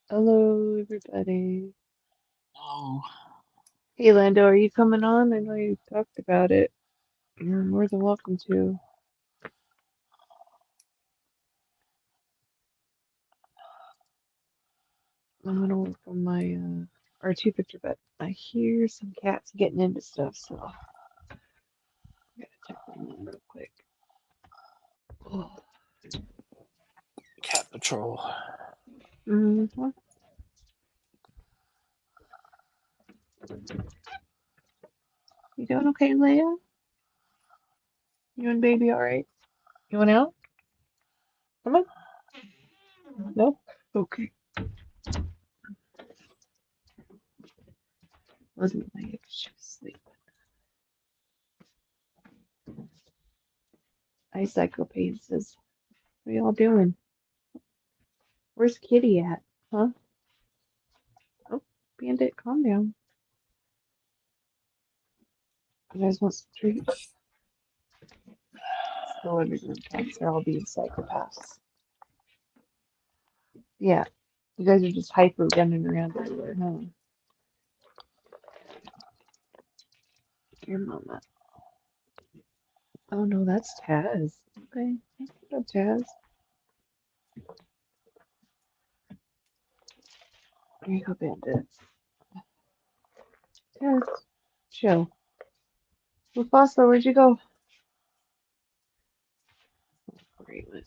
Hello, everybody. Oh, Hey, Lando, are you coming on? I know you talked about it. You're more than welcome to. I'm gonna work on my R2 picture, but I hear some cats getting into stuff, so I gotta check on them real quick. Oh. Cat Patrol. Mm-hmm. You doing okay, Leia? You and baby all right? You want out? Come on. No? Okay. Wasn't Leia 'cause she was asleep. Hi, Psychopath says, what y'all doing? Where's Kitty at? Huh? Oh, Bandit, calm down. You guys want some treats? The living room cats are all being psychopaths. Yeah, you guys are just hyper running around everywhere, huh? Your mama. Oh no, that's Taz. Okay, what up, Taz? There you go, Bandit. Taz, chill. Mufasa, where'd you go? Great, Mufasa.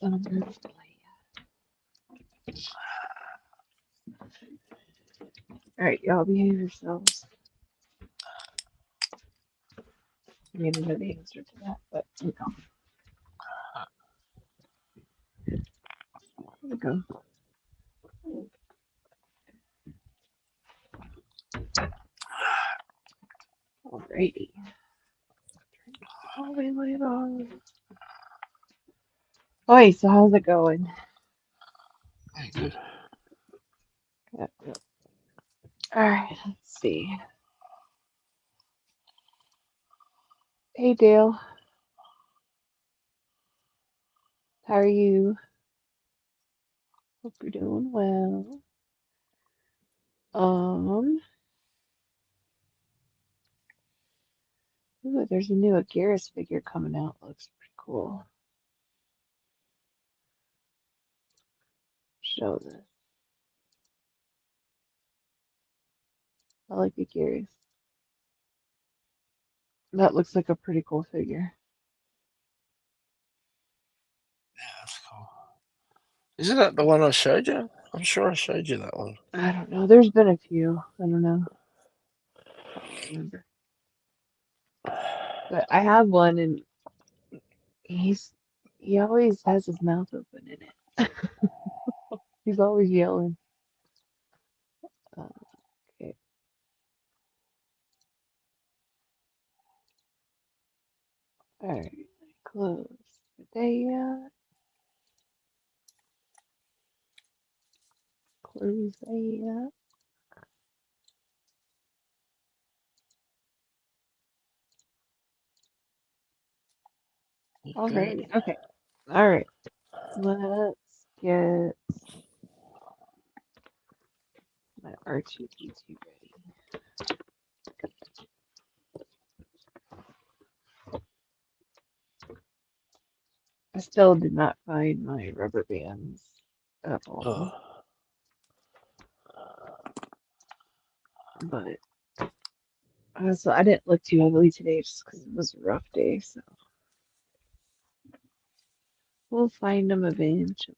Son of a Alright, y'all behave yourselves. I mean, I know the answer to that, but you know. Here we go. Alrighty. Oh, we live on. Oi, so how's it going? Very good. Yeah. Alright, let's see. Hey, Dale. How are you? Hope you're doing well. Um, ooh, there's a new Agarus figure coming out. Looks pretty cool. Show this. I like Agarus. That looks like a pretty cool figure. Yeah, that's cool. Isn't that the one I showed you? I'm sure I showed you that one. I don't know. There's been a few. I don't know. I don't remember. But I have one, and he always has his mouth open in it. He's always yelling. Okay. All right. Close. They close. They Okay. Alrighty. Okay. All right. Let's get my R2D2 ready. I still did not find my rubber bands at all, Oh, but so I didn't look too heavily today just because it was a rough day. So we'll find them eventually.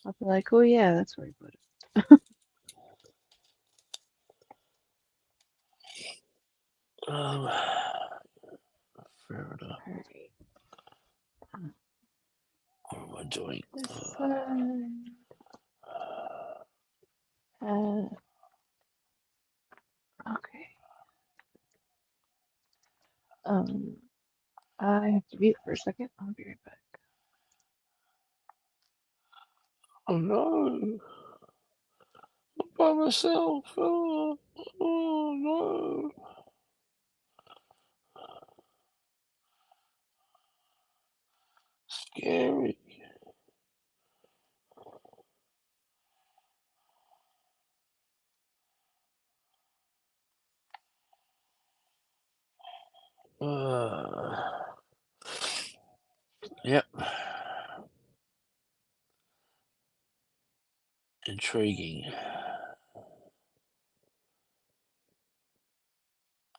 I'll be like, oh yeah, that's where I put it. um, fair enough. All right. What am I doing? This side. Uh, okay. Um, I have to mute for a second. I'll be right back. Oh no, I'm by myself. Oh no. Scary. Uh, yep. Intriguing.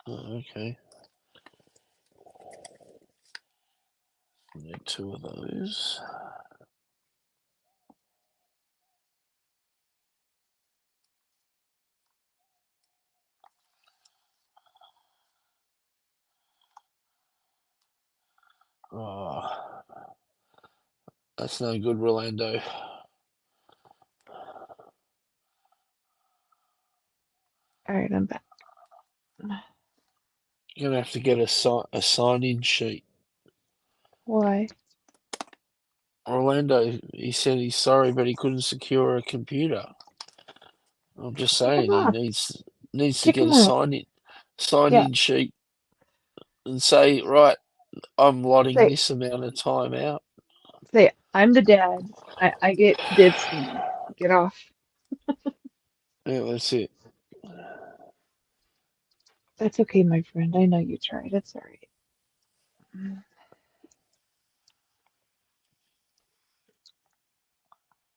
Oh, okay. Need two of those. Oh, that's no good, Rolando. All right, I'm back. You're gonna have to get a sign-in sheet. Why? Orlando, he said he's sorry, but he couldn't secure a computer. I'm just Kick him saying he off. needs to Kick get him a off. sign Yeah. in sheet and say, right, I'm lotting Say, this amount of time out. say, I'm the dad. I get dibs now. Get off. Yeah, that's it. That's okay, my friend. I know you tried. It's all right.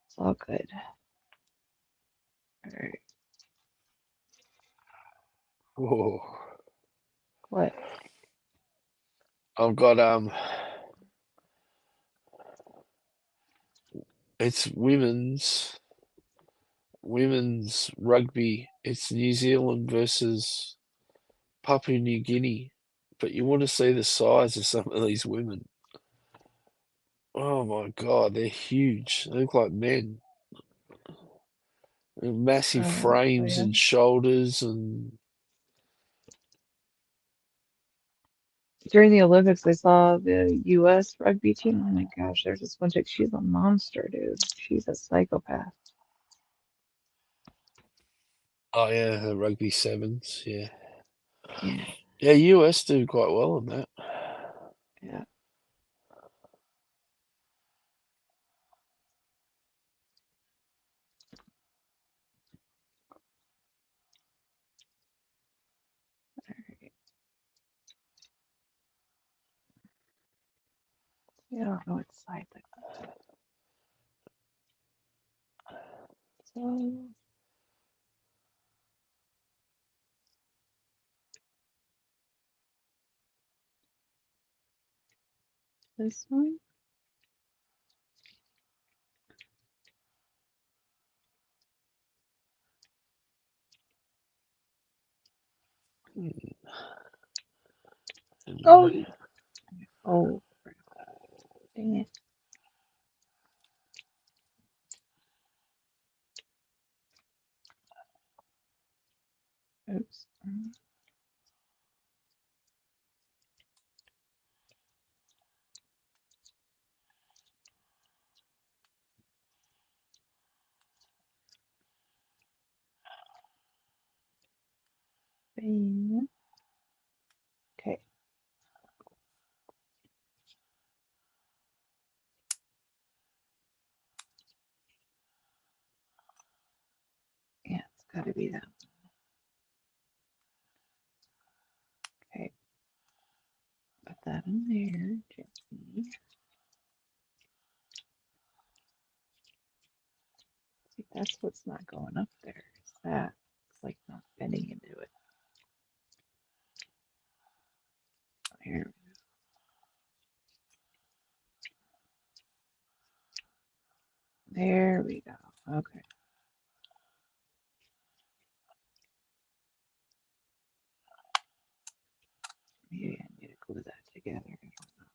It's all good. All right. Whoa. What? I've got it's women's rugby. It's New Zealand versus Papua New Guinea. But you want to see the size of some of these women. Oh my God, they're huge. They look like men. Massive Oh frames yeah. and shoulders and During the Olympics, I saw the U.S. rugby team. Oh my gosh, there's this one chick. She's a monster, dude. She's a psychopath. oh yeah, the rugby sevens. Yeah, Yeah. yeah. US do quite well on that. Yeah. I don't know what side to go to. So this one. Hmm, Oh, anyway. oh, dang it. Oops. Bang. Okay. Yeah, it's got to be that. Okay. Put that in there. Gently. See, that's what's not going up there. Is that? It's like not bending into it. There, there we go. Okay. Maybe I need to glue that together. I don't know.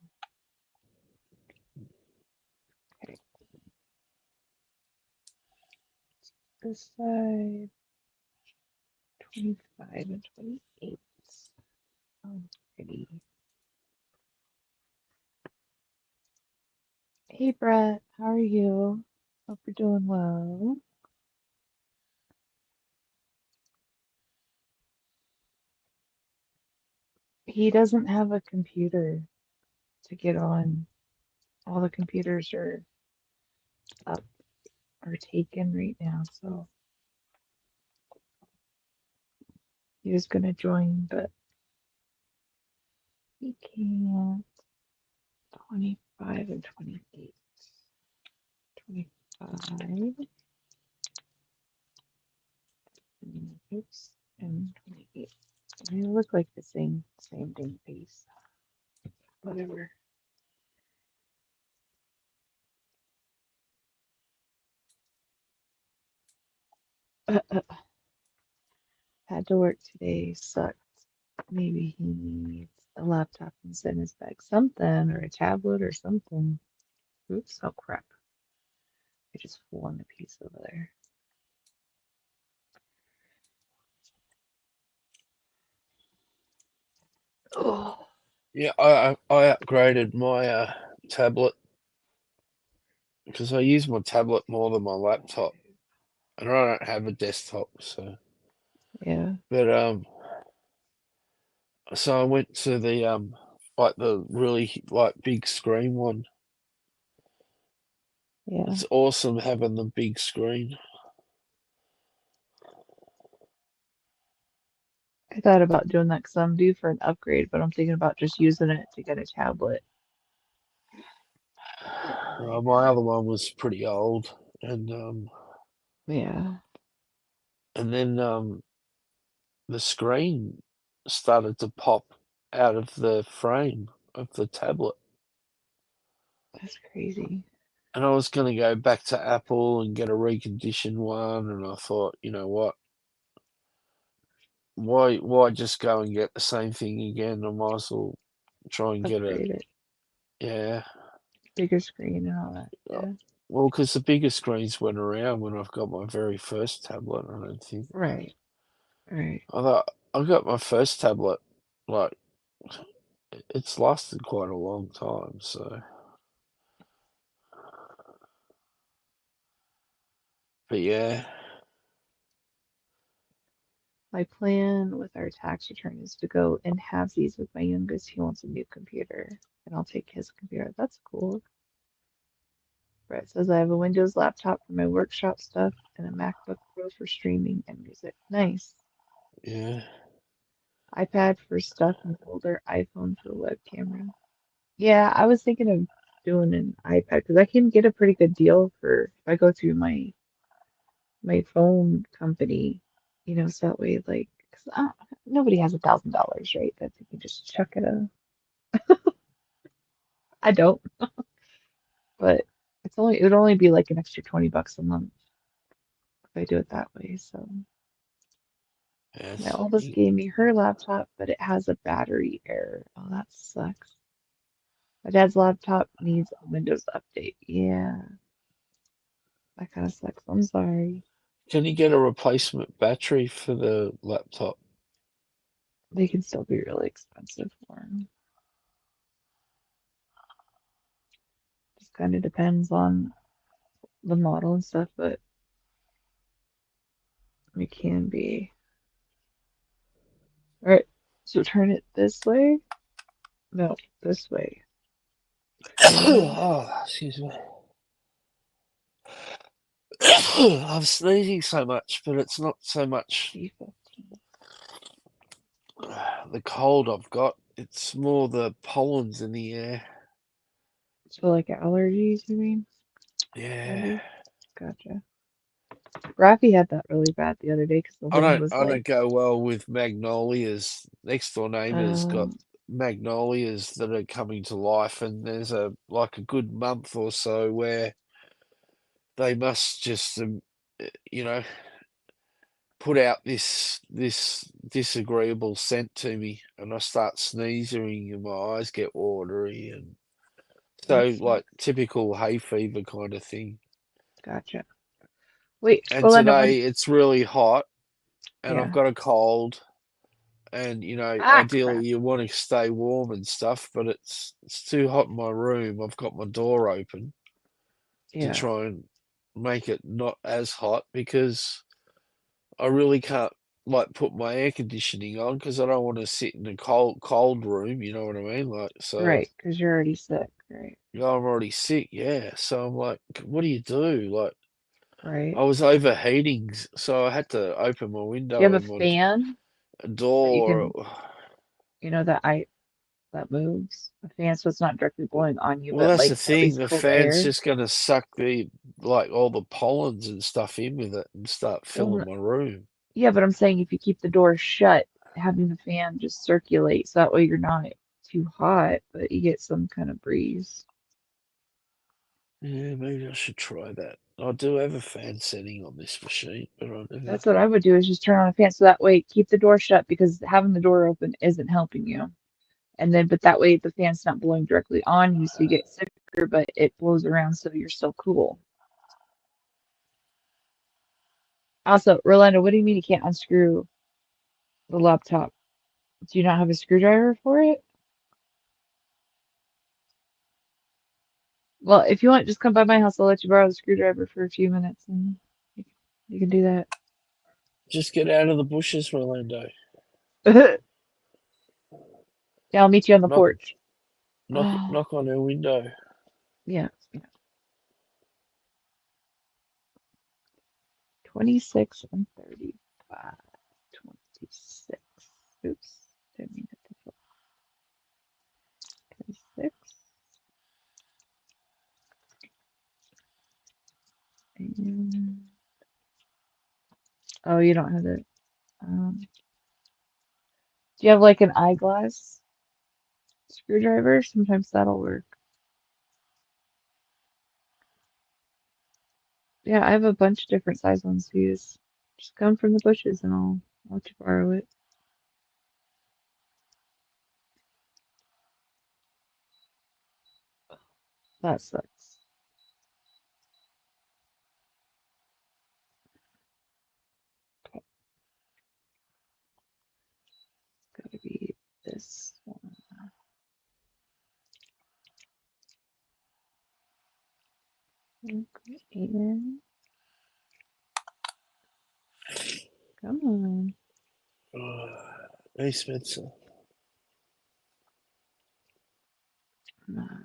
Okay. This side, 25 and 28. Oh, pretty. Hey, Brett. How are you? Hope you're doing well. He doesn't have a computer to get on. all the computers are up or taken right now, so he was gonna join, but he can't. 25 and 28. 25. Oops, and 28. They look like the same dang face. Whatever. Had to work today. Sucked. Maybe he needs a laptop instead in his bag. Something, or a tablet or something. Oops, oh crap. I just flew on the piece over there. Oh, Yeah, I upgraded my tablet because I use my tablet more than my laptop, and I don't have a desktop. So, yeah, but so I went to the like the really like big screen one. yeah. It's awesome having the big screen. I thought about doing that because I'm due for an upgrade, but I'm thinking about just using it to get a tablet. My other one was pretty old, Yeah, and then the screen started to pop out of the frame of the tablet. that's crazy. And I was going to go back to Apple and get a reconditioned one, and I thought, you know what? Why just go and get the same thing again? I might as well try and get a Upgrade it. yeah. Bigger screen and all that. Yeah. Well, because the bigger screens went around when I've got my very first tablet. I don't think Right, right. I thought I got my first tablet like it's lasted quite a long time. So, but yeah, My plan with our tax return is to go in halvesies with my youngest. He wants a new computer, and I'll take his computer. That's cool. Brett says I have a Windows laptop for my workshop stuff and a MacBook Pro for streaming and music. Nice. yeah, iPad for stuff and older iPhone for web camera. Yeah, I was thinking of doing an iPad because I can get a pretty good deal for if I go through my phone company, so that way, like, 'cause nobody has $1,000, right? That they can just chuck at a. I don't, but it would only be like an extra $20 a month if I do it that way. So my yes. oldest gave me her laptop, but it has a battery error. Oh, that sucks. My dad's laptop needs a Windows update. Yeah, that kind of sucks. I'm sorry. Can you get a replacement battery for the laptop? They can still be really expensive for him. Just kind of depends on the model and stuff, but it can be. All right, so turn it this way. No, this way. Okay. Oh, excuse me. I'm sneezing so much, but it's not so much C15. the cold I've got. It's more the pollens in the air. So like allergies, you mean? Yeah. Maybe. Gotcha. Rafi had that really bad the other day because the wind was I like, don't go well with magnolias. Next door neighbour's got um, magnolias that are coming to life, and there's a like a good month or so where they must just you know put out this disagreeable scent to me, and I start sneezing, and my eyes get watery, and that so like sucks. typical hay fever kind of thing. Gotcha. Wait, And well, I don't want. today it's really hot, and I've Yeah. got a cold, and Ah, ideally crap. you want to stay warm and stuff, but it's too hot in my room. I've got my door open to Yeah. try and make it not as hot because I really can't like put my air conditioning on because I don't want to sit in a cold room. You know what I mean? Like so, Right, because you're already sick. Right. I'm already sick, yeah. So I'm like, what do you do? Like, Right. I was overheating, so I had to open my Do you window have a and my fan that you door. can, that moves? A fan so it's not directly blowing on you, Well, but that's like the at thing. least The cool the fan's air? just going to suck the like all the pollens and stuff in with it and start Well, filling my room. yeah, but I'm saying if you keep the door shut, having the fan just circulate so that way you're not too hot, but you get some kind of breeze. Yeah, maybe I should try that. I do have a fan setting on this machine, but I never. That's what I would do is just turn on a fan so that way keep the door shut because having the door open isn't helping you. And then, but that way the fan's not blowing directly on you, so you get sicker, but it blows around so you're still cool. Also, Rolando, what do you mean you can't unscrew the laptop? Do you not have a screwdriver for it? Well, if you want, just come by my house. I'll let you borrow the screwdriver for a few minutes and you, you can do that. Just get out of the bushes, Orlando. Yeah, I'll meet you on the Knock, porch. Oh, knock on her window. yeah, yeah. 26 and 35. 26. Oops. Didn't mean it to flip. 26. And, oh, you don't have it. Do you have like an eyeglass screwdriver? Sometimes that'll work. Yeah, I have a bunch of different size ones to use. Just come from the bushes and I'll let you borrow it. That sucks. Okay, it's gotta be this one. Okay, and come on. Oh, hey, Spencer. Come on.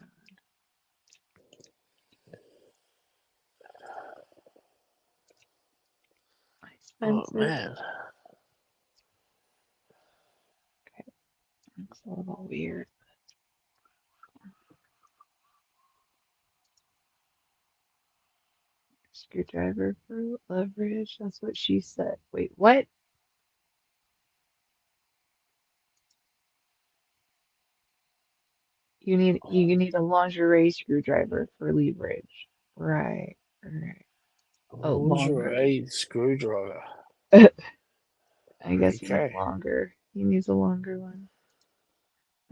Oh, Spencer. man. Okay, looks a little weird. Screwdriver for leverage. That's what she said. Wait, what? You need a lingerie screwdriver for leverage. Right, right. Oh, longer. Lingerie screwdriver. I guess it meant Okay. longer. He needs a longer one.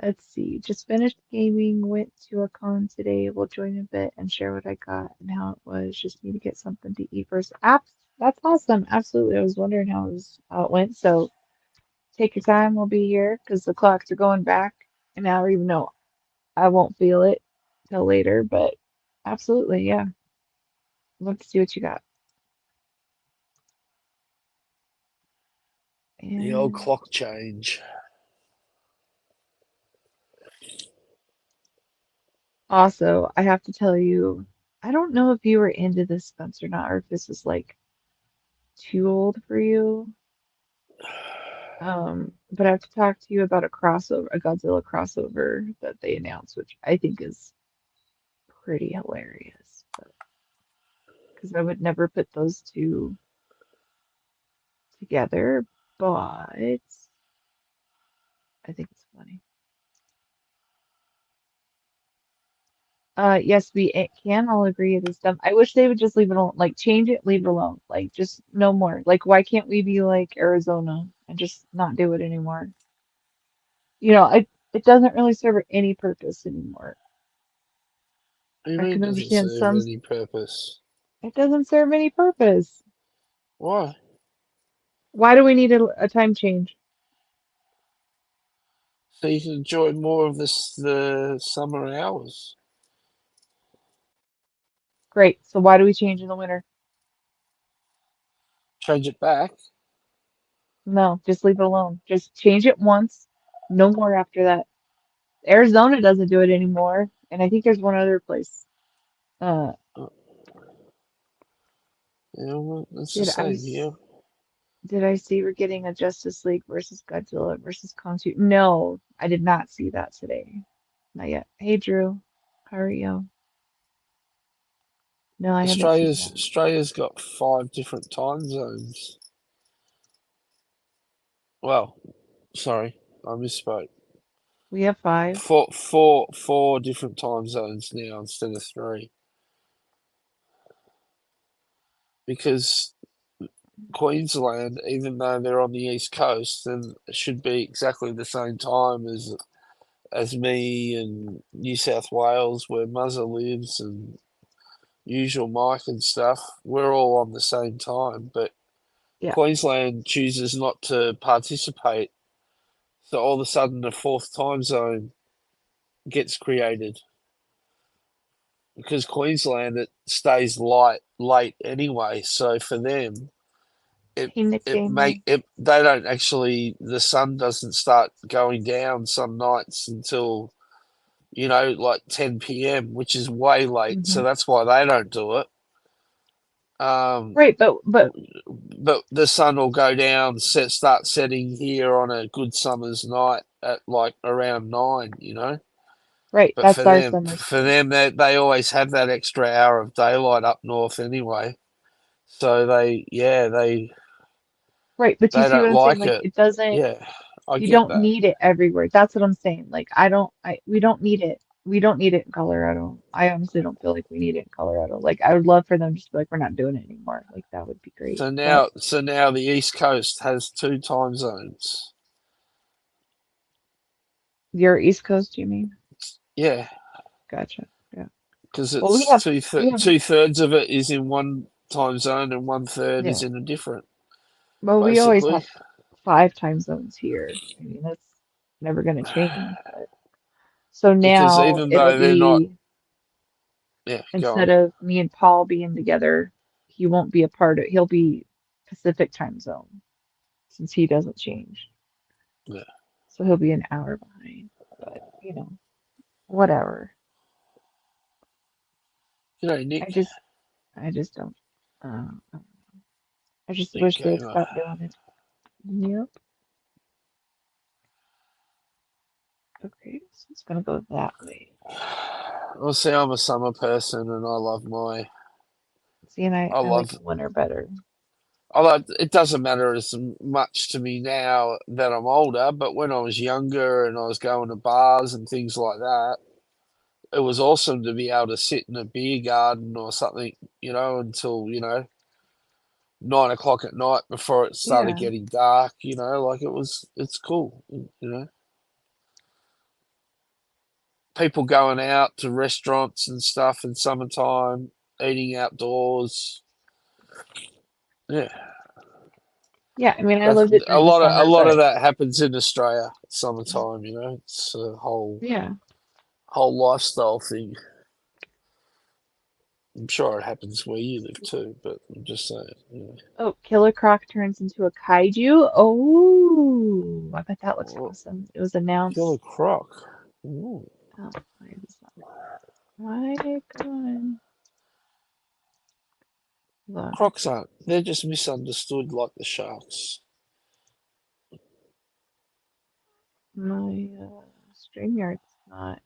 Let's see. Just finished gaming, went to a con today. We'll join a bit and share what I got and how it was. Just need to get something to eat first. That's awesome. Absolutely. I was wondering how it went. So take your time. We'll be here because the clocks are going back an hour, even though I won't feel it till later. But absolutely, yeah. Love to see what you got. The old And clock change. also, I have to tell you, I don't know if you were into this, Spencer, or not, or if this is like too old for you. But I have to talk to you about a Godzilla crossover that they announced, which I think is pretty hilarious. But because I would never put those two together, but I think it's funny. Yes, can all agree it is dumb. I wish they would just leave it alone. Like, change it, leave it alone. Like, just no more. Like, why can't we be like Arizona and just not do it anymore? It doesn't really serve any purpose anymore. What do you I mean can doesn't understand serve some. any purpose? It doesn't serve any purpose. Why? Why do we need a time change? So you can enjoy more of the summer hours. Great. So why do we change in the winter? Change it back. No, just leave it alone. Just change it once. No more after that. Arizona doesn't do it anymore. And I think there's one other place. Uh, Uh, yeah, well, that's the did I same here. did I see we're getting a Justice League versus Godzilla versus Kong 2? No, I did not see that today. Not yet. Hey Drew, how are you? No, I haven't seen that. Australia's got 5 different time zones. Well, sorry, I misspoke. We have five. Four different time zones now instead of three because Queensland, even though they're on the east coast, then it should be exactly the same time as me and New South Wales, where Muzza lives, and usual Mike and stuff. We're all on the same time, but Yeah, Queensland chooses not to participate. So all of a sudden, a fourth time zone gets created because Queensland it stays light late anyway. So for them, it Phoenix it Gamer. make it they don't actually the sun doesn't start going down some nights until like 10 p.m., which is way late. Hmm. So that's why they don't do it. Um, Right, but but the sun will go down, start setting here on a good summer's night at like around 9. right, But that's our summer for too. them, they always have that extra hour of daylight up north anyway. So Right, but you they see what don't I'm saying? like Like it. it doesn't. Yeah, I You get don't that. need it everywhere. That's what I'm saying. Like I don't. I we don't need it. We don't need it in Colorado. I honestly don't feel like we need it in Colorado. Like I would love for them just to be like we're not doing it anymore. Like that would be great. But So now the East Coast has 2 time zones. your East Coast, you mean? Yeah, Gotcha. Yeah. because Well, it's we have 2/3 of it is in one time zone and 1/3 is yeah. in a different. Well, we always Basically, have five time zones here. I mean, that's never going to change. But so because now even it'll though they're not, be yeah, go instead on. of me and Paul being together, he won't be a part of, he'll be Pacific time zone since he doesn't change. Yeah. So he'll be an hour behind. But, whatever. G'day, I Nick. just, I just don't, uh, I just Nick wish they'd Gamer. stop doing it. Yep. Okay, so it's gonna go that way. Well, see, I'm a summer person, and See, and I I like love the winter better. although it doesn't matter as much to me now that I'm older, but when I was younger and I was going to bars and things like that, it was awesome to be able to sit in a beer garden or something, until, 9 o'clock at night before it started Yeah. getting dark, like it's cool, People going out to restaurants and stuff in summertime, eating outdoors. Yeah, Yeah, I mean, I That's lived it a during the lot of summer, but happens in Australia summertime. It's a yeah. whole lifestyle thing. I'm sure it happens where you live too, but I'm just saying. Oh, Killer Croc turns into a kaiju. Oh, I bet that looks Well, awesome. It was Killer announced. Croc. Ooh. Oh, why is this not? Why going? Look, Crocs aren't. They're just misunderstood like the sharks. my StreamYard's not.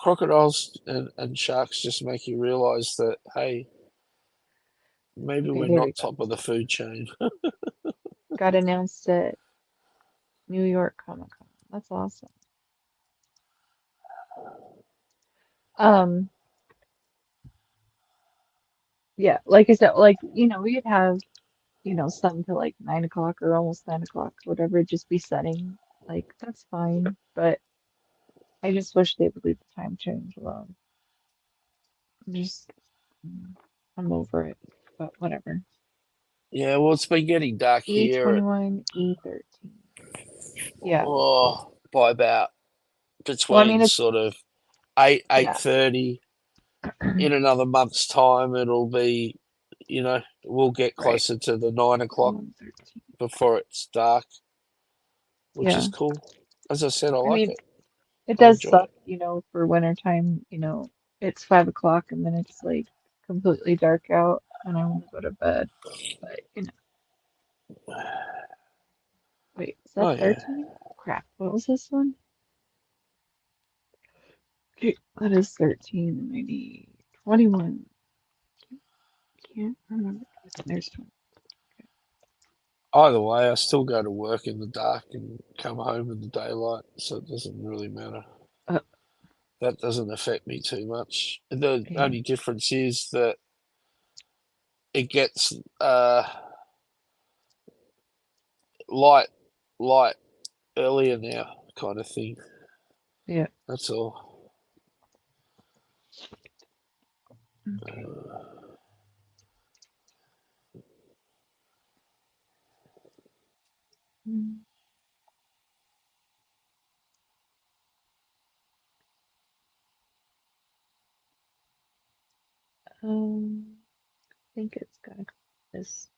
Crocodiles and sharks just make you realise that, hey, maybe Okay, we're there we not go. top of the food chain. Got announced at New York Comic Con. That's awesome. Um, yeah, like I said, like we'd have sun till like 9 o'clock or almost 9 o'clock, whatever, just be setting. Like that's fine, but I just wish they would leave the time change alone. Just, mm, I'm over it, but whatever. Yeah, well, it's been getting dark here at E21, E13. Yeah. by about Well, I mean, between sort of 8 yeah, 8:30. In another month's time, it'll be, we'll get right. closer to the 9 o'clock 113. before it's dark, which is Yeah. cool. As I said, I I like mean, it. It I does enjoy suck, it. for winter time, it's 5 o'clock and then it's like completely dark out and I want to go to bed. But, wait, is that Oh yeah. 13? Crap, what was this one? Okay, that is 13 and I need 21. Can't remember. There's 20. Either way, I still go to work in the dark and come home in the daylight, so it doesn't really matter. Uh, That doesn't affect me too much. The yeah, only difference is that it gets light, light earlier now, kind of thing. yeah, That's all. okay. Mm, I think it's gotta go this.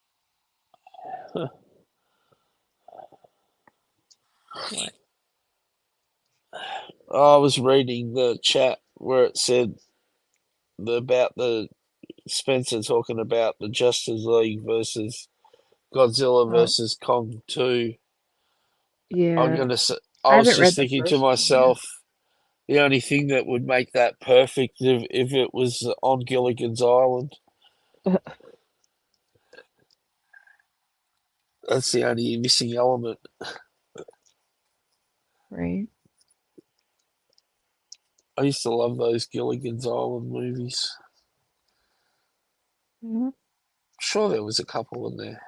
What? I was reading the chat where it said about the Spencer talking about the Justice League versus Godzilla Oh, versus Kong 2. I'm yeah. gonna say, I I was haven't read just the thinking to first one yet. myself, the only thing that would make that perfect if it was on Gilligan's Island. That's the only missing element. Right? I used to love those Gilligan's Island movies. Yeah, Sure, there was a couple in there.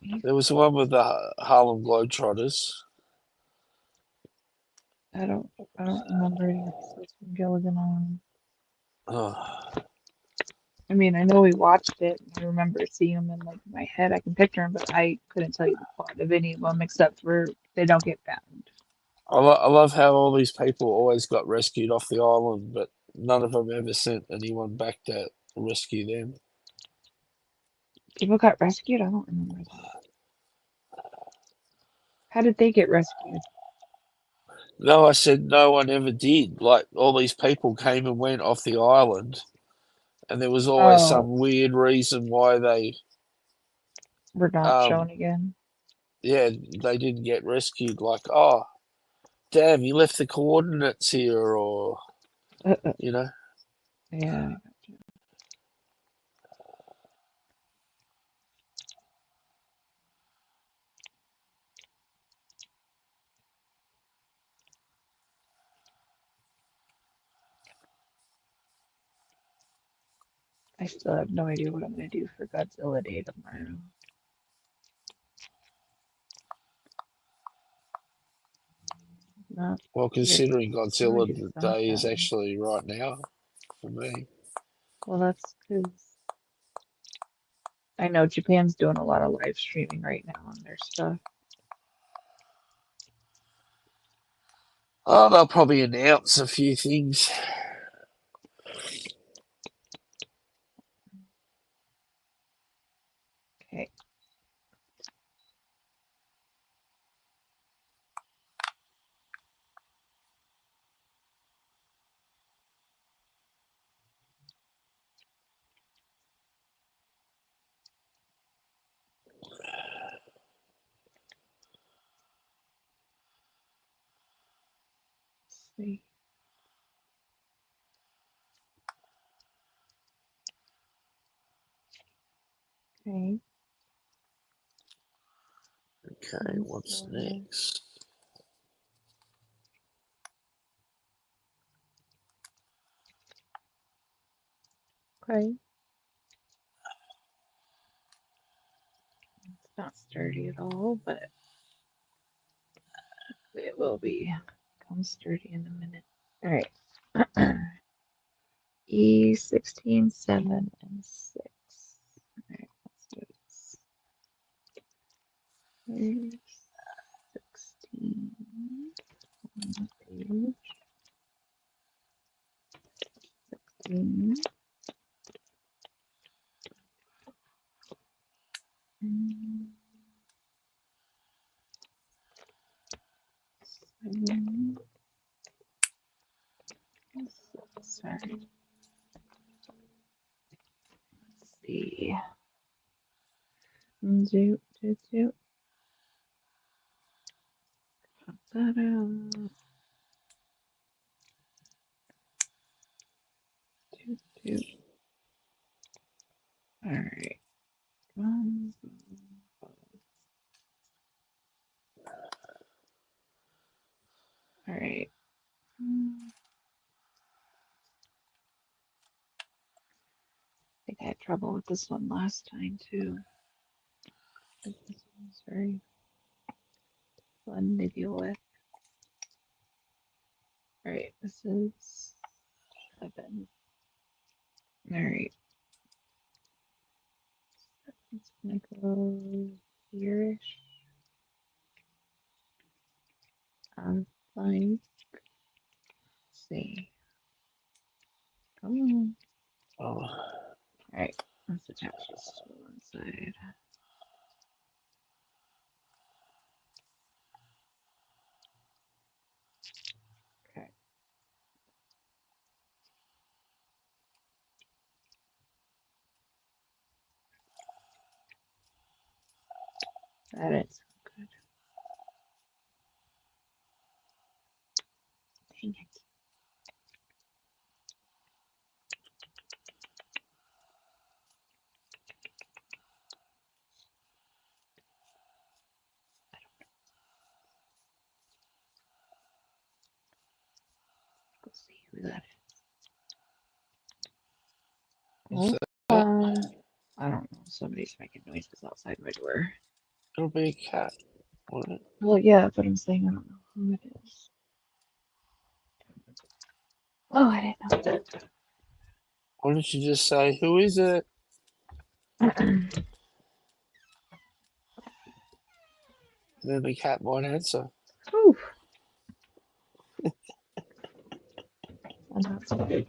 maybe. There was the one with the Harlem Globetrotters. I don't I don't remember any episodes from Gilligan Island. Oh, I mean, I know we watched it and I remember seeing them in like my head. I can picture them, but I couldn't tell you the plot of any of them except for they don't get found. I love how all these people always got rescued off the island, but none of them ever sent anyone back to rescue them. People got rescued? I don't remember that. How did they get rescued? No, I said no one ever did. Like all these people came and went off the island, and there was always Oh, some weird reason why they, we're not um, shown again. yeah, they didn't get rescued. Like, oh, damn, you left the coordinates here, or Uh, uh, you know. yeah, I got you. I still have no idea what I'm gonna do for Godzilla Day tomorrow. Not Well, here. considering I'm gonna Godzilla do Day is something. actually right now for me. Well, that's because I know Japan's doing a lot of live streaming right now on their stuff. Oh, they'll probably announce a few things. Okay. Let's see. Okay. Okay, what's Minnesota. next? Okay. It's not sturdy at all, but it will be. Come sturdy in a minute. All right. E16, 7, and 6. All right, let's do this. Here's 16 on the page. 16. And 7. Sorry. Let's see. Zoot, zoot, zoot. Pop that out. Zoot, zoot. All right. All right. I think I had trouble with this one last time too. This one's very fun to deal with. All right, this is 7. All right, it's gonna go here-ish. Fine. Let's see. Come on. Oh, All right, let's attach this to one side. Okay, that is good. Dang it. Let's see who that is. what's Hold that? on. I don't know. Somebody's making noises outside my door. It'll be a cat, won't it? Well, yeah, but I'm saying I don't know who it is. Oh, I didn't Why don't you just say, who is it? know. Then the cat might answer. Whew. And that's good.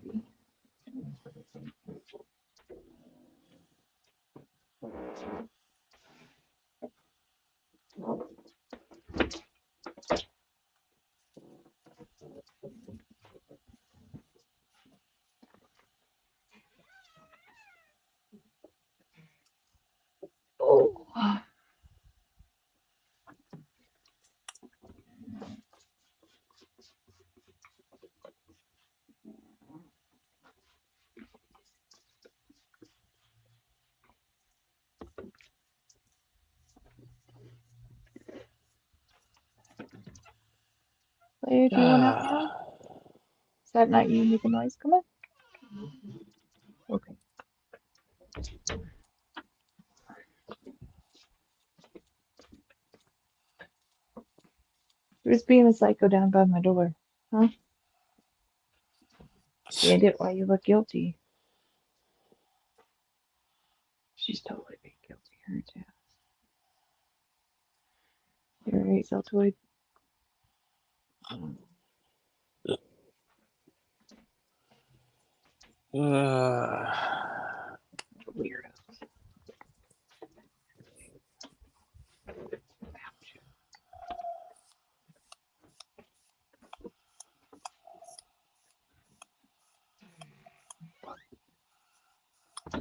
Oh. Player, do you want out now? Ah, Is that not you making noise? Come on. Okay. Who's being a psycho down by my door? Huh? Bandit, why you look guilty? She's totally being guilty. Her too. You're right, Zeltoid. ah. Weirdo.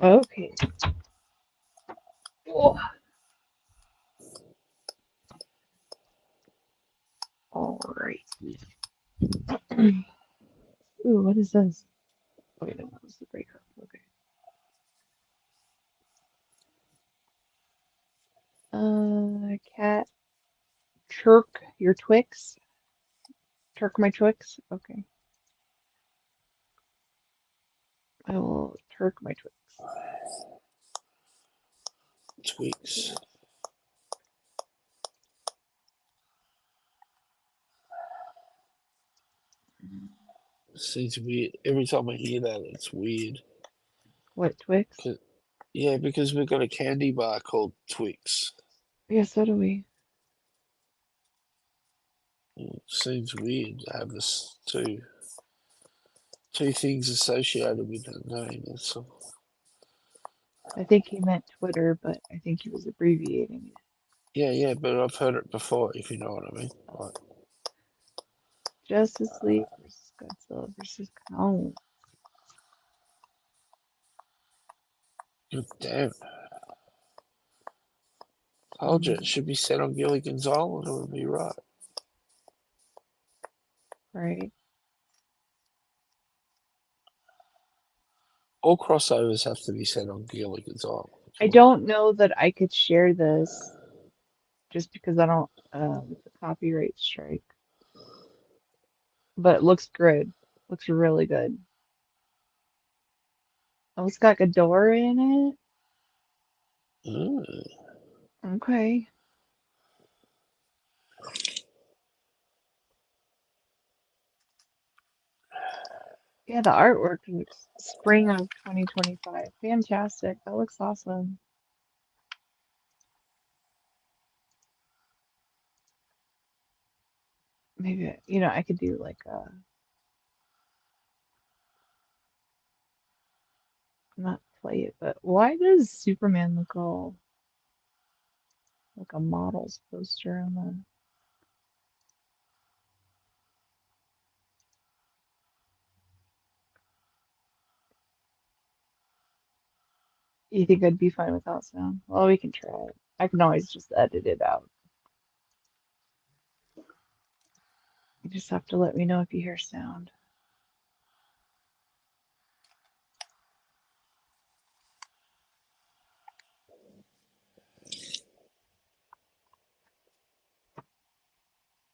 Okay. Oh. All right. Ooh, what is this? Wait, no, that was the breaker. Okay. Cat. Chirk your Twix. Chirk my Twix. Okay. I will Turk my Twix. Tweaks. Seems weird. Every time I hear that, it's weird. What, Twix? 'Cause- yeah, because we've got a candy bar called Twix. Yeah, so do we. It seems weird to have this two things associated with that name. That's all. I think he meant Twitter, but I think he was abbreviating it. Yeah, but I've heard it before, if you know what I mean. Like, Justice League versus Godzilla versus Kong. Good damn. Told you it Mm, should be set on Gilligan's Island. It would be right. right. All crossovers have to be set on Gilligan's Island. I Come on. don't know that I could share this just because I don't with the copyright strike. But it looks good. Looks really good. Oh, it's got Ghidorah in Mm. it. Okay. Yeah, the artwork looks spring of 2025. Fantastic. That looks awesome. Maybe, I could do like not play it, but why does Superman look all like a model's poster on the, you think I'd be fine without sound? Well, we can try it. I can always just edit it out. You just have to let me know if you hear sound.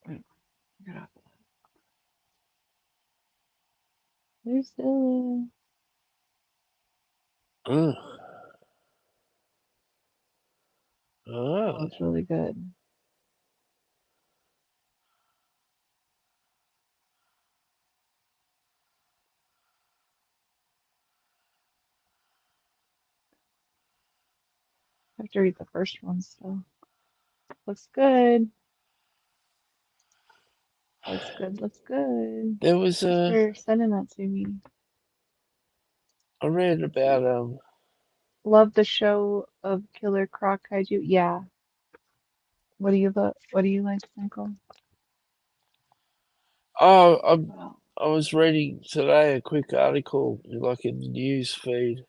Mm, get off of that. There's still Mm. that Ah. looks really good. I have to read the first one still. Looks good. Looks good. Looks good. There was Thanks a. for sending that to me. I read Let's see. about Love the show of Killer Croc Kaiju. Yeah. What do you like, Michael? Oh, Wow. I was reading today a quick article, like in the news feed.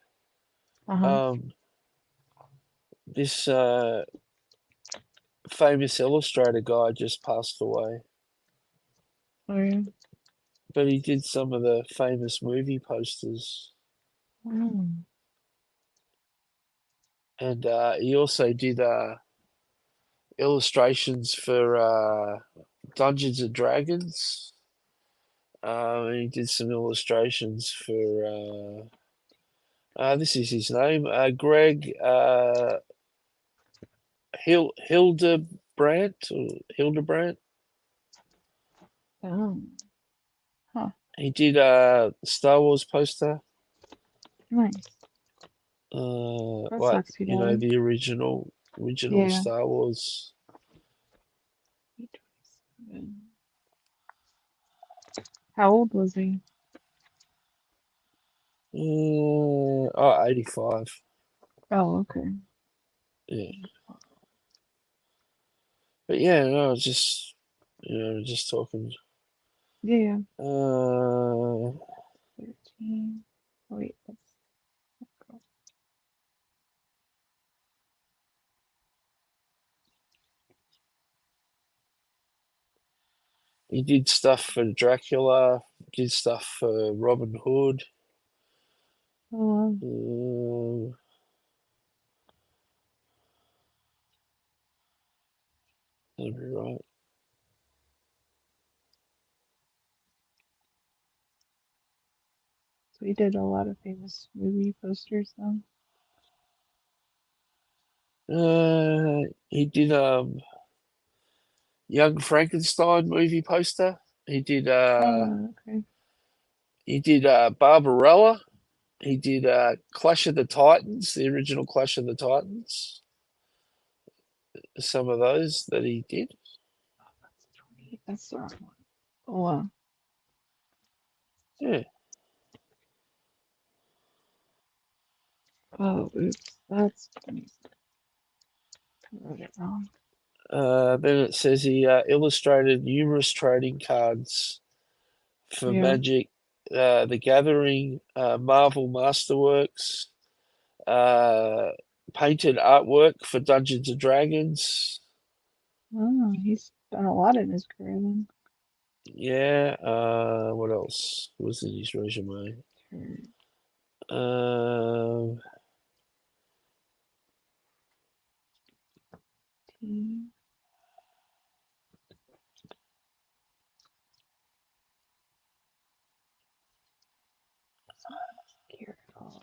Uh-huh. Um, this famous illustrator guy just passed away, Oh yeah. but he did some of the famous movie posters, Mm. and he also did illustrations for Dungeons and Dragons. And he did some illustrations for this is his name, Greg Hildebrandt or Hildebrandt. Oh. Huh. He did Star Wars poster, Nice. That like sucks he died. the original Yeah. Star Wars. 827. How old was he? Oh, 85. Oh, okay. Yeah, but yeah, no, just just talking. Yeah, yeah. Uh, 13. Wait, that's cool. he did stuff for Dracula, did stuff for Robin Hood. Oh, Uh, that'd be right. so he did a lot of famous movie posters though. He did Young Frankenstein movie poster. He did Oh, okay. Barbarella. He did Clash of the Titans, the original Clash of the Titans. Some of those that he did. Oh, that's 20. That's the wrong one. Oh, wow. Yeah. Oh, oops. That's 20. I wrote it wrong. Then it says he illustrated numerous trading cards for Yeah. Magic, the Gathering, Marvel Masterworks, Uh, Painted artwork for Dungeons and Dragons. Oh, he's done a lot in his career then. Yeah. What else was in his resume? Turkey. Um, Careful.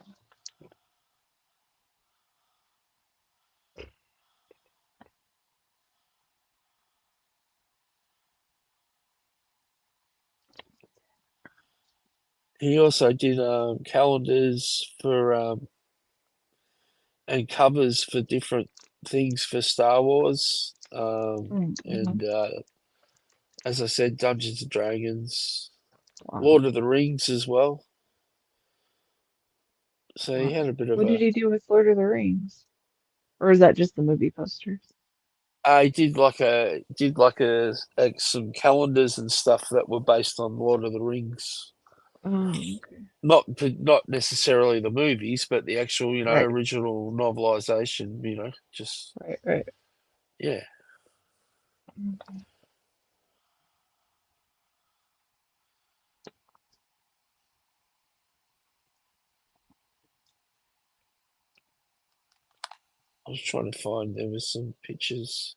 he also did calendars for and covers for different things for Star Wars. Mm-hmm. And as I said, Dungeons and Dragons, Wow. Lord of the Rings as well. So he Wow. had a bit of What did a. he do with Lord of the Rings? Or is that just the movie posters? I did some calendars and stuff that were based on Lord of the Rings. Oh, okay. Not necessarily the movies, but the actual Right, original novelization. Just right, right. yeah. Okay. I was trying to find there was some pictures.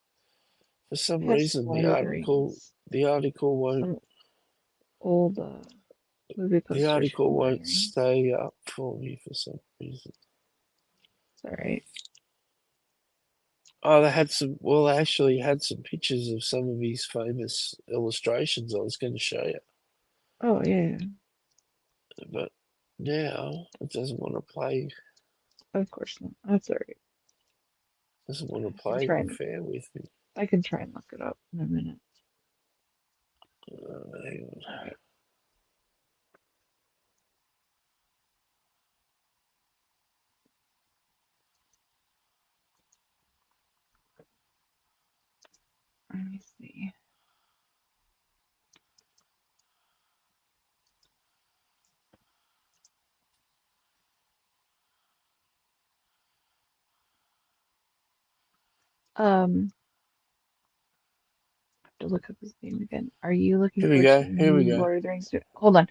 For I some have some reason, Lord of the Rings, the article won't some old movie the posters article from my won't ring. stay up for me for some reason. It's all right. Oh, they had some. Well, they actually had some pictures of some of his famous illustrations. I was going to show you, Oh, yeah, but now it doesn't want to play. yeah. Of course not. That's all right. Doesn't want I to can play try and fair with me. I can try and look it up in a minute. Hang on. All right. Let me see. Um, I have to look up his name again. Are you looking Here we forward to go. the Here we new go. Lord of the Rings? Hold on.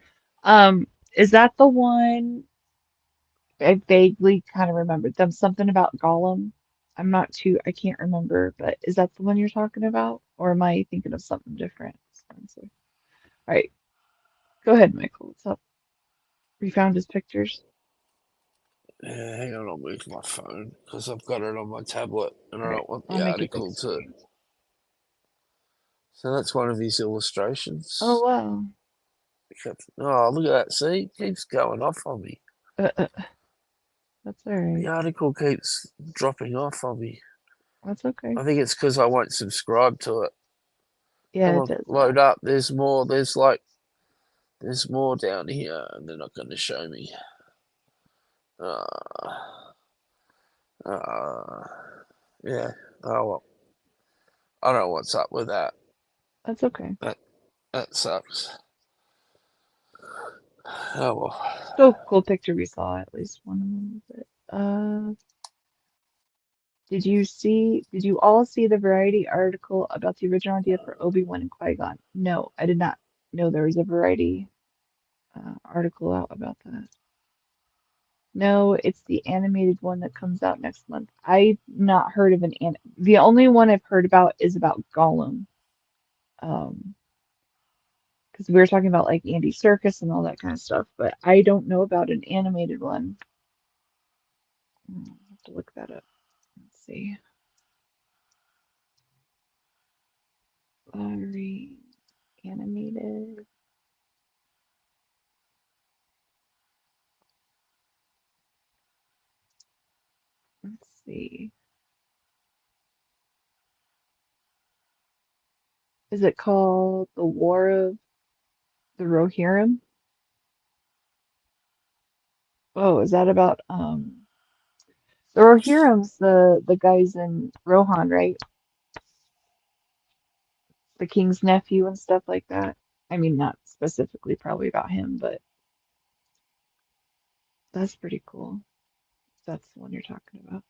Is that the one I vaguely kind of remembered? Them something about Gollum. I can't remember, but is that the one you're talking about? Or am I thinking of something different? Spencer. All right, go ahead, Michael. What's up? We found his pictures. Hang on, I'll move my phone because I've got it on my tablet and I All right, don't want I'll the make it big article so to. you. So that's one of his Oh illustrations. wow. Oh, look at that. See, it keeps going off on me. Uh, uh, that's all The right. article keeps dropping off on me. That's okay. I think it's because I won't subscribe to it. Yeah, Come it on, does that. load up. There's more. There's more down here, and they're not going to show me. Uh, uh, yeah. Oh well. I don't know what's up with that. That's okay. That that sucks. Oh well. Still a cool picture we saw at least one of them. But did you all see the Variety article about the original idea for Obi-Wan and Qui-Gon? No, I did not know there was a Variety article out about that. No, it's the animated one that comes out next month. I've not heard of the only one I've heard about is about Gollum. Um, because we were talking about like Andy Serkis and all that kind of stuff, but I don't know about an animated one. I'll have to look that up. Let's see. Lottery animated. Let's see. Is it called The War of the Rohirrim? Oh, is that about the Rohirrim's the guys in Rohan, right? The king's nephew and stuff like that. I mean, not specifically probably about him, but that's pretty cool. That's the one you're talking about.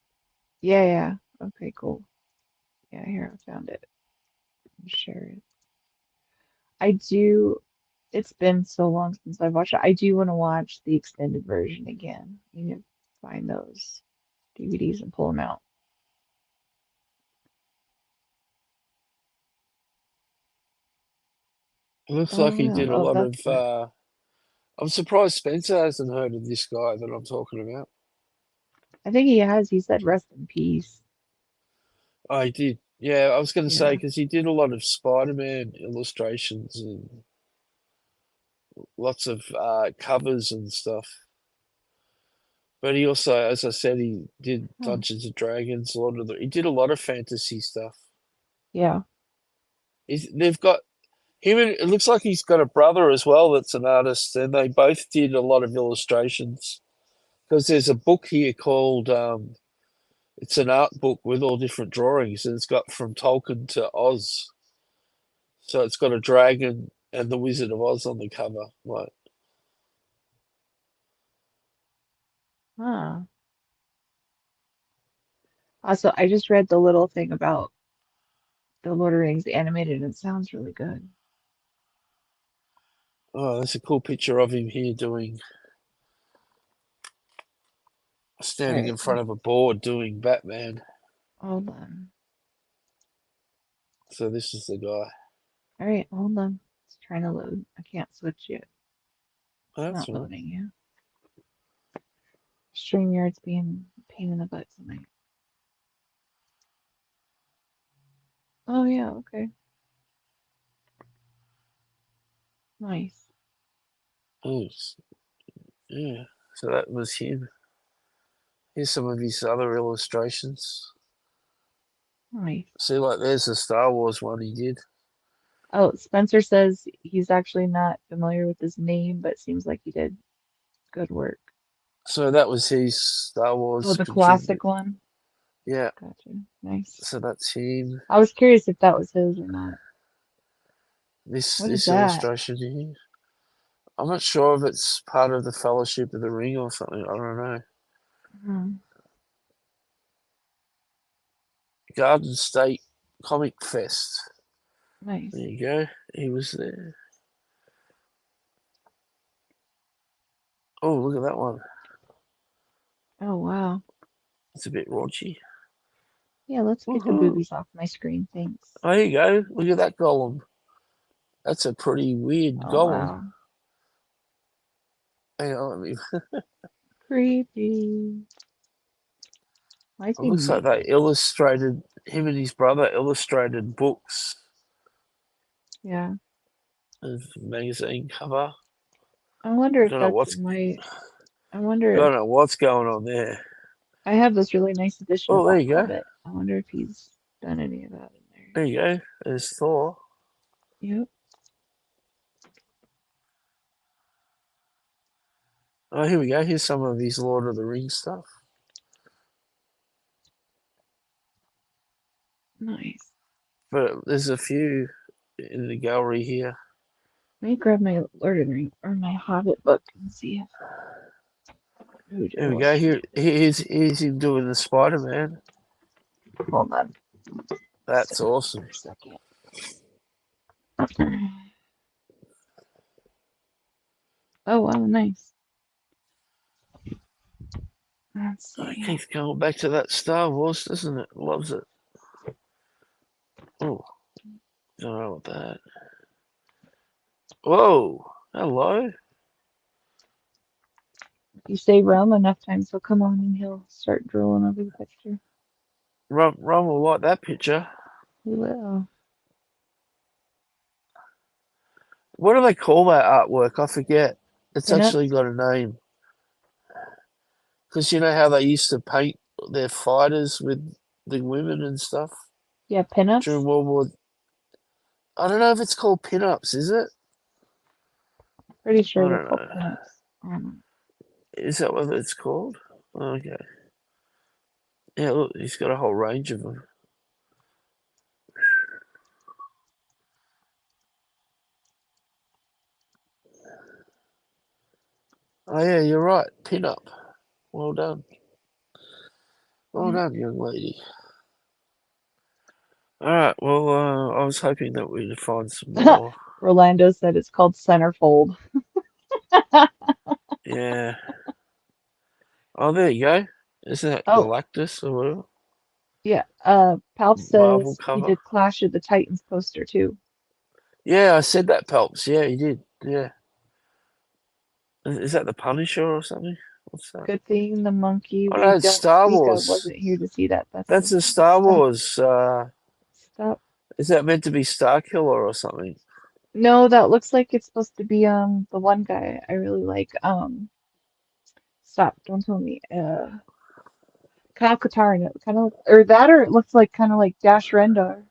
Yeah, yeah. Okay, cool. Yeah, here I found it. Share it. I do. It's been so long since I've watched it. I do want to watch the extended version again. You need to find those DVDs and pull them out. It looks Oh, like he really? did a Oh, lot that's of. good. I'm surprised Spencer hasn't heard of this guy that I'm talking about. I think he has. He said rest in peace. Oh, he did. Yeah, I was going to say Yeah. because he did a lot of Spider-Man illustrations and lots of covers and stuff. But he also, as I said, he did Oh, Dungeons and Dragons. He did a lot of fantasy stuff. yeah. They've got him. It looks like he's got a brother as well that's an artist, and they both did a lot of illustrations. Because there's a book here called it's an art book with all different drawings, and it's got from Tolkien to Oz. So it's got a dragon and the Wizard of Oz on the cover. Like, Huh. Also, I just read the little thing about the Lord of the Rings animated, and it sounds really good. oh, that's a cool picture of him here All standing right, in front of a board doing Batman. hold on. So this is the guy. All right, hold on. It's trying to load. I can't switch yet. Oh, It's that's not all right. loading yet. StreamYard's being a pain in the butt tonight. Oh yeah, okay. Nice. Oh, yeah. So that was him. Here's some of his other illustrations. Nice. See, like there's the Star Wars one he did. Oh, Spencer says he's actually not familiar with his name, but seems like he did good work. So that was his Star Oh, Wars the contribute. classic one. Yeah. Gotcha. Nice. So that's him. I was curious if that was his or not. This What is this that? illustration here. I'm not sure if it's part of the Fellowship of the Ring or something. I don't know. Hmm. Garden State Comic Fest. There Nice. you go. He was there. Oh, look at that one. Oh wow. It's a bit raunchy. Yeah, let's get the Woohoo! boobies off my screen. Thanks. Oh, there you go. Look at that golem. That's a pretty weird Oh golem. wow. Hang on, Creepy. Why is it he looks like they naked? illustrated him and his brother illustrated books Yeah. of magazine cover. I wonder I if don't know that's what's in my. I wonder I if don't know what's going on there. I have this really nice edition of Oh, The there you go. Hobbit. I wonder if he's done any of that in there. There you go. There's Thor. Yep. Oh, here we go. Here's some of his Lord of the Rings stuff. Nice. But there's a few in the gallery here. Let me grab my Lord of the Rings or my Hobbit book and see if who There we go. illustrated it. Here's him doing the Spider Man. Hold on. That's Silence for awesome. a second. Oh wow, nice. Let's It see. keeps going back to that Star Wars, doesn't it? Loves it. Oh, don't know what that. Whoa, hello. If you stay Rome enough times, he'll come on and he'll start drooling over the picture. Ron will like that picture. He will. What do they call that artwork? I forget. It's actually Pinups? got a name. Because you know how they used to paint their fighters with the women and stuff Yeah, during pinups? World War. I don't know if it's called pinups, is it? Pretty I sure they're don't called know. pinups. Is that what it's called? Okay. Yeah, look, he's got a whole range of them. Oh, yeah, you're right. Pinup. Well done. Well Yeah. done, young lady. All right. Well, I was hoping that we'd find some more. Rolando said it's called centerfold. Yeah. Oh, there you go. Isn't that Oh, Galactus or whatever? yeah. Palp Marvel says he cover. did Clash of the Titans poster too. Yeah, I said that, Pelps. Yeah, he did. Yeah. Is that the Punisher or something? What's that? Good thing the monkey Oh we no, it's don't Star speak of Wars. wasn't here to see that. That's That's so a funny. Star Stop. Wars. Stop. Is that meant to be Star Killer or something? No, that looks like it's supposed to be the one guy I really like. Stop. Don't tell me. Kyle Katarn. It kind of or that or it looks like kind of like Dash Rendar.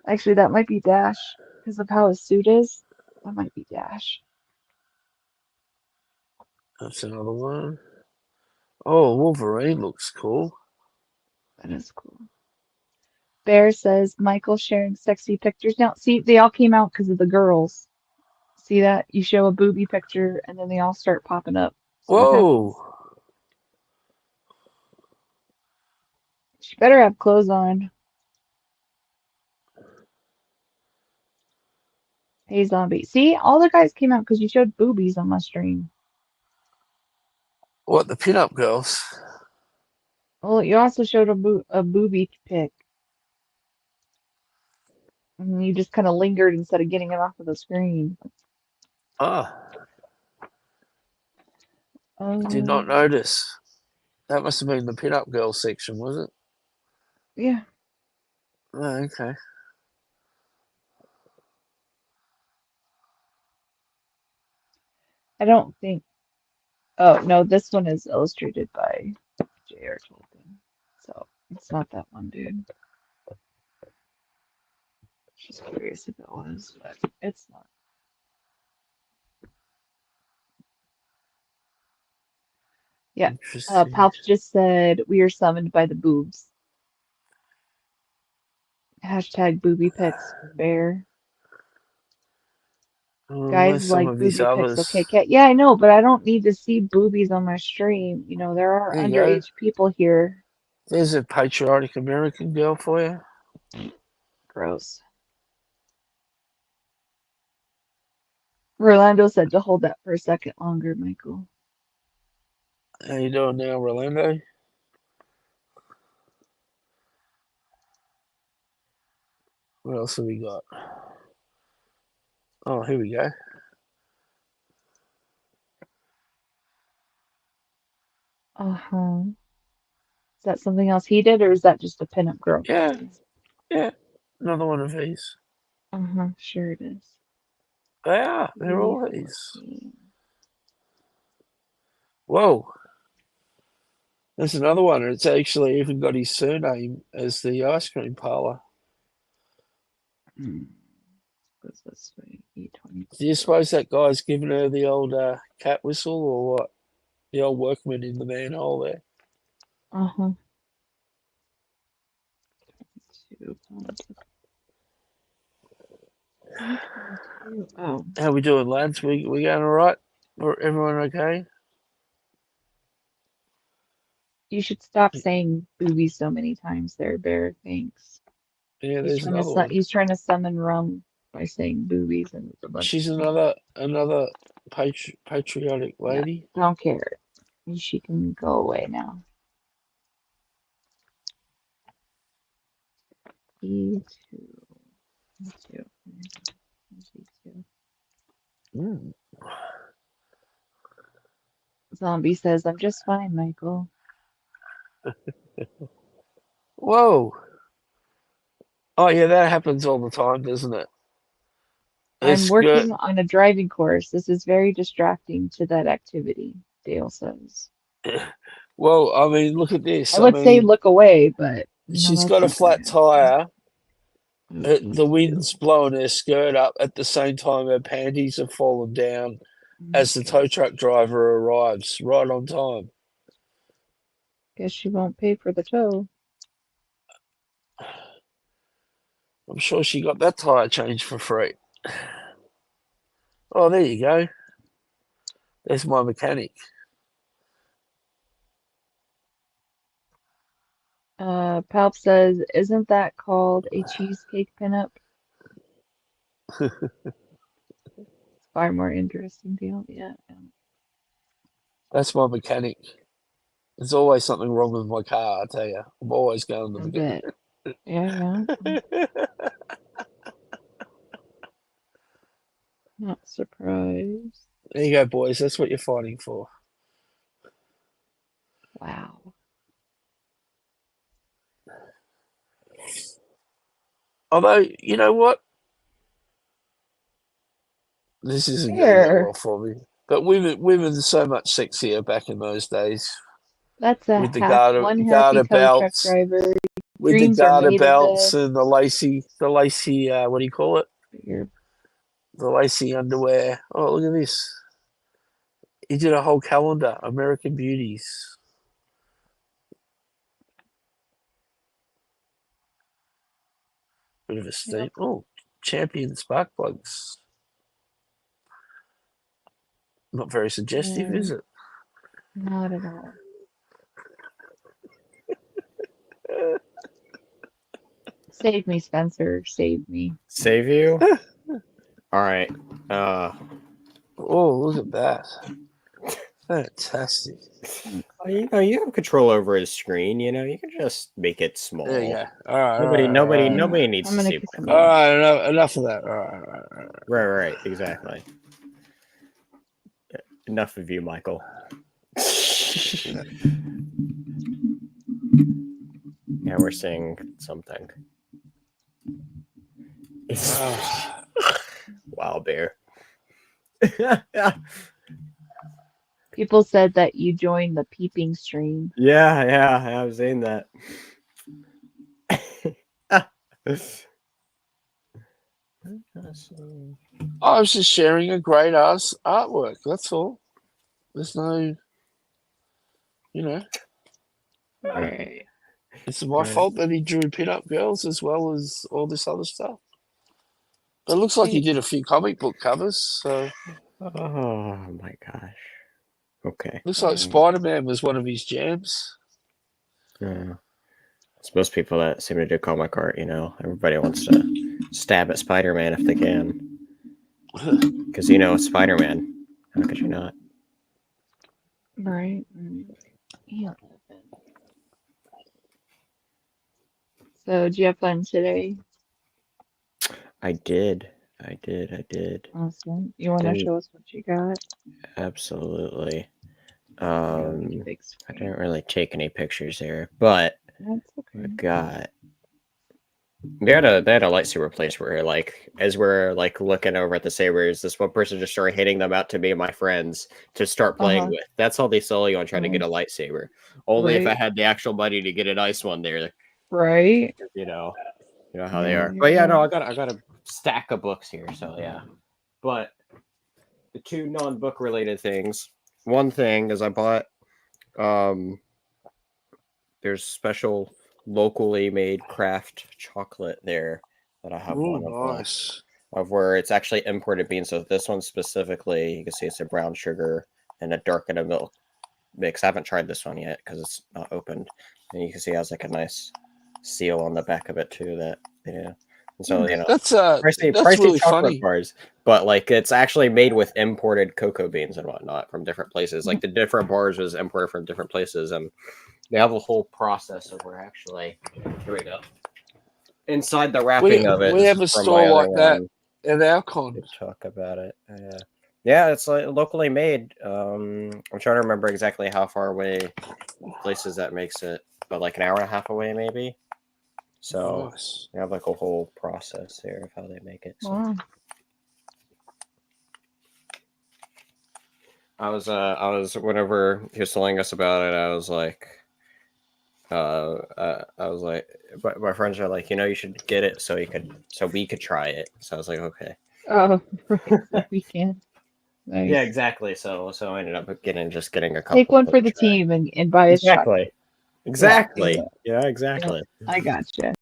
Actually, that might be Dash because of how his suit is. That might be Dash. That's another one. Oh, Wolverine looks cool. That is cool. Bear says Michael sharing sexy pictures. Now, see, they all came out because of the girls. See that? You show a booby picture and then they all start popping up. So what Whoa. happens? She better have clothes on. Hey, zombie. See, all the guys came out because you showed boobies on my stream. What, the pinup girls? Well, you also showed a booby pic. And you just kind of lingered instead of getting it off of the screen. Ah, did not Um, notice. That must have been the pinup girl section, was it? yeah, Oh, okay. I don't think. Oh, no, this one is illustrated by J.R. Tolkien. So it's not that one, dude. Just curious if it was, but it's not. Yeah. Interesting. Palps just said we are summoned by the boobs. Hashtag booby pics, bear. Guys Where's some like of his booby pics. others? Okay, cat. Yeah, I know, but I don't need to see boobies on my stream. You know, there are There you go. underage people here. There's a patriotic American girl for you. Gross. Rolando said to hold that for a second longer, Michael. How you doing now, Rolando? What else have we got? Oh, here we go. Uh-huh. Is that something else he did, or is that just a pinup girl Yeah, copy? yeah. Another one of these. Uh-huh, sure it is. They are. They're all these. E14. Whoa. There's another one. It's actually even got his surname as the ice cream parlor. Hmm. Goes this way. Do you E22. suppose that guy's giving her the old cat whistle or what? The old workman in the manhole there. Uh-huh. Two. E22. Oh. How we doing, lads? We going all right? Everyone okay? You should stop saying boobies so many times there, Bear. Thanks. Yeah, there's another one. He's trying to summon rum by saying boobies and it's a bunch She's of times. another patriotic Yeah, lady. don't care. She can go away now. E2. E2. E2. Mm. Zombie says, I'm just fine, Michael. Whoa! Oh yeah, that happens all the time, doesn't it? I'm It's good. working on a driving course. This is very distracting to that activity, Dale says. Well, I mean, look at I this. I would say mean, look away, but you know she's that's got a not gonna flat happen. tire. Oh, The E2. wind's blowing her skirt up at the same time her panties have fallen down as the Okay. tow truck driver arrives right on time. Guess she won't pay for the tow. I'm sure she got that tire changed for free. Oh, there you go. There's my mechanic. Palp says, isn't that called a cheesecake pinup? It's far more interesting deal. Yeah, That's my mechanic. There's always something wrong with my car, I tell you. I'm always going to I the bet. Yeah, mechanic. not surprised. There you go, boys. That's what you're fighting for. Wow. Although, you know what? This isn't going to go There. well for me. But women are so much sexier back in those days That's a with the one happy garter tow truck belts, driver. with the Dreams are garter made of belts this. and the lacy. What do you call it? You're, The lacy underwear. Oh, look at this. He did a whole calendar, American Beauties. Bit of a steam. yep. Oh, champion spark plugs. Not very suggestive, is No, it? not at all. Save me, Spencer. Save me. Save you? All right. Oh, look at that. Fantastic. You have control over his screen. You can just make it small. There you go. All right. Nobody needs I'm to gonna see kick my him All phone. out. right, enough of that. All right. Right, exactly. Enough of you, Michael. Yeah, we're seeing something. Wow, bear. People said that you joined the peeping stream. Yeah, I was saying that. I was just sharing a great ass artwork. That's all. There's no, you know, Right. it's my fault that he drew pin-up girls as well as all this other stuff. But it looks like he did a few comic book covers, so Oh my gosh. Okay. looks like Spider-Man was one of his jams. It's most people that seem to do comic art, everybody wants to stab at Spider-Man if they can. Because Spider-Man. How could you not? Right. Yeah. So, did you have fun today? I did. Awesome. You want to show us what you got? Absolutely. Big I didn't really take any pictures there, but that's okay. we got. They had a lightsaber place where, as we're looking over at the sabers, this one person just started hitting them out to me and my friends to start playing with. That's how they sell you on trying to get a lightsaber. Only if I had the actual money to get a nice one there. Right. You know how they are. But yeah, no, I got a stack of books here, so yeah. But the two non-book related things. One thing is I bought there's special locally made craft chocolate there that I have one of where it's actually imported beans. So this one specifically, you can see it's a brown sugar and a darkened milk mix. I haven't tried this one yet because it's not opened. And you can see it has a nice seal on the back of it too. That And so that's pricey really chocolate funny. bars, but it's actually made with imported cocoa beans and whatnot from different places. The different bars was imported from different places, and they have a whole process of where actually. Here we go. Inside the wrapping of it, we have a store like that at our con. Talk about it. Yeah, it's locally made. I'm trying to remember exactly how far away places that makes it, but an hour and a half away, maybe. So they have a whole process there of how they make it. So. Wow. I was whenever he was telling us about it, I was like, but my friends are like, you should get it so we could try it. So I was like, okay. Oh, right. So we can. Nice. Yeah, exactly. So I ended up getting a couple. Take one for the team and buy a chocolate. Exactly. Yeah, exactly. I gotcha.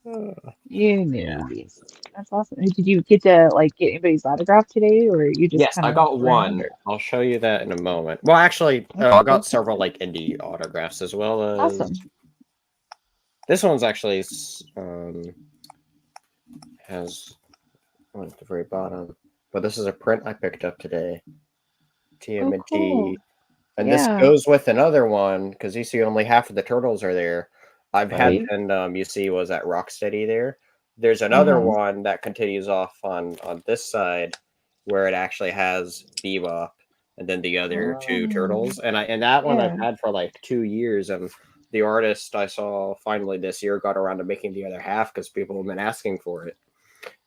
You Yeah. newbies. That's awesome. Did you get to like get anybody's autograph today, or you just Yes, kind I of got around? one. Or I'll show you that in a moment. Well, actually, okay, I got cool. several like indie autographs as well as Awesome. this one's actually has one at the very bottom, but this is a print I picked up today. Oh, cool. TMNT, and this Yeah. goes with another one because you see only half of the turtles are there. I've had, Right. and you see was at Rocksteady there. There's another Uh-huh. one that continues off on this side where it actually has Bebop and then the other two Oh, turtles, and that one I've yeah. had for like 2 years, and the artist I saw finally this year got around to making the other half because people have been asking for it.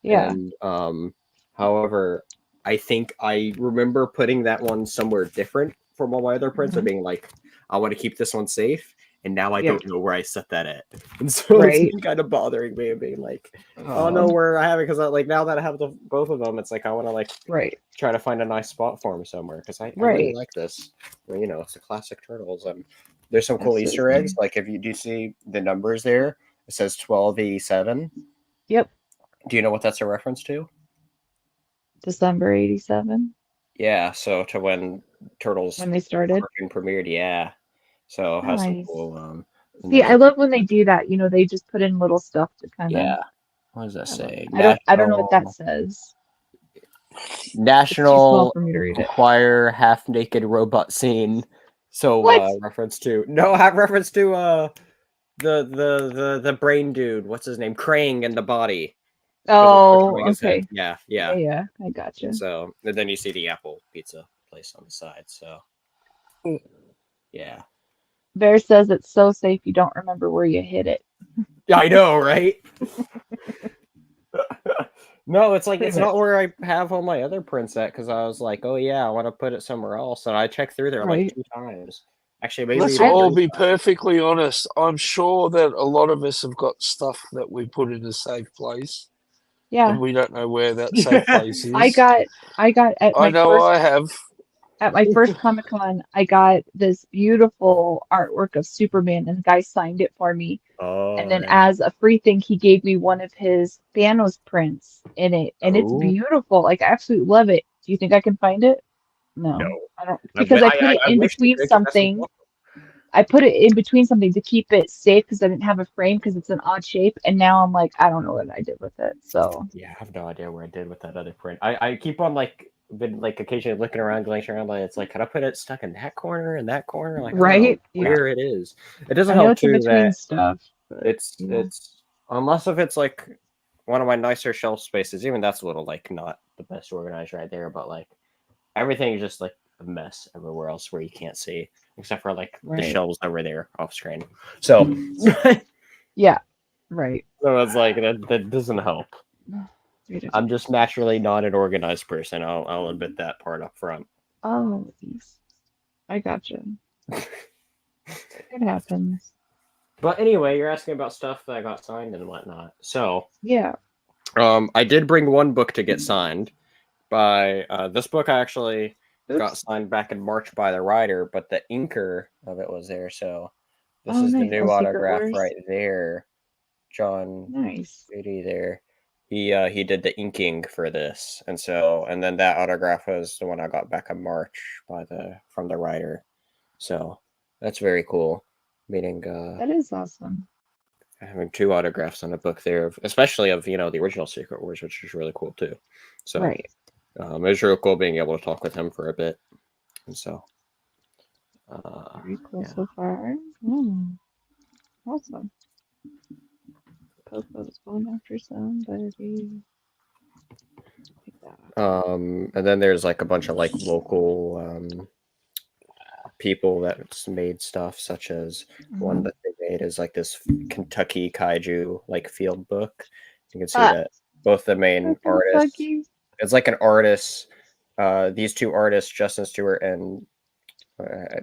Yeah. And however, I think I remember putting that one somewhere different from all my other prints, or Uh-huh. being like, I want to keep this one safe, and now I Yep. don't know where I set that at, and so it's Right. been kind of bothering me and being like, I don't know Oh, where I have it because like now that I have both of them, it's like I want to like right. try to find a nice spot for them somewhere because I really Right. like this. I mean, it's a classic turtles, and there's some cool Easter eggs. Absolutely. Like if you do see the numbers there, it says 1287. Yep. Do you know what that's a reference to? December 87 Yeah, so to when Turtles when they started. cartoon premiered, yeah. So it has some Nice. cool and See, there's I a love when they do that. They just put in little stuff to kind of. yeah. What does that I love say? it. I don't know what that says. It's too small National for me to read it. Enquirer half naked robot scene. So What? reference to no have reference to the brain dude. What's his name? Krang in the body. Because they're Oh, showing his head. okay. Yeah, Yeah, yeah. yeah. I And gotcha. so and then you see the Apple pizza place on the side. So yeah. Bear says it's so safe you don't remember where you hit it. Yeah, I know, right? No, it's like Pretty it's not much. where I have all my other prints at because I was like, oh yeah, I want to put it somewhere else, and I checked through there like Right. 2 times. Actually, maybe Let's even I all 3 be times. perfectly honest. I'm sure that a lot of us have got stuff that we put in a safe place, Yeah. and we don't know where that safe place I is. got I got I know I have. at my first Comic-Con, I got this beautiful artwork of Superman and the guy signed it for me. And Oh then yeah. as a free thing, he gave me one of his Thanos prints in it, and it's Oh beautiful. Like I absolutely love it. Do you think I can find it? no, No, I don't, I, because wi- I put it I in wish you between could because that's something. awesome. I put it in between something to keep it safe because I didn't have a frame because it's an odd shape. And now I'm like, I don't know what I did with it. So, Yeah, I have no idea where I did with that other print. I keep on like been like occasionally looking around, glancing around, like it's like, could I put it stuck in that corner and that corner? Like I don't know right? Yeah. where it is. It doesn't I know help it's in too between that stuff, but yeah. it's unless if it's like one of my nicer shelf spaces, even that's a little like not the best organized right there, but like everything is just like a mess everywhere else where you can't see, except for like the Right. shelves over there off screen. So Yeah. Right. so it's like that doesn't help. I'm just naturally not an organized person. I'll admit that part up front. Oh, geez. I gotcha. It happens. But anyway, you're asking about stuff that I got signed and whatnot. So Yeah. I did bring one book to get signed by this book. I actually got Oops. signed back in March by the writer, but the inker of it was there. So this Oh, is the nice. Oh, new Secret autograph Wars. right there, John Nice. Beatty there. He did the inking for this, and then that autograph was the one I got back in March from the writer. So that's very cool. Meaning That is awesome. having two autographs on a book there, especially of the original Secret Wars, which is really cool too. So Right. it was really cool being able to talk with him for a bit, and so Very cool yeah. so far. Mm, awesome. Popo's going after somebody. Like that. And then there's like a bunch of like local people that's made stuff, such as one Mhm. that they made is like this Kentucky kaiju like field book. You can see Ah, that both the main artists. Kentucky. It's like an artist. These two artists, Justin Stewart and uh,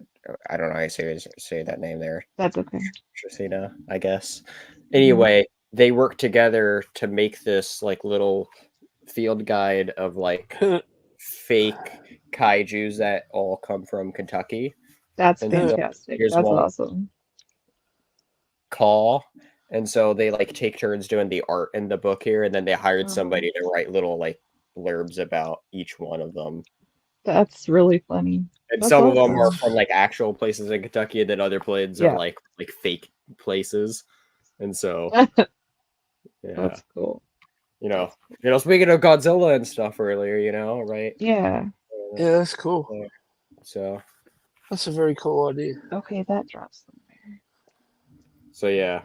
I don't know how you say that name there, That's okay. Trisina, I guess. Hmm. Anyway, they worked together to make this like little field guide of like fake kaiju's that all come from Kentucky. That's And so fantastic. here's That's one awesome. call, and so they like take turns doing the art in the book here, and then they hired somebody to write little like blurbs about each one of them. That's really funny. And That's some of them are awesome. from like actual places in Kentucky, and then other places are Yeah. like fake places. And so yeah, That's cool. Speaking of Godzilla and stuff earlier, right? Yeah. Yeah, that's cool. So That's a very cool idea. Okay, that drops somewhere. So yeah,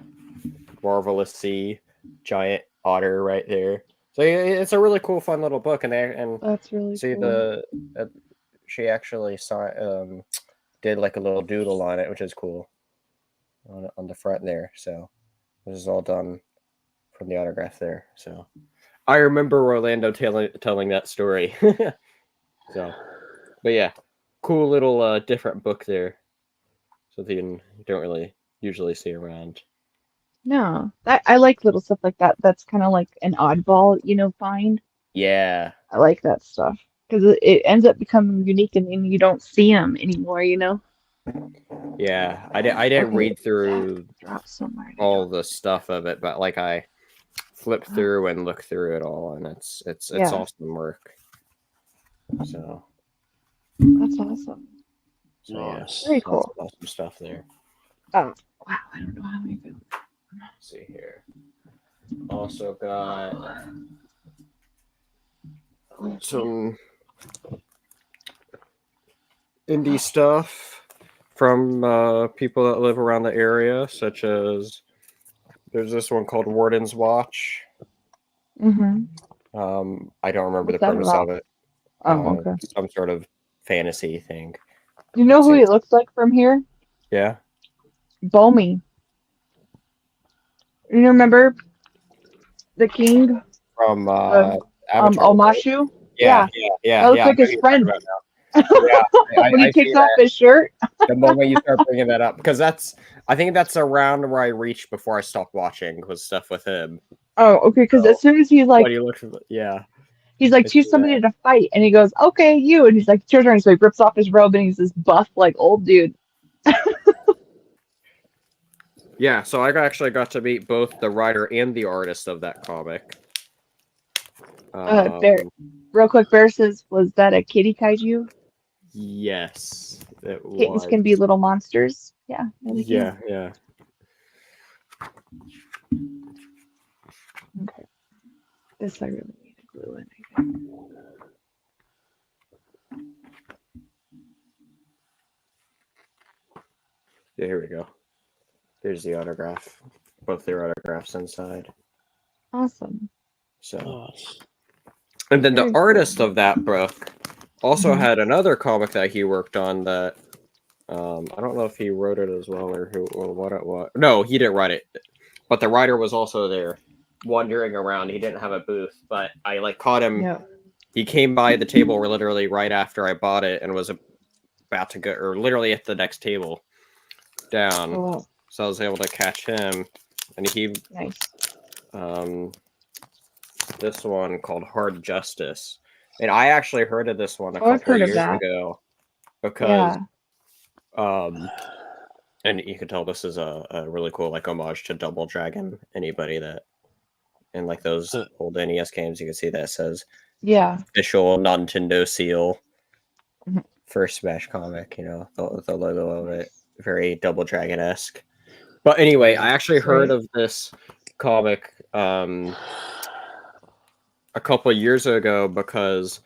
Marvelous Sea, giant otter right there. So yeah, it's a really cool, fun little book, and That's really see cool. she actually did like a little doodle on it, which is cool on the front there. So this is all done from the autograph there. So I remember Orlando telling that story. So, but yeah, cool little different book there. Something you don't really usually see around. No, I like little stuff like that. That's kind of like an oddball, find. Yeah. I like that stuff because it ends up becoming unique, and then you don't see them anymore. Yeah, I didn't Okay, read through drop somewhere. all the stuff of it, but like I flipped through and looked through it all, and it's Yeah, awesome work. So that's awesome. so yeah, Nice. Very lots cool. of awesome stuff there. Oh, wow, I don't know how many. Let's see here. Also got some indie stuff from people that live around the area, such as there's this one called Warden's Watch. Mm-hmm. I don't remember What's the that premise about? of it. Oh, okay. Some sort of fantasy thing. You know who he looks like from here? Yeah. Bomi. You remember the king From of Avatar, right? Omashu? Yeah. That looks I know like his who you're talking friend. about now. Yeah, When he I takes see off that his shirt. the moment you start bringing that up, because I think that's around where I reached before I stopped watching was stuff with him. Oh, okay. Because So as soon as when you look, yeah, he's like, I choose see somebody to fight, and he goes, okay, you, and he's like, it's your turn. So he rips off his robe, and he's this buff, like old dude. yeah. So I actually got to meet both the writer and the artist of that comic. Bear, real quick, Bear says, was that a kitty kaiju? Yes, it Kittens was. can be little monsters. Yeah. Yeah. Okay. This I really need to glue in, I think. Yeah, here we go. There's the autograph. Both their autographs inside. Awesome. So, Nice. and then Very the artist cool. of that book also had another comic that he worked on that I don't know if he wrote it as well or what it was. No, he didn't write it, but the writer was also there, wandering around. He didn't have a booth, but I like caught him. Yeah. He came by the table literally right after I bought it and was about to go, or literally at the next table down. Oh, wow. So I was able to catch him, and he Nice. This one called Hard Justice, and I actually heard of this one a Oh, I've couple heard of years that. ago because Yeah. and you can tell this is a really cool like homage to Double Dragon. Anybody that in like those old NES games, you can see that it says Yeah. official Nintendo seal Mhm. for Smash comic. The logo of it, very Double Dragon-esque. But anyway, I actually heard of this comic a couple of years ago because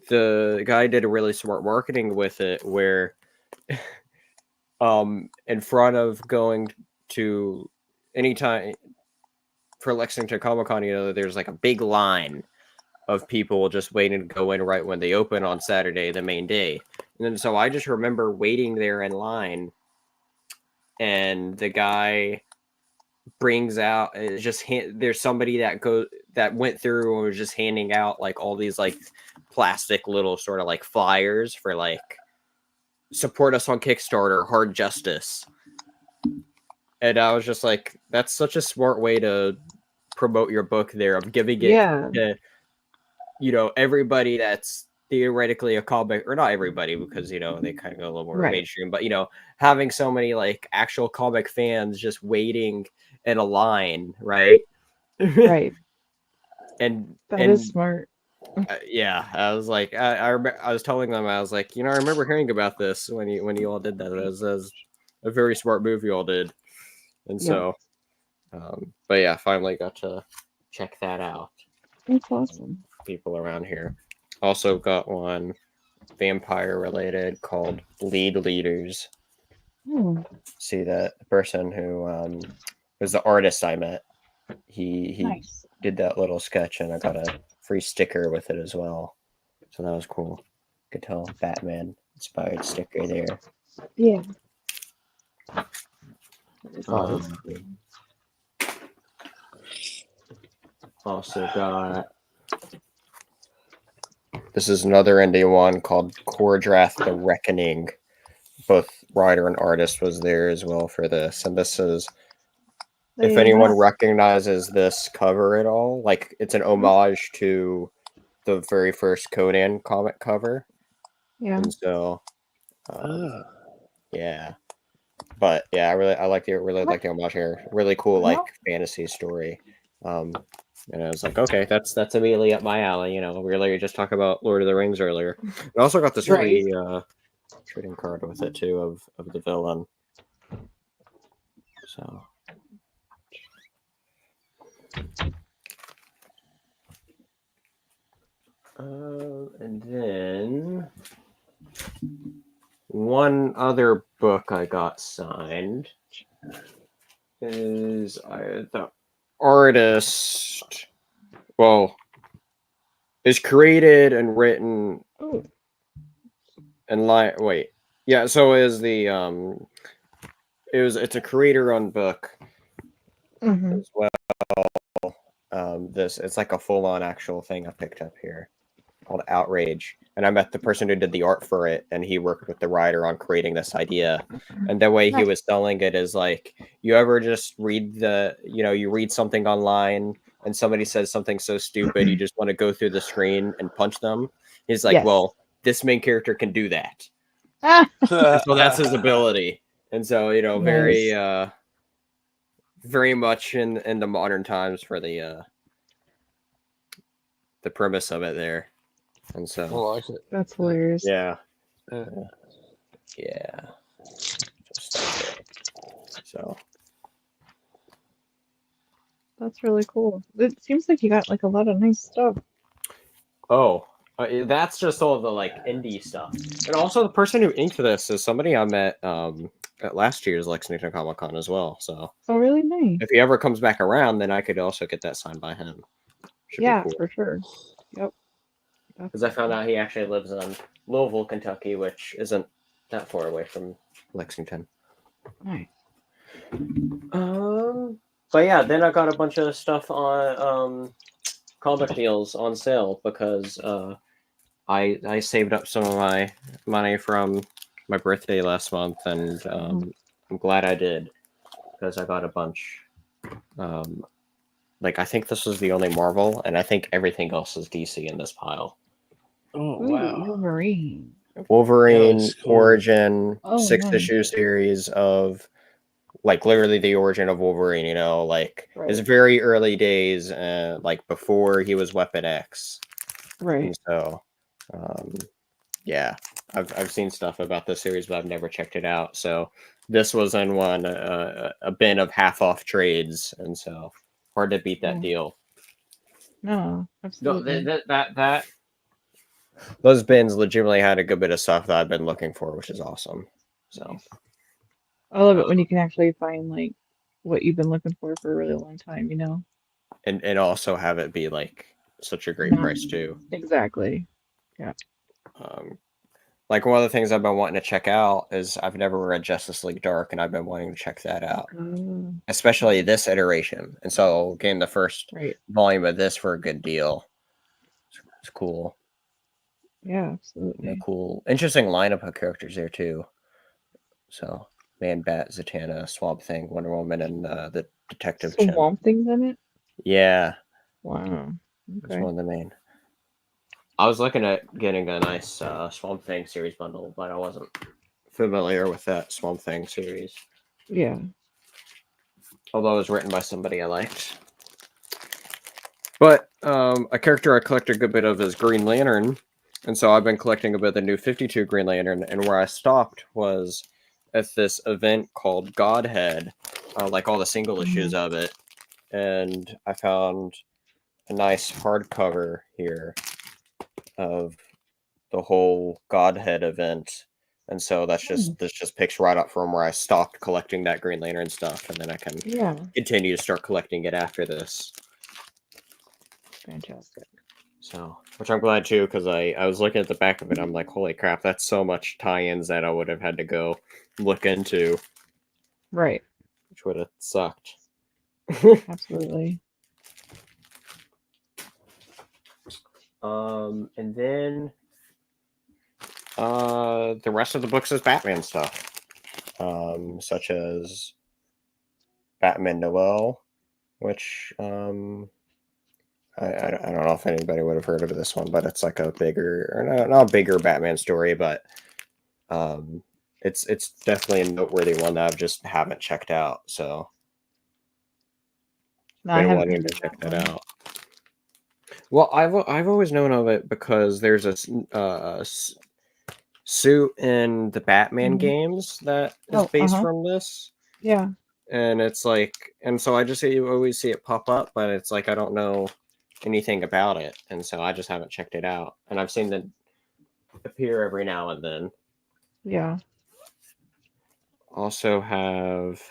the guy did a really smart marketing with it where in front of going to anytime for Lexington Comic Con, there's like a big line of people just waiting to go in right when they open on Saturday, the main day. And then so I just remember waiting there in line, and the guy brings out there's somebody that went through and was just handing out like all these like plastic little sort of like flyers for like support us on Kickstarter, Hard Justice. And I was just like, that's such a smart way to promote your book there, of giving it to, everybody that's theoretically a comic, or not everybody, because, they kind of go a little more mainstream, but, having so many like actual comic fans just waiting in a line, right? Right. and That is and smart. yeah, I was like, I was telling them, I was like, I remember hearing about this when you all did that. It was a very smart move you all did, and Yep. so, but yeah, finally got to check that out. That's awesome. People around here also got one vampire related called Lead Leaders. Hmm. See that the person who was the artist I met. He Nice. did that little sketch, and I got a free sticker with it as well. So that was cool. Could tell Batman inspired sticker there. Yeah. That's Um, cool. also got this is another indie one called Core Draft The Reckoning. Both writer and artist was there as well for this, and this is if Very anyone nice. recognizes this cover at all, like it's an homage to the very first Conan comic cover, Yeah. and so yeah. But yeah, I like the like the homage here. Really cool, like fantasy story. And I was like, okay, that's immediately up my alley. We were just talking about Lord of the Rings earlier. I also got this Right. free trading card with it too of the villain. So and then one other book I got signed is the artist. Well, is created and written Oh. and wait, yeah. So is the it's a creator-owned book Mm-hmm. as well. This it's like a full-on actual thing I picked up here called Outrage, and I met the person who did the art for it, and he worked with the writer on creating this idea. And the way he was selling it is like, you ever just read you read something online and somebody says something so stupid you just want to go through the screen and punch them. He's like, Yes. well, this main character can do that. Ah. And so that's his ability. And so, Nice. very much in the modern times for the premise of it there. And so I like it. That's hilarious. Yeah. Yeah. Yeah. So That's really cool. It seems like you got like a lot of nice stuff. that's just all the like indie stuff. And also the person who inked this is somebody I met at last year's Lexington Comic Con as well. So Oh, really nice. if he ever comes back around, then I could also get that signed by him. Should Yeah, be cool. for sure. Yep. Because I found out he actually lives in Louisville, Kentucky, which isn't that far away from Lexington. Nice. But yeah, then I got a bunch of stuff on comic deals on sale because I saved up some of my money from my birthday last month, and I'm glad I did because I got a bunch. Like I think this was the only Marvel, and I think everything else is DC in this pile. Oh wow! Wolverine. Wolverine Cool. origin, Oh, 6-issue series of like literally the origin of Wolverine. right. His very early days, like before he was Weapon X. Right. And so, yeah, I've seen stuff about this series, but I've never checked it out. So this was in one a bin of half off trades, and so hard to beat that deal. No, absolutely. That those bins legitimately had a good bit of stuff that I've been looking for, which is awesome. So nice. I love it when you can actually find like what you've been looking for a really long time, and also have it be like such a great price too. Exactly. Yeah. Like one of the things I've been wanting to check out is I've never read Justice League Dark, and I've been wanting to check that out, especially this iteration. And so getting the first volume of this for a good deal, it's cool. Yeah, absolutely. Cool, interesting lineup of characters there too. So Man Bat, Zatanna, Swamp Thing, Wonder Woman, and the Detective. Swamp Thing's in it? Yeah. Wow. Okay. It's one of the main. I was looking at getting a nice Swamp Thing series bundle, but I wasn't familiar with that Swamp Thing series. Yeah. although it was written by somebody I liked. But a character I collect a good bit of is Green Lantern, and so I've been collecting a bit of the new 52 Green Lantern, and where I stopped was at this event called Godhead, like all the single issues of it, and I found a nice hardcover here of the whole Godhead event, and so this just picks right up from where I stopped collecting that Green Lantern stuff, and then I can continue to start collecting it after this. Fantastic. So, which I'm glad too, because I was looking at the back of it, I'm like, holy crap, that's so much tie-ins that I would have had to go look into. Right. Which would have sucked. Absolutely. And then the rest of the books is Batman stuff. Such as Batman Noel, which I don't know if anybody would have heard of this one, but it's like a bigger, or not a bigger Batman story, but it's definitely a noteworthy one that I just haven't checked out. So No, I been haven't wanting heard to of check that that one. out. Well, I've always known of it because there's a suit in the Batman games that is based from this. Yeah. And it's like, and so I just always see it pop up, but it's like I don't know anything about it, and so I just haven't checked it out. And I've seen it appear every now and then. Yeah. Also have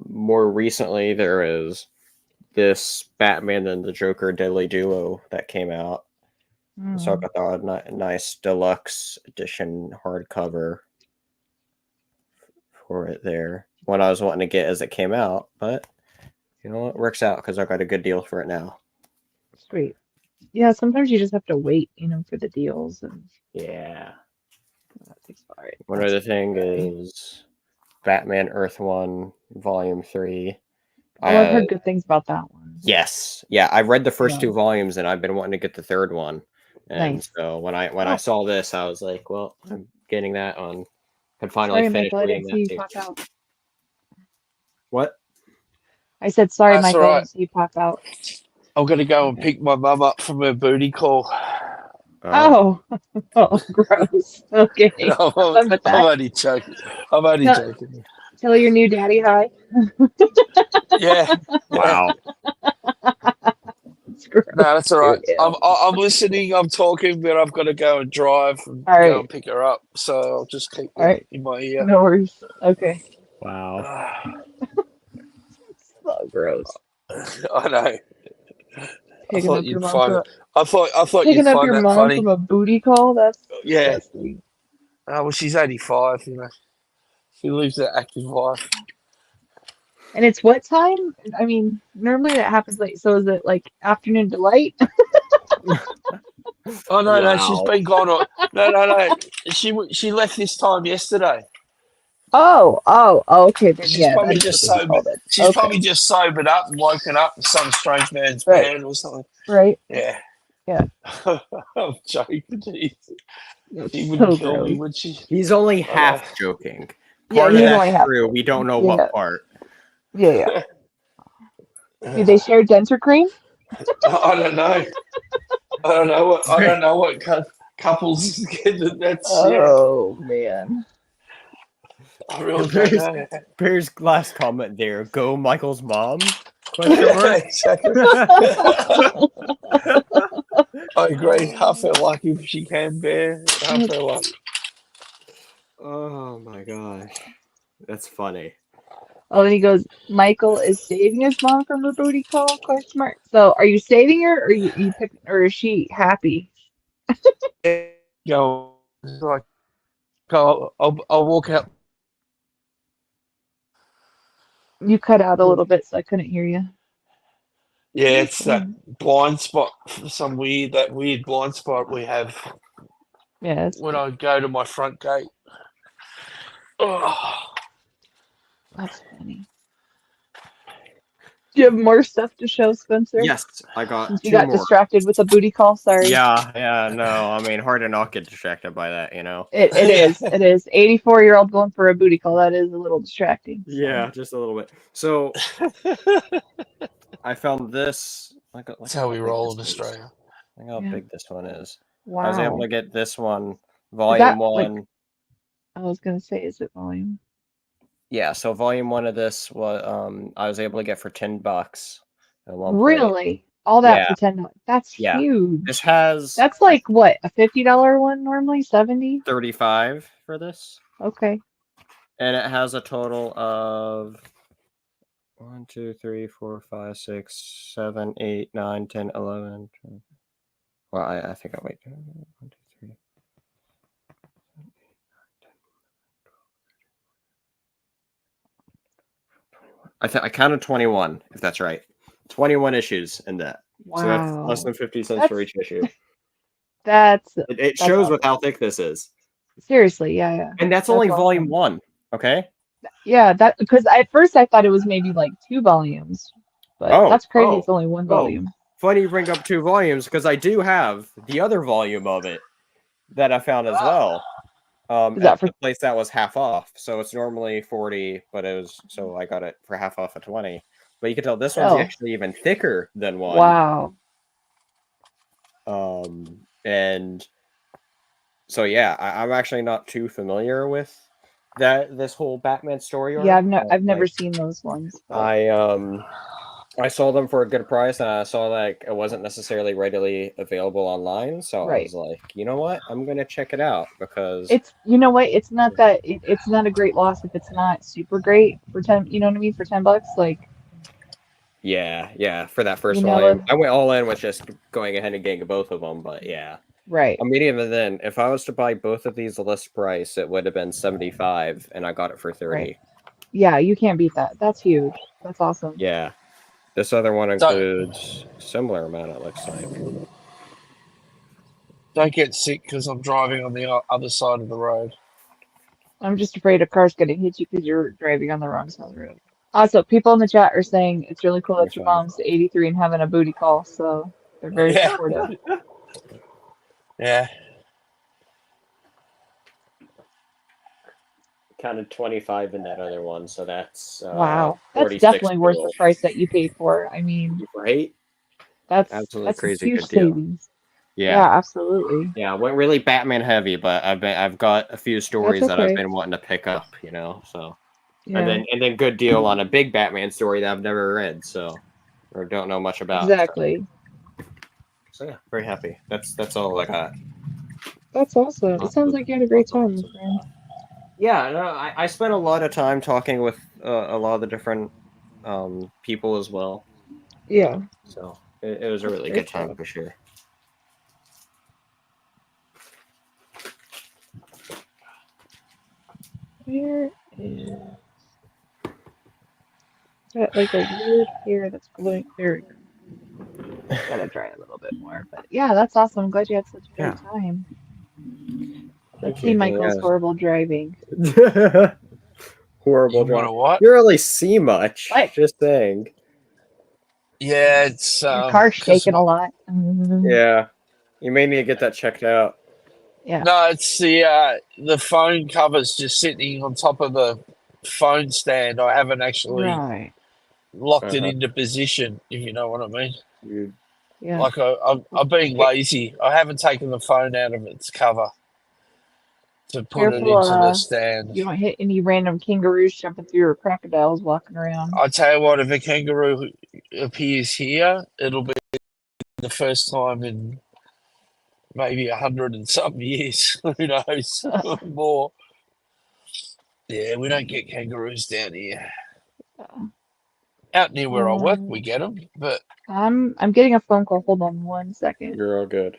more recently there is this Batman and the Joker Deadly Duo that came out. So I've got the nice deluxe edition hardcover for it there. What I was wanting to get as it came out, but you know, it works out because I got a good deal for it now. Sweet. Yeah, sometimes you just have to wait, for the deals and yeah. All right. One other thing is Batman Earth 1 Volume 3. Oh, I've heard good things about that one. Yes. Yeah, I read the first 2 volumes and I've been wanting to get the third one. And so when I saw this, I was like, well, I'm getting that on. Can finally finish Michael, I reading didn't see that you too. pop out. What? I said, sorry, That's Michael, all I right. didn't see you pop out. I'm going to go and pick my mum up from her booty call. Oh, gross. Okay. No, I'm only joking. I'm only joking. Tell your new daddy hi. Yeah. Wow. No, that's all right. I'm listening. I'm talking, but I've got to go and drive and go and pick her up. So I'll just keep it in my ear. No worries. Okay. Wow. So gross. I know. Picking up your mom from I thought picking you'd up find your that mom funny. from a booty call. That's disgusting. Well, she's 85. She lives an active life. And it's what time? I mean, normally that happens late. So is it like afternoon delight? Oh no, she's been gone. No. She left this time yesterday. Okay. Then She's probably that is just what they call sobered. it. She's probably just sobered up and woken up in some strange man's bed or something. Right. Yeah. Yeah. I'm joking. She wouldn't So kill me, gross. would she? He's only half joking. Yeah, Part of he's that's only half true. We don't know what part. Yeah. Do they share denture cream? I don't know. I don't know what couples get. Man. I really don't know. Bear's last comment there. Go Michael's mom? Question mark? Exactly. I agree. Half her luck if she can bear. Half her luck. Oh my gosh. That's funny. Oh, and he goes, Michael is saving his mom from her booty call? Question mark. So are you saving her or you pick or is she happy? Go like I'll walk out. You cut out a little bit, so I couldn't hear you. Yeah, it's that blind spot. That weird blind spot we have. Yeah. When I go to my front gate. Oh. That's funny. Do you have more stuff to show, Spencer? Yes, I got Since you 2 got more. distracted with a booty call, sorry. Yeah, no, I mean, hard to not get distracted by that, you know? It is. It is. 84-year-old going for a booty call. That is a little distracting. So. Yeah, just a little bit. So, I found this. That's how we roll in Australia. Look how big this one is. Wow. I was able to get this one, Is volume that, 1. like, I was gonna say, is it volume? Yeah, so volume 1 of this was I was able to get for $10 at one point. Really? All that Yeah. for $10? That's huge. This has That's like what, a $50 one normally? 70? 35 for this. Okay. And it has a total of 1, 2, 3, 4, 5, 6, 7, 8, 9, 10, 11. 12. Well, I think I'll wait. 1, 2, 3. I counted 21, if that's right. 21 issues in that. Wow. So that's less than 50 cents for each issue. It shows awesome. with how thick this is. Seriously, yeah. And that's only volume 1, okay? Yeah, because at first I thought it was maybe like 2 volumes, but that's crazy. It's only 1 volume. Funny you bring up 2 volumes because I do have the other volume of it that I found as well. At the place that was half off. So it's normally 40, but so I got it for half off of 20. But you can tell this one's actually even thicker than one. Wow. And so yeah, I'm actually not too familiar with this whole Batman story arc. Yeah, I've never seen those ones. But. I saw them for a good price, and I saw like it wasn't necessarily readily available online. So I was like, you know what, I'm gonna check it out because it's it's not that it's not a great loss if it's not super great for 10. You know what I mean, for $10, like. Yeah, for that first volume, I went all in with just going ahead and getting both of them. But yeah, right. I mean, even then, if I was to buy both of these list price, it would have been $75, and I got it for $30. Right. Yeah, you can't beat that. That's huge. That's awesome. Yeah. This other one includes similar amount, it looks like. Don't get sick because I'm driving on the other side of the road. I'm just afraid a car's going to hit you because you're driving on the wrong side of the road. Also, people in the chat are saying it's really cool that your mom's 83 and having a booty call, so they're very supportive. Yeah. Counted 25 in that other one, so that's wow. That's definitely worth the price that you paid for. I mean, right? That's absolutely crazy a huge good deal. Savings. Yeah, absolutely. Yeah, went really Batman heavy, but I've got a few stories that I've been wanting to pick up, you know. So and then good deal on a big Batman story that I've never read, or don't know much about. Exactly. So yeah, very happy. That's all I got. That's awesome. It sounds like you had a great time, my friend. Yeah, no, I spent a lot of time talking with a lot of the different people as well. Yeah. So it was a really good time for sure. Where is that, like a weird hair that's blowing? There we go. Gotta dry a little bit more, but yeah, that's awesome. I'm glad you had such a great time. Let's see Michael's horrible driving. Horrible driving. What? You don't really see much. Just saying. Yeah, it's your car's shaking a lot. Yeah, you may need to get that checked out. Yeah. No, it's the phone cover's just sitting on top of the phone stand. I haven't actually locked it into position, if you know what I mean. Yeah. Like I'm being lazy. I haven't taken the phone out of its cover to put it into the stand. You don't hit any random kangaroos jumping through or crocodiles walking around. I tell you what, if a kangaroo appears here, it'll be the first time in maybe 100 and some years. Who knows? More. Yeah, we don't get kangaroos down here. Out near where I work, we get them. But I'm getting a phone call. Hold on 1 second. You're all good.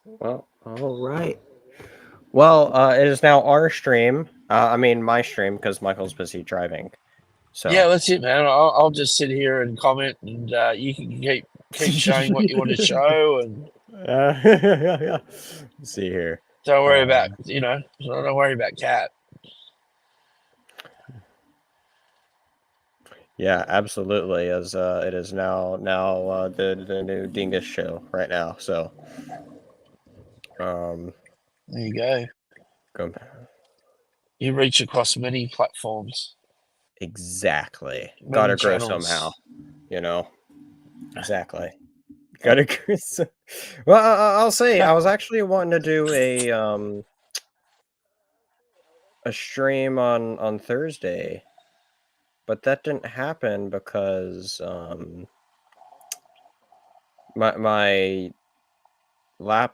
Well, all right. Well, it is now our stream. I mean, my stream because Michael's busy driving. So yeah, that's it, man. I'll just sit here and comment, and you can keep showing what you want to show, and Let's see here. Don't worry about don't worry about Cat. Yeah, absolutely. As it is now the new Dingus show right now. So, there you go. go, You reach across many platforms, exactly. Got many to grow somehow. channels. Exactly. Got to grow. Well, I'll say I was actually wanting to do a stream on Thursday, but that didn't happen because my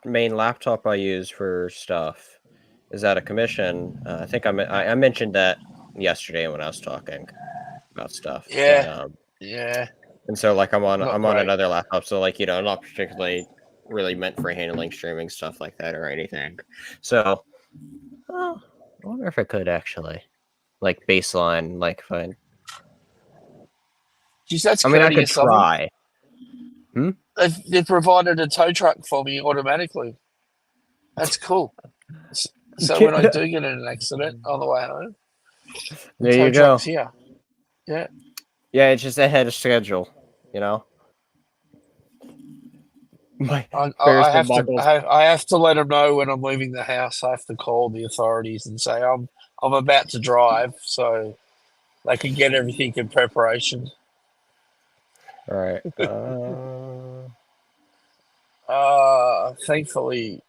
main laptop I use for stuff is out of commission. I think I mentioned that yesterday when I was talking about stuff, but Yeah, yeah, and so like not I'm on great. another laptop, so like not particularly really meant for handling streaming stuff like that or anything. So, oh, I wonder if I could actually like baseline like if I. Geez, that's I mean, I could courteous of them. try. Hmm? They've provided a tow truck for me automatically. That's cool. So when I do get in an accident on the way home, the There tow you go. truck's here. Yeah. Yeah, it's just ahead of schedule. You know. My I Bearsman have to Michaels. I have to let them know when I'm leaving the house. I have to call the authorities and say I'm about to drive, so they can get everything in preparation. All right. Thankfully,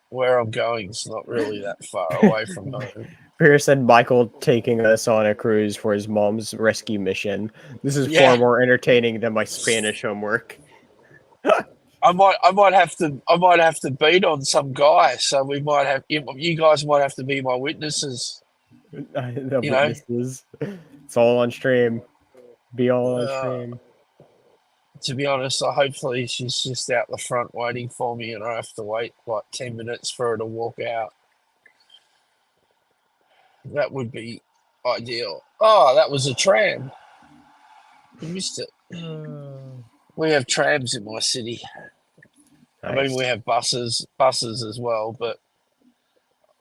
where I'm going is not really that far away from home. Pierce and Michael taking us on a cruise for his mom's rescue mission. This is far Yeah, more entertaining than my Spanish homework. I might have to beat on some guy. So we might have you guys might have to be my witnesses. The You know, witnesses. It's all on stream. Be all on uh, stream. to be honest, hopefully she's just out the front waiting for me, and I have to wait like 10 minutes for her to walk out. That would be ideal. Oh, that was a tram. You missed it. We have trams in my city. I mean, Nice. we have buses as well, but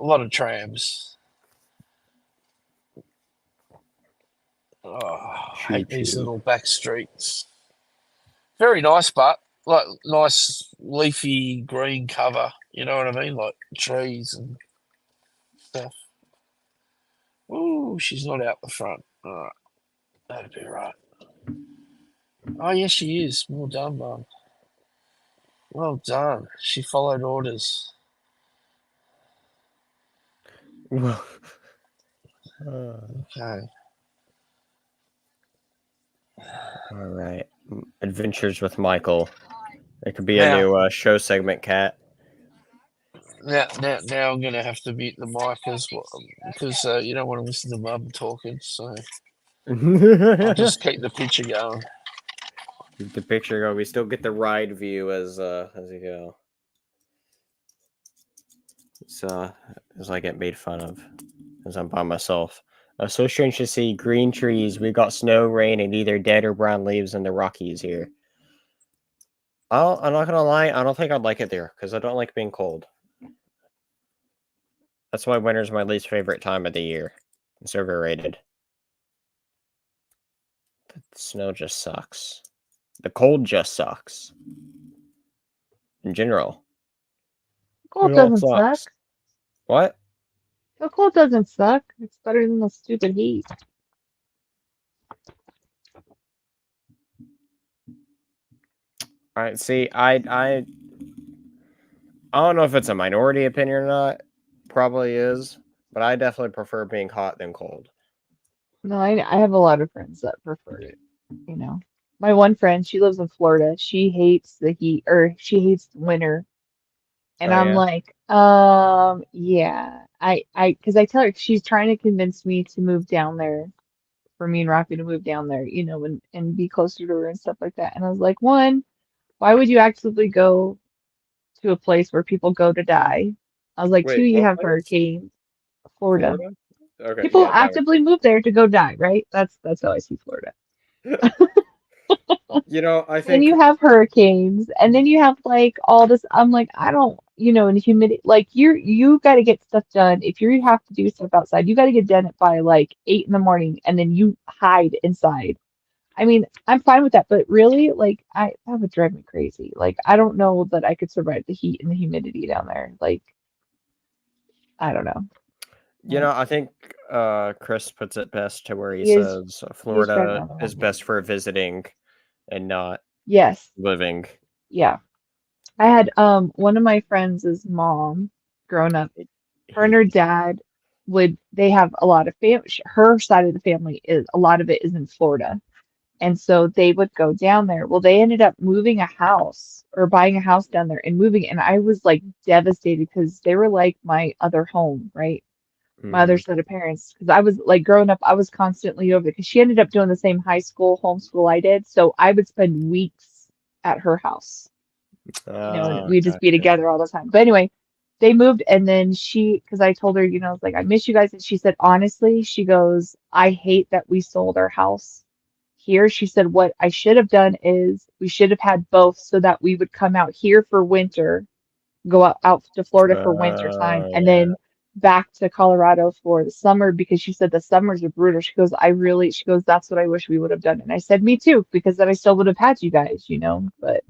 a lot of trams. Oh, I Choo hate these choo. little back streets. Very nice, but like nice leafy green cover. You know what I mean? Like trees and stuff. Ooh, she's not out the front. All right, that'd be right. Oh, yes, she is. Well done, Mum. Well done. She followed orders. Well, Okay. all right. Adventures with Michael. It could be a Now, new show segment, Cat. now, I'm gonna have to mute the mic as well because you don't want to listen to Mum talking. So I'll just keep the picture going. Keep the picture going. We still get the ride view as you go. It's as I get made fun of as I'm by myself. So strange to see green trees. We got snow, rain, and either dead or brown leaves in the Rockies here. I'm not gonna lie. I don't think I'd like it there because I don't like being cold. That's why winter's my least favorite time of the year. It's overrated. The snow just sucks. The cold just sucks. In general, it Cold all doesn't sucks. suck. What? The cold doesn't suck. It's better than the stupid heat. All right. See, I don't know if it's a minority opinion or not. Probably is, but I definitely prefer being hot than cold. No, I have a lot of friends that prefer it. You know, my one friend, she lives in Florida. She hates the heat, or she hates winter. And Oh I'm yeah. like, yeah. Because I tell her she's trying to convince me to move down there, for me and Rocky to move down there, and be closer to her and stuff like that. And I was like, one, why would you actively go to a place where people go to die? I was like, two, Wait, you what have place? hurricanes, Florida. Florida? Okay, People yeah, that one. actively move there to go die, right? That's how I see Florida. I Then think you have hurricanes, and then you have like all this. I'm like, I don't. in humidity, like you got to get stuff done. If you have to do stuff outside, you got to get done it by like 8 in the morning, and then you hide inside. I mean, I'm fine with that, but really, like, that would drive me crazy. Like, I don't know that I could survive the heat and the humidity down there. Like, I don't know. Like, I think Chris puts it best to where he he is says he is driving Florida on the is whole best thing. for visiting and not Yes, living. yeah. I had one of my friends' mom growing up. I Her and hate her the dad they have a lot of family. Her side of the family is a lot of it is in Florida. And so they would go down there. Well, they ended up moving a house or buying a house down there and moving. And I was like devastated because they were like my other home, right? My other Mhm. set of parents. Because I was like growing up, I was constantly over there because she ended up doing the same high school homeschool I did. So I would spend weeks at her house, and we'd just be Gotcha. together all the time. But anyway, they moved, and then because I told her, it's like, I miss you guys. And she said, honestly, she goes, I hate that we sold our house here. She said, what I should have done is we should have had both so that we would come out here for winter, go out to Florida for winter time, and Yeah. then back to Colorado for the summer because she said the summers are brutal. She goes, that's what I wish we would have done. And I said, me too, because then I still would have had you guys, but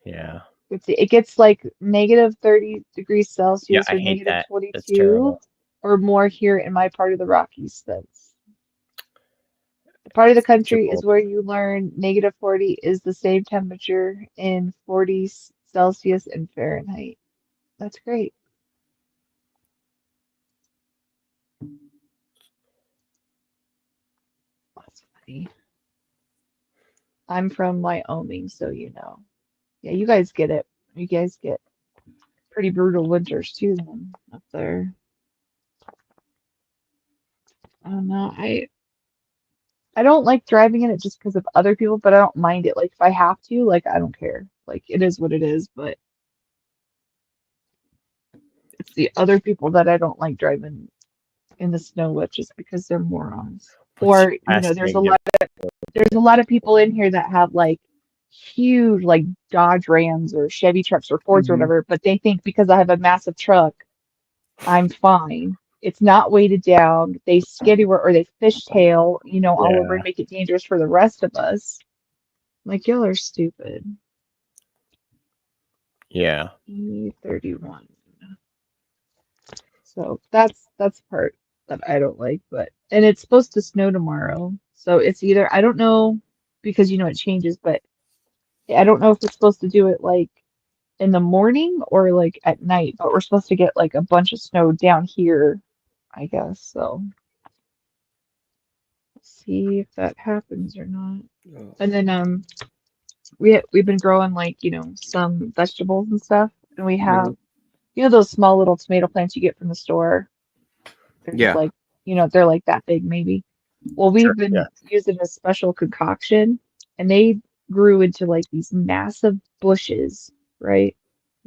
Yeah. it gets like negative 30 degrees Yeah, Celsius I or hate negative that. It's 22 terrible. or more here in my part of the Rockies. That's the part of the Too country is cold. where you learn negative 40 is the same temperature in 40 Celsius and Fahrenheit. That's great. That's funny. I'm from Wyoming, so you know. Yeah, you guys get it. You guys get pretty brutal winters too then up there. I don't know. I don't like driving in it just because of other people, but I don't mind it. Like if I have to, like I don't care. Like it is what it is, but it's the other people that I don't like driving in the snow with just because they're morons. What's Or, past there's a negative? lot of people in here that have like huge like Dodge Rams or Chevy trucks or Fords or Mhm. whatever, but they think because I have a massive truck, I'm fine. It's not weighted down. They skiddy or they fishtail, all over Yeah. and make it dangerous for the rest of us. Like y'all are stupid. Yeah. E31. So that's part that I don't like, and it's supposed to snow tomorrow. So it's either I don't know because it changes, but I don't know if it's supposed to do it like in the morning or like at night, but we're supposed to get like a bunch of snow down here, I guess. So let's see if that happens or not. Oh. And then we've been growing like, some vegetables and stuff, and we Mhm. have those small little tomato plants you get from the store. They're just Yeah. like, they're like that big maybe. Well, Sure. we've Yeah. been using a special concoction, and they grew into like these massive bushes, right?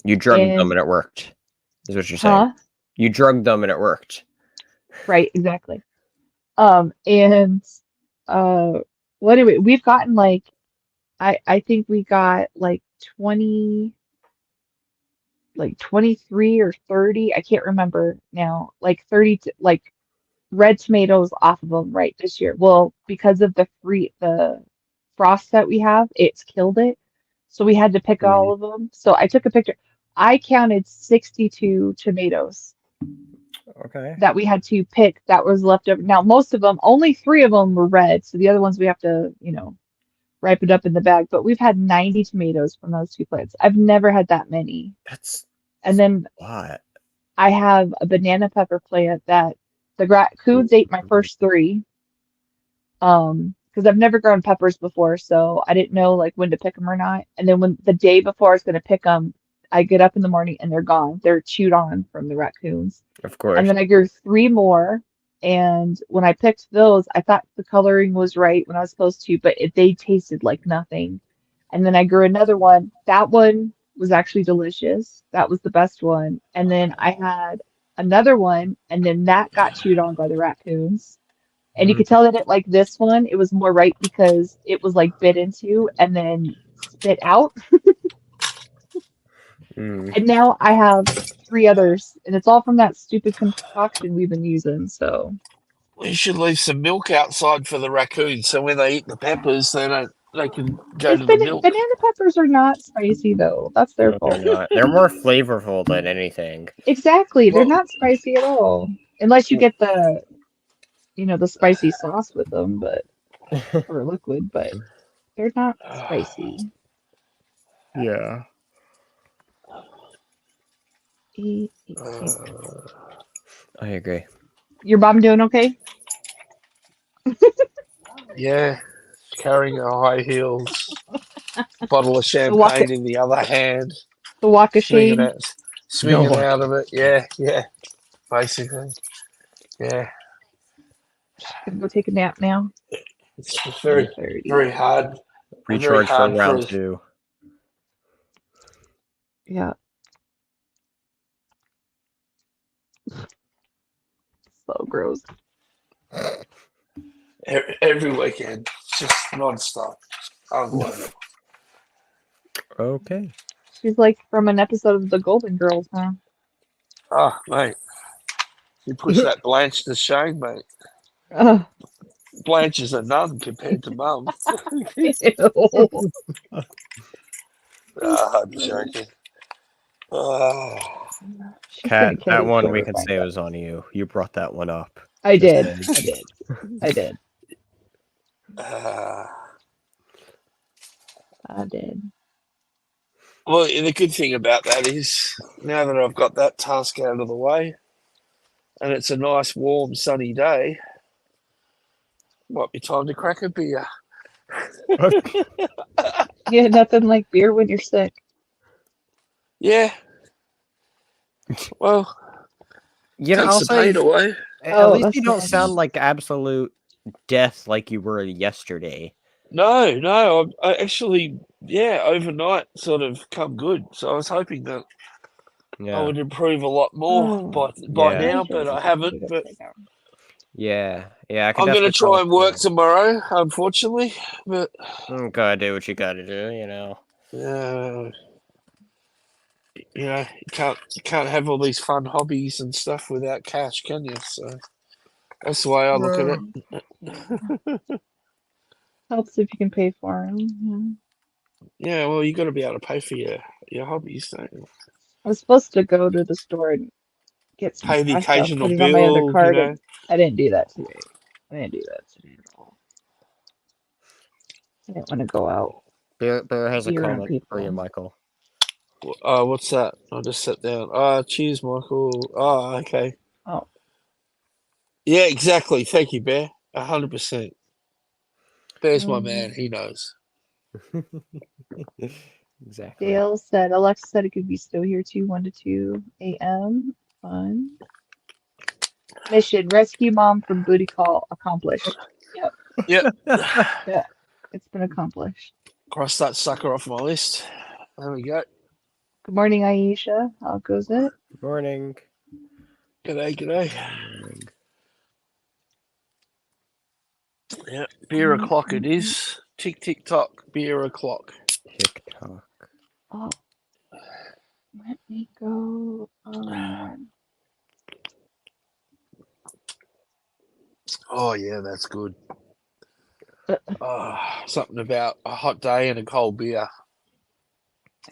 You drugged them And and it worked. Is what you're saying. huh? You drugged them and it worked. Right, exactly. And uh well anyway, we've gotten like I think we got like 20 like 23 or 30, I can't remember now, like 30 like red tomatoes off of them right this year. Well, because of the frost that we have, it's killed it. So we had to pick all Mhm. of them. So I took a picture. I counted 62 tomatoes Okay. that we had to pick that was left over. Now, most of them, only three of them were red. So the other ones we have to, ripen up in the bag. But we've had 90 tomatoes from those two plants. I've never had that many. That's And then a lot. I have a banana pepper plant that the raccoons ate my Mhm. first three. Because I've never grown peppers before, so I didn't know like when to pick them or not. And then when the day before I was going to pick them, I get up in the morning and they're gone. They're chewed on from the raccoons. Of And course. then I grew three more. And when I picked those, I thought the coloring was right when I was supposed to, but they tasted like nothing. And then I grew another one. That one was actually delicious. That was the best one. And then I had another one, and then that got chewed on by the raccoons. And you Mhm. could tell that it like this one, it was more ripe because it was like bit into and then spit out. And now I have 3 others, and it's all from that stupid concoction we've been using. So We should leave some milk outside for the raccoons, so when they eat the peppers, they can go to the milk. banana peppers are not spicy though. That's their No, they're fault. not. They're more flavorful than anything. Exactly, they're Well, not spicy at all, unless you get the spicy sauce with them, but or liquid, but they're not spicy. Yeah. Eat. I agree. Your mom doing okay? yeah, carrying her high heels, bottle of The walk, champagne in the other hand, the walk of swinging shame. out, No. swinging out of it. Yeah, yeah, basically, yeah. She's gonna go take a nap now. It's very, 3:30. very hard. Very Recharge for hard for round us. 2. Yeah, so gross. Every weekend, just non-stop. Unbelievable. Okay. She's like from an episode of The Golden Girls, huh? Oh, mate. You push that Blanche to shame, mate. Ugh. Blanche is a nun compared to Mum. Ew. I'm joking. Oh, She's Cat, gonna kill that you if she one we ever can finds say out. was on you. You brought that one up. I Just did. saying. I did. I did. uh, I did. well, the good thing about that is now that I've got that task out of the way, and it's a nice, warm, sunny day, might be time to crack a beer. Yeah, nothing like beer when you're sick. Yeah. Well, I'll takes the pain say, away. at Oh, least that's you don't nice. sound like absolute death like you were yesterday. No, I actually, overnight sort of come good. So I was hoping that I Yeah. would improve a lot more Oh, by Yeah. now, I but should I put haven't. it But upside down. Yeah. Yeah, I can I'm going to definitely tell try it's and work you. tomorrow, unfortunately. But Gotta do what you gotta do. uh, you can't have all these fun hobbies and stuff without cash, can you? So that's the way I look at it. Yeah. Helps if you can pay for them. Yeah, well, you got to be able to pay for your hobbies, don't you? I was supposed to go to the store and get some Pay the cash stuff, occasional put it on my other bill, card, and I didn't do that today. I didn't do that today at all. I didn't want to go out, Bear has a be around comment for you, people. Michael. What's that? I'll just sit down. Cheers, Michael. Okay. Oh, Yeah, exactly. Thank you, Bear. 100%. Bear's my um, man. He knows. Exactly. Dale said, Alexa said it could be still here too, 1 to 2 a.m. Fun. Mission, rescue mom from booty call accomplished. Yep, Yep. yeah, it's been accomplished. Cross that sucker off my list. There we go. Good morning, Aisha. How goes it? Morning. G'day, g'day. Morning. Yeah, beer o'clock it is. Tick, tick, tock. Beer o'clock. TikTok. Oh, let me go. Oh, yeah, that's good. Something about a hot day and a cold beer.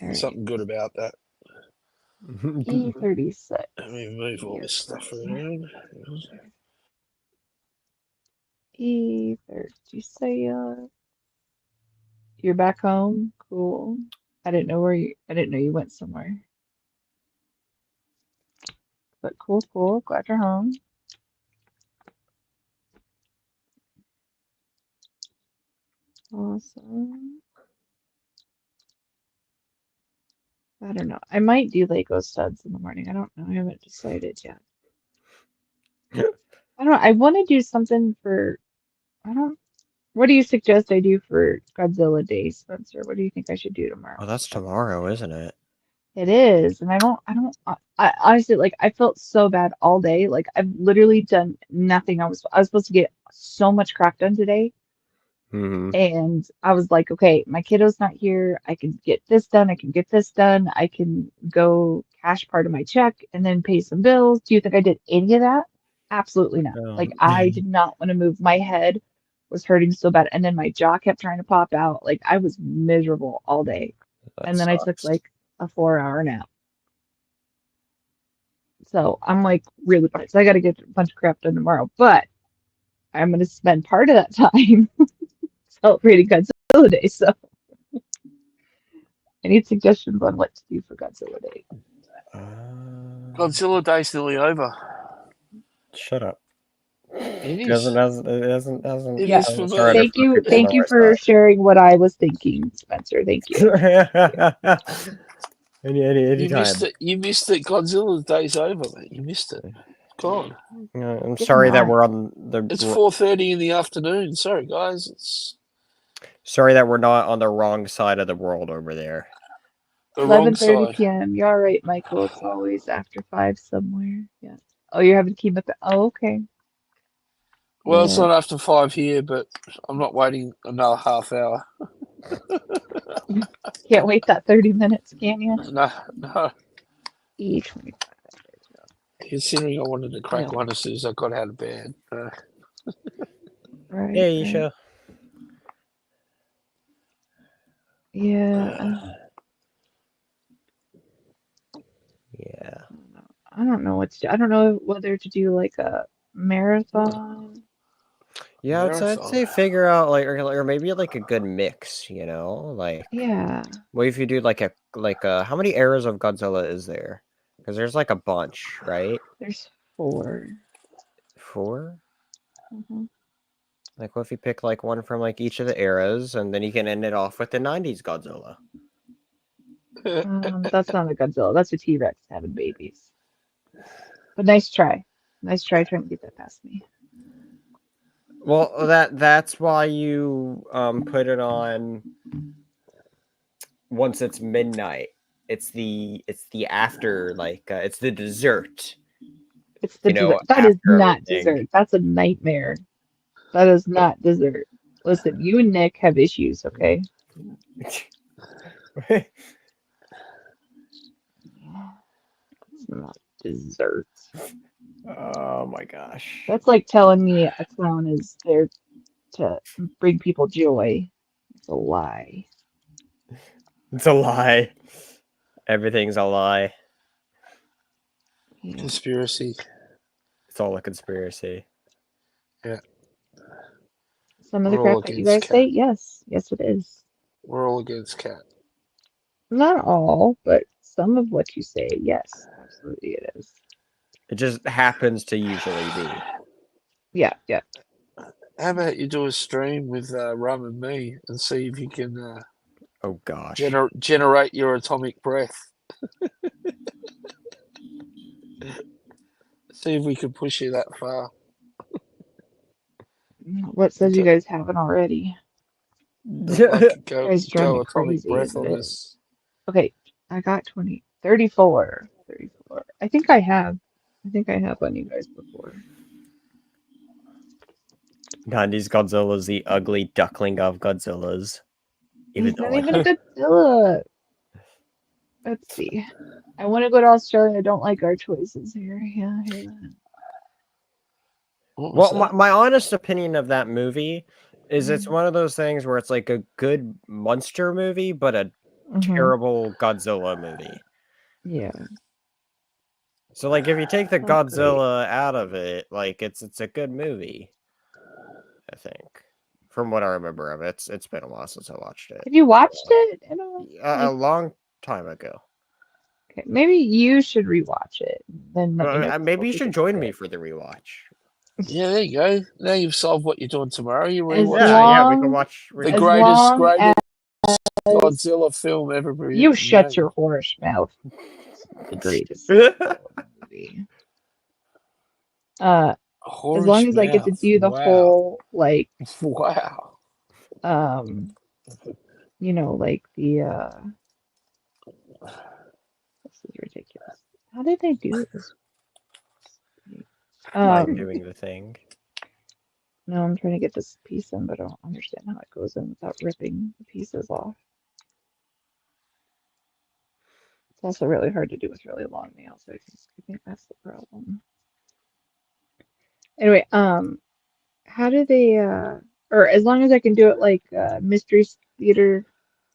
All right, Something good about that. E36. Let me move all this stuff around. E36. You're back home? Cool. I didn't know you went somewhere. But cool. Glad you're home. Awesome. I don't know. I might do Lego studs in the morning. I don't know. I haven't decided yet. I don't know. I want to do something for, I don't, what do you suggest I do for Godzilla Day, Spencer? What do you think I should do tomorrow? Oh, that's tomorrow, isn't it? It is, and I honestly, like, I felt so bad all day. Like, I've literally done nothing. I was supposed to get so much crap done today, Mm-hmm. And I was like, okay, my kiddo's not here. I can get this done. I can get this done. I can go cash part of my check and then pay some bills. Do you think I did any of that? Absolutely not. Oh, Like, I did not want to move. My head was hurting so bad. And then my jaw kept trying to pop out. Like, I was miserable all day. that And then I took sucks. like a 4 hour nap. So I'm like really pumped. So I got to get a bunch of crap done tomorrow. But I'm going to spend part of that time celebrating Godzilla Day. So I need suggestions on what to do for Godzilla Day. Godzilla Day's nearly over. Shut up. It It is. hasn't. It Yeah. is for Sorry me. to put people on Thank you our for sharing what I was thinking, Spencer. Thank you. side. You missed Anytime. it. You missed it. Godzilla Day's over, mate. You missed it. God. I'm Good sorry that night. we're on It's the. 4:30 in the afternoon. Sorry, guys. It's Sorry that we're not on the wrong side of the world over there. the wrong 11:30 side. p.m. You're all right, Michael. It's always after 5 somewhere. Yeah. Oh, you're having chemo. Oh, okay. Well, it's Yeah. not after 5 here, but I'm not waiting another half hour. Can't wait that 30 minutes, can you? No. E25. Considering I wanted to crack Yeah. one as soon as I got out of bed. Right. Hey, Right. Isha. Yeah. Yeah. I don't know what to do. I don't know whether to do like a marathon. Yeah, I'd say figure out or maybe like a good mix, like Yeah. what if you do like a how many eras of Godzilla is there? Because there's like a bunch, right? There's 4. 4? Mhm. Like what if you pick like one from like each of the eras and then you can end it off with the 90s Godzilla? That's not a Godzilla. That's a T-Rex having babies. But nice try. Nice try trying to get that past me. Well, that's why you put it on once it's midnight. It's the after it's the dessert. It's the dessert. That is After not everything. dessert. That's a nightmare. That is not dessert. Listen, you and Nick have issues, okay? It's not dessert. Oh my gosh. That's like telling me a clown is there to bring people joy. It's a lie. It's a lie. Everything's a lie. Yeah. Conspiracy. It's all a conspiracy. Yeah. Some of the We're all crap that you against guys say, cat. yes. Yes, it is. We're all against cat. Not all, but some of what you say, yes, absolutely it is. It just happens to usually be. Yeah, yeah. How about you do a stream with Rum and me and see if you can Oh gosh. generate your atomic breath. See if we can push you that far. What says you guys haven't already? Like You guys drive me go atomic crazy, breath admit on it. us. Okay, I got 20, 34. 34. I think I have. I think I have on you guys before. 90s Godzilla's the ugly duckling of Godzillas. He's not even a Godzilla. Let's see. I want to go to Australia. I don't like our choices here. Yeah, I hear that. Well, my honest opinion of that movie is it's one of those things where it's like a good monster movie, but a terrible Godzilla movie. Yeah. So, like, if you take the Not Godzilla out of it, like, it's a good movie, I think. From what I remember of it, it's been a while since I watched it. Have you watched it? A long time ago. Okay, maybe you should rewatch it. Then let me know. Maybe you should join me for the rewatch. Yeah, there you go. Now you've solved what you're doing tomorrow. You rewatch we can watch the as greatest long as Godzilla film ever made. you shut your horse mouth. The greatest movie. As long as I get to do the whole like wow. Like the this is ridiculous. How did they do this? Like doing the thing. No, I'm trying to get this piece in, but I don't understand how it goes in without ripping the pieces off. It's also really hard to do with really long nails. I think that's the problem. Anyway, how do they, or as long as I can do it like Mystery Theater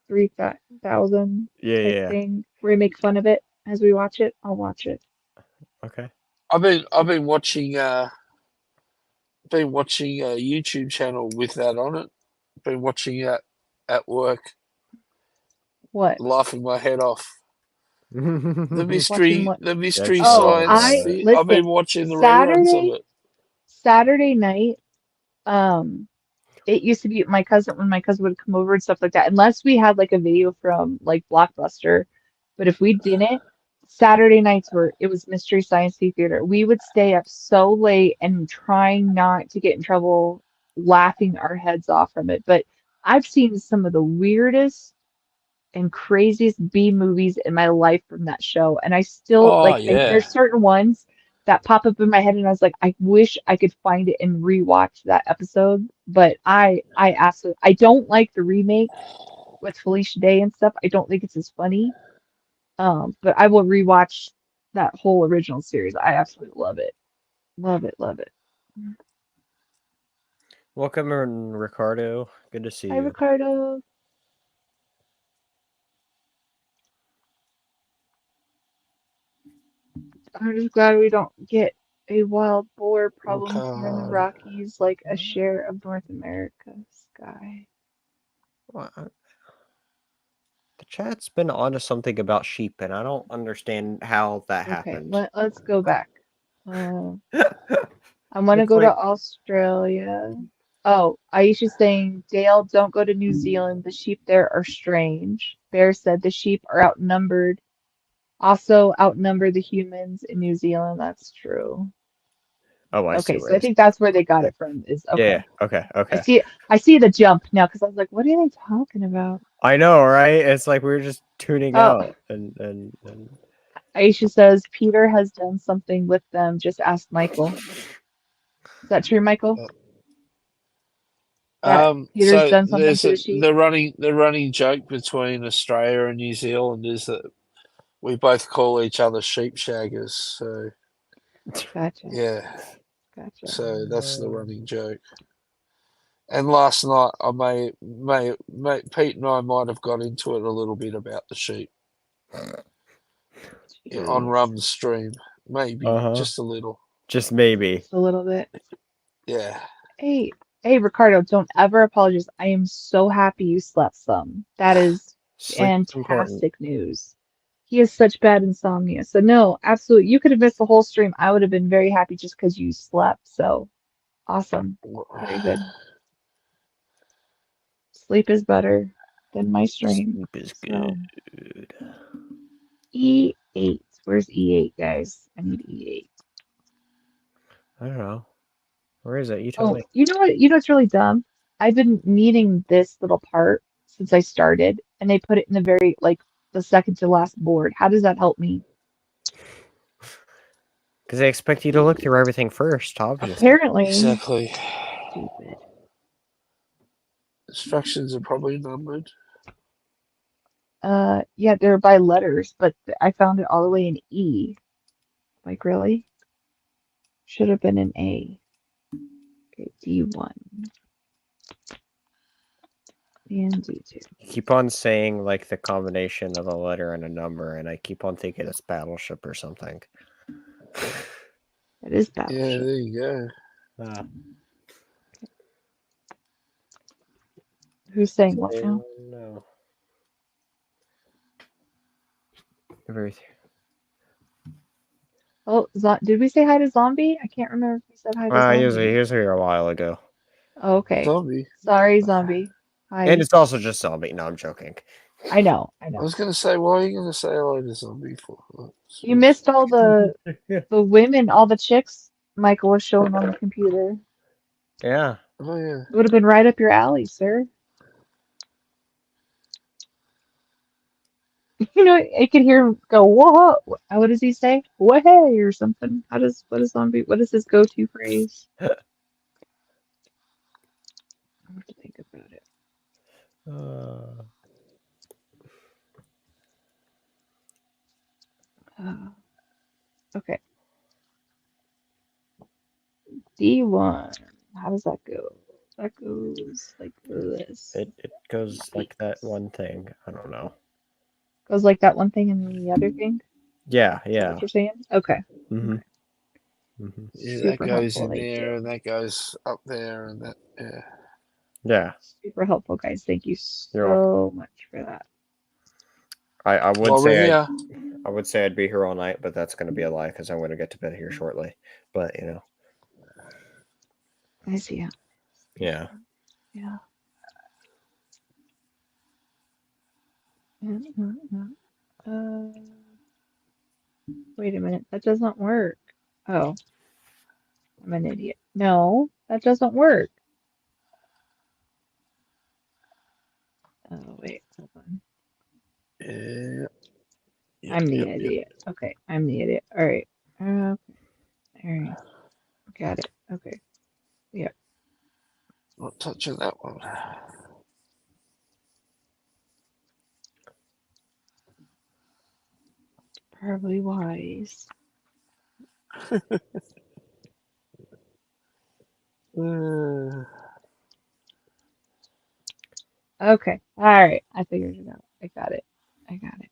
3000 Yeah, type yeah. thing, where we make fun of it as we watch it, I'll watch it. Okay. I've been watching a YouTube channel with that on it. Been watching it at work, What? laughing my head off. Watching what? The mystery That's Oh, science. I I've listen. been watching the reruns of Saturday, it. Saturday night. Um, it used to be my cousin when my cousin would come over and stuff like that. Unless we had like a video from like Blockbuster, but if we didn't, Saturday nights were it was Mystery Science Theater. We would stay up so late and trying not to get in trouble, laughing our heads off from it. But I've seen some of the weirdest and craziest B movies in my life from that show. And I still Oh like yeah. there's certain ones that pop up in my head and I was like, I wish I could find it and rewatch that episode. But I absolutely I don't like the remake with Felicia Day and stuff. I don't think it's as funny. But I will rewatch that whole original series. I absolutely love it. Love it, love it. Welcome, Ricardo. Good to see Hi, you. Ricardo. I'm just glad we don't get a wild boar problem here in the God. Rockies, like a share of North America sky. Well, the chat's been onto something about sheep, and I don't understand how that Okay, happened. let's go back. I want to It's go to like, Australia. Oh, Aisha's saying, Dale, don't go to New Zealand. The sheep there are strange. Bear said the sheep are outnumbered. Also outnumber the humans in New Zealand. That's true. oh, I see Okay, where so I this. think that's where they got it from. Is Yeah. okay. Okay. I Okay. see I see the jump now because I was like, what are they talking about? I know, right? It's like we were just tuning Oh, out, and Aisha says Peter has done something with them. Just ask Michael. Is that true, Michael? That Peter's So done something there's to the a sheep? the running joke between Australia and New Zealand is that we both call each other sheep shaggers. So Gotcha. yeah, Gotcha. so that's the running joke. And last night, Pete and I might have got into it a little bit about the sheep on Jeez. Rum's stream, maybe just a little. just maybe. Just a little bit. Yeah. Hey, hey, Ricardo, don't ever apologize. I am so happy you slept some. That is Sleep is important. fantastic news. He has such bad insomnia. So no, absolutely. You could have missed the whole stream. I would have been very happy just because you slept. So awesome. Very good. Sleep is better than my stream. Sleep is So good. E8. Where's E8, guys? I need E8. I don't know. Where is it? You tell Oh, me. you know what? You know what's really dumb? I've been needing this little part since I started, and they put it in the very, like, the second to last board. How does that help me? Because they expect you to look through everything first, obviously. Apparently, Exactly. stupid. Instructions are probably numbered. Yeah, they're by letters, but I found it all the way in E. Like, really? Should have been an A. Okay, D1 and D2. You keep on saying like the combination of a letter and a number, and I keep on thinking it's Battleship or something. That is Yeah, Battleship. there you go. Who's saying what now? No. Everything. Oh, did we say hi to Zombie? I can't remember if we said hi to Zombie. He was here a while ago. Oh, okay. Zombie. Sorry, Zombie. Hi. And it's also just Zombie. No, I'm joking. I know. I was going to say, why are you going to say hello to Zombie for? You missed all the women, all the chicks Michael was showing on the computer. Yeah. Oh, yeah. It would have been right up your alley, sir. You know, I could hear him go, "Whoa!" What does he say? "Whoa!" or something. What is Zombie? What is his go-to phrase? Okay. D1. How does that go? That goes like this. It goes like that one thing. I don't know. Goes like that one thing and then the other thing? Yeah, Is that yeah. what you're saying? Okay. Mm-hmm. Okay. Mm-hmm. Yeah, that Super goes helpful. in Thank there you. and that goes up there and that. Yeah. Yeah. Super helpful, guys. Thank you You're welcome. so much for that. I would Well, we're say here. I would say I'd be here all night, but that's going to be a lie because I'm going to get to bed here shortly. But you know, I see. yeah. Yeah. Wait a minute. That doesn't work. Oh, I'm an idiot. No, that doesn't work. Oh, wait. Hold on. Yeah. Yep, I'm the yep, yep. idiot. Okay, I'm the idiot. All right. All right. Got it. Okay. Yeah. Not touching that one. Probably wise. Okay. All right. I figured it out. I got it. I got it.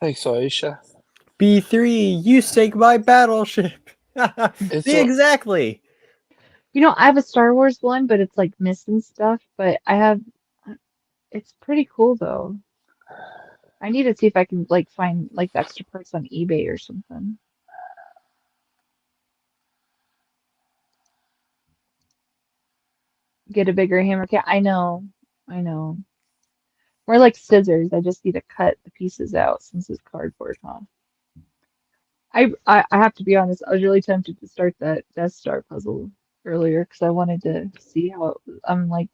Thanks, Aisha. B3, you sank my battleship. It's See, a, exactly. I have a Star Wars one, but it's like missing stuff. But I have. It's pretty cool though. I need to see if I can like find like the extra parts on eBay or something. Get a bigger hammer. Yeah, I know. I know. More like scissors. I just need to cut the pieces out since it's cardboard, huh? I have to be honest. I was really tempted to start that Death Star puzzle earlier because I wanted to see how I'm like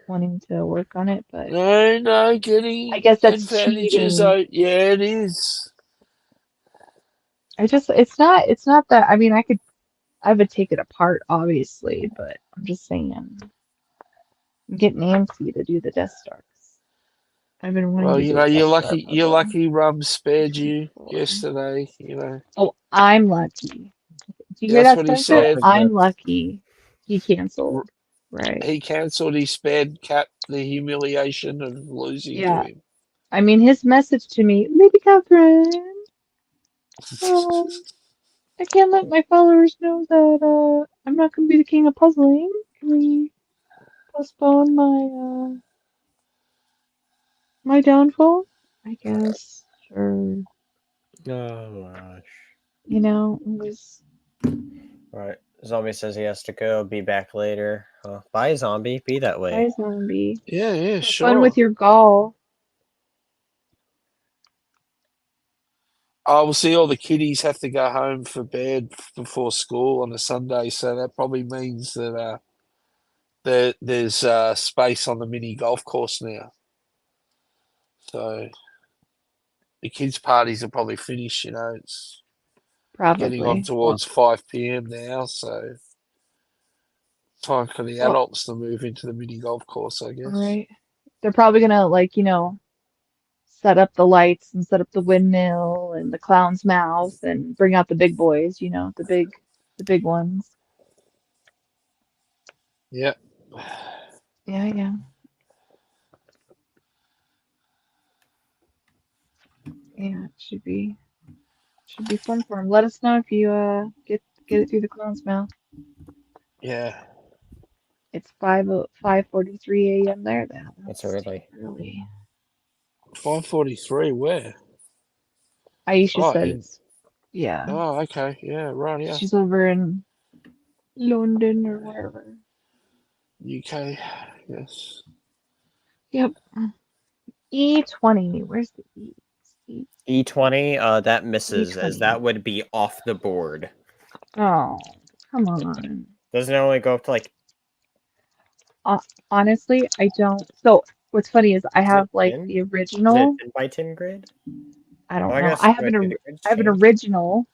wanting to work on it, but no, I getting guess that's advantages. cheating. Yeah, it is. It's not that, I mean, I would take it apart, obviously, but I'm just saying, I'm getting antsy to do the Death Stars. I've been wanting Well, to do a you're Death Star lucky. You're puzzle lucky. Rum spared you before. yesterday. Oh, I'm lucky. Do you hear That's that, what he Spencer? said. I'm lucky. He canceled. Right. He cancelled. He spared Cat the humiliation of losing to Yeah. him. I mean, his message to me, Lady Catherine, um, I can't let my followers know that I'm not going to be the king of puzzling. Can we postpone my downfall? I guess. Sure. Oh gosh. It was. All right. Zombie says he has to go. Be back later. Bye, zombie. Be that way. Bye, zombie. Yeah, Have sure. fun with your golf. Oh, we'll see. All the kiddies have to go home for bed before school on a Sunday, so that probably means that there's space on the mini golf course now. So the kids' parties are probably finished. It's getting on Probably. Well, towards 5 p.m. now, so time for the well, adults to move into the mini golf course, I all guess. right. They're probably gonna set up the lights and set up the windmill and the clown's mouth and bring out the big boys, the big ones. Yeah. Yeah, yeah. Yeah, it should be fun for him. Let us know if you get it through the clown's mouth. Yeah. It's 5:43 a.m. there now. That's That's early. early. 5:43. Where? Aisha Oh, said it's yeah. oh, okay. Yeah, right. Yeah. She's over in London or wherever. UK. Yes. Yep. E20. Where's the E? E20. That misses, as E20. that would be off the board. Oh, come on. Doesn't it only go up to like? Honestly, I don't. So what's funny is I Is it have like 10? the Is it original. 10 by 10 grid? I Oh, don't I know. guess it might be the grid's I have an changed. original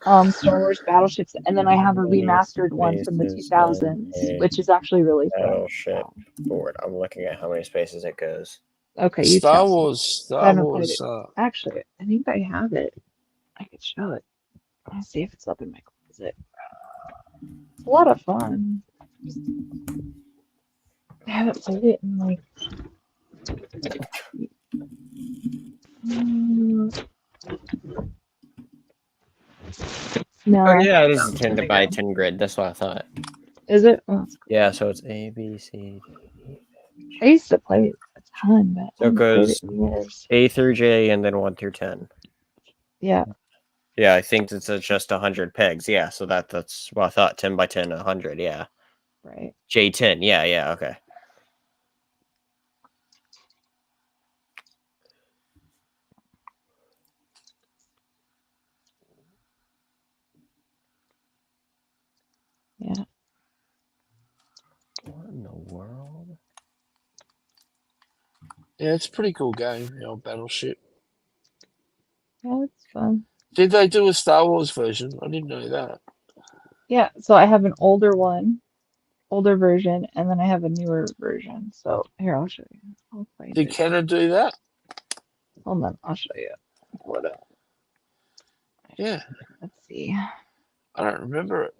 Star Wars battleships, and then I have a remastered one from the Spaces on 2000s, a which is actually really fun. battleship board. I'm looking at how many spaces it goes. Okay, you Star tell me. Wars. I Star haven't played Wars. it. Actually, I think I have it. I could show it. Let's see if it's up in my closet. It's a lot of fun. I haven't played it in like no. Oh yeah, it is a 10 by 10 grid. That's what I thought. Is it? Oh, that's cool. Yeah, so it's A, B, C, D. I used to play it a ton, but So I it haven't played goes it in years. A through J and then 1 through 10. Yeah. Yeah, I think it's just 100 pegs. Yeah, so that's what I thought. 10 by 10, 100. Yeah. Right. J10. Yeah. Okay. Yeah. What in the world? Yeah, it's a pretty cool game, the old Battleship. Yeah, it's fun. Did they do a Star Wars version? I didn't know that. Yeah, so I have an older version, and then I have a newer version. So here, I'll show you. I'll find Did it. Kenna do that? Hold on, I'll show you. Pull it up. Yeah. Let's see. I don't remember it.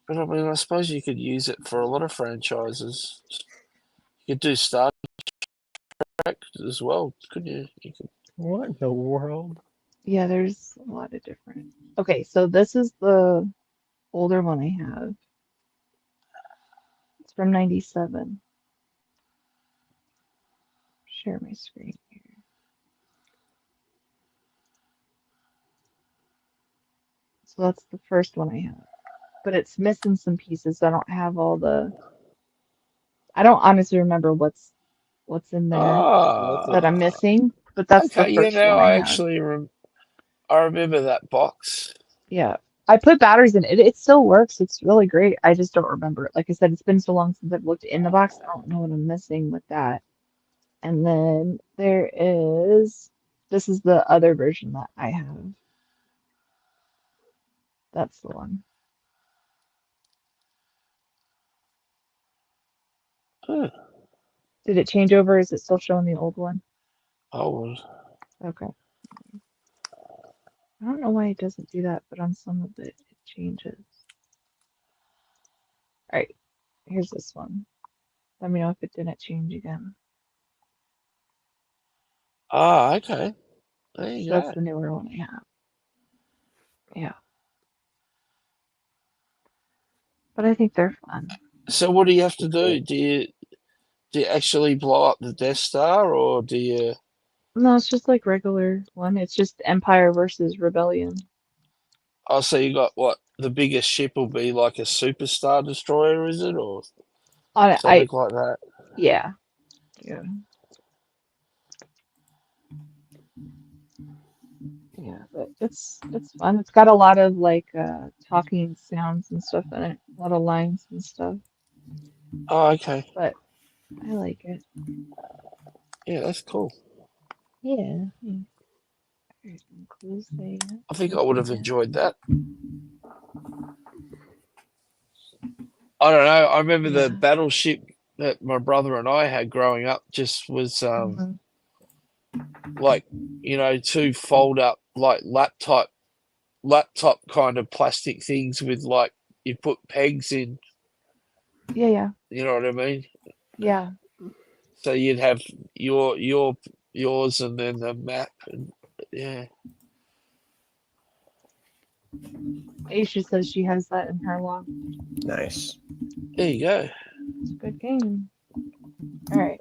But I mean, I suppose you could use it for a lot of franchises. You could do Star Trek as well, couldn't you? What in the world? Yeah, there's a lot of different. Okay, so this is the older one I have. It's from 97. Share my screen here. So that's the first one I have. But it's missing some pieces. I don't have all the. I don't honestly remember what's in there that I'm missing, but that's the Okay, yeah, first now one I I have. actually I remember that box. Yeah. I put batteries in it. It still works. It's really great. I just don't remember it. Like I said, it's been so long since I've looked in the box. I don't know what I'm missing with that. And then this is the other version that I have. That's the one. Huh. Did it change over? Is it still showing the old one? Oh, Okay. I don't know why it doesn't do that, but on some of it changes. All right, here's this one. Let me know if it didn't change again. okay. There you So go. that's the newer one I have. Yeah. But I think they're fun. So what do you have to do? Do you actually blow up the Death Star, or do you? No, it's just like regular one. It's just Empire versus Rebellion. Oh, so you got what? The biggest ship will be like a superstar destroyer, is it, or something like that? Yeah. Yeah, but it's fun. It's got a lot of like talking sounds and stuff in it. A lot of lines and stuff. Oh, okay. But I like it. Yeah, that's cool. Yeah. Close that. I think I would have enjoyed that. I don't know. I remember the battleship that my brother and I had growing up just was like, two fold up like laptop kind of plastic things with like you put pegs in. Yeah. You know what I mean? Yeah. So you'd have yours and then the map and yeah. Aisha says she has that in her log. Nice. There you go. It's a good game. All right.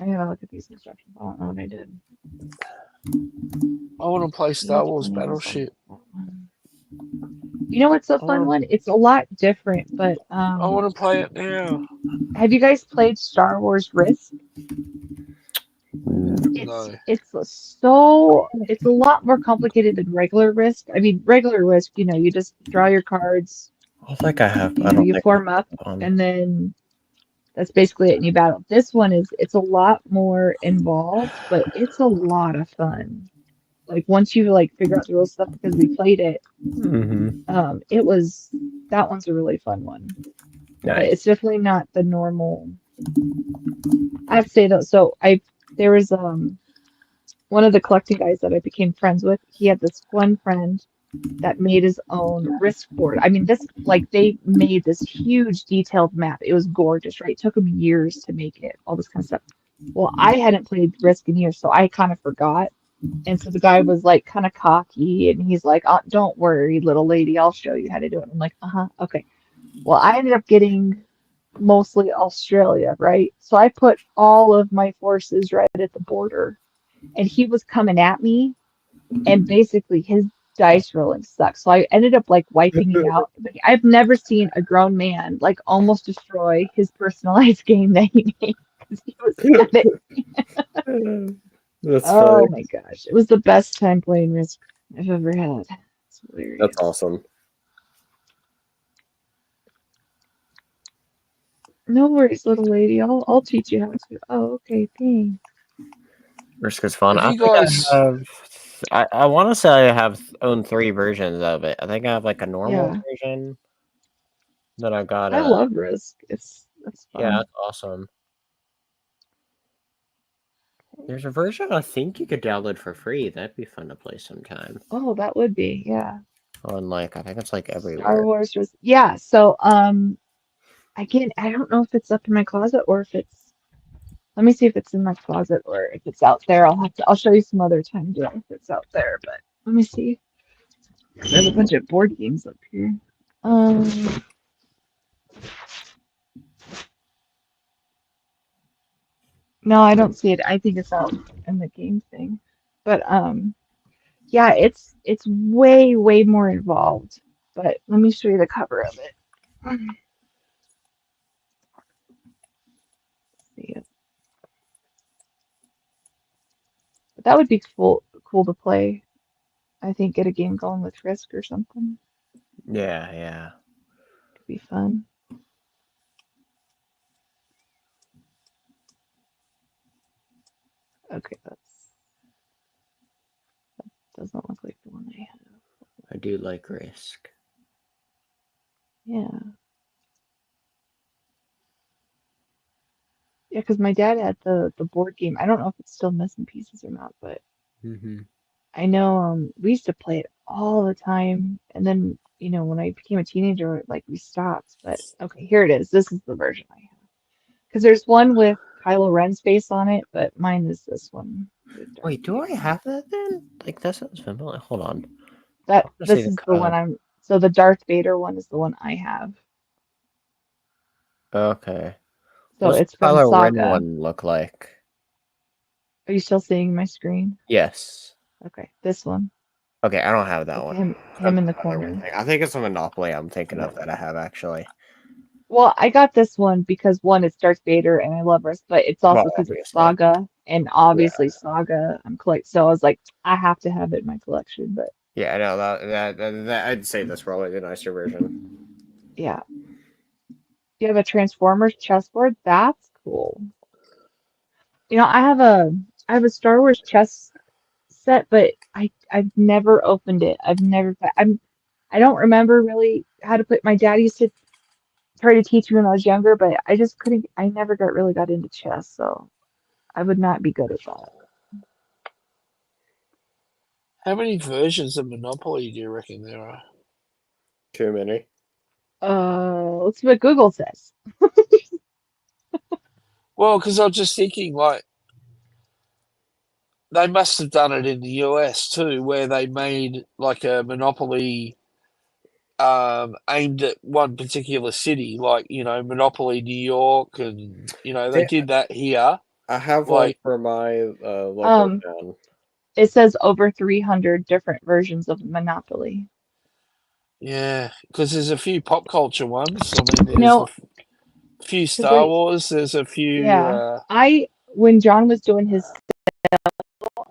I gotta look at these instructions. I don't know what I did. I want to play Star Wars Battleship. You know what's a fun one? It's a lot different, but I want to play it now. have you guys played Star Wars Risk? No. It's a lot more complicated than regular Risk. I mean, regular Risk, you just draw your cards. I think I have. You form up, and then that's basically it, and you battle. This one it's a lot more involved, but it's a lot of fun. like once you like figure out the rules stuff because we played it, it was that one's a really fun one. But Nice. it's definitely not the normal. I have to say though, so there was one of the collecting guys that I became friends with. He had this one friend that made his own Risk board. I mean, this like they made this huge detailed map. It was gorgeous, right? It took them years to make it, all this kind of stuff. Well, I hadn't played Risk in years, so I kind of forgot. And so the guy was like kind of cocky, and he's like, "Don't worry, little lady, I'll show you how to do it." I'm like, "Uh-huh, okay." Well, I ended up getting mostly Australia, right? So I put all of my forces right at the border, and he was coming at me, and basically his dice rolling sucked. So I ended up like wiping me out. But I've never seen a grown man like almost destroy his personalized game that he made because he was mad at me. That's Oh funny. my gosh. It was the best time playing Risk I've ever had. It's hilarious. That's awesome. No worries, little lady. I'll teach you how to. Oh, okay, thanks. Risk is fun. Have I you think guys? I want to say I own 3 versions of it. I think I have like a normal Yeah. version. Then I got I love Risk. That's fun. yeah, that's awesome. There's a version I think you could download for free. That'd be fun to play sometime. Oh, that would be, yeah. On like I think it's like Star everywhere. Wars was yeah, so again, I don't know if it's up in my closet or if it's let me see if it's in my closet or if it's out there. I'll show you some other time deal if it's out there, but let me see. There's a bunch of board games up here. No, I don't see it. I think it's out in the game thing. But yeah, it's way, way more involved. But let me show you the cover of it. See it. But that would be cool to play. I think get a game going with Risk or something. Yeah, yeah. Could be fun. Okay, that doesn't look like the one I have. I do like Risk. Yeah. Yeah, because my dad had the board game. I don't know if it's still missing pieces or not, but I know we used to play it all the time. And then, when I became a teenager, like we stopped. But okay, here it is. This is the version I have. Because there's one with Kylo Ren's face on it, but mine is this one. Wait, do I have that then? Like that sounds familiar. Hold on. This is the one so the Darth Vader one is the one I have. Okay. So What's it's the from Kylo Ren Saga. one look like? Are you still seeing my screen? Yes. Okay, this one. Okay, I don't have that With one. him in the corner. I think it's a Monopoly I'm thinking of that I have actually. Well, I got this one because one, it's Darth Vader and I love Risk, but it's also because it's Saga and obviously Saga so I was like, I have to have it in my collection. But yeah, I know that I'd say that's probably the nicer version. Yeah. You have a Transformers chessboard? That's cool. I have a Star Wars chess set, but I've never opened it. I don't remember really how to put. My dad used to try to teach me when I was younger, but I just couldn't. I never really got into chess, so I would not be good at that. How many versions of Monopoly do you reckon there are? Too many. Let's see what Google says. Well, because I was just thinking, like, they must have done it in the US too, where they made like a Monopoly aimed at one particular city, like Monopoly New York, and they did that here. I have one for my local town. It says over 300 different versions of Monopoly. Yeah, because there's a few pop culture ones. I mean, there's a few Star Wars. There's a few. Yeah, when John was doing his,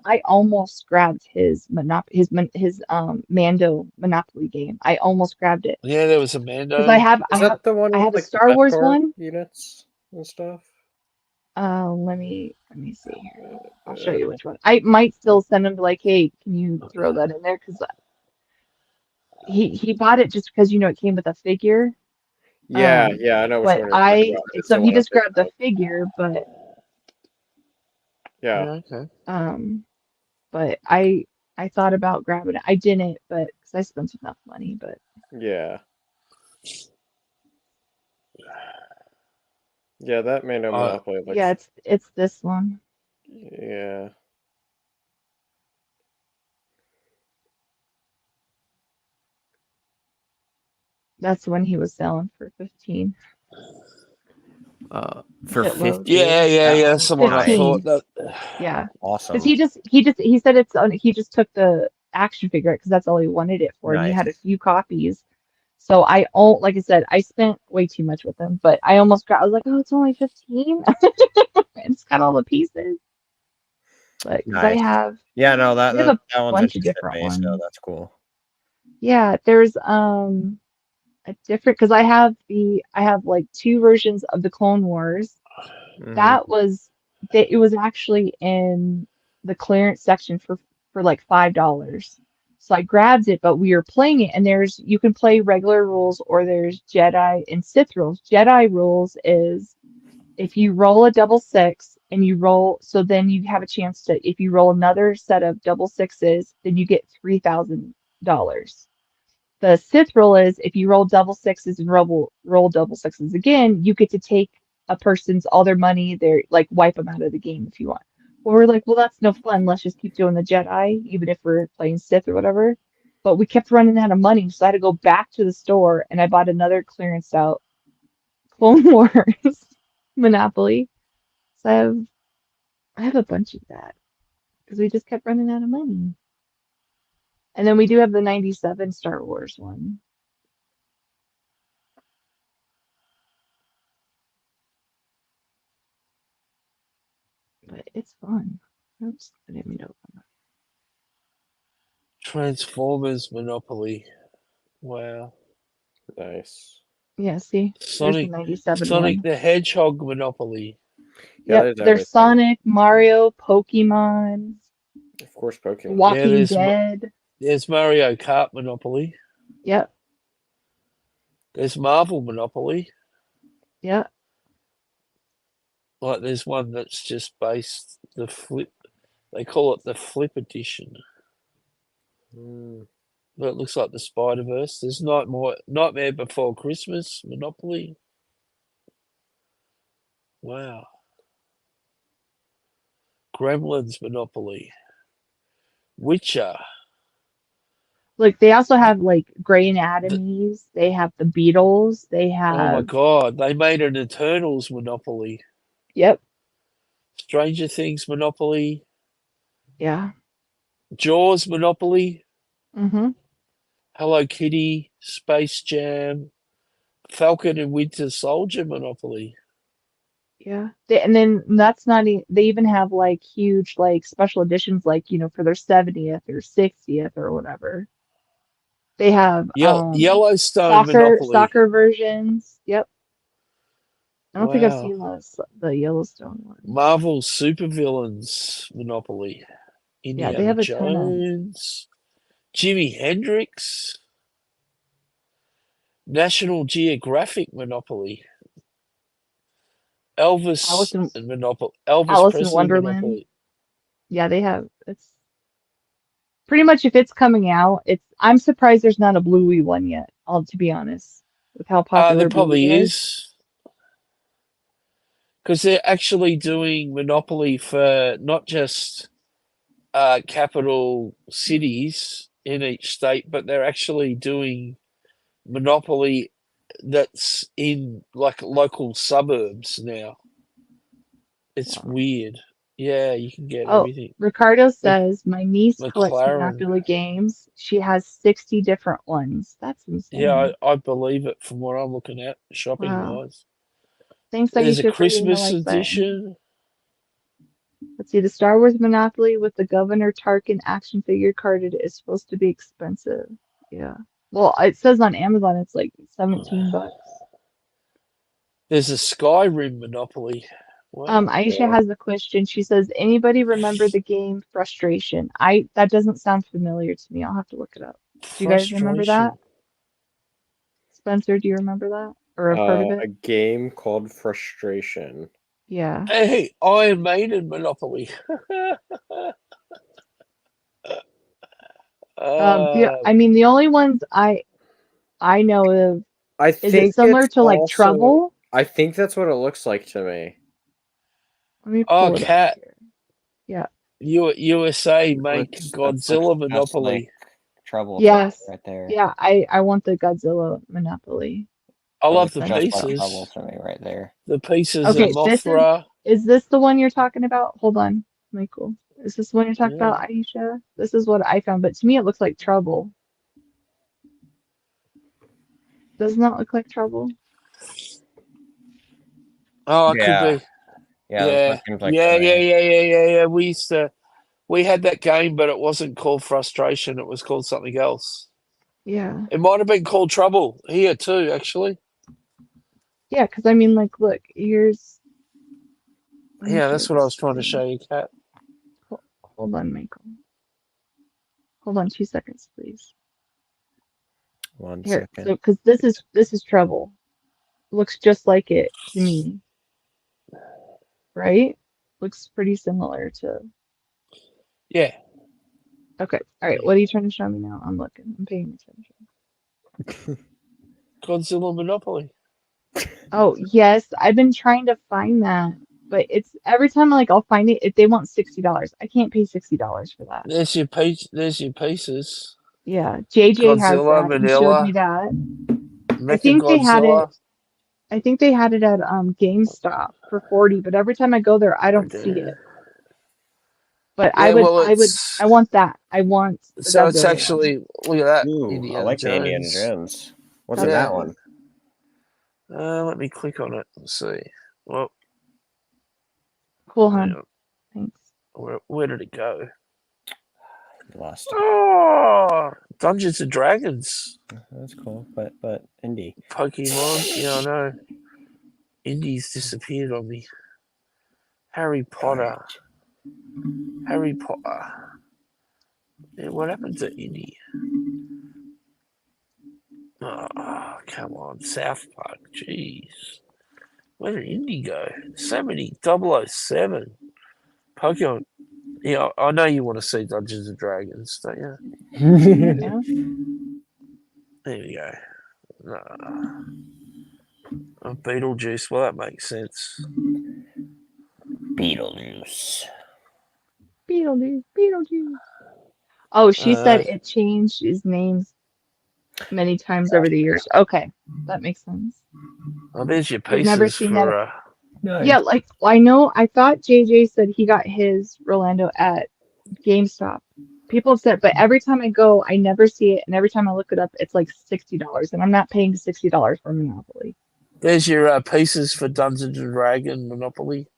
I almost grabbed his Mando Monopoly game. I almost grabbed it. Yeah, there was a Mando. Is that the one with a Star Wars one units and stuff? Let me see here. I'll show you which one. I might still send him like, hey, can you throw that in there? Because he bought it just because it came with a figure. Yeah, I know which But one you're talking about. It's so the he one up just there. grabbed the figure, but Yeah. Okay. but I thought about grabbing it. I didn't, but because I spent enough money, but Yeah. Yeah, that made no Monopoly yeah, it's this one. yeah. That's the one he was selling for 15. For Shitload. 15? Yeah. Someone I thought 15. that. Yeah. Because Awesome. he said he just took the action figure because that's all he wanted it for, and he Nice. had a few copies. So like I said, I spent way too much with him, but I was like, oh, it's only 15. It's got all the pieces. But because Nice. Yeah, no, we have a that one's bunch of interested different me, so ones. that's cool. Yeah, there's a different because I have like two versions of the Clone Wars. Mm-hmm. It was actually in the clearance section for like $5. So I grabbed it, but we were playing it, and you can play regular rules or there's Jedi and Sith rules. Jedi rules is if you roll a double six and so then you have a chance if you roll another set of double sixes, then you get $3,000. The Sith rule is if you roll double sixes and roll double sixes again, you get to take a person's all their money, they're like wipe them out of the game if you want. Well, we're like, well, that's no fun. Let's just keep doing the Jedi, even if we're playing Sith or whatever. But we kept running out of money, so I had to go back to the store and I bought another clearance out Clone Wars Monopoly. So I have a bunch of that because we just kept running out of money. And then we do have the 97 Star Wars one. But it's fun. Oops, I didn't mean to open that. Transformers Monopoly. Wow. Nice. Yeah, see, there's the Sonic 97 Sonic one. the Hedgehog Monopoly. Yeah, Yep, there's there's everything. Sonic, Mario, Pokemon, Of course, Pokemon. Yeah, Walking Dead. there's Mario Kart Monopoly. Yep, There's Marvel Monopoly. yep. Like there's one that's just based the flip. They call it the Flip Edition. But it looks like the Spider Verse. There's Nightmare Before Christmas Monopoly. Wow. Gremlins Monopoly. Witcher. Look, they also have like Grey The, Anatomies. They have the Beatles. They oh my have, God. They made an Eternals Monopoly. yep, Stranger Things Monopoly. yeah. Jaws Monopoly. Mm-hmm. Hello Kitty. Space Jam. Falcon and Winter Soldier Monopoly. Yeah. And then that's not they even have like huge like special editions like, for their 70th or 60th or whatever. They have Yellowstone Monopoly. soccer versions. Yep. I don't think I've Wow. seen the Yellowstone one. Marvel Supervillains Monopoly. Yeah, they Indiana have a ton of. Jones. Jimi Hendrix. National Geographic Monopoly. Elvis Alice in Monopoly. Elvis Alice in Presley Wonderland. Monopoly. Yeah, they have. It's pretty much if it's coming out. I'm surprised there's not a Bluey one yet. To be honest, with how There popular Bluey probably is. is. Because they're actually doing Monopoly for not just capital cities in each state, but they're actually doing Monopoly that's in like local suburbs now. It's Wow. weird. Yeah, you can get Oh, everything. Ricardo says my niece collects McLaren. Monopoly games. She has 60 different ones. That's Yeah, insane. I believe it from what I'm looking at shopping Wow. wise. Thanks, There's a Aisha, for hitting the Christmas like button. edition. Let's see, the Star Wars Monopoly with the Governor Tarkin action figure carded is supposed to be expensive. Yeah. Well, it says on Amazon it's like $17. There's a Skyrim Monopoly. Wow. Aisha has a question. She says, "Anybody remember the game Frustration?" That doesn't sound familiar to me. I'll have to look it up. Do you guys remember that? Frustration. Spencer, do you remember that or have heard of A it? game called Frustration. Yeah. Hey, Iron Maiden Monopoly. I mean, the only ones I know of, I is it think similar it's to like also. Trouble? I think that's what it looks like to me. Let me Oh, pull it up Cat. here. Yeah. USA It make looks Godzilla just like Monopoly. Trouble to me Yes. right there. Yeah, I want the Godzilla Monopoly. I It love looks the just like Trouble pieces. to me right there. The pieces of Okay, Mothra. is this the one you're talking about? Hold on, Michael. Is this the one you're talking Yeah. about, Aisha? This is what I found, but to me it looks like Trouble. Doesn't that look like Trouble? Oh, it could Yeah. be. Yeah, that's what Yeah. it seems like to me. Yeah. We had that game, but it wasn't called Frustration. It was called something else. Yeah. It might have been called Trouble here too, actually. Yeah, because I mean, like, look, here's. Let me Yeah, share that's what I was this trying to screen. show you, Kat. Hold on, Michael. Hold on 2 seconds, please. 1 Here, second. so because this is Trouble. Looks just like it to me, right? Looks pretty similar to. Yeah. Okay, all right. What are you trying to show me now? I'm looking. I'm paying attention. Godzilla Monopoly. Oh, yes, I've been trying to find that, but it's every time like I'll find it, they want $60. I can't pay $60 for that. There's your pieces. Yeah, JJ has Godzilla, that. He showed me Vanilla, that. I Mecha think they had it. Godzilla. I think they had it at GameStop for 40, but every time I go there, I don't see it. But Yeah, well, I want that. I want the so it's Godzilla one. actually, look at that, Ooh, I Indiana like the Indiana Jones. Jones. What's in That's that Yeah. one? Let me click on it and see. Well, Cool, hang hon. on. Thanks. Where did it go? Lost it. Oh, Dungeons and Dragons. That's cool, but indie. Pokemon. Yeah, I know. Indies disappeared on me. Harry Potter. Harry Potter. Yeah, what happened to Indie? Oh, come on. South Park. Jeez. Where did Indie go? So many 007. Pokemon. Yeah, I know you want to see Dungeons and Dragons, don't you? Yeah. There we go. Beetlejuice. Well, that makes sense. Beetlejuice. Beetlejuice. Oh, she said it changed his names many times over the years. Okay, that makes sense. Oh, there's your You've never pieces seen that. for. Yeah, like I know. I thought JJ said he got his Rolando at GameStop. People have said, but every time I go, I never see it, and every time I look it up, it's like $60, and I'm not paying $60 for Monopoly. There's your pieces for Dungeons and Dragons Monopoly.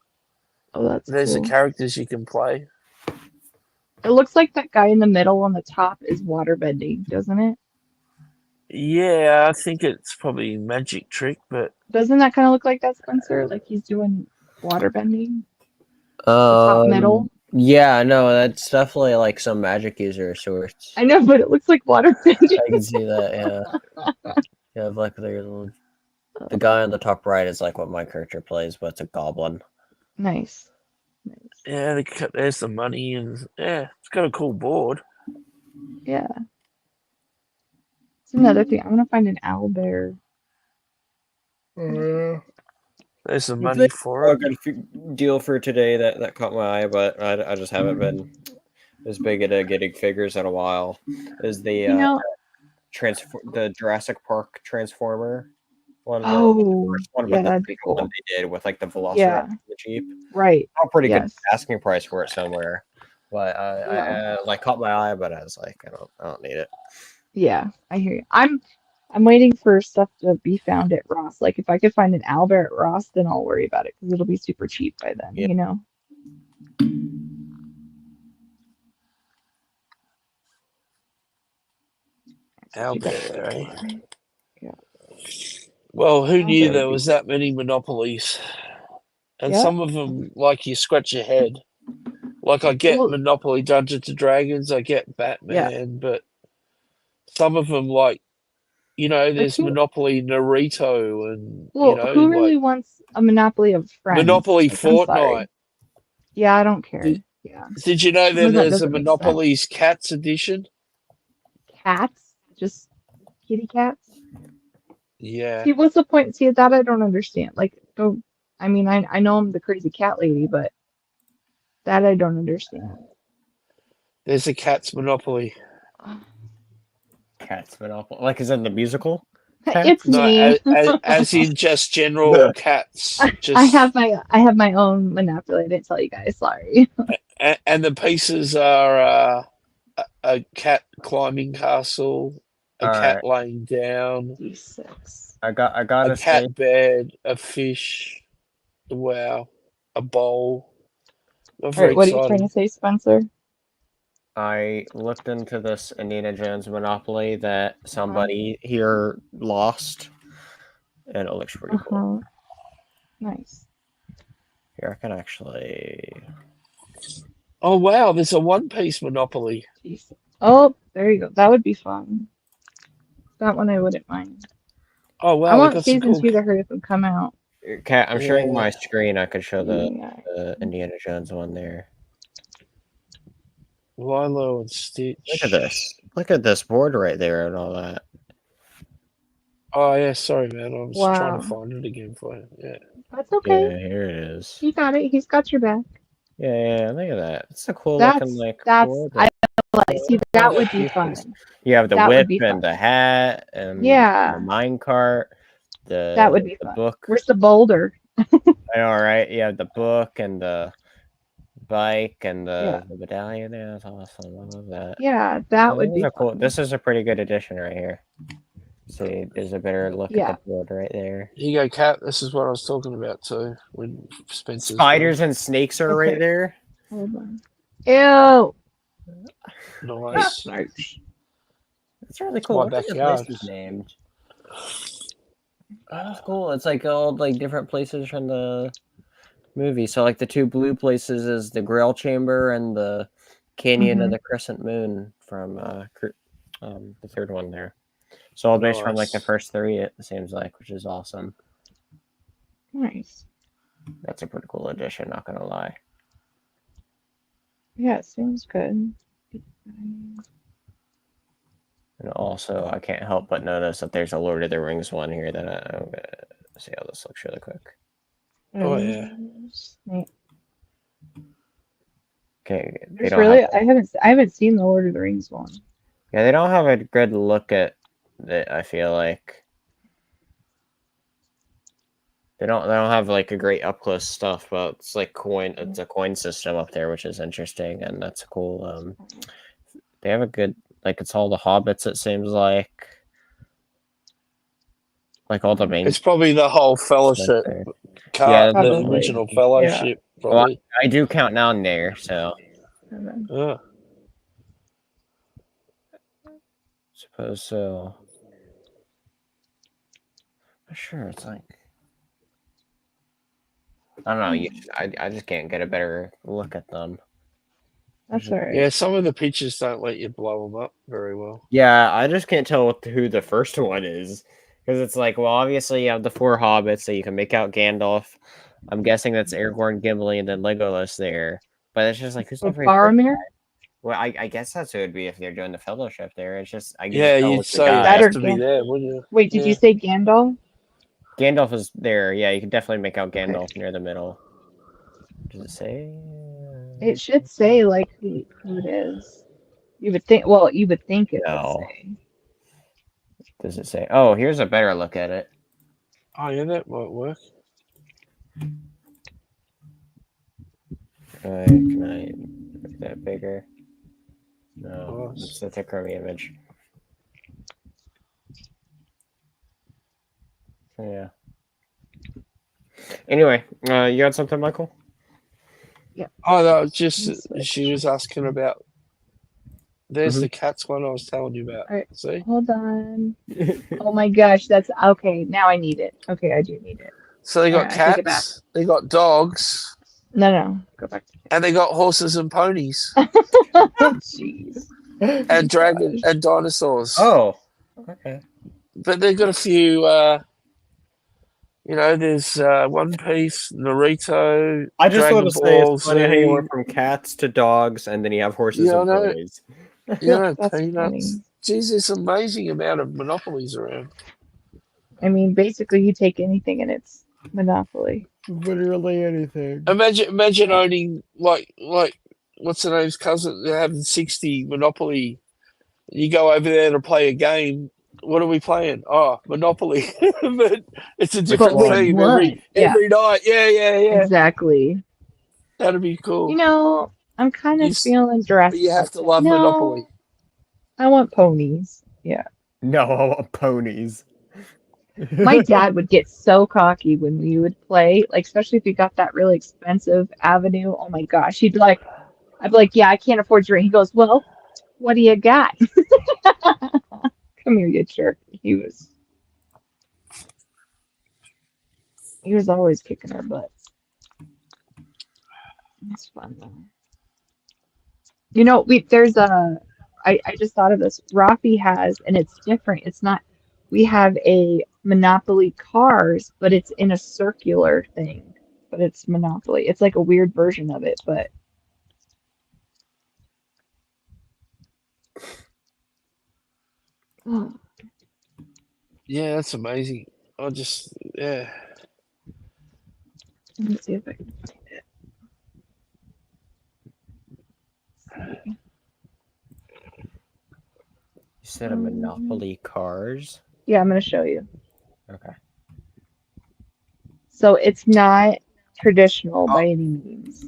Oh, that's There's the cool. characters you can play. It looks like that guy in the middle on the top is waterbending, doesn't it? Yeah, I think it's probably magic trick, but Doesn't that kind of look like that, Spencer? Like he's doing waterbending? The top middle? Yeah, no, that's definitely like some magic user of sorts. I know, but it looks like waterbending. I can see that, yeah. Yeah, like the guy on the top right is like what my character plays, but it's a goblin. Nice. yeah, there's the money, and yeah, it's got a cool board. Yeah. It's another thing. I'm gonna find an owlbear. There's the money for A it. good deal for today that caught my eye, but I just haven't been as big at getting figures in a while. Is the You know, the Jurassic Park Transformer one? oh, The first one yeah, with the that'd be one cool. they did with like the Velociraptor Yeah, and the Jeep. right. A pretty good Yes. asking price for it somewhere, but Yeah. I like caught my eye, but I was like, I don't need it. Yeah, I hear you. I'm waiting for stuff to be found at Ross. Like if I could find an owlbear at Ross, then I'll worry about it because it'll be super cheap by then, Yeah. you know? Owlbear, eh? Yeah. Well, who knew Owlbear there would be was cool. that many monopolies? and Yeah. some of them, like, you scratch your head. Like, I get Well, Monopoly Dungeons and Dragons, I get Batman, but some of them, like, like there's who? Monopoly Naruto and, Well, who like really wants a monopoly of friends? Monopoly Like, I'm Fortnite. sorry. Yeah, I don't care. Did, Yeah, did you know some of that that there's a doesn't make sense. Monopoly's Cats edition? Cats, just kitty cats. Yeah. See, what's the point? See, that I don't understand. Like, go. I mean, I know I'm the crazy cat lady, but that I don't understand. There's a Cats Monopoly. Cats Monopoly. Like, is in the musical? It's No, me. as in just general cats. I Just have my own monopoly. I didn't tell you guys. Sorry. and the pieces are a cat climbing castle, a All cat right. laying down, D6. I a gotta say, cat bed, a fish. Wow, a bowl. Not All very right, what are you trying to exciting. say, Spencer? I looked into this Indiana Jones Monopoly that Uh-huh. somebody here lost, and it looks pretty cool. Uh-huh. Nice. Here, I can actually. Oh wow, there's a one-piece Monopoly. Jeez. Oh, there you go. That would be fun. That one I wouldn't mind. Oh I wow, they want got some season cool. 2 to hurry up and come out. Cat, I'm sharing Yeah. my screen. I could show the Yeah. Indiana Jones one there. Lilo and Stitch. Look at this. Look at this board right there and all that. Oh yeah, sorry man, I was trying to Wow. find it again for you. Yeah. That's okay. Yeah, here it is. He got it. He's got your back. Yeah, look at that. It's a cool looking board. I like. See, that would be fun. You have the That would whip be fun. and the hat and Yeah. the mine cart. That would be the fun. book. Where's the boulder? I know, right? You have the book and the bike and the medallion. Yeah, that's awesome. I love that. Yeah, that would be cool. fun. This is a pretty good addition right here. See, there's a better look at the board right there. Here you go, Cat. This is what I was talking about too. When Spencer's Spiders and snakes are right there. Hold on. Ew. Nice. It's really cool. My What are the backyard. places named? Oh, that's cool. It's like all like different places from the movie. So like the two blue places is the Grail Chamber and the Canyon of the Crescent Moon from the third one there. So all based from like the first three, it seems like, which is awesome. Nice. That's a pretty cool addition, not gonna lie. Yeah, it seems good. And also, I can't help but notice that there's a Lord of the Rings one here that I'm gonna see how this looks really quick. Oh yeah. Okay. There's really, I haven't seen the Lord of the Rings one. Yeah, they don't have a good look at it. I feel like they don't have like a great up close stuff, but it's like it's a coin system up there, which is interesting, and that's cool. They have a good, like, it's all the hobbits, it seems like all the main. It's probably the whole fellowship. Yeah, the original fellowship. Yeah. Well, I do count down there, so. Suppose so. I'm sure it's like. I don't know. I just can't get a better look at them. That's all right. Yeah, some of the pictures don't let you blow them up very well. Yeah, I just can't tell who the first one is. Because it's like, well, obviously you have the four hobbits, so you can make out Gandalf. I'm guessing that's Aragorn, Gimli, and then Legolas there. But it's just like, who's the Boromir? Well, I guess that's who it would be if they're doing the fellowship there. It's just, you'd say it has to be there, wouldn't you? Wait, did you say Gandalf? Gandalf is there. Yeah, you can definitely make out Gandalf near the middle. Does it say? It should say like who it is. You would think. Well, you would think it would say. Does it say? Oh, here's a better look at it. Oh yeah, that might work. Can I make that bigger? No, it's the thicker image. Yeah. Anyway, you got something, Michael? Yeah. Oh, that was just she was asking about. There's the Cats one I was telling you about. All right. See? Hold on. Oh my gosh, that's okay. Now I need it. Okay, I do need it. So they All got right, I take it back. cats, they got dogs, No, go back to and they got horses and ponies, jeez. and dragon Gosh. and dinosaurs. Oh, okay. But they've got a few. There's One Piece, Naruto, I just want Dragon to say it's Ball funny how you Z. went from cats to dogs, and then you have horses Yeah, I and know. ponies. That's Peanuts. funny. Geez, there's an amazing amount of monopolies around. I mean, basically, you take anything and it's Monopoly. Literally anything. Imagine owning like what's the name's cousin having 60 Monopoly. You go over there to play a game. What are we playing? Oh, Monopoly. But it's a Which But different which one? theme one? Yeah, every night. Yeah. exactly. That'd be cool. I'm kind You of s- feeling but Jurassic you have Park. to love Monopoly. No, I want ponies. Yeah. No, I want ponies. My dad would get so cocky when we would play, like especially if you got that really expensive avenue. Oh my gosh, I'd be like, yeah, I can't afford your rent. He goes, well, what do you got? Come here, you jerk. He was always kicking our butts. It's fun though. I just thought of this. Rafi has, and it's different. It's not, we have a Monopoly Cars, but it's in a circular thing. But it's Monopoly. It's like a weird version of it, but oh, Yeah, that's amazing. Yeah. let me see if I can see. You said a Um, Monopoly Cars? yeah, I'm gonna show you. Okay. So it's not traditional Oh, by any means,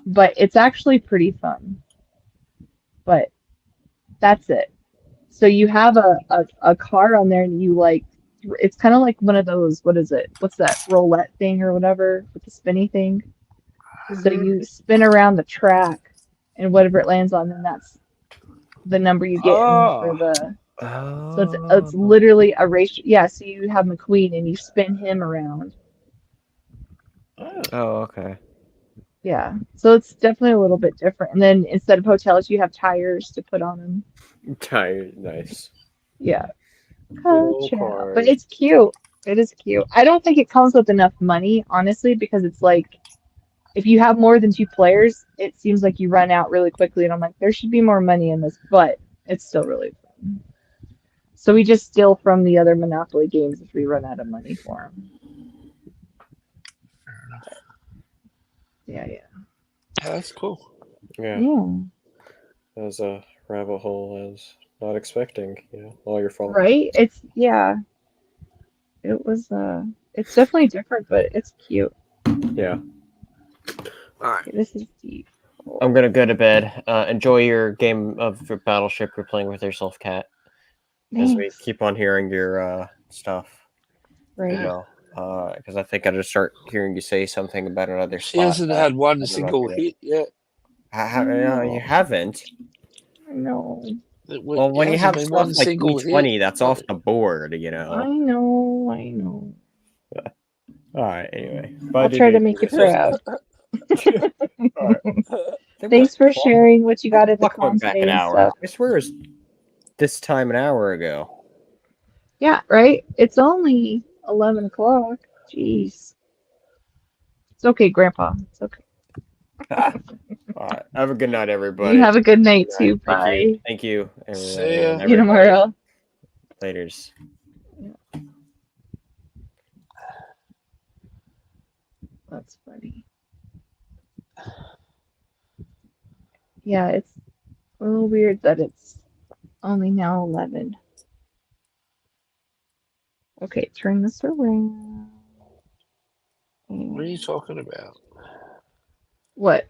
but it's actually pretty fun. But that's it. So you have a car on there and you like it's kind of like one of those, what is it? What's that roulette thing or whatever with the spinny thing? So you spin around the track and whatever it lands on, then that's the number you get in for oh, the so it's Oh. literally a race. Yeah, so you have McQueen and you spin him around. Oh, okay. Yeah. So it's definitely a little bit different. And then instead of hotels, you have tires to put on them. Tired. Nice. Yeah. Good old Gotcha. But cars. it's cute. It is cute. I don't think it comes with enough money, honestly, because it's like if you have more than two players, it seems like you run out really quickly. And I'm like, there should be more money in this, but it's still really fun. So we just steal from the other Monopoly games if we run out of money for them. Yeah. that's cool. Yeah. Yeah. That was a rabbit hole I was not expecting. All your fault. Right? It was it's definitely different, but it's cute. Yeah. All right. Okay, this is deep. I'm gonna go to bed. Enjoy your game of Battleship you're playing with yourself, Kat. As we Thanks. keep on hearing your stuff, Right. because I think I just start hearing you say something about another She spot. hasn't had one I don't know if single you're- hit yet. You haven't. I know. Well, It when you hasn't have been stuff one like single hit. E20, that's off the board. I know. I know. All right. Anyway, bye, I'll try to make you proud. All right. Thanks for sharing what you got at the Clock con went back an today and hour. stuff. I swear it was this time an hour ago. Yeah, right? It's only 11 o'clock. Jeez. It's okay, Grandpa. It's okay. All right. Have a good night, everybody. You have a good night Good night. too. Bye. Thank you, See everybody. ya. And See you everybody. tomorrow. Laters. That's funny. Yeah, it's a little weird that it's only now 11. Okay, turn this around. What are you talking about? What?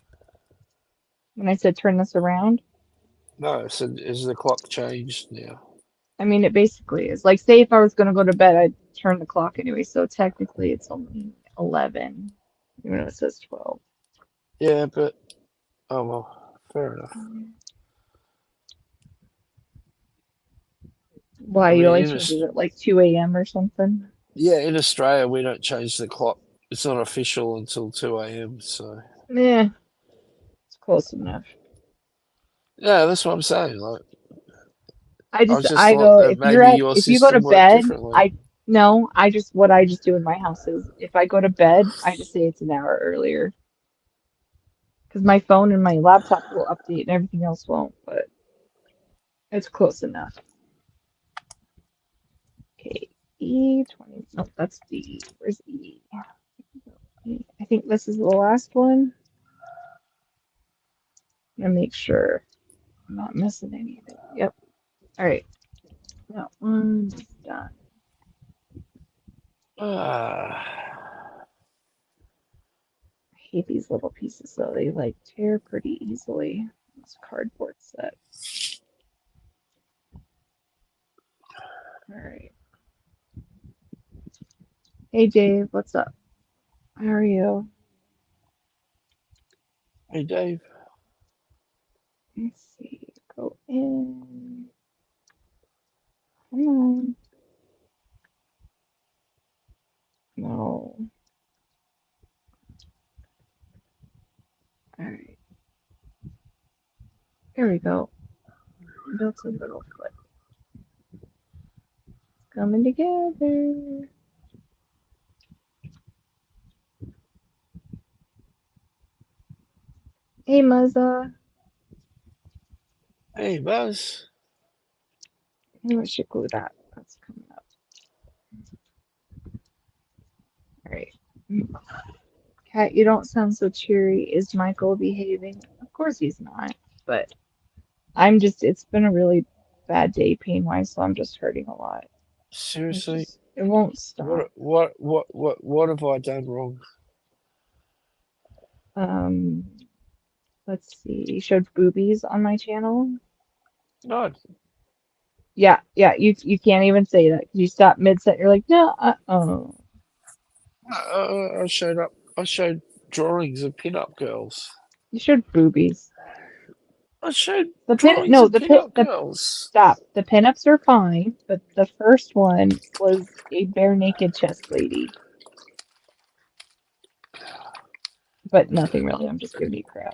When I said turn this around? No, so is the clock changed now? I mean, it basically is. Like, say if I was going to go to bed, I'd turn the clock anyway. So technically, it's only 11, even though it says 12. Yeah, but oh well, fair enough. Why, I you mean, only change it at like 2 a.m. or something? Yeah, in Australia, we don't change the clock. It's not official until 2 a.m. So, Meh, it's close enough. yeah, that's what I'm saying. Like, I I just just I thought go that maybe your if you go to system worked bed, differently. no, what I just do in my house is if I go to bed, I just say it's an hour earlier because my phone and my laptop will update and everything else won't, but it's close enough. Okay, E20. No, that's D. Where's E? I think this is the last one. I'm gonna make sure I'm not missing anything. Yep. All right. That one's done. Ah, I hate these little pieces though. They like tear pretty easily. This cardboard set. All right. Hey Dave, what's up? How are you? hey, Dave. Let's see. Go in. Come on. No. All right. There we go. Built a little foot. It's coming together. Hey Muzza. Hey, Buzz. Where should glue that? That's coming up. All right. Kat, you don't sound so cheery. Is Michael behaving? Of course he's not. But it's been a really bad day pain-wise, so I'm just hurting a lot. Seriously, It won't stop. what have I done wrong? Um, let's see. You showed boobies on my channel. No, Yeah, you can't even say that 'cause you stop mid-set. You're like, no, oh. I showed up. I showed drawings of pin-up girls. You showed boobies. I showed The pin, drawings no, of pin-up girls. stop. The pinups are fine, but the first one was a bare naked chest lady. But nothing really. I'm just giving you crap.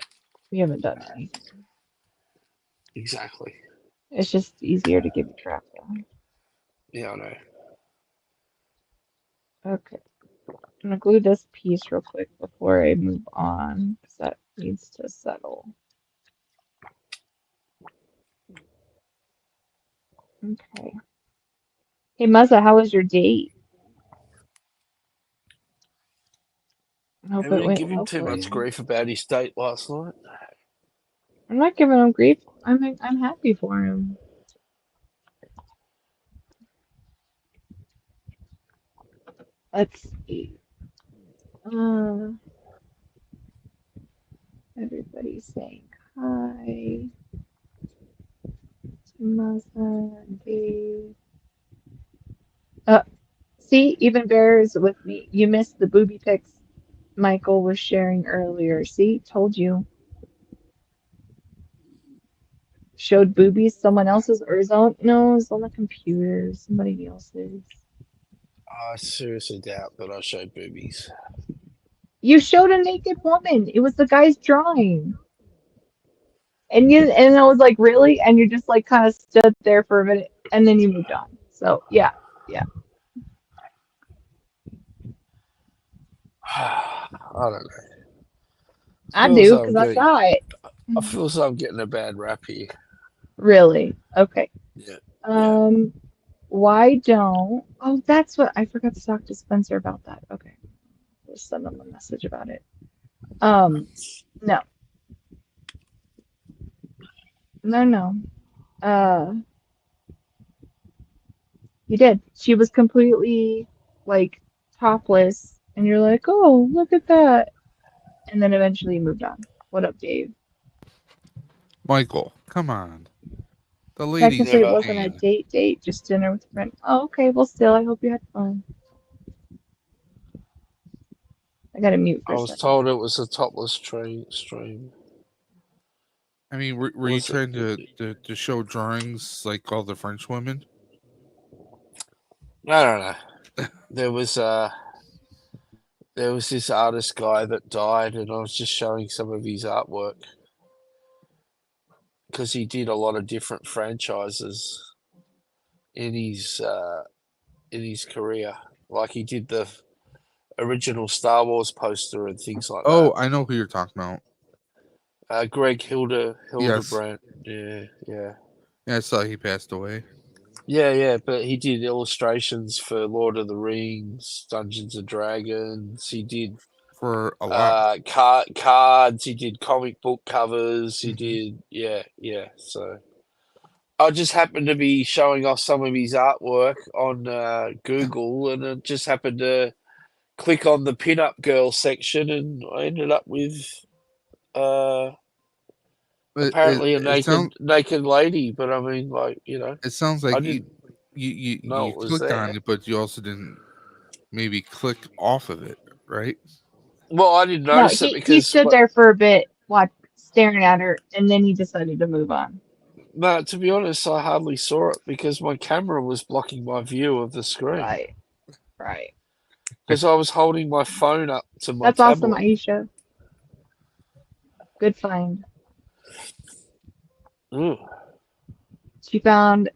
We haven't done anything. Exactly. It's just easier to give you crap though. Yeah, I know. Okay. I'm gonna glue this piece real quick before I move on, because that needs to settle. Okay. Hey Muzza, how was your date? I hope Maybe we it didn't went give him well too for much you. grief about his date last night. I'm not giving him grief. I'm happy for him. Let's see. Uh, everybody's saying hi. Muzza, Dave. See, even Bear is with me. You missed the booby pics Michael was sharing earlier. See, told you. Showed boobies, someone else's or his own? No, it's on the computer. Somebody else's. I seriously doubt that I showed boobies. You showed a naked woman. It was the guy's drawing. And I was like, really? And you just like kind of stood there for a minute and then you moved on. So yeah, yeah. I don't know. I Feels do like because I saw it. I feel as though I'm getting a bad rap here. Really? Okay. Yeah, yeah. Um, why don't that's what I forgot to talk to Spencer about that. Okay. We'll send him a message about it. Um, no. No, no. Uh, you did. She was completely like topless, and you're like, oh, look at that. And then eventually you moved on. What up, Dave? Michael, come on. The ladies Technically, it Never. wasn't a insane. date, just dinner with a friend. Oh, okay. Well, still, I hope you had fun. I got to mute for I a was second. told it was a topless stream. I mean, were you Was it? trying to show drawings like all the French women? I don't know. there was this artist guy that died, and I was just showing some of his artwork because he did a lot of different franchises in his career. Like he did the original Star Wars poster and things like Oh, I know who you're talking about. that. Greg Yes. Hildebrandt. Yeah. Yeah, I saw he passed away. Yeah, but he did illustrations for Lord of the Rings, Dungeons and Dragons. He did For a lot. cards. He did comic book covers. He Mhm. did, yeah. So I just happened to be showing off some of his artwork on Google, and it just happened to click on the pin-up girl section, and I ended up with apparently a It sounds naked lady. But I mean, like, it sounds I like didn't know you it was clicked on there. it, but you also didn't maybe click off of it, right? Well, I didn't No, notice it he because, stood there for a bit, staring at her, and then he decided to move on. no, to be honest, I hardly saw it because my camera was blocking my view of the screen. Right. Because I was holding my phone up to my That's awesome, tablet. Aisha. Good find. Ooh. She found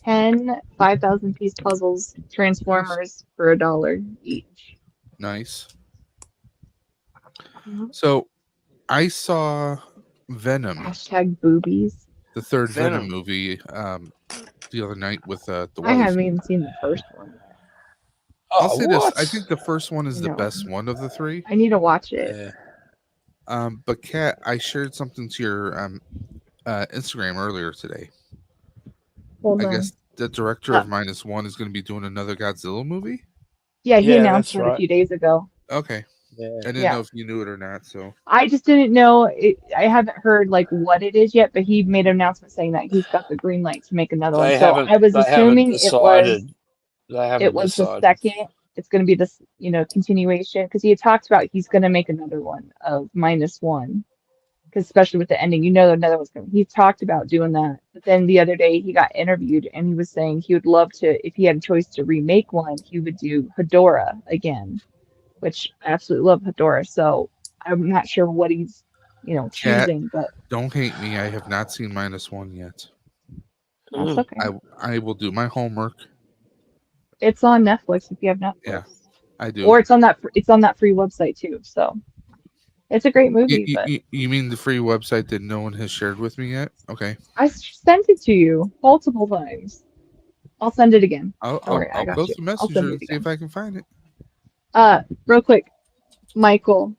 10 5,000-piece puzzles, Transformers, for $1 each. Nice. Mhm. So I saw Venom, #boobies. the third Venom Venom. movie, the other night with the I wife. haven't even seen the first one yet. I'll Oh, say this: what? I think the first one is the No. best one of the three. I need to watch it. Yeah. But Kat, I shared something to your Instagram earlier today. Hold I on. guess the director of -1 is going to be doing another Godzilla movie. Yeah, he Yeah, announced that's it a right. few days ago. Okay, Yeah. I didn't Yeah. know if you knew it or not. So I just didn't know. I haven't heard like what it is yet, but he made an announcement saying that he's got the green light to make another one. They So haven't I was they haven't assuming decided. They it haven't was the decided. second. It's going to be this, continuation, because he had talked about he's going to make another one of -1, because especially with the ending, another one's coming. He talked about doing that, but then the other day he got interviewed and he was saying he would love to, if he had a choice to remake one, he would do Hedora again, which I absolutely love Hedora. So I'm not sure what he's, Kat, choosing, but don't hate me. I have not seen -1 yet. that's Ooh. okay. I will do my homework. It's on Netflix if you have Netflix. Yeah, I do. Or it's on that free website too. So it's a great movie, but You mean the free website that no one has shared with me yet? Okay, I sent it to you multiple times. I'll send it again. Don't worry, I I'll got you. post a I'll send messenger it and see if again. I can find it. Real quick, Michael.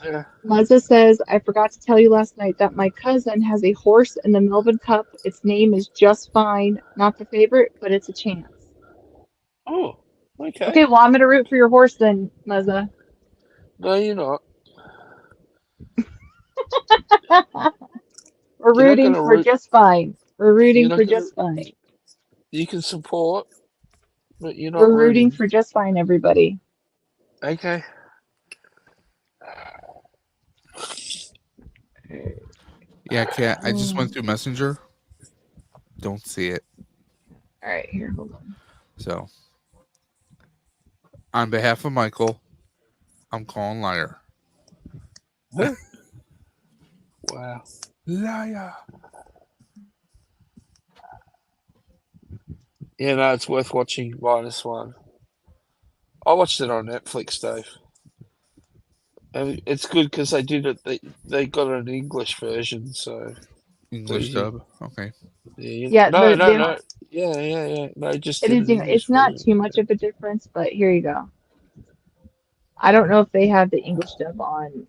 Yeah. Mazza says, I forgot to tell you last night that my cousin has a horse in the Melbourne Cup. Its name is Just Fine. Not the favorite, but it's a chance. Oh, okay. Okay, well, I'm going to root for your horse then, Mazza. No, you're not. We're You're not rooting gonna for root. Just Fine. We're rooting You're not for gonna. Just Fine. You can support, but you're not We're rooting rooting. for Just Fine, everybody. Okay. Yeah, Kat, I just went through Messenger. Don't see it. All right, here, hold on. So, on behalf of Michael, I'm calling liar. Wow. Liar. Yeah, no, it's worth watching. -1. I watched it on Netflix, Dave. And it's good because they did it. They got an English version, so English easy. dub. Okay. Yeah, No. the Yeah. No, just it did is, an English it's not version. too much of a difference, but here you go. I don't know if they have the English dub on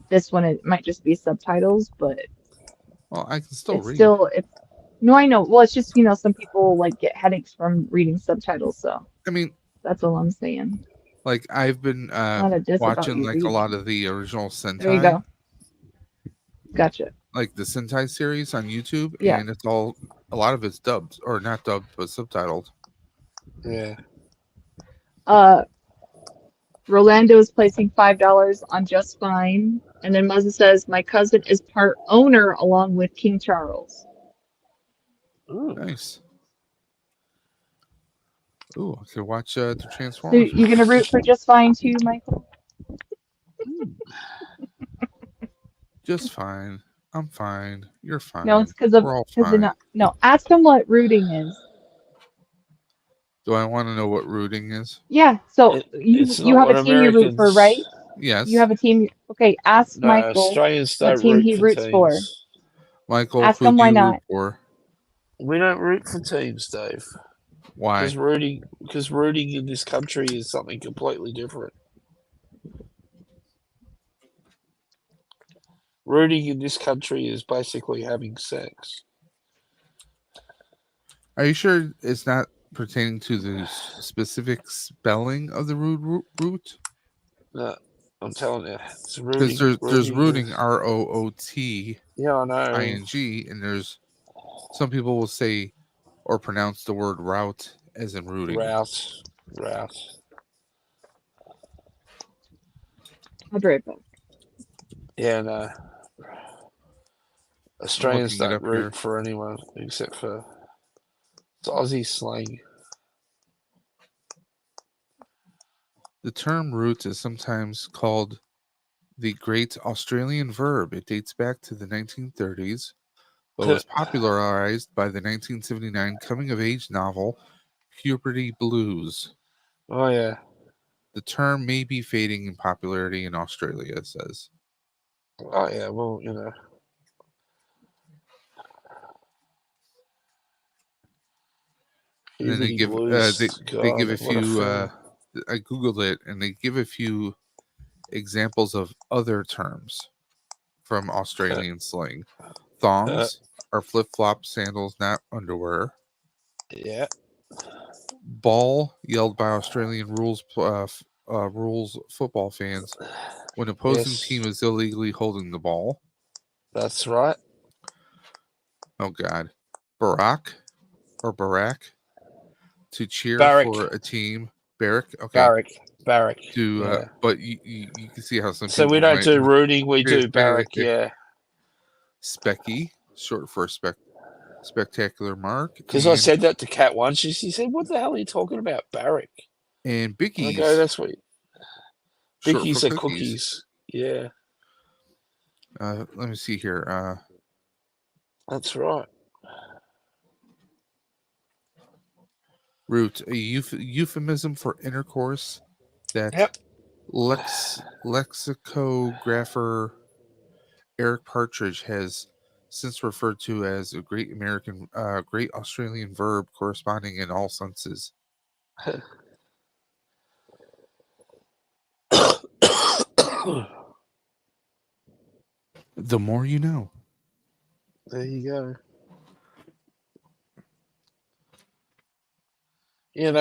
this one. It might just be subtitles, but Well, I can still it's read. still no, I know. Well, it's just, some people like get headaches from reading subtitles, so I mean, that's all I'm saying. like I've been It's not a diss about watching you like a lot reading. of the original There you Sentai, go. Gotcha. like the Sentai series on YouTube, Yeah. and a lot of it's dubbed or not dubbed but subtitled. Yeah. Rolando is placing $5 on Just Fine, and then Muzza says, my cousin is part owner along with King Charles. Ooh. Nice. Ooh, I could watch the So Transformers you're movie. gonna root for Just Fine too, Michael? Just fine. I'm fine. You're No, it's fine. because of We're all because fine. no. Ask him what rooting is. Do I want to know what rooting is? Yeah. So It's you not have a what team you root for, right? Americans. You Yes. have a team. Okay. Ask No, Michael Australians what don't team root he for roots for. teams. Michael, Ask who him do why you root not. for? We don't root for teams, Dave. Why? Because rooting in this country is something completely different. Rooting in this country is basically having sex. Are you sure it's not pertaining to the specific spelling of the root? No, I'm telling you, it's Because rooting. there's Rooting rooting is. ROOTING, Yeah, I know. and there's some people will say or pronounce the word route as in rooting. Route. I'll be right back. Yeah, no. I'm Australians looking it don't up root here. for anyone except for it's Aussie slang. The term root is sometimes called the Great Australian Verb. It dates back to the 1930s, but was popularized by the 1979 coming of age novel Puberty Blues. Oh yeah. The term may be fading in popularity in Australia, it says. Oh yeah. Well, And then puberty blues. they give God, a what a few film. I googled it and they give a few examples of other terms from Australian slang. Thongs are flip-flop sandals, not underwear. Yeah. Ball yelled by Australian rules football fans when opposing Yes, team is illegally holding the ball. that's right. Oh God, Barack or Barack to cheer Barrack. for a team. Barrack, okay. Barrack. To Yeah. but you can see how some So we people don't might. do rooting. We do barrack. Yeah. Specky, short for spectacular mark, Because I said that to Kat once. She said, "What the hell are you talking about, barrack?" and And I go, Bickies, "That's what short for Bickies are cookies. cookies." Yeah, Let me see here. that's right. Root, a euphemism for intercourse that Yep. lexicographer Eric Partridge has since referred to as a great Australian verb corresponding in all senses. The more you know. There you go.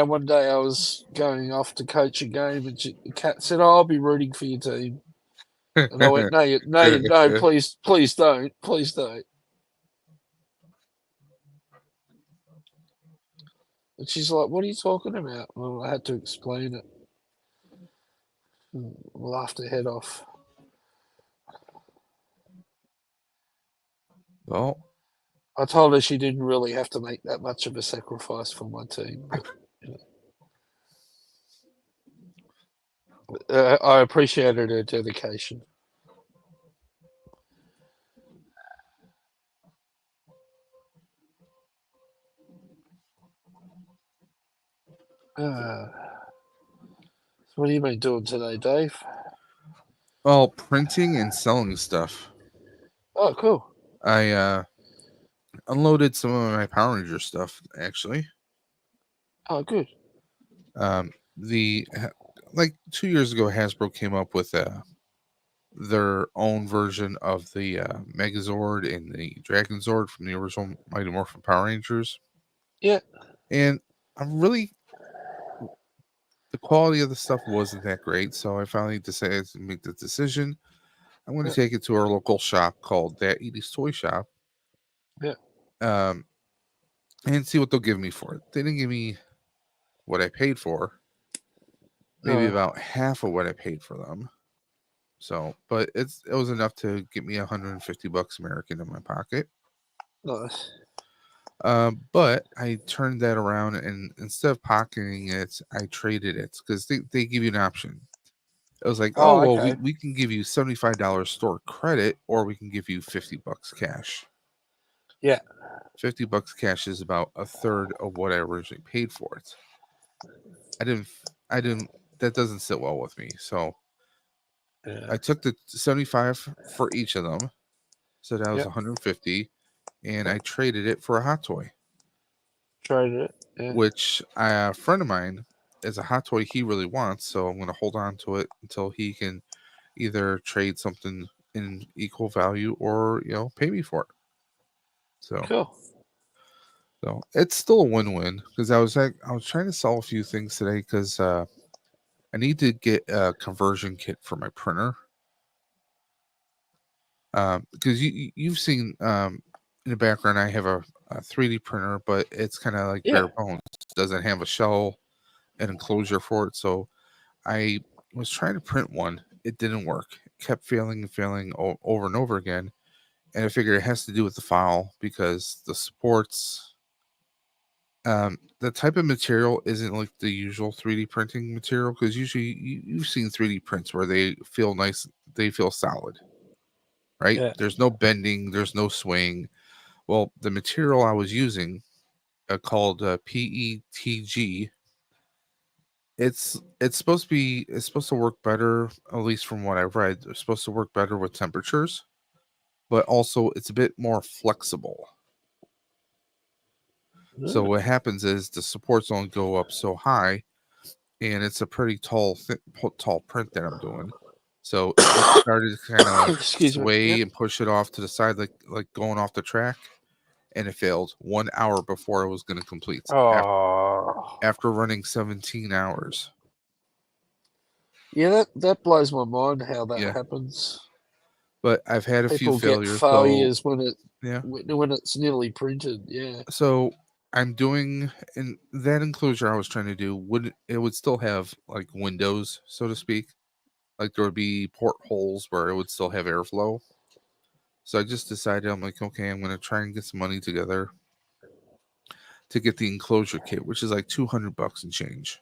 One day I was going off to coach a game, and Kat said, "Oh, I'll be rooting for your team." And I went, no, please don't, please don't." And she's like, "What are you talking about?" Well, I had to explain it. And laughed her head off. Well, I told her she didn't really have to make that much of a sacrifice for my team, but I appreciated her dedication. So what have you been doing today, Dave? well, printing and selling stuff. Oh, cool. I unloaded some of my Power Ranger stuff actually. Oh, good. The like 2 years ago, Hasbro came up with their own version of the Megazord and the Dragon Zord from the original Mighty Morphin Power Rangers. Yeah. And I'm really the quality of the stuff wasn't that great, so I finally decided to make the decision. I'm going to take it to our local shop called That Edie's Toy Shop. Yeah. And see what they'll give me for it. They didn't give me what I paid for, maybe about half of what I paid for them. So, but it was enough to get me $150 American in my pocket. Nice. But I turned that around, and instead of pocketing it, I traded it because they give you an option. It was like, oh Oh, well, okay. we can give you $75 store credit, or we can give you $50 cash. Yeah. $50 cash is about a third of what I originally paid for it. I didn't. That doesn't sit well with me. So Yeah. I took the 75 for each of them, so that was Yep. 150, and I traded it for a hot toy, Traded it. Yeah. which a friend of mine is a hot toy he really wants. So I'm going to hold on to it until he can either trade something in equal value or pay me for it. Cool. So it's still a win-win because I was trying to sell a few things today because I need to get a conversion kit for my printer. Because you've seen in the background I have a 3D printer, but it's kind of like bare bones. It doesn't have a shell, an enclosure for it. So I was trying to print one. It didn't work. It kept failing and failing over and over again. And I figured it has to do with the file because the supports. The type of material isn't like the usual 3D printing material because usually you've seen 3D prints where they feel nice, they feel solid, right? Yeah. There's no bending, there's no swing. Well, the material I was using, called PETG, it's supposed to work better, at least from what I've read. It's supposed to work better with temperatures, but also it's a bit more flexible. So what happens is the supports don't go up so high, and it's a pretty tall print that I'm doing. So it started to kind of Excuse me. sway Yep. and push it off to the side, like going off the track, and it failed 1 hour before it was going to complete. Oh. After running 17 hours. Yeah, that blows my mind how that Yeah, happens. but I've had a few People get failures. So failures when yeah, it's nearly printed. Yeah. so I'm doing in that enclosure I was trying to do would still have like windows, so to speak. Like there would be portholes where it would still have airflow. So I just decided, I'm like, okay, I'm gonna try and get some money together to get the enclosure kit, which is like $200 and change.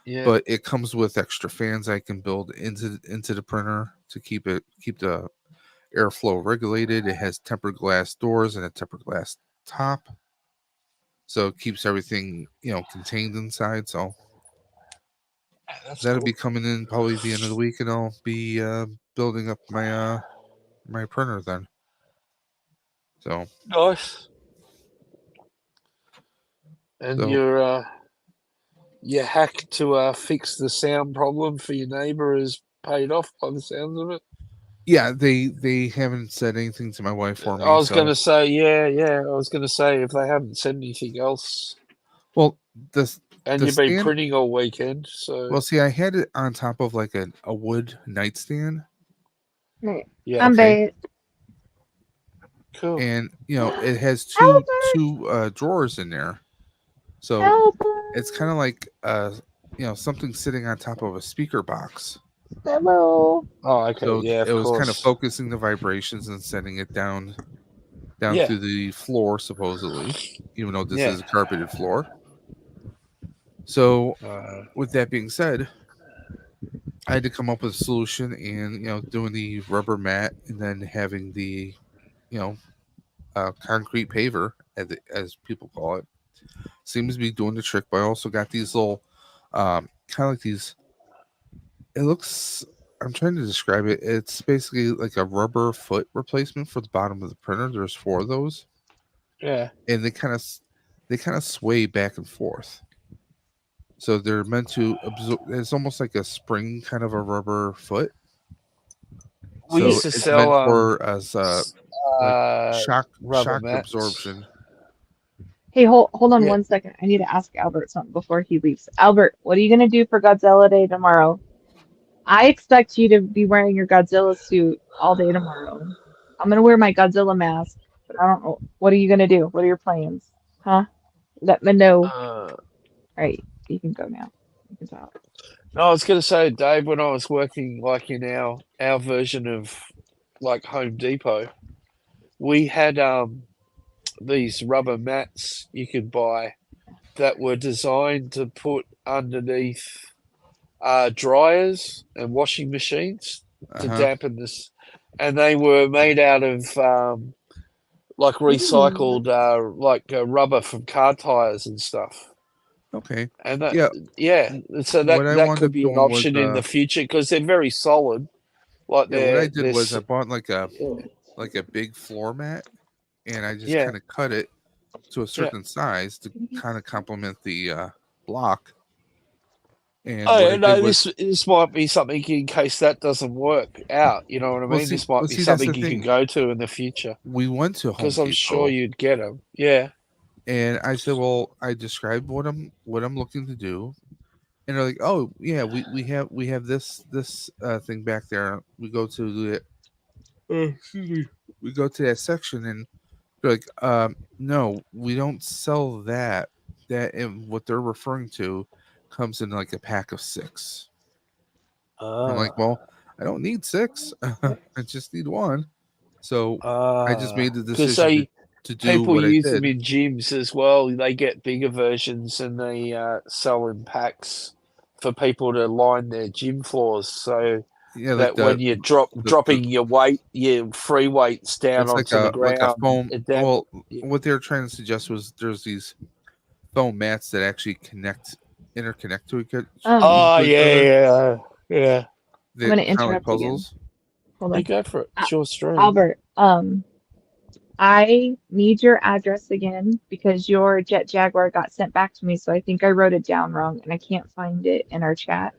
Yeah. But it comes with extra fans I can build into the printer to keep the airflow regulated. It has tempered glass doors and a tempered glass top, so it keeps everything contained inside. So That's that'll cool. be coming in probably the end of the week, and I'll be building up my printer then. So Nice. And so your hack to fix the sound problem for your neighbour has paid off by the sounds of it. yeah, they haven't said anything to my wife for I me. was So going to say, yeah. I was going to say if they haven't said anything else, well, the and the you've been stand. printing all weekend, so Well, see, I had it on top of like a wood nightstand, Right. yeah, I'm okay, bait. cool. and it has Albert! two drawers in there, so it's kind Albert! of like something sitting on top of a speaker box. Hello! Oh, okay, So yeah, it of was kind of course, focusing the vibrations and sending it down yeah, through the floor, supposedly, even though this yeah. is a carpeted floor. So Uh, with that being said, I had to come up with a solution, and doing the rubber mat and then having the you know concrete paver, as people call it, seems to be doing the trick. But I also got these little, kind of like these. It looks. I'm trying to describe it. It's basically like a rubber foot replacement for the bottom of the printer. There's 4 of those, yeah. and they kind of sway back and forth. So they're meant to absorb. It's almost like a spring kind of a rubber foot. We So used to it's meant sell for as like rubber shock mats. absorption. Hey, hold on Yeah. 1 second. I need to ask Albert something before he leaves. Albert, what are you gonna do for Godzilla Day tomorrow? I expect you to be wearing your Godzilla suit all day tomorrow. I'm gonna wear my Godzilla mask, but I don't know. What are you gonna do? What are your plans? Huh? Let me know. All Uh, right, you can go now. You can talk. no, I was going to say, Dave, when I was working like in our version of like Home Depot, we had these rubber mats you could buy that were designed to put underneath dryers and washing machines to dampen this, and they were made out of like recycled rubber from car tires and stuff. Okay. And that, Yeah. so What I that wound could up be an doing was option in the future because they're very solid. Like what I they're did was I bought like a big floor mat, and I just yeah, kind of cut it to a certain size to kind of complement the block. And what I no, did was, this might be something in case that doesn't work out. You know what I mean? This might be that's something the you thing. could go to in the future We went to Home because I'm sure Depot, you'd get them. Yeah. and I said, "Well, I described what I'm looking to do," and they're like, "Oh, yeah, we have this thing back there. We go to the excuse me. We go to that section, and they're like, no, we don't sell that. That and what they're referring to comes in like a pack of 6." I'm like, well, I don't need 6. I just need 1. So I just made the because decision to do people what I use them did. in gyms as well. They get bigger versions and they sell in packs for people to line their gym floors. So Yeah, like that when you're dropping your weight, your free weights down it's onto the like a ground, foam. that, Well, what they were trying to suggest was there's these foam mats that actually interconnect to each oh other. yeah. I'm They're gonna kind of like interrupt again. puzzles. Hold You on. go for it. Sure, stream. Albert, I need your address again because your Jet Jaguar got sent back to me, so I think I wrote it down wrong and I can't find it in our chat.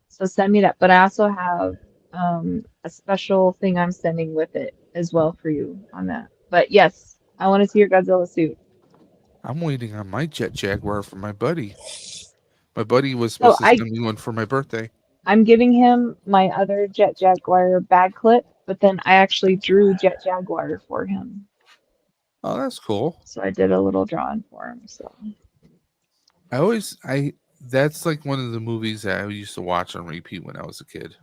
So send me that. But I also have a special thing I'm sending with it as well for you on that. But yes, I want to see your Godzilla suit. I'm waiting on my Jet Jaguar for my buddy. My buddy was So supposed to send me one for my birthday. I'm giving him my other Jet Jaguar bag clip, but then I actually drew Jet Jaguar for him. Oh, that's cool. So I did a little drawing for him. So that's like one of the movies that I used to watch on repeat when I was a kid.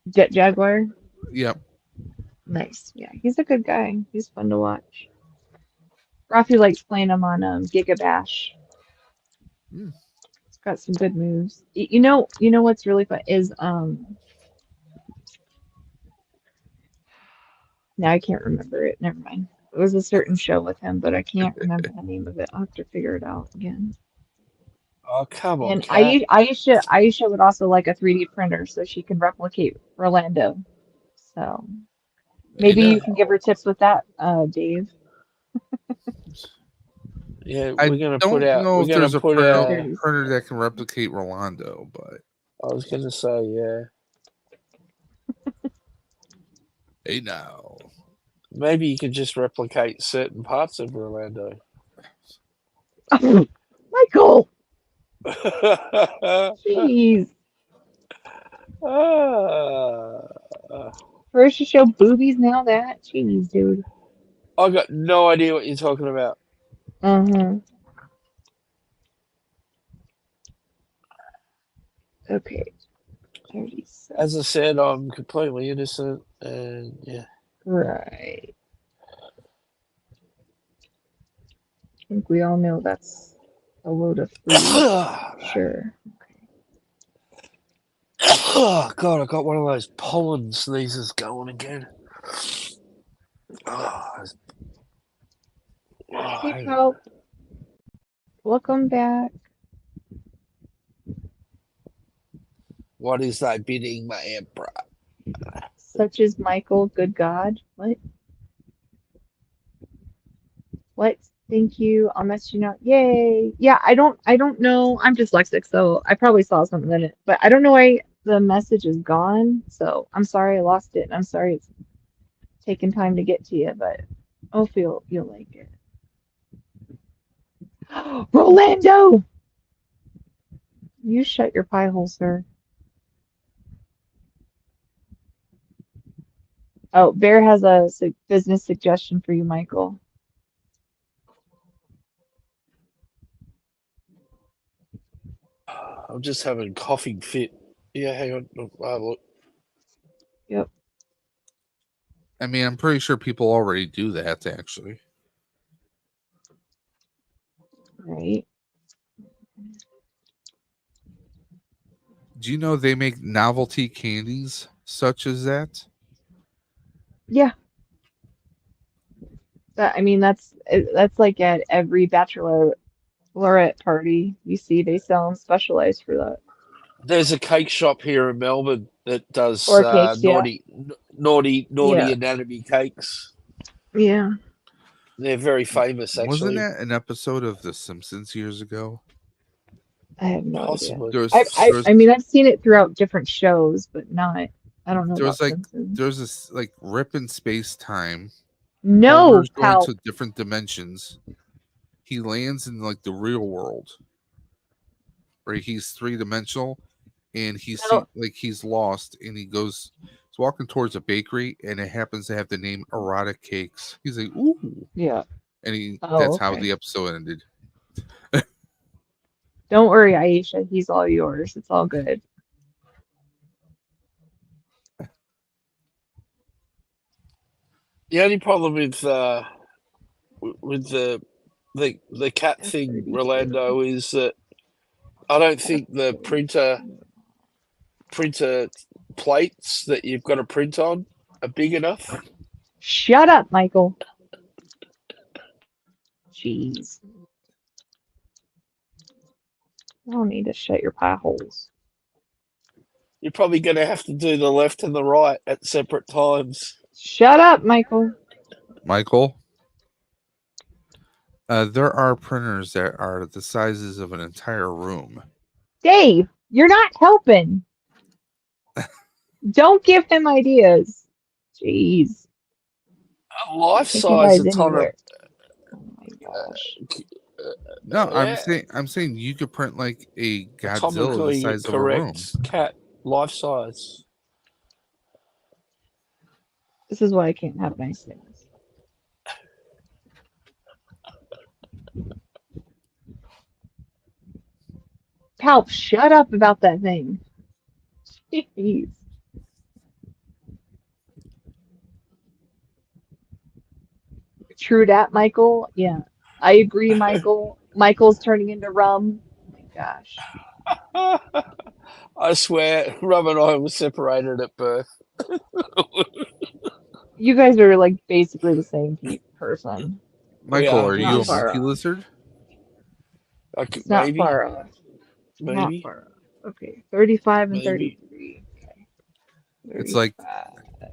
Jet Jaguar. Yep. Nice. Yeah, he's a good guy. He's fun to watch. Rafi likes playing him on Giga Bash. It's got some good moves. You know what's really fun is now I can't remember it. Never mind. It was a certain show with him, but I can't remember the name of it. I'll have to figure it out again. Oh, come on, And Cat. Aisha would also like a 3D printer so she can replicate Rolando. So maybe you can give her tips with that, Dave. Yeah, I we're gonna don't put out. know We're if gonna there's a put out. printer that can replicate Rolando, but I was gonna say, yeah. hey now. Maybe you could just replicate certain parts of Orlando. Michael! Jeez. First you show boobies, now that. Jeez, dude. I got no idea what you're talking about. Uh-huh. Okay. 37. As I said, I'm completely innocent, and yeah. Right. I think we all know that's a load of food. Sure. Oh God, I got one of those pollen sneezes going again. Hey, Pulp. Welcome back. What is thy bidding, my emperor? Such as Michael, good God. What? What? Thank you. I'll mess you know. Yay. Yeah, I don't know. I'm dyslexic, so I probably saw something in it, but I don't know why the message is gone. So I'm sorry I lost it. I'm sorry it's taken time to get to you, but hopefully you'll like it. Rolando! You shut your pie hole, sir. Oh, Bear has a business suggestion for you, Michael. I'm just having a coughing fit. Yeah, hang on. Look. Yep. I mean, I'm pretty sure people already do that, actually. Right. Do you know they make novelty candies such as that? Yeah. I mean, that's like at every bachelorette party you see they sell them specialized for that. There's a cake shop here in Melbourne that does Or cakes, yeah. naughty Yeah. anatomy cakes. Yeah. They're very famous, Wasn't actually. that an episode of The Simpsons years ago? I have no idea. Possibly. I mean, I've seen it throughout different shows, but not. I don't know There was about like Simpsons. there's this like rip in space time. No, Homer's going pal. to different dimensions. He lands in like the real world, where he's 3-dimensional, and No. he's lost, and he's walking towards a bakery, and it happens to have the name Erotic Cakes. He's like, ooh, Yeah. and Oh, that's how okay. the episode ended. Don't worry, Aisha. He's all yours. It's all good. The only problem with the cat thing, F32. Rolando, is that I don't think the printer plates that you've got to print on are big enough. Shut up, Michael. Jeez. I don't need to shut your pie holes. You're probably going to have to do the left and the right at separate times. Shut up, Michael. Michael, there are printers that are the sizes of an entire room. Dave, you're not helping. Don't give him ideas. Jeez. A life Take you size guys a ton of. anywhere. Oh my gosh. No, Yeah, I'm saying you could print like a Godzilla the atomically size of a room. correct cat life size. This is why I can't have nice things. Palp, shut up about that thing. Jeez. True that, Michael. Yeah. I agree, Michael. Michael's turning into rum. Oh my gosh. I swear, Rob and I were separated at birth. You guys are like basically the same person. Michael, are. are Not you a far monkey off. lizard? It's not Maybe, far off. Not maybe, far off. Okay. 35 and maybe. 33. Okay. It's like 35.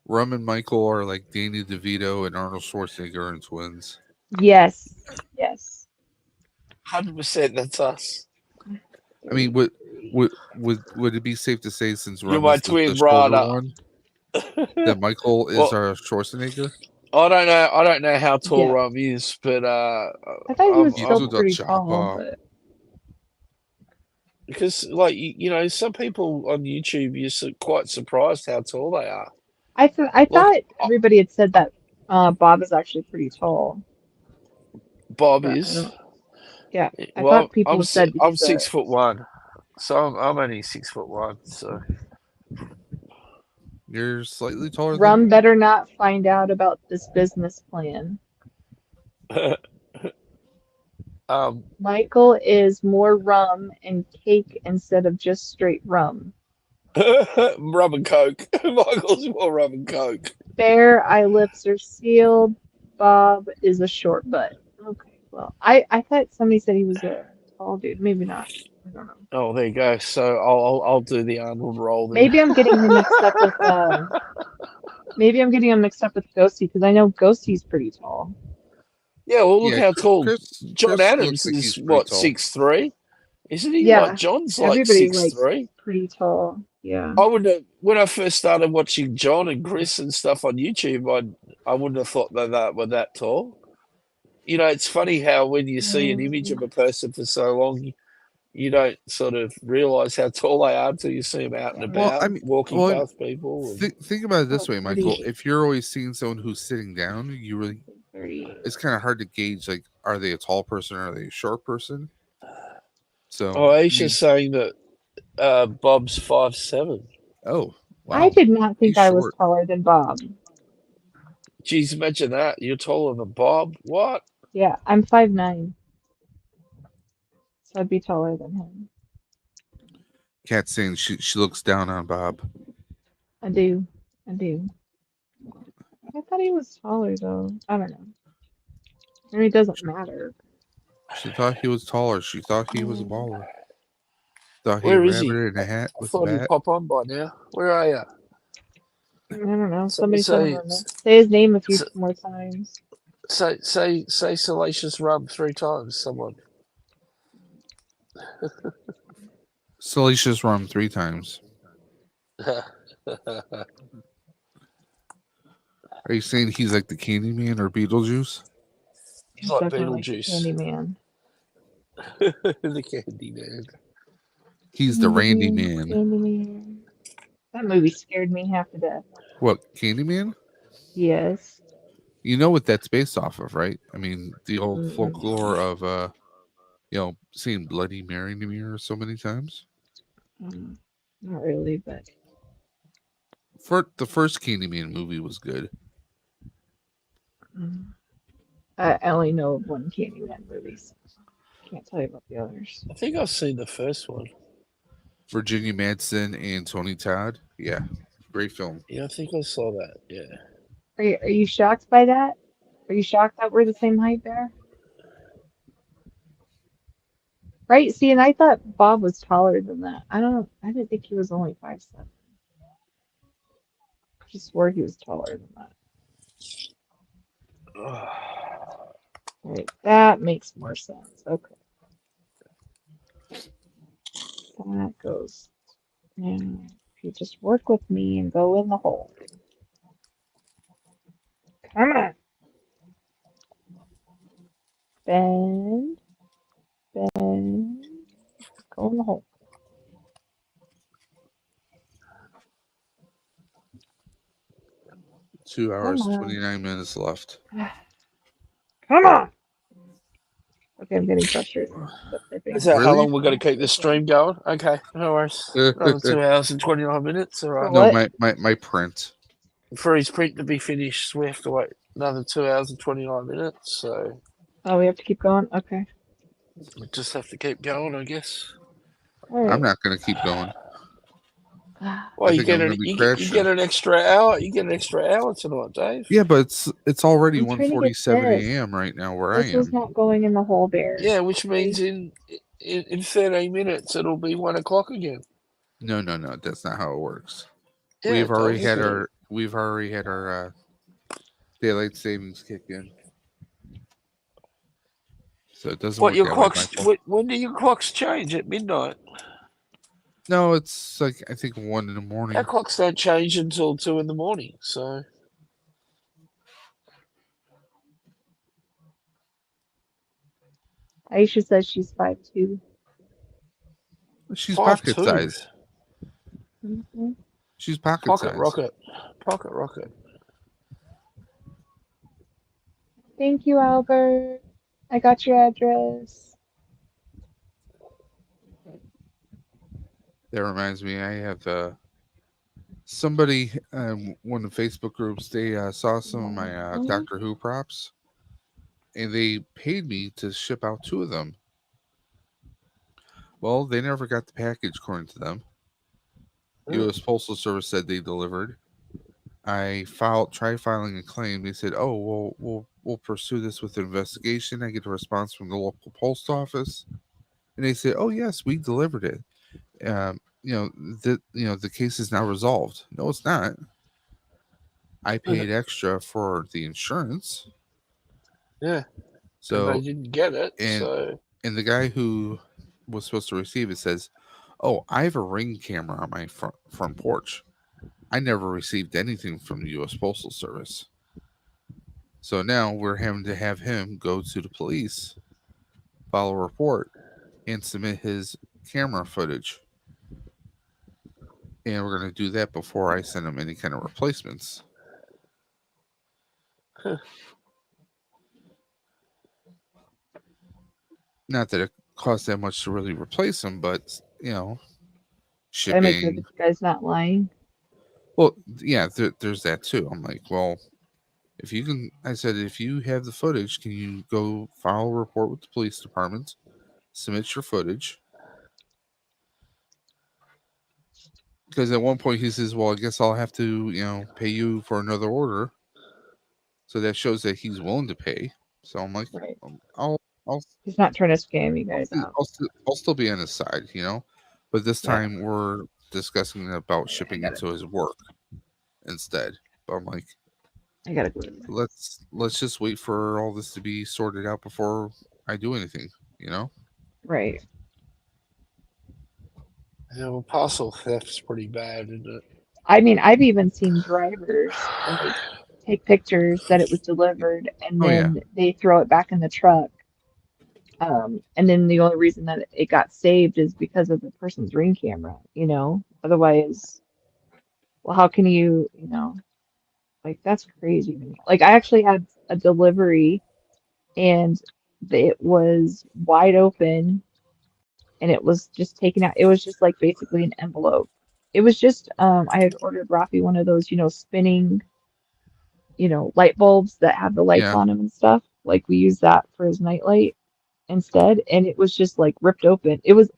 Rum and Michael are like Danny DeVito and Arnold Schwarzenegger and twins. Yes. Yes. 100%. That's us. I mean, would it be safe to say, since You're Rum my is twin the shorter brother. one, that Michael is Well, our Schwarzenegger? I don't know how tall Yeah. Rum is, but I thought he was He's still a pretty chopper. tall, but because like you know, some people on YouTube you're quite surprised how tall they are. I Like thought everybody had said that Bob is actually pretty tall. Bob But I is. don't. Yeah, I Well, thought people said I'm he's 6'1", so I'm only 6'1", so. You're slightly taller than Rum me. better not find out about this business plan. Michael is more rum and cake instead of just straight rum. Rum and Coke. Michael's more rum and Coke. Fair eye lips are sealed. Bob is a short butt. Okay, well, I thought somebody said he was a tall dude. Maybe not. I don't know. Oh, there you go. So I'll do the Arnold roll then. Maybe I'm getting him mixed up with maybe I'm getting him mixed up with Ghosty because I know Ghosty's pretty tall. Yeah, well, look how tall John Chris Adams looks like is. he's pretty What, tall. 6'3"? Isn't he? Yeah, Like John's like everybody's like 6'3". pretty tall. Yeah. I wouldn't have, when I first started watching John and Chris and stuff on YouTube, I wouldn't have thought that were that tall. You know, it's funny how when you see an image of a person for so long, you don't sort of realize how tall they are until you see them out and about, walking past people. Think about it this way, Michael. 38. If you're always seeing someone who's sitting down, it's kind of hard to gauge, like, are they a tall person or are they a short person? So Aisha's saying that Bob's 5'7". Oh, wow. I did not think He's I was short. taller than Bob. Geez, imagine that. You're taller than Bob. What? Yeah, I'm 5'9", so I'd be taller than him. Kat saying she looks down on Bob. I do. I do. I thought he was taller though. I don't know. I mean, it doesn't matter. She thought he was taller. She thought he was a Mm, baller. Thought he Where is he? rabbited in a hat I with a thought he'd bat. pop on by now. Where are you? I don't know. Say, Somebody tell him say, to say his name a few say, more times. say salacious rub 3 times, someone. Salacious rum 3 times. Are you saying he's like the Candyman or Beetlejuice? He's like Definitely like the Beetlejuice. Candyman. The candy man. He's the Randy Man. Candyman. That movie scared me half to death. What, Candyman? Yes. You know what that's based off of, right? I mean, the old Mm-mm. folklore of seeing Bloody Mary in the mirror so many times. Not really, but For the first Candyman movie was good. mm, I only know of one Candyman movie, so can't tell you about the others. I think I've seen the first one. Virginia Madsen and Tony Todd. Yeah, great film. Yeah, I think I saw that. Yeah. Are you shocked by that? Are you shocked that we're the same height there? Right? See, and I thought Bob was taller than that. I didn't think he was only 5'7". I just swore he was taller than that. Right, that makes more sense. Okay. That goes. Now, if you just work with me and go in the hole. Come on. Bend. Bend. Go in the hole. 2 hours, Come on. 29 minutes left. Come on. Okay, I'm getting frustrated. Stop typing. Is that how Really? long we're going to keep this stream going? Okay, no worries. Another 2 hours and 29 minutes. All For right. No, what? my print. For his print to be finished, we have to wait another 2 hours and 29 minutes. So Oh, we have to keep going? Okay. we just have to keep going, I guess. All I'm right. not going to keep going. Well, I you think I'm get going an to be you get crashing. an extra hour. You get an extra hour tonight, Dave. Yeah, but it's already I'm trying to get 1:47 this. a.m. right now where I This is am. not going in the hole, Bear. Yeah, which means Please. in 13 minutes it'll be 1 o'clock again. No, that's not how it works. Yeah, We've it already does. had our daylight savings kick in, so it doesn't What work your that way, clocks? Michael. When do your clocks change? At midnight? No, it's like I think 1 in the Our morning. clocks don't change until 2 in the morning. So Aisha says she's 5'2". She's pocket 5'2". size. Mm-hmm. She's pocket Pocket size. rocket. Thank you, Albert. I got your address. That reminds me, I have somebody one of the Facebook groups. They saw some of my Mhm. Doctor Who props, and they paid me to ship out 2 of them. Well, they never got the package, according to them. U.S. Postal Service said they delivered. I tried filing a claim. They said, "Oh, we'll pursue this with an investigation." I get a response from the local post office, and they say, "Oh, yes, we delivered it. The case is now resolved." No, it's not. I paid extra for the insurance. Yeah, and they So, didn't get it. and So and the guy who was supposed to receive it says, "Oh, I have a Ring camera on my front porch. I never received anything from the U.S. Postal Service." So now we're having to have him go to the police, file a report, and submit his camera footage. And we're going to do that before I send him any kind of replacements. Not that it costs that much to really replace them, but Gotta make sure shipping. this guy's not lying. Well, yeah, there's that too. I'm like, well, If you can, I said, if you have the footage, can you go file a report with the police department, submit your footage? Because at one point he says, "Well, I guess I'll have to, pay you for another order." So that shows that he's willing to pay. So I'm like, Right. I'll, He's not trying to scam you guys out. I'll still be on his side, But this Yeah. time we're discussing about I shipping it gotta to his work instead. But I'm like, I gotta go to let's just wait for all this to be sorted out before I do anything, Right. Yeah, well, parcel theft's pretty bad, isn't it? I mean, I've even seen drivers like take pictures that it was delivered and Oh yeah. then they throw it back in the truck. And then the only reason that it got saved is because of the person's ring camera, Otherwise, well, how can like that's crazy to me. Like I actually had a delivery and it was wide open and it was just taken out. It was just like basically an envelope. It was just I had ordered Rafi one of those, spinning, light bulbs that have the lights Yeah. on them and stuff. Like we use that for his nightlight instead, and it was just like ripped open. It was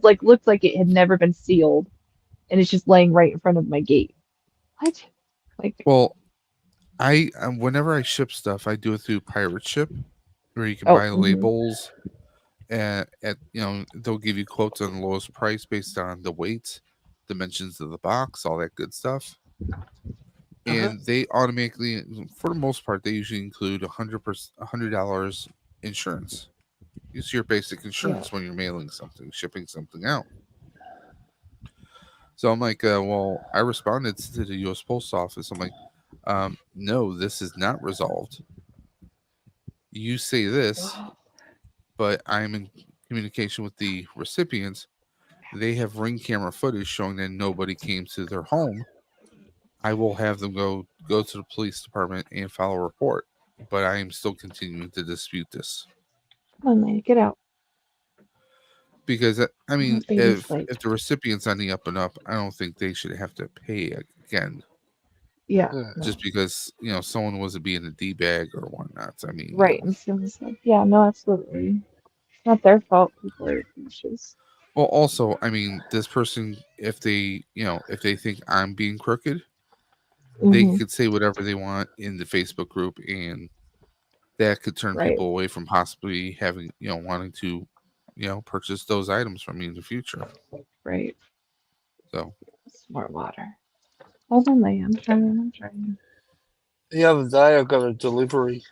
like looked like it had never been sealed, and it's just laying right in front of my gate. What? Like, Well, I whenever I ship stuff, I do it through Pirate Ship, where you can oh, buy labels. They'll give you quotes on the lowest price based on the weight, dimensions of the box, all that good stuff. uh-huh. And they automatically, for the most part, they usually include $100 insurance. It's your basic Yeah. insurance when you're mailing something, shipping something out. So I'm like, well, I responded to the U.S. Post Office. I'm like, no, this is not resolved. You say this, but I'm in communication with the recipients. They have ring camera footage showing that nobody came to their home. I will have them go to the police department and file a report. But I am still continuing to dispute this Come on, man, get out. because I mean, My baby's if like, the recipient's on the up and up, I don't think they should have to pay again yeah, Yeah. no, just because someone was being a d bag or whatnot. I mean, right. And so it's like, yeah, no, absolutely. It's not their fault. People are vicious. Well, also, I mean, this person, if they think I'm being crooked, they Hmm. could say whatever they want in the Facebook group, and that could turn Right, people away from possibly having, wanting to, purchase those items from me in the future. right. So Smart water. Hold on, Leia. I'm trying. The other day I got a delivery,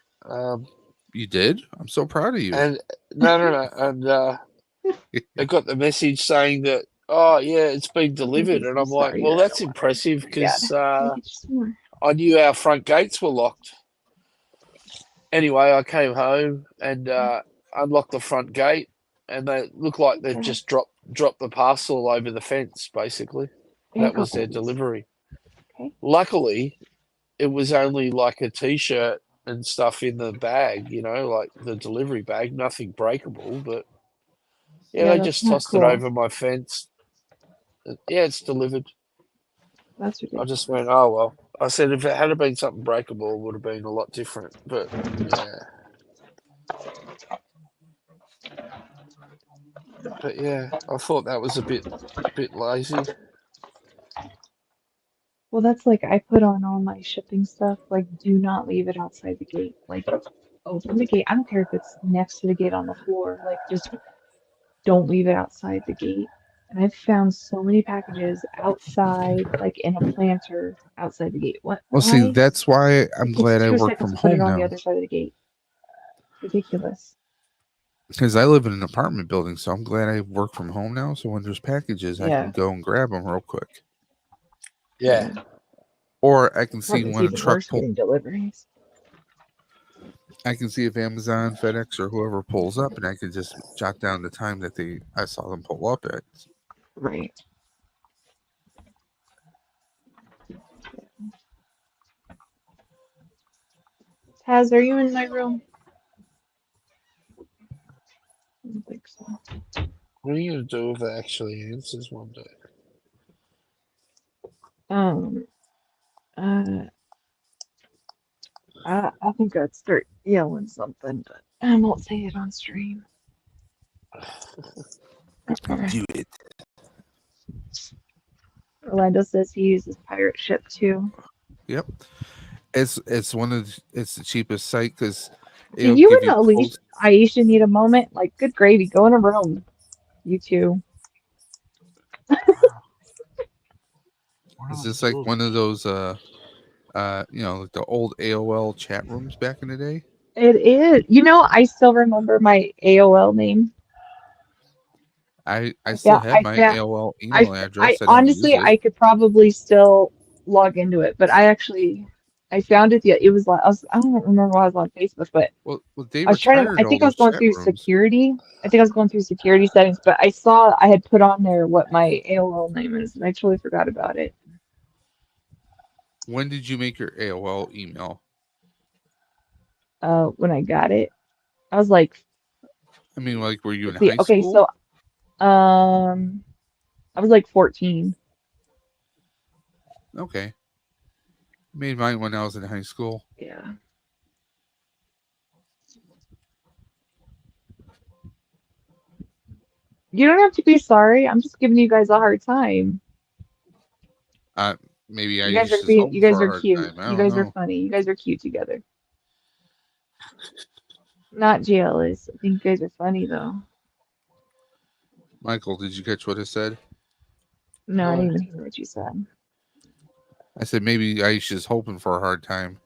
you did? I'm so proud of you. and no, and I got the message saying that, oh yeah, it's been Let me delivered, get and some. I'm like, Sorry, well, you're out of that's water. impressive My bad. because Let me get you some more. I knew our front gates were locked. Anyway, I came home and unlocked the front gate, and they look like they've Okay. just dropped the parcel over the fence. Basically, There you that go, was their babies. delivery. Okay. Luckily, it was only like a t-shirt and stuff in the bag, like the delivery bag, nothing breakable. But yeah, Yeah, they that's just not tossed it cool. over my fence. Yeah, it's delivered. That's I just ridiculous. went, oh well. I said if it had been something breakable, it would have been a lot different. But yeah, I thought that was a bit lazy. Well, that's like I put on all my shipping stuff. Like, do not leave it outside the gate. Like, open the gate. I don't care if it's next to the gate on the floor. Like, just don't leave it outside the gate. And I've found so many packages outside, like in a planter outside the gate. What? Well, see, Why? that's why I'm It takes glad I 2 work seconds from to put it home on the now other side of the gate. It's ridiculous. because I live in an apartment building. So I'm glad I work from home now. So when there's packages, I can Yeah, go and grab them real quick, Yeah, yeah. or I can see Apartment's when a even truck worse getting deliveries. I can see if Amazon, FedEx, or whoever pulls up, and I can just jot down the time that I saw them pull up at. Right. Taz, are you in my room? I don't think so. what are you gonna do if it actually answers one day? Um, uh, I think I'd start yelling something, but I won't say it on stream. Do it. Orlando says he uses pirate ship too. Yep. It's the cheapest site because Do it'll you give you and Alicia, posts. Aisha need a moment? Like, good gravy, go in a room, you two. Is this like one of those like the old AOL chat rooms back in the day? It is. I still remember my AOL name. I still Yeah, have my AOL email I address. I don't use honestly, it. I could probably still log into it, but I found it. Yeah, it was like I don't remember why I was on Facebook, but Well, they I was trying to. retired I all think I was those going chat through rooms. security. I think I was going through security settings, but I saw I had put on there what my AOL name is, and I totally forgot about it. When did you make your AOL email? When I got it, I was like, I mean, like, were you in let's see. high Okay, school? so I was like 14. Okay. Made mine when I was in high school. Yeah. You don't have to be sorry. I'm just giving you guys a hard time. Maybe You guys are Aisha's hoping you guys for a are hard cute. time. I You don't guys are know. funny. You guys are cute together. Not jealous. I think you guys are funny though. Michael, did you catch what I said? No, I didn't even hear what you said. I said maybe Aisha's hoping for a hard time.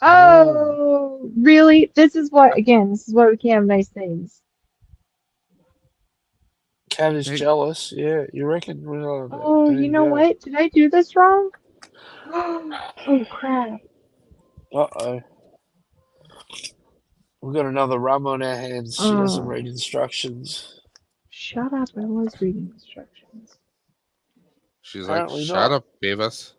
Oh, really? This is why we can't have nice things. Cat is Hey, jealous. Yeah, you reckon? Well, Oh, there you you know go. what? Did I do this wrong? Oh, crap. Uh-oh. We've got another rum on our hands. She doesn't Oh, read instructions. shut up. I was reading instructions. she's like, Apparently shut not. up, Beavis.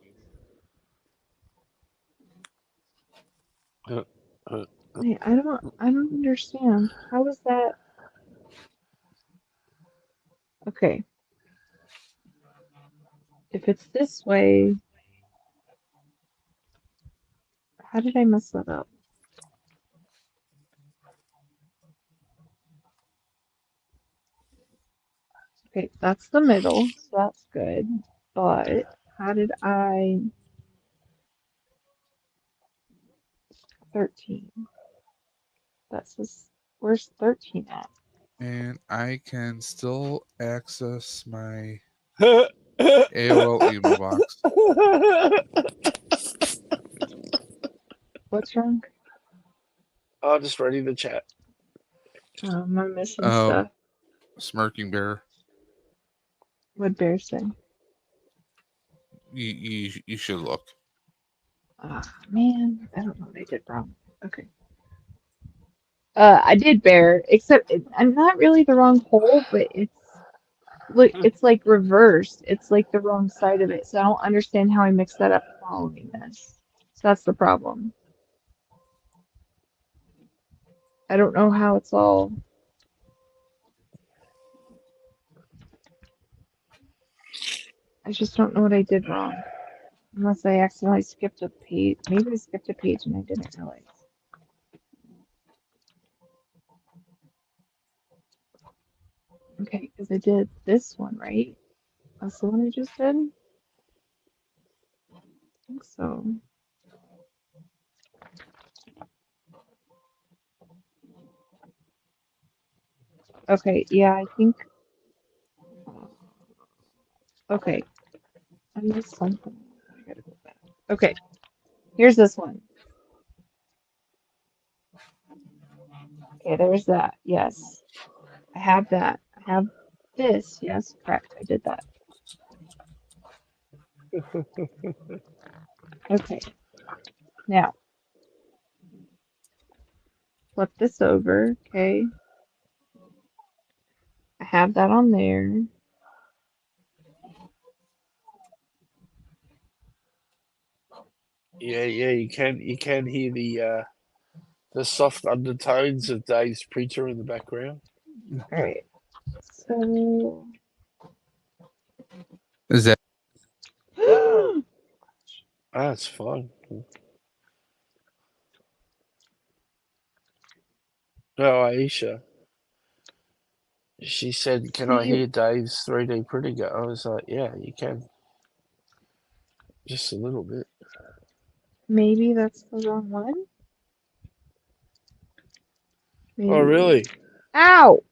Uh, uh, Wait, I don't understand. How is that? Okay. If it's this way, how did I mess that up? Okay, that's the middle, so that's good. But how did I 13? Where's 13 at? And I can still access my oh, AOL email box. What's wrong? just reading the chat. Am I missing Oh, stuff? Smirking Bear. What'd Bear say? You should look. Ah, man, I don't know what I did wrong. Okay. I did Bear, except I'm not really the wrong hole, but it's like reversed. It's like the wrong side of it, so I don't understand how I mixed that up following this. So that's the problem. I don't know how it's all. I just don't know what I did wrong. Unless I accidentally skipped a page. Maybe I skipped a page and I didn't realize. Okay, because I did this one, right? That's the one I just did? I think so. Okay, yeah, I think. Okay, I missed something. I gotta go back. Okay, here's this one. Okay, there's that. Yes, I have that. I have this. Yes, correct. I did that. Okay, now flip this over. Okay, I have that on there. Yeah, you can hear the soft undertones of Dave's preacher in the background. All right. So, Is that Ah, it's fine. No, Aisha. She said, "Can I See, hear Dave's 3D printer go?" I was like, "Yeah, you can, just a little bit." maybe that's the wrong one. Oh, Maybe. really? Ow!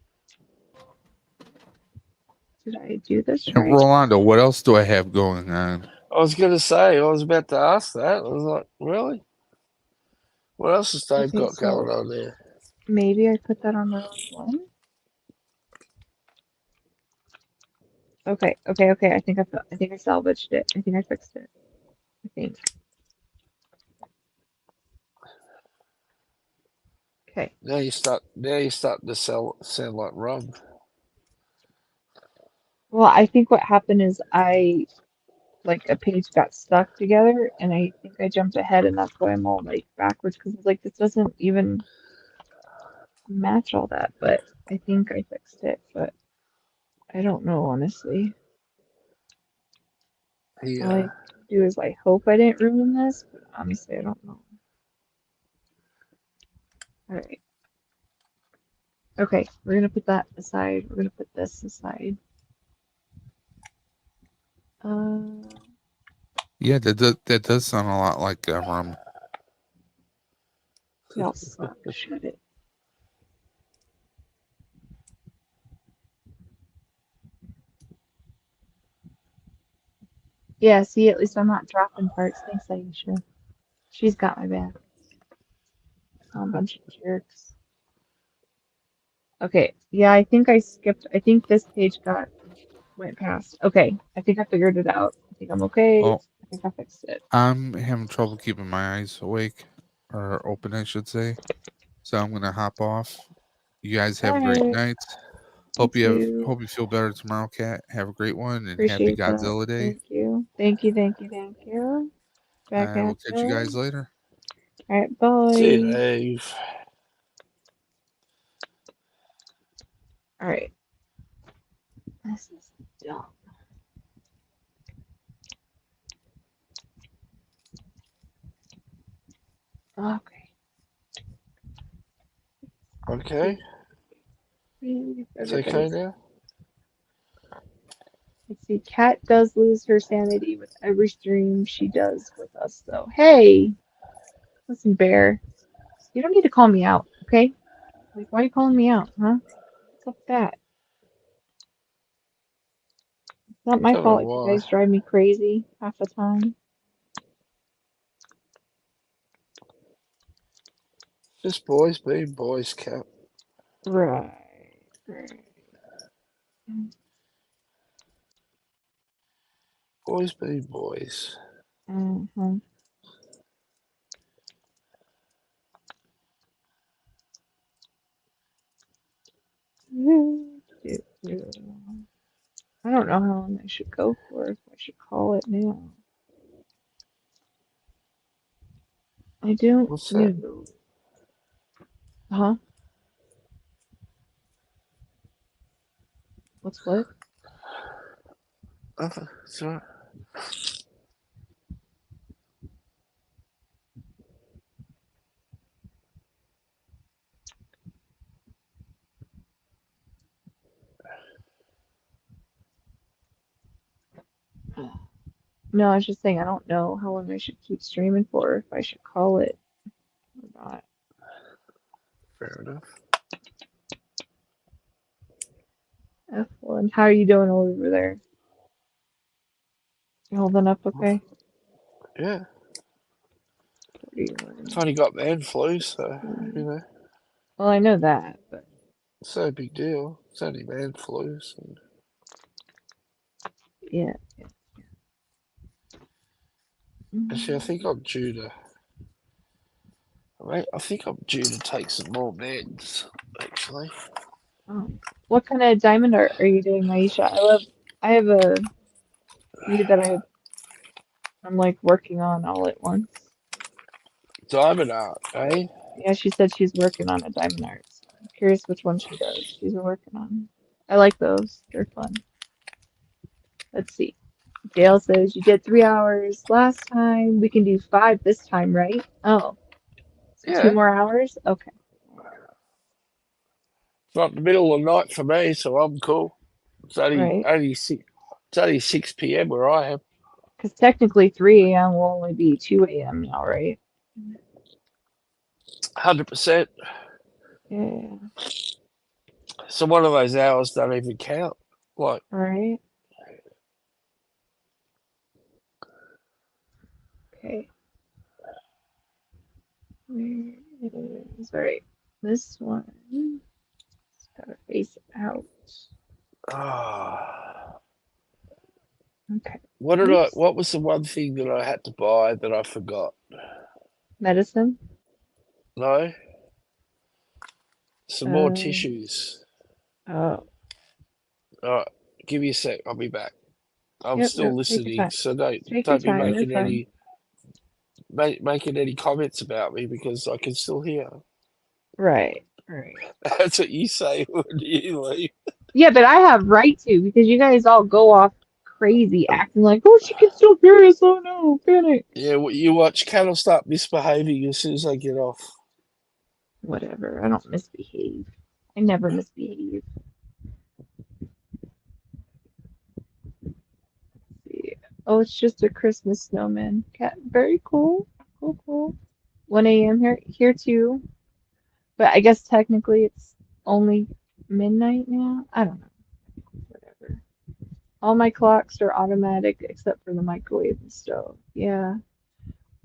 Did I do this And right? Rolando, what else do I have going on? I was gonna say, I was about to ask that. I was like, "Really? What else has Dave Okay, got going so on there?" maybe I put that on the wrong one. Okay. I think I salvaged it. I think I fixed it. I think. Okay. Now you start. Now you're starting to sound like rum. Well, I think what happened is like a page got stuck together, and I think I jumped ahead, and that's why I'm all like backwards because like this doesn't even match all that. But I think I fixed it, but I don't know honestly. All I Yeah. do is I hope I didn't ruin this, but honestly I don't know. All right. Okay, we're gonna put that aside. We're gonna put this aside. Uh, Yeah, that does sound a lot like rum. y'all suck. Shut it. Yeah, see, at least I'm not dropping parts. Thanks, Aisha. She's got my back. A bunch of jerks. Okay, yeah, I think I skipped. I think this page went past. Okay, I think I figured it out. I think I'm okay. Oh, I think I fixed it. I'm having trouble keeping my eyes awake or open, I should say. So I'm gonna hop off. You guys have a great Alright, night. you too. Hope you feel better tomorrow, Kat. Have a great one and happy Appreciate that. Godzilla Day. Thank you. Thank you. Back I will at catch you you. guys later. Alright, See you, bye. Dave. Alright, this is dumb. Okay. Okay. If It's okay everybody's. now. Let's see. Kat does lose her sanity with every stream she does with us, though. Hey, listen, Bear. You don't need to call me out, okay? Like, why are you calling me out, huh? What's up with that? It's not my Don't know fault if you why. guys drive me crazy half the time. Just boys being boys, Cap. Right. Boys being boys. Mm-hmm. I don't know how long I should go for, if I should call it now. I don't What's that? know. Huh? What's what? Oh, it's all right. No, I was just saying I don't know how long I should keep streaming for, if I should call it or not. Fair enough. F1. How are you doing over there? You holding up okay? Yeah. 41. It's only got man flu, so, you know, Well, I know that, but it's no big deal. It's only man flu. So. yeah. Actually, I think I'm due to. I think I'm due to take some more meds. Actually. Oh. What kind of diamond art are you doing, Aisha? I have a few that I'm like working on all at once. Diamond art, eh? Yeah, she said she's working on a diamond art. So I'm curious which one she does. She's been working on. I like those. They're fun. Let's see. Dale says you did 3 hours last time. We can do 5 this time, right? Oh, so 2 Yeah. more hours? Okay. It's not the middle of the night for me, so I'm cool. It's Right. only 6. It's only 6 p.m. where I am. Because technically 3 a.m. will only be 2 a.m. now, right? 100%. Yeah. So one of those hours don't even count. Like, Right. Okay. Where it is. All right. This one. It's gotta face out. ah, Okay. Oops. what was the one thing that I had to buy that I forgot? Medicine. No, some more Um. tissues. Oh. All right, give me a sec. I'll be back. I'm Yep. still Yep. Take your listening, time. so Take your don't be time. You're fine. making any comments about me because I can still hear. Right. Right. That's what you say when you leave. Yeah, but I have right to because you guys all go off crazy, acting like, oh, she can still hear us. Oh no, panic. Yeah, you watch cattle start misbehaving as soon as I get off. Whatever. I don't misbehave. I never misbehave. See. Oh, it's just a Christmas snowman. Cat. Very cool. Cool, cool. 1 a.m. here too. But I guess technically it's only midnight now. I don't know. Whatever. All my clocks are automatic except for the microwave and stove. Yeah.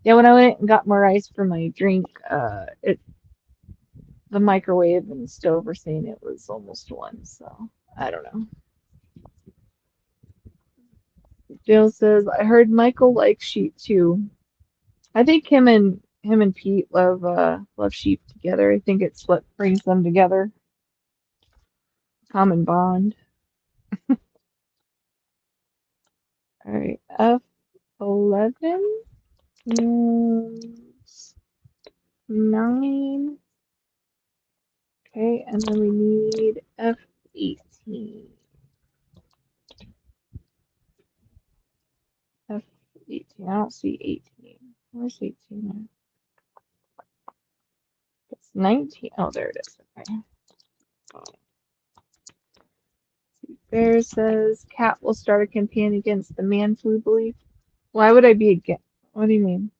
Yeah, when I went and got more ice for my drink, the microwave and stove were saying it was almost 1, so I don't know. Jill says, I heard Michael likes sheep too. I think him and Pete love sheep together. I think it's what brings them together. Common bond. All right, F11 and 9. Okay, and then we need F18. F18. I don't see 18. Where's 18? It's 19. Oh, there it is. Okay. Bear says cat will start a campaign against the man flu belief. Why would I be against? What do you mean?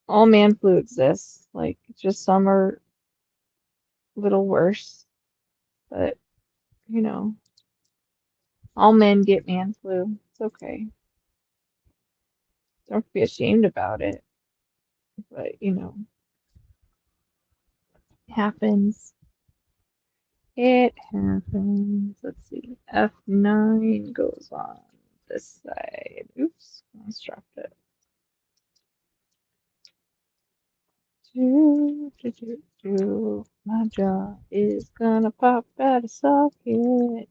All man flu exists. Like, just some are a little worse. But, you know, all men get man flu. It's okay. Don't be ashamed about it. But, it happens. It happens. Let's see. F9 goes on this side. Oops, I almost dropped it. My jaw is gonna pop out of socket.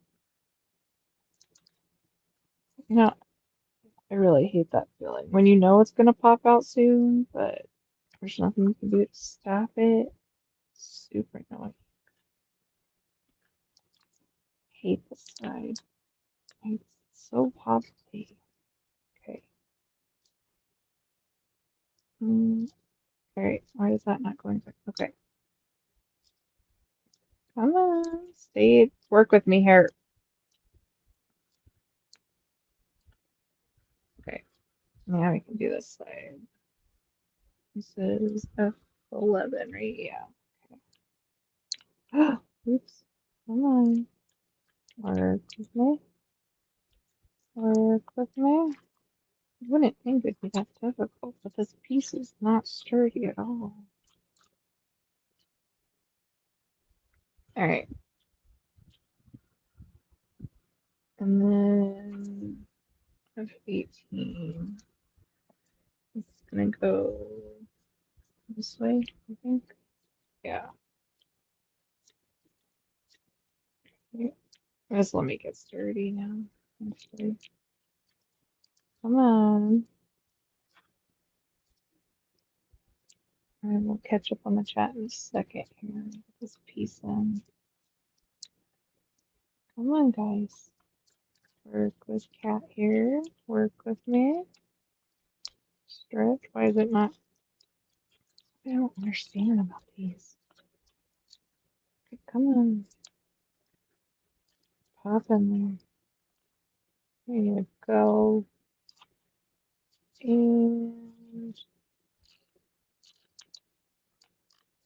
No, I really hate that feeling. When you know it's gonna pop out soon, but there's nothing you can do to stop it. Super annoying. Hate this side. It's so poppy. Okay. Alright, why is that not going back? Okay. Come on. Stay. Work with me here. Okay. Now we can do this side. This is F11, right? Yeah. Oops. Come on. Work with me. Work with me. You wouldn't think it'd be that difficult, but this piece is not sturdy at all. Alright. And then F18. It's gonna go this way, I think. Yeah. Just let me get sturdy now. Actually. Come on. I will catch up on the chat in a second here. Get this piece in. Come on, guys. Work with cat here. Work with me. Stretch. Why is it not? I don't understand about these. Come on. Pop in there. There you go. And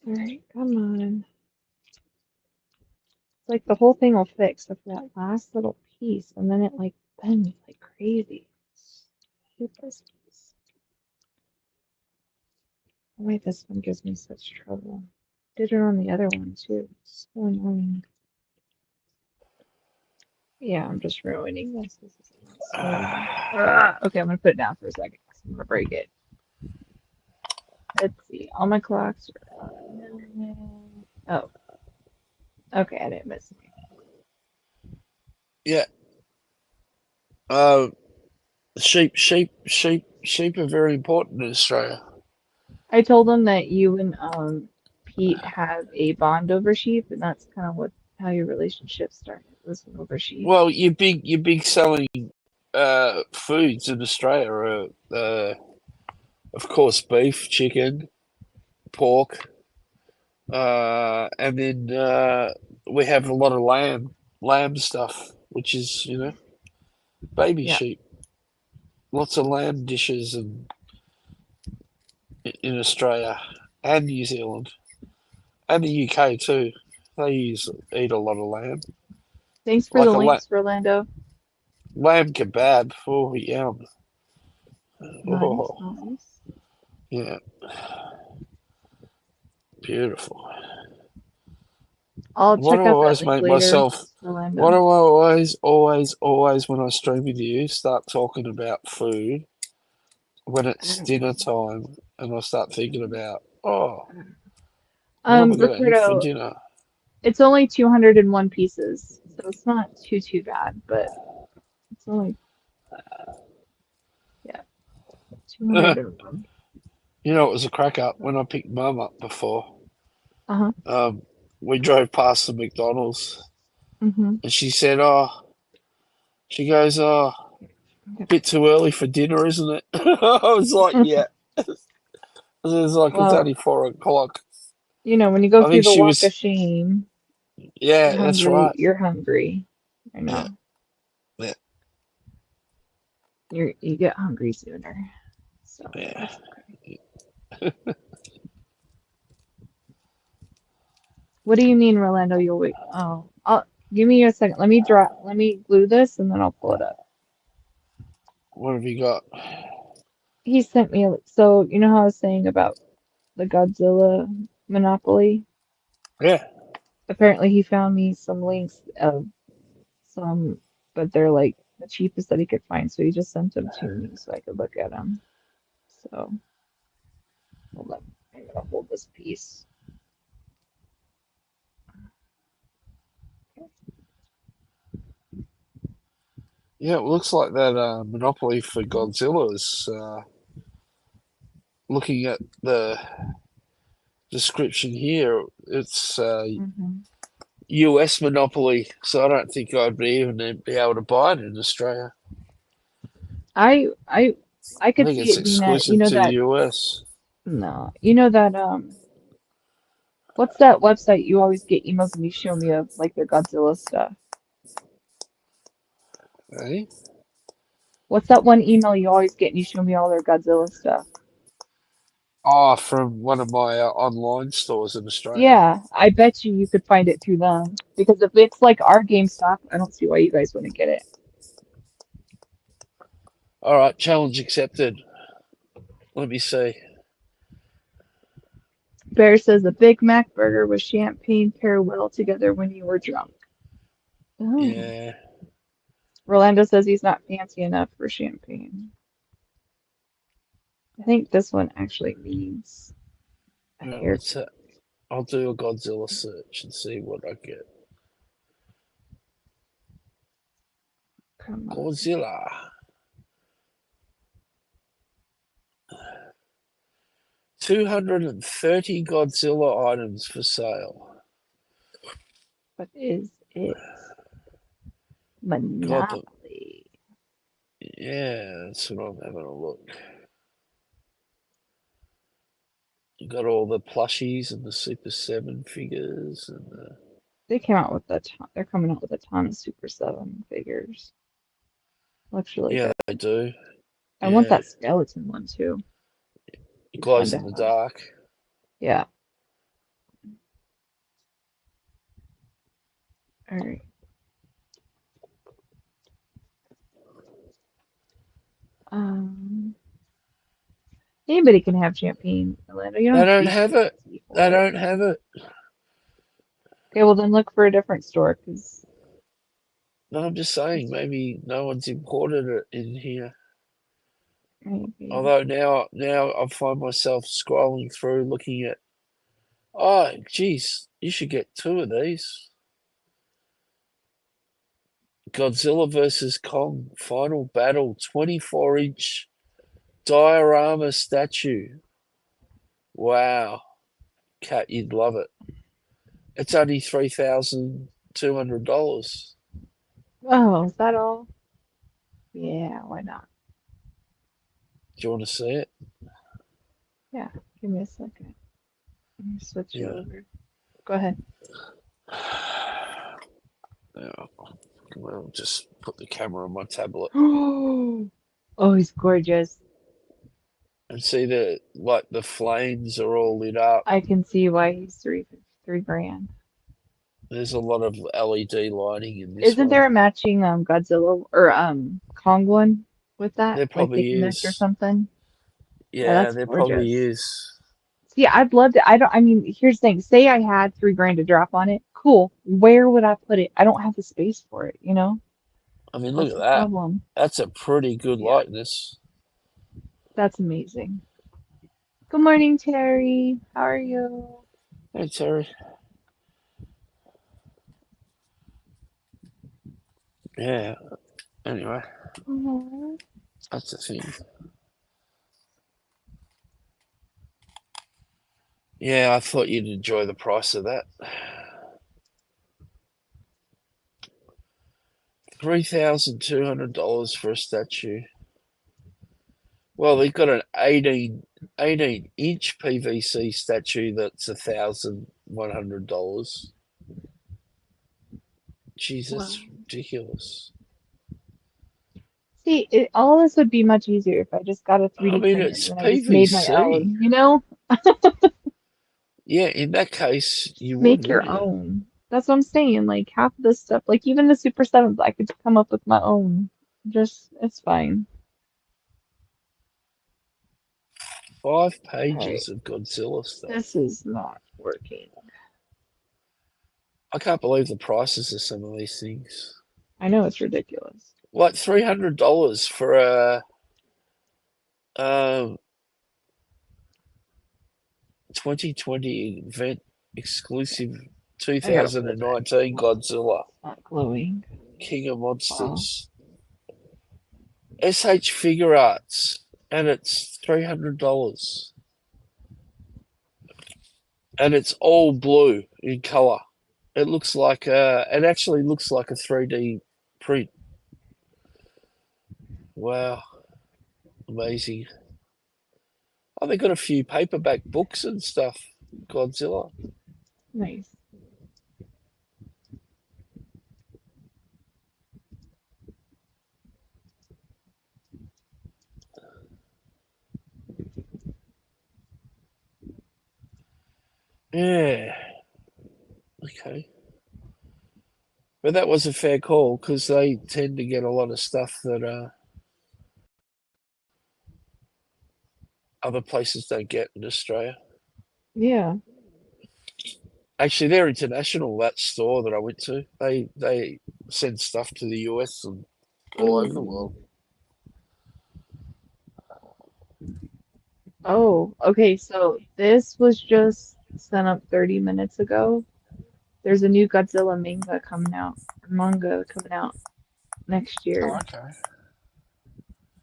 alright, come on. It's like the whole thing will fix except for that last little piece, and then it like bends like crazy. I hate this piece. Why this one gives me such trouble. Did it on the other one too. It's so annoying. Yeah, I'm just ruining this. This is not slowing. Okay, I'm gonna put it down for a second 'cause I'm gonna break it. Let's see. All my clocks are on. Oh, okay, I didn't miss anything. Yeah. Sheep are very important in Australia. I told them that you and Pete have a bond over sheep, and that's kind of what how your relationship started was over sheep. Well, your big selling foods in Australia are, of course, beef, chicken, pork, and then we have a lot of lamb stuff, which is baby Yeah. sheep. Lots of lamb dishes in Australia and New Zealand and the UK too. They eat a lot of lamb, Thanks for like the a links, Rolando. lamb kebab. Oh, yum. Nice, Oh, nice. yeah, beautiful. I'll What check do I out that always link make later, myself? What Rolando. do I always when I stream with you start talking about food when I it's don't dinner know. time and I start thinking about, what am I going to eat for Ricardo, dinner? it's only 201 pieces, so it's not too bad, but it's only yeah, You 201. know, it was a crack up when I picked Mum up before. Uh-huh. Um, we drove past the McDonald's Mm-hmm. and she goes, oh, bit too early for dinner, isn't it? I was like, yeah. It was like, it's Well, only 4 o'clock. when you go I through think the she walk of was, shame, yeah, that's right. you're hungry. I Yeah, know. yeah, You get hungry sooner. So yeah. that's okay. What do you mean, Rolando? You'll wait. Oh, give me a second. Let me glue this and then I'll pull it up. What have you got? He sent me so you know how I was saying about the Godzilla Monopoly? Yeah. Apparently he found me some links of some, but they're like the cheapest that he could find, so he just sent them to me so I could look at them. So hold on. I'm gonna hold this piece. Yeah, it looks like that Monopoly for Godzilla is looking at the description here. It's Hmm. US Monopoly, so I don't think I'd be able to buy it in Australia. I I I I could think see it's it being at exclusive to the US. no, you know that what's that website you always get emails and you show me of like their Godzilla stuff? Eh? What's that one email you always get and you show me all their Godzilla stuff? Oh, from one of my online stores in Australia. Yeah, I bet you could find it through them because if it's like our GameStop, I don't see why you guys wouldn't get it. All right, challenge accepted. Let me see. Bear says a Big Mac burger with champagne pair well together when you were drunk. Oh. Yeah, Rolando says he's not fancy enough for champagne. I think this one actually needs a yeah. haircut. I'll do a Godzilla search and see what I get. Come on. Godzilla. 230 Godzilla items for sale. What is it? God, the, Monopoly. yeah, that's what I'm having a look. You got all the plushies and the Super 7 figures and the They came out with a ton. They're coming out with a ton of Super 7 figures. Looks really Yeah, good. they do. I want Yeah. that skeleton one too. It Be fun glows to in the have. dark. Yeah. All right. Anybody can have champagne, Orlando. You don't They have to don't be have it. fancy They for it. don't have it. Okay, well then look for a different store because No, I'm just saying, maybe no one's imported it in here. maybe. Although now I find myself scrolling through looking at, oh, geez, you should get 2 of these. Godzilla versus Kong Final Battle 24-inch diorama statue. Wow. Cat, you'd love it. It's only $3,200. Oh, is that all? Yeah, why not? Do you want to see it? Yeah, give me a second. Let me switch you Yeah. over. Go ahead. Now, I'll just put the camera on my tablet Oh, he's gorgeous. and see the flames are all lit up. I can see why he's three grand. There's a lot of LED lighting in this Isn't one. there a matching Godzilla or Kong one with that? There Like they probably connect or is. something? Yeah, Yeah, that's there probably gorgeous. is. See, I'd love to. I mean, here's the thing. Say I had 3 grand to drop on it. Cool. Where would I put it? I don't have the space for it, you know? I mean, look That's at the that. problem. That's a pretty good Yeah, likeness. that's amazing. Good morning, Terry. How are you? Hey, Terry. Yeah. Anyway, Aw. that's the thing. Yeah, I thought you'd enjoy the price of that. $3,200 for a statue. Well, they've got an 18-inch PVC statue that's $1,100. Jeez, Wow. that's ridiculous. See, all this would be much easier if I just got a I 3D mean, printer it's and then I just made my PVC. own, you know? Yeah, in that case, you would, Make your wouldn't you? own. That's what I'm saying. Like half of this stuff, like even the Super 7s, I could come up with my own. Just, it's fine. 5 All right. pages of Godzilla stuff. This is not working. I can't believe the prices of some of these things. I know it's ridiculous. Like $300 for a 2020 event exclusive I gotta pull it back. 2019 Godzilla It's not glowing. King of Wow. Monsters. SH Figure Arts, and it's $300. And it's all blue in color. It actually looks like a 3D print. Wow, amazing. Oh, they got a few paperback books and stuff. Godzilla. Nice. Yeah. Okay. But that was a fair call because they tend to get a lot of stuff that other places don't get in Australia. Yeah. Actually, they're international. That store that I went to, they send stuff to the US and all over the world. Oh, okay. So this was just sent up 30 minutes ago. There's a new Godzilla manga coming out next Oh, year. okay.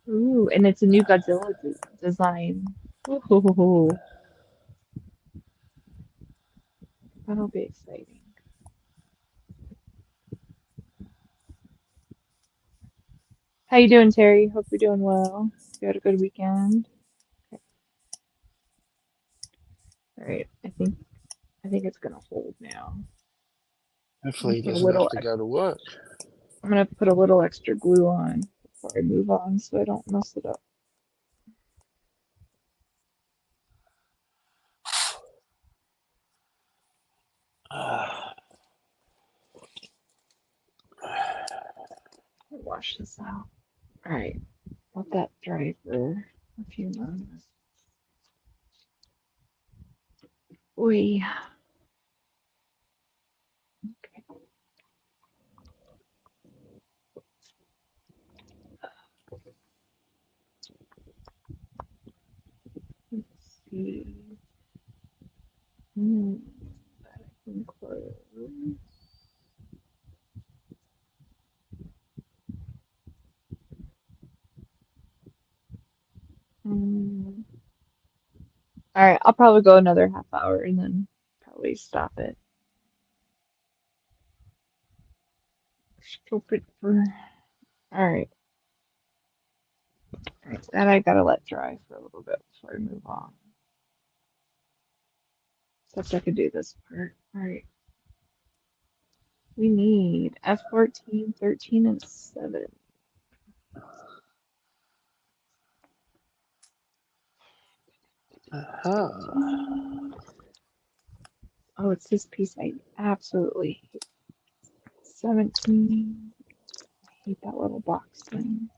Ooh, and it's a new Godzilla design. Ooh, that'll be exciting. How you doing, Terry? Hope you're doing well. You had a good weekend. Okay. All right. I think it's gonna hold now. Hopefully he Put a doesn't have little. to go to work. I'm gonna put a little extra glue on before I move on, so I don't mess it up. Wash this out. All right, let that dry for a few moments. Oi. Okay. Let's see. That I can close. All right, I'll probably go another half hour and then probably stop it. Stupid for. All right. All right, that I gotta let dry for a little bit before I move on. Except I could do this part. All right. We need F14, 13, and 7. Oh, it's this piece I absolutely hate. 17. I hate that little box thing.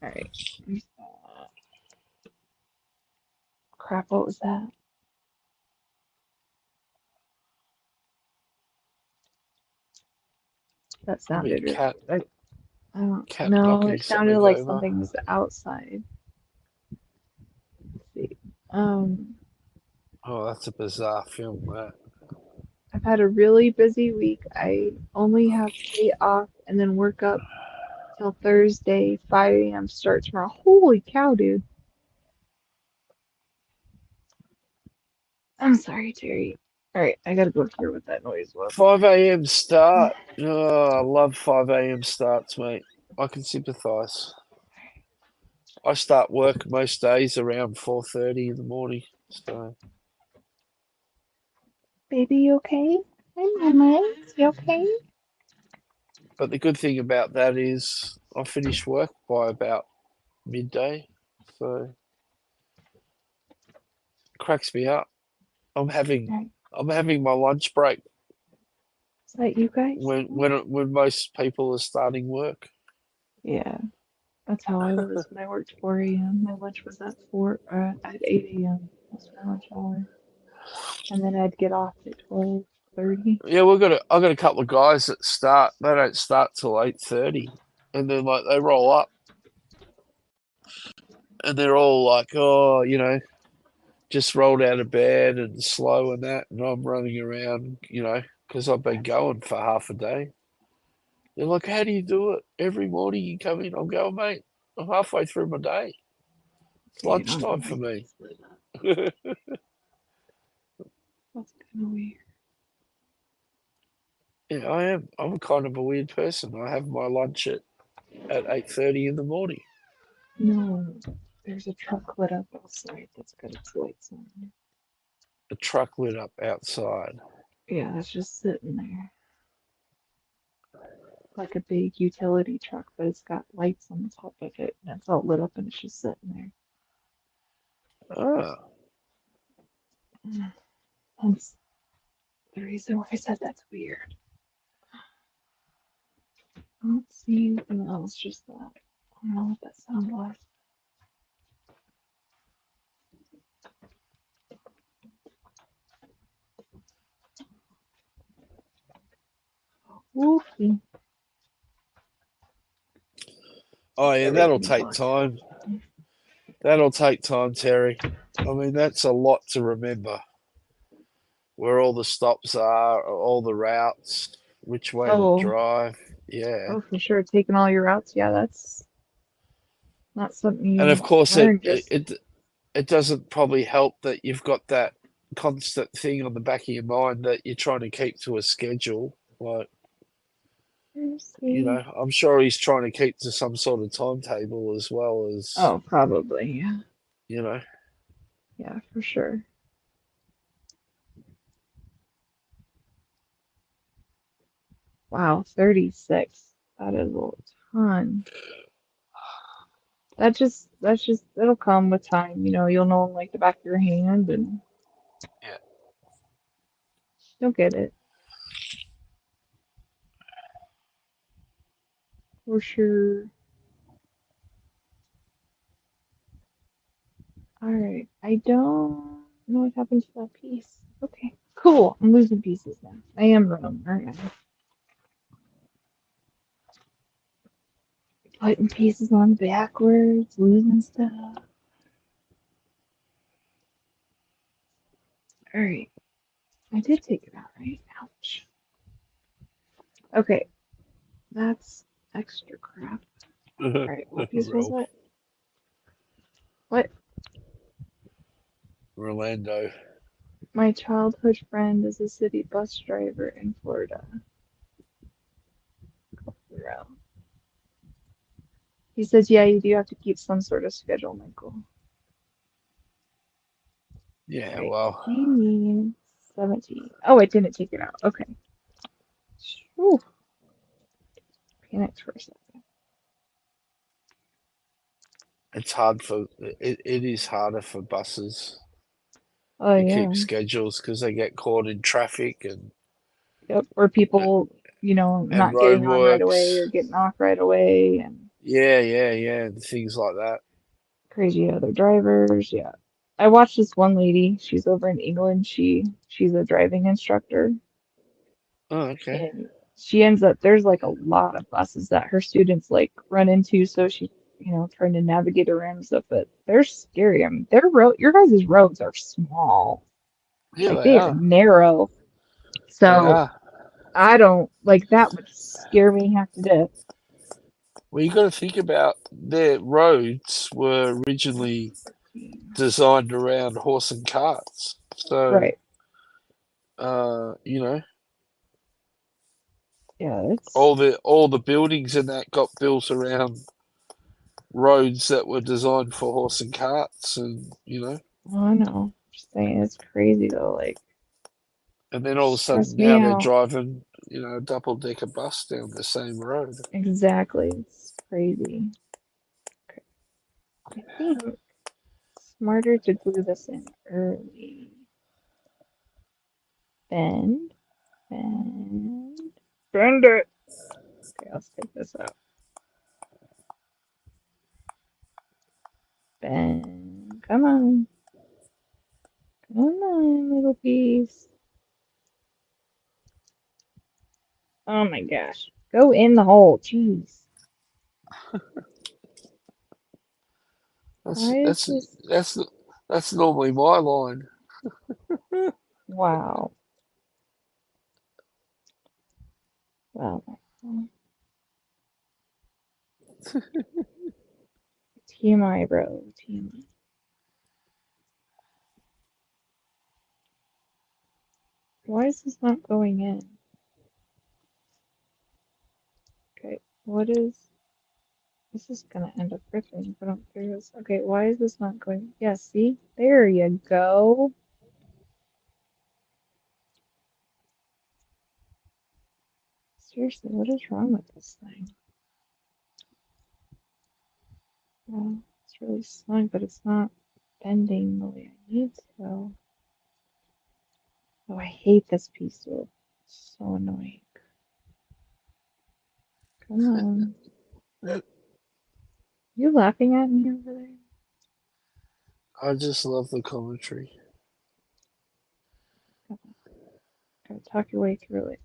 All right. There's that. Crap, what was that? That Probably a sounded really. I don't cat know. knocking It sounded something like over. something was outside. Let's see. Oh, that's a bizarre film, that. I've had a really busy week. I only have today off and then work up till Thursday, 5 a.m. start tomorrow. Holy cow, dude. I'm sorry, Terry. All right, I gotta go hear what that noise was. 5 a.m. start. Oh, I love 5 a.m. starts, mate. I can sympathise. I start work most days around 4:30 in the morning. So, Baby, you okay? Hi, Mama. You okay? but the good thing about that is I finish work by about midday. So, it cracks me up. I'm having All right. I'm having my lunch break Is that you guys? when most people are starting work. Yeah, that's how I was when I worked 4 a.m. My lunch was at 8 a.m. That's my lunch hour. And then I'd get off at 12:30. Yeah, I got a couple of guys that start. They don't start till 8:30, and then like they roll up, and they're all like, oh, just rolled out of bed and slow and that, and I'm running around, because I've been going for half a day. They're like, how do you do it? Every morning you come in, I'm going, mate, I'm halfway through my day. It's Dude, I'm lunchtime for really me. lit up. That's kind of weird. Yeah, I am. I'm kind of a weird person. I have my lunch at 8:30 in the morning. No, there's a truck lit up outside that's got its lights on. A truck lit up outside. Yeah, that's just sitting there. Like a big utility truck, but it's got lights on the top of it, and it's all lit up, and it's just sitting Ah, there. Hence the reason why I said that's weird. I don't see anything else, just that. I don't know what that sound was. Woofy. oh yeah, Bear with that'll me take while time. That'll take time, Terry. I mean, that's a lot to remember. Where all the stops are, all the routes, which way to Oh, drive. Yeah. oh, for sure. Taking all your routes, yeah, that's not something And of you course, learn just. it doesn't probably help that you've got that constant thing on the back of your mind that you're trying to keep to a schedule. Like, See. I'm sure he's trying to keep to some sort of timetable as well as, Oh, probably, yeah. you know. Yeah, for sure. Wow, 36. That is a ton. That's just it'll come with time, you'll know 'em like the back of your hand and Yeah. you'll get it for sure. All right. I don't know what happened to that piece. Okay, cool. I'm losing pieces now. I am wrong, aren't I? Putting pieces on backwards, losing stuff. All right. I did take it out, right? Ouch. Okay, that's extra crap. All right, what piece was Ralph. that? What? Rolando. My childhood friend is a city bus driver in Florida. Bro. He says, yeah, you do have to keep some sort of schedule, Michael. Yeah, Right. well. He means 17. Oh, I didn't take it out. Okay. Whew. Panicked for a second. It's hard for it is harder for buses Oh, to yeah. keep schedules because they get caught in traffic Yep. Or people, and not getting on right away roadworks. or getting off right away and Yeah, things like that. crazy other drivers. Yeah. I watched this one lady. She's over in England. She's a driving instructor. Oh, okay. And she ends up, there's like a lot of buses that her students like run into. So she, trying to navigate around and stuff, but they're scary. I mean, your guys' roads are small, Yeah, like they they are are. narrow. They So are. I don't like that would scare me half to death. Well, you got to think about their roads were originally designed around horse and carts. So, Right. you know, Yeah, all the buildings in that got built around roads that were designed for horse and carts, well, I know. Just saying it's crazy though. Like, and then all of a sudden stress me now they're out. driving, a double decker bus down the same road. Exactly. It's crazy. Okay. I think smarter to glue this in early. Bend, bend, bend it. Okay, let's take this out. Bend. Come on. Come on, little piece. Oh my gosh. Go in the hole. Jeez. That's Why is that's this? that's that's normally my line. Wow. Wow. TMI, bro. TMI. Why is this not going in? Okay, what is... This is gonna end up ripping if I don't figure this. Okay, why is this not going? Yeah, see? There you go. Seriously, what is wrong with this thing? Well, it's really snug, but it's not bending the way I need to. Oh, I hate this piece of it. It's so annoying. Come on. You laughing at me over there? I just love the commentary. Come on. Gotta talk your way through it.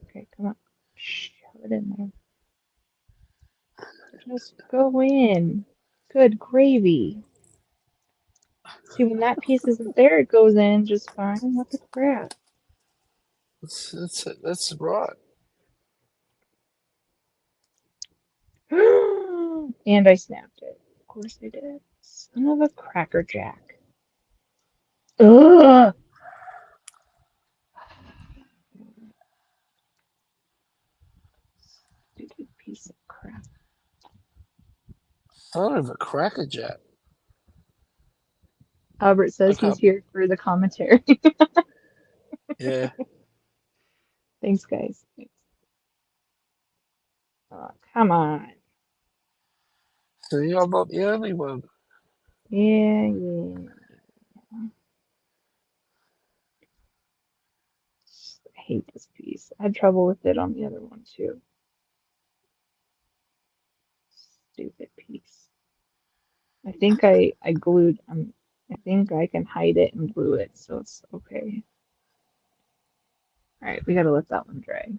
Okay, come on. Shove it in there. Just go in. Good gravy. See, when that piece isn't there, it goes in just fine. What the crap? That's right. And I snapped it. Of course I did. Son of a crackerjack. Ugh! Stupid piece of crap. Son of a crackerjack. Albert I says he's can't. here for the commentary. Yeah. Thanks, guys. Thanks. Oh, come on. See, I'm not the only one. Yeah. I hate this piece. I had trouble with it on the other one too. Stupid piece. I think I glued. I think I can hide it and glue it, so it's okay. All right, we gotta let that one dry.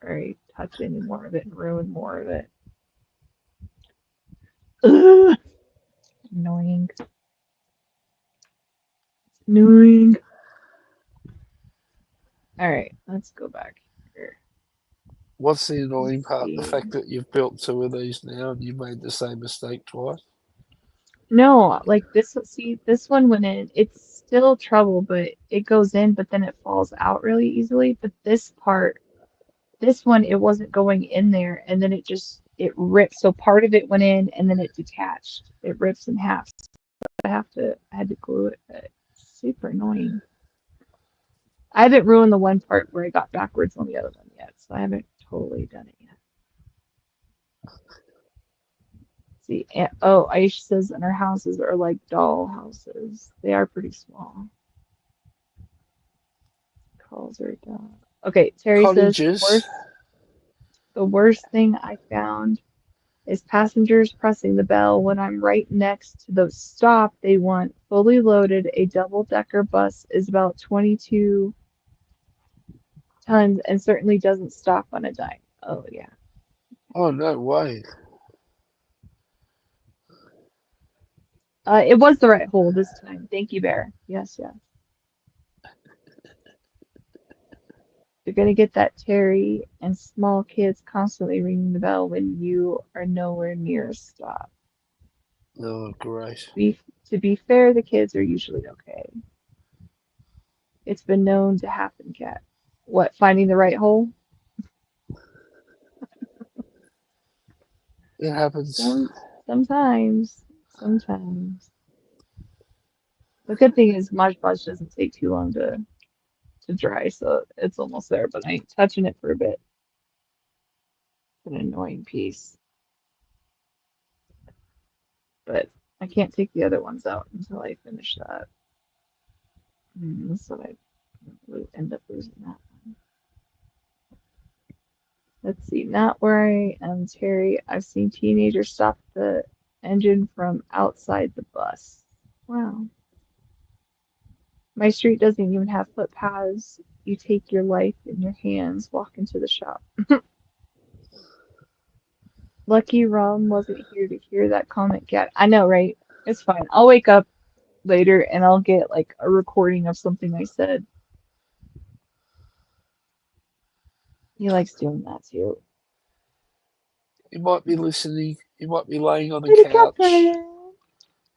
All right, touch any more of it and ruin more of it. Ugh, annoying. Annoying. All right, let's go back here. What's the annoying Let's part? The see. fact that you've built 2 of these now and you made the same mistake twice? No, like this. See, this one went in. It's still trouble, but it goes in, but then it falls out really easily. But this part, this one, it wasn't going in there, and then it ripped. So part of it went in, and then it detached. It rips in half. So I had to glue it. But it's super annoying. I haven't ruined the one part where I got backwards on the other one yet, so I haven't totally done it yet. See, oh, Aisha says, and our houses are like doll houses. They are pretty small. Calls are done. Okay, Terry says Cottages. the worst thing I found is passengers pressing the bell when I'm right next to the stop they want. Fully loaded, a double-decker bus is about 22 tons and certainly doesn't stop on a dime. Oh yeah. Oh, no way. It was the right hole this time. Thank you, Bear. Yes. You're gonna get that Terry and small kids constantly ringing the bell when you are nowhere near a stop. Oh, great. To be fair, the kids are usually okay. It's been known to happen, Cat. What, finding the right hole? It happens. Sometimes. The good thing is Mod Podge doesn't take too long to dry, so it's almost there, but I ain't touching it for a bit. It's an annoying piece. But I can't take the other ones out until I finish that. So I would end up losing that one. Let's see, not where I am, Terry. I've seen teenagers stop the engine from outside the bus. Wow. My street doesn't even have footpaths. You take your life in your hands, walk into the shop. Lucky Rum wasn't here to hear that comment yet. I know, right? It's fine. I'll wake up later and I'll get like a recording of something I said. He likes doing that too. He might be listening. He might be laying on the Little couch.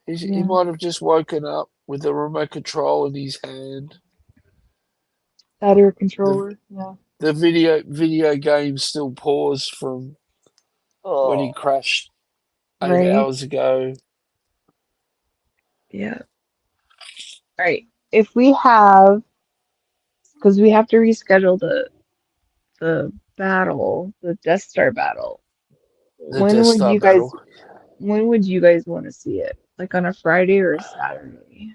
He Yeah. might have just woken up with the remote control in his hand. Better controller. Yeah. The video game still paused from when he Oh, crashed 8 right. hours ago. Yeah. All right. If we have, because we have to reschedule the battle, the Death Star battle. The Death Star battle. When would you guys want to see it? Like on a Friday or a Saturday?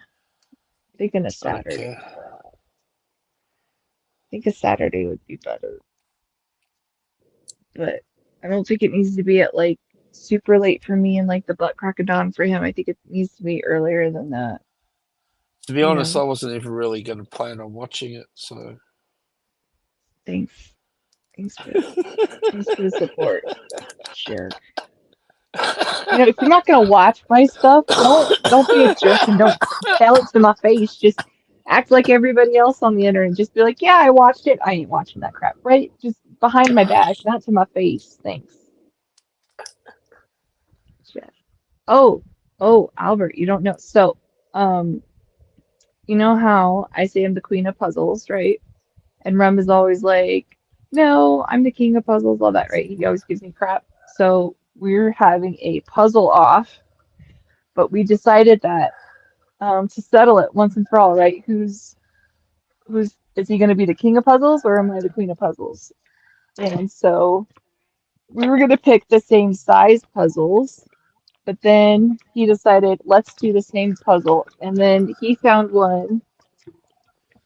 Thinking a I don't Saturday. care. I think a Saturday would be better. But I don't think it needs to be at like super late for me and like the butt crack of dawn for him. I think it needs to be earlier than that. To be honest, I wasn't even really going to plan on watching it, so. Thanks. Thanks for the support. Jerk. You know, if you're not gonna watch my stuff, don't be a jerk and don't tell it to my face. Just act like everybody else on the internet. Just be like, yeah, I watched it. I ain't watching that crap, right? Just behind my back, not to my face. Thanks. Jeff. Oh, Albert, you don't know. So, um, you know how I say I'm the queen of puzzles, right? And Rem is always like, no, I'm the king of puzzles, all that, right? He always gives me crap. So we're having a puzzle off, but we decided that to settle it once and for all, right? Is he going to be the king of puzzles or am I the queen of puzzles? And so we were gonna pick the same size puzzles, but then he decided let's do the same puzzle, and then he found one,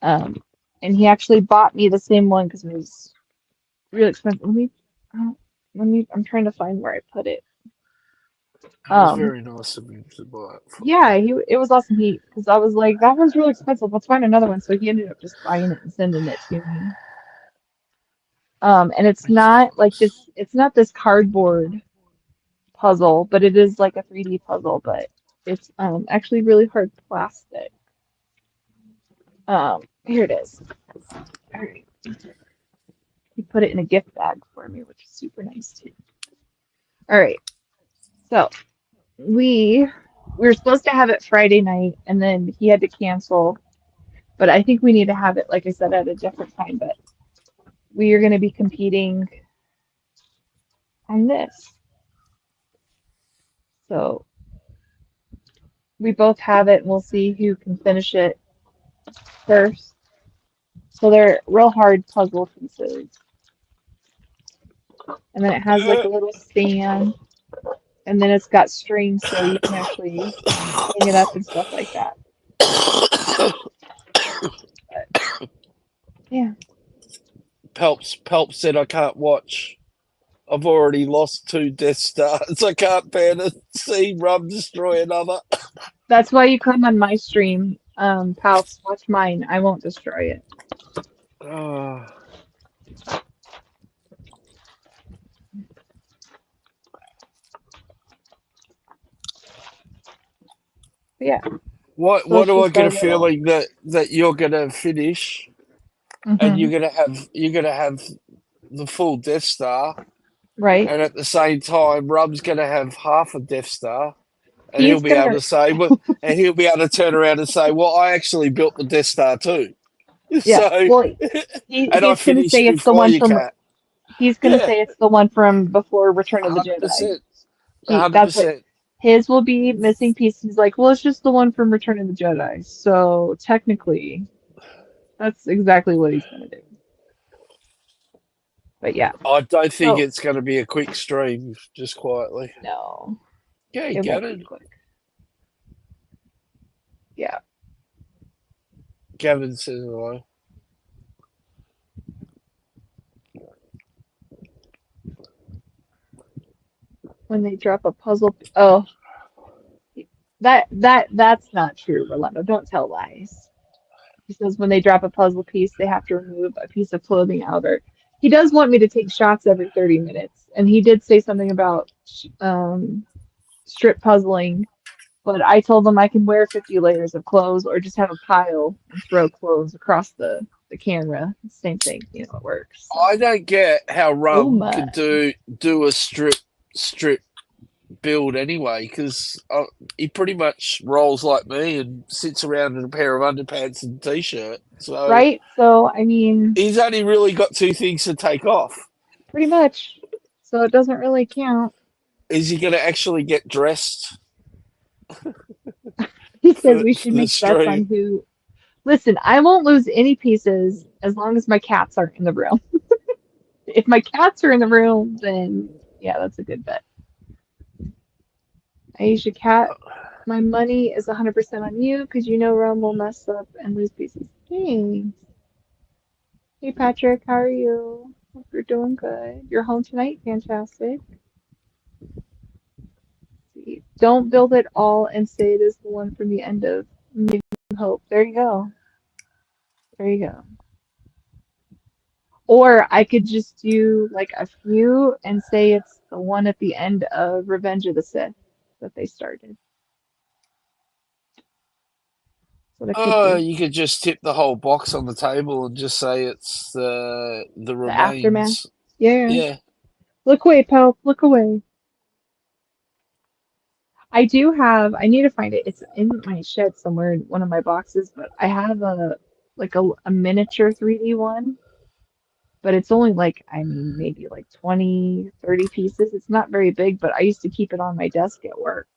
um, and he actually bought me the same one because it was really expensive. Uh, I'm trying to find where I put it. It was Um, very nice of him to buy it for yeah, it was awesome. Because I was like, that one's really expensive. Let's find another one. So he ended up just buying it and sending it to me. And it's me. Makes it not like nice. this. It's not this cardboard puzzle, but it is like a 3D puzzle. But it's actually really hard plastic. Here it is. All right, he put it in a gift bag for me, which is super nice too. All right, so we we were supposed to have it Friday night, and then he had to cancel. But I think we need to have it, like I said, at a different time. But we are going to be competing on this. So we both have it, and we'll see who can finish it first. So they're real hard puzzle pieces. And then it has like a little stand, and then it's got strings so you can actually hang it up and stuff like that. But yeah, Pelp said I can't watch. I've already lost 2 Death Stars. I can't bear to see Rum destroy another. that's why you come on my stream, Palps. Watch mine. I won't destroy it. Oh, But yeah, so why it's do I just get our a little. feeling that you're gonna finish and Hmm. you're gonna have the full Death Star, Right? and at the same time, Rum's gonna have half a Death Star, and he'll He's be able gonna. to say, well, and he'll be able to turn around and say, "Well, I actually built the Death Star too." Yeah. So, Well, and I he's gonna say finished it's the before one you from. can. He's gonna Yeah, say it's the one from before Return of the Jedi. 100%, That's what 100%. his will be missing piece. He's like, well, it's just the one from Return of the Jedi. So technically, that's exactly what he's gonna do. But yeah. I don't think So it's going to be a quick stream. Just quietly. no, Yeah, you it get won't be it. quick. Yeah. Gavin says hello. When they drop a puzzle. Oh, that's not true, Rolando. Don't tell lies. He says when they drop a puzzle piece, they have to remove a piece of clothing out. Or he does want me to take shots every 30 minutes, and he did say something about strip puzzling. But I told him I can wear 50 layers of clothes or just have a pile and throw clothes across the camera. Same thing, it works. So. I don't get how Oh Rum my. can do a strip build anyway, because he pretty much rolls like me and sits around in a pair of underpants and t-shirt. So Right? So, I mean, he's only really got 2 things to take off. pretty much. So it doesn't really count. Is he going to actually get dressed He says for we should the make bets stream? on who. Listen, I won't lose any pieces as long as my cats aren't in the room. If my cats are in the room, then yeah, that's a good bet. Aisha Cat, my money is 100% on you because you know Rome will mess up and lose pieces. Thanks. Hey Patrick, how are you? Hope you're doing good. You're home tonight? Fantastic. See. Don't build it all and say it is the one from the end of New Hope. There you go. There you go. Or I could just do like a few and say it's the one at the end of Revenge of the Sith that they started. That's what I could Oh, do. you could just tip the whole box on the table and just say it's the The aftermath. remains. Yeah. Yeah. Look away, pal. Look away. I need to find it. It's in my shed somewhere in one of my boxes, but I have a miniature 3D one, but it's only like, I mean, maybe like 20, 30 pieces. It's not very big, but I used to keep it on my desk at work.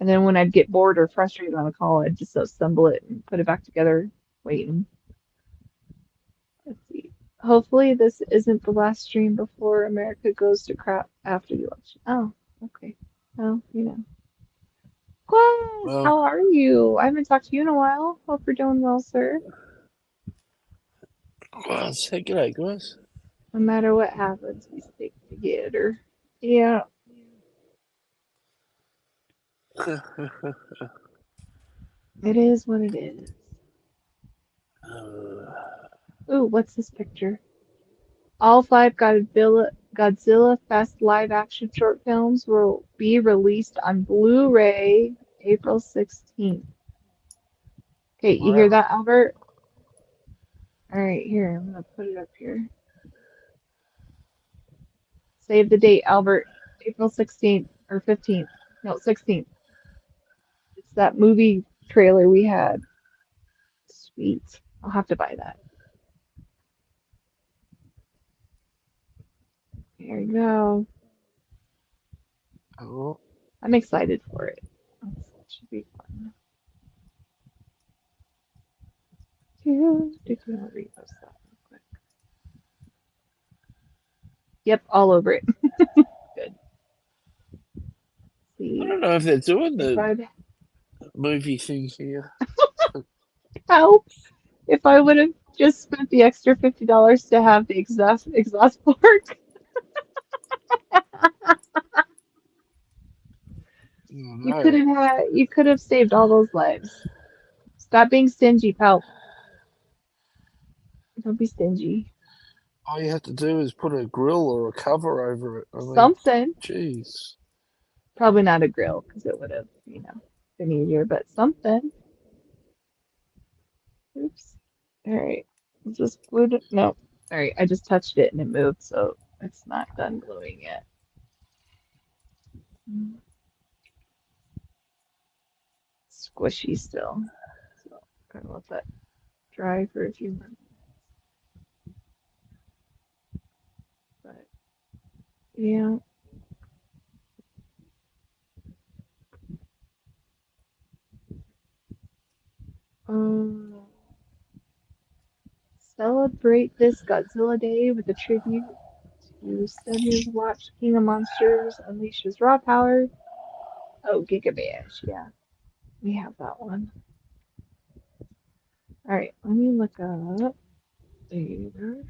And then when I'd get bored or frustrated on a call, I'd just assemble it and put it back together, waiting. Let's see. Hopefully this isn't the last stream before America goes to crap after the election. Oh, okay. Well, Quest, Well, how are you? I haven't talked to you in a while. Hope you're doing well, sir. say g'day, guys. No matter what happens, we stick together. Yeah, it is what it is. Ooh, what's this picture? All five Godzilla Fest live action short films will be released on Blu-ray April 16th. Okay, you hear Wow. that, Albert? All right, here, I'm gonna put it up here. Save the date, Albert. April 16th or 15th. No, 16th. It's that movie trailer we had. Sweet. I'll have to buy that. There you go. Oh, I'm excited for it. That should be fun. I'll repost that real quick. Yep, all over it. Good. I See, don't know if they're doing if the I'd movie thing here. help, if I would have just spent the extra $50 to have the exhaust port, No. you could have saved all those lives. Stop being stingy, pal. Don't be stingy. All you have to do is put a grill or a cover over it. I mean, Something. jeez. Probably not a grill because it would have, been easier, but something. Oops. All right. Just glued it. No. All right. I just touched it and it moved, so it's not done gluing yet. Squishy still. So I'm gonna let that dry for a few minutes. But yeah. Um, celebrate this Godzilla Day with a tribute to Senu's Watch King of Monsters Unleashes Raw Power. Oh, Gigabash, yeah. We have that one. Alright, let me look up later.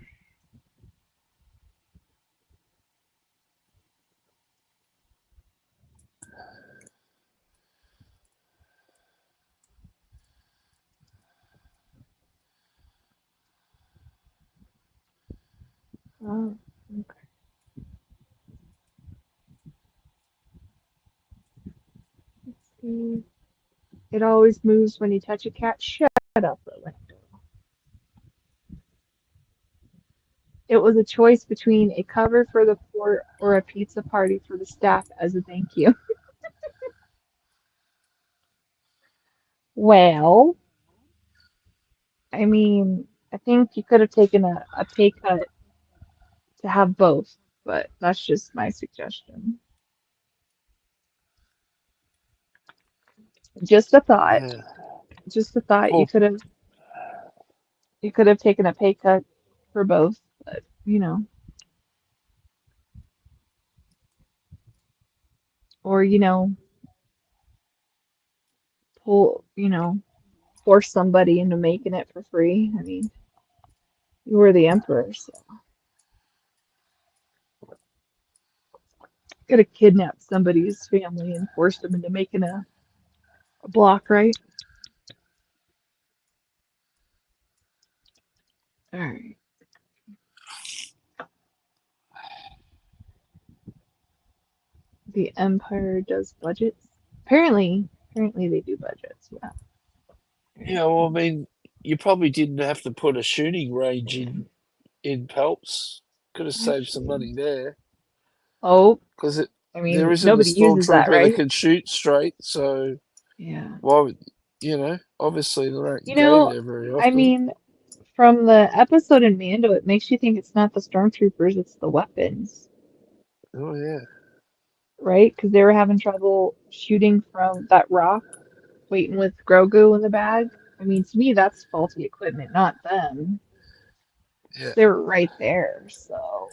Oh, okay. Let's see. It always moves when you touch a cat. Shut up, Lily. It was a choice between a cover for the fort or a pizza party for the staff as a thank you. Well, I mean, I think you could have taken a pay cut to have both, but that's just my suggestion. Just a thought. Yeah. Just a thought. Well, You could have taken a pay cut for both, but or pull, force somebody into making it for free. I mean, you were the emperor, so could have kidnapped somebody's family and forced them into making a block, right? All right. The empire does budgets. Apparently they do budgets. Yeah. All yeah, well, I mean, you probably didn't have to put a shooting range in Pelps. Could have right. saved some money there Oh, because I there mean, isn't a nobody uses that, stormtrooper that right? can shoot straight. So Yeah. why would obviously they don't You go know, there very I often. mean, from the episode in Mando, it makes you think it's not the stormtroopers, it's the weapons, Oh yeah, right? Because they were having trouble shooting from that rock, waiting with Grogu in the bag. I mean, to me, that's faulty equipment, not them. Yeah. they were right there. So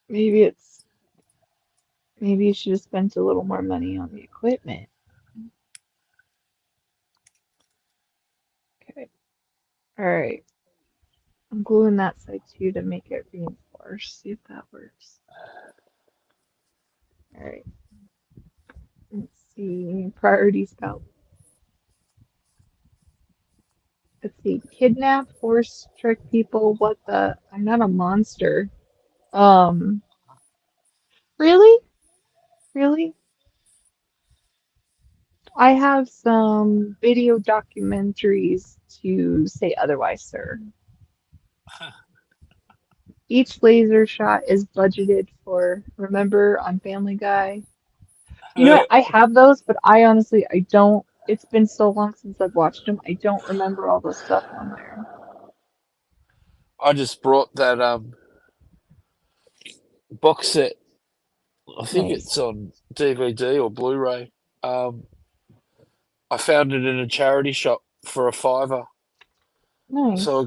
maybe you should have spent a little more money on the equipment. Okay. All right. I'm gluing that side too to make it reinforce. See if that works. All right. Let's see. Priority scout. Let's see. Kidnap, horse, trick people. What the? I'm not a monster. Um, really? Really? I have some video documentaries to say otherwise, sir. Each laser shot is budgeted for. Remember on Family Guy? You know what? I have those, but I don't. It's been so long since I've watched them. I don't remember all the stuff on there. I just brought that box set. I think Nice. it's on DVD or Blu-ray. I found it in a charity shop for $5. Nice. So I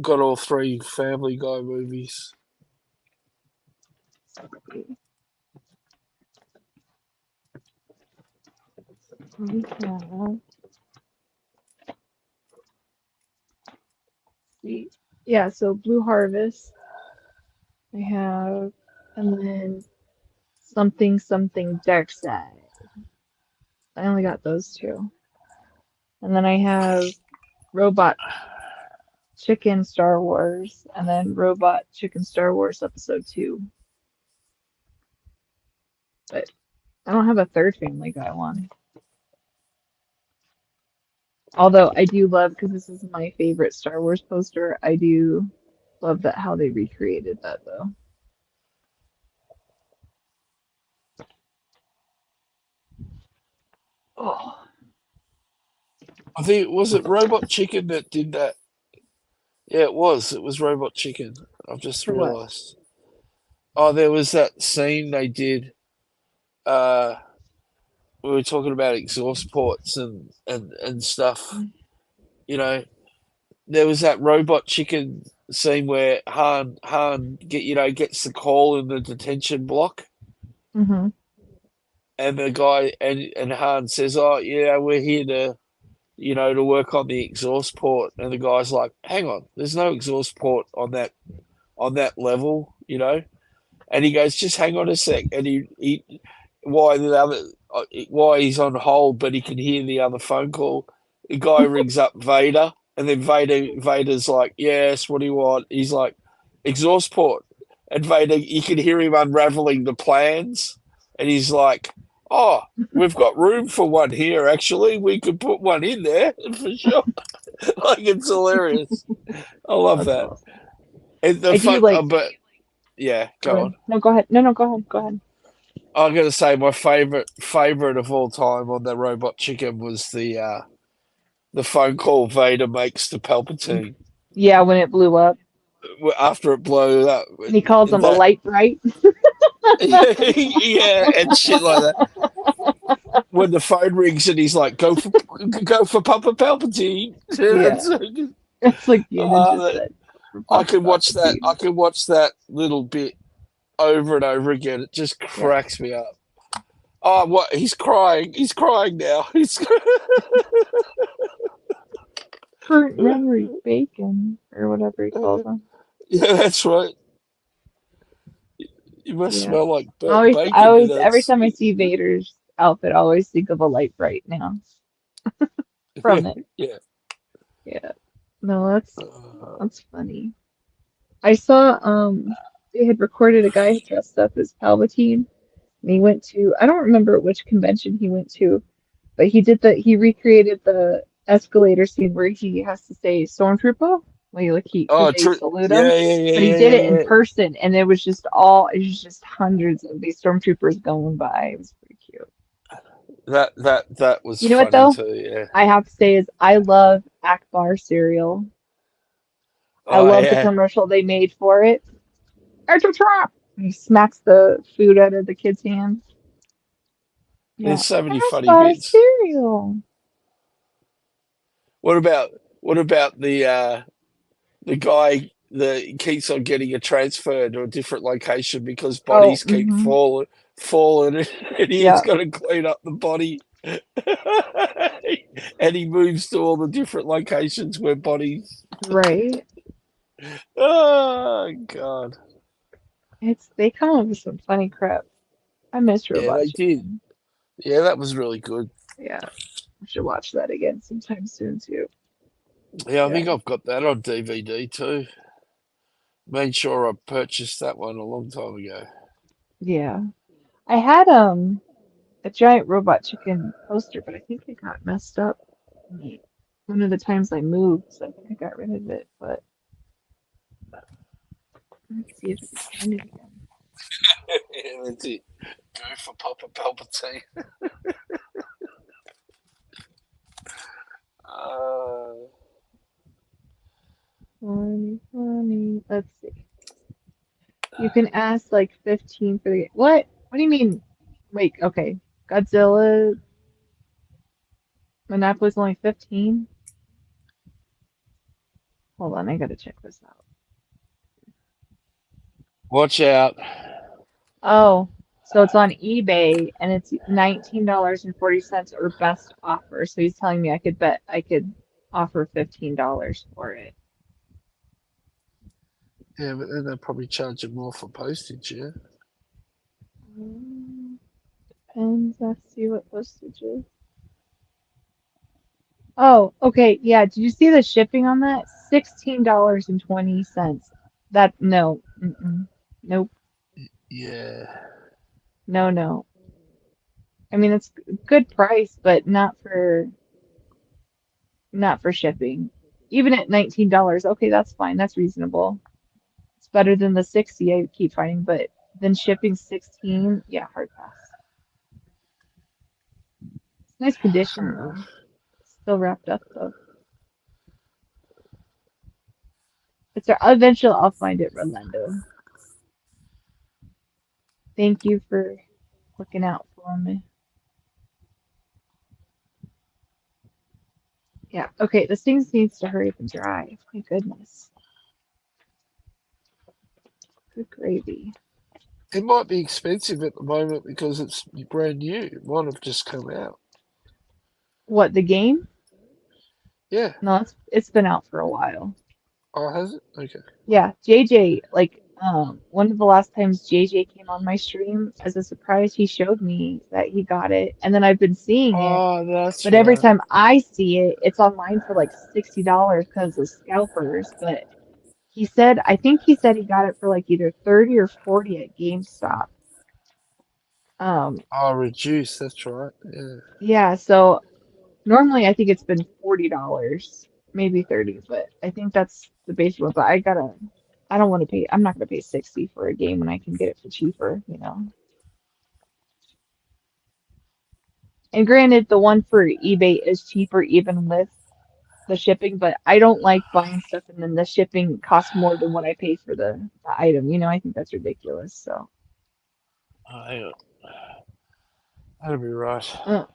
got all 3 Family Guy movies. We have, see. Yeah, so Blue Harvest I have, and then something Dark Side. I only got those 2. And then I have Robot Chicken Star Wars, and then Robot Chicken Star Wars Episode 2. But I don't have a third Family Guy one. Although I do love, because this is my favorite Star Wars poster, I do love that how they recreated that though. Oh, I think was it Robot Chicken that did that. Yeah, it was. It was Robot Chicken. I've just for what? realised. Oh, there was that scene they did. We were talking about exhaust ports and stuff. You know, there was that Robot Chicken scene where Han gets the call in the detention block, Mm-hmm. and the guy and Han says, "Oh yeah, we're here to." To work on the exhaust port, and the guy's like, "Hang on, there's no exhaust port on that level," and he goes, "Just hang on a sec," and he why he's on hold, but he can hear the other phone call. The guy rings up Vader, and then Vader's like, "Yes, what do you want?" He's like, "Exhaust port," and Vader, you can hear him unraveling the plans, and he's like, "Oh, we've got room for one here. Actually, we could put one in there for sure." Like it's hilarious. I love That's that. awesome. And the I do fun, like. but yeah, Go go ahead. on. No, go ahead. No, go ahead. Go ahead. I'm gonna say my favorite of all time on the Robot Chicken was the phone call Vader makes to Palpatine Yeah, when it blew up, after it blew up. and he calls him a That light bright. yeah, and shit like that. When the phone rings and he's like, "Go for Papa Palpatine." Yeah, it's like Deanna just That, said. For I Papa can watch that. Palpatine. I can watch that little bit over and over again. It just Yeah. cracks me up. Oh, what? He's crying. He's crying now. Current memory bacon or whatever he calls them. Yeah, that's right. You must Yeah. smell like I bacon. always, every time I see Vader's outfit, I always think of a light bright now from it. Yeah. Yeah. No, that's Uh, that's funny. I saw they had recorded a guy dressed up as Palpatine, and he went to, I don't remember which convention he went to, but he recreated the escalator scene where he has to say Stormtrooper, because oh, they true. salute him, Yeah, yeah, yeah, but he yeah, did it in yeah, person, and it was just hundreds of these Stormtroopers going by. It was pretty cute. yeah. That was You know what funny though? too. Yeah. I have to say is I love Akbar cereal. I Oh love the yeah. commercial they made for it. It's a trap. He smacks the food out of the kid's hands. Yeah. There's so many funny Akbar bits. cereal. What about What about the guy that keeps on getting a transfer to a different location because Oh, bodies keep falling, and he's yeah, got to clean up the body, and he moves to all the different locations where bodies. right. Oh God! They come up with some funny crap. I miss Yeah, Robot they did. Chicken. Yeah, that was really good. Yeah, I should watch that again sometime soon too. Yeah, I Yeah, think I've got that on DVD too. Made sure I purchased that one a long time ago. yeah. I had a giant Robot Chicken poster, but I think it got messed up one of the times I moved, so I think I got rid of it. But let's see if I can find it again. Yeah, that's it. Go for Papa Palpatine. Uh, Funny. Let's see. You can ask like 15 for the what? What do you mean? Wait, okay. Godzilla Monopoly's only 15? Hold on, I gotta check this out. watch out. Oh, so it's on eBay and it's $19.40 or best offer. So he's telling me I could offer $15 for it. Yeah, but then they'll probably charge you more for postage, yeah? Um, Depends. Let's see what postage is. Oh, okay. Yeah. Did you see the shipping on that? $16.20. That no. Mm-mm. Nope. Yeah. No. I mean, it's a good price, but not for shipping. Even at $19, okay, that's fine. That's reasonable. It's better than the 60 I keep finding, but then shipping 16, yeah, hard pass. It's nice condition Fair though. enough. Still wrapped up though. Eventually I'll find it, Rolando. Thank you for looking out for me. Yeah, okay, this thing needs to hurry up and dry. My goodness. Good gravy. It might be expensive at the moment because it's brand new. It might have just come out. What, the game? Yeah. No, it's been out for a while. Oh, has it? Okay. Yeah, JJ, one of the last times JJ came on my stream, as a surprise, he showed me that he got it, and then I've been seeing it, Oh, that's but every right. time I see it, it's online for like $60 because of scalpers. But I think he said he got it for like either 30 or 40 at GameStop. Um, Oh, reduced. That's right. Yeah. yeah, so normally I think it's been $40, maybe 30, but I think that's the base one. But I don't want to pay, I'm not going to pay 60 for a game when I can get it for cheaper. And granted, the one for eBay is cheaper even with the shipping, but I don't like buying stuff and then the shipping costs more than what I pay for the item. I think that's ridiculous. So, Oh, hang on. That'll be right. uh,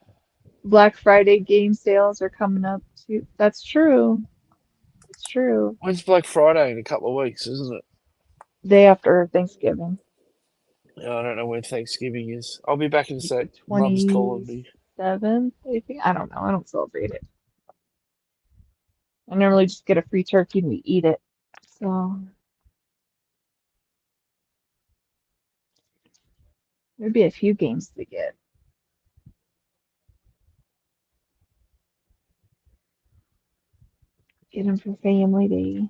Black Friday game sales are coming up too. That's true. It's true. When's Black Friday? In a couple of weeks, isn't it? Day after Thanksgiving. I don't know when Thanksgiving is. I'll be back in a Like the sec. Mum's calling me. 27th, I think. I don't know. I don't celebrate it. I normally just get a free turkey and we eat it. So there'd be a few games to get. Get them for Family Day.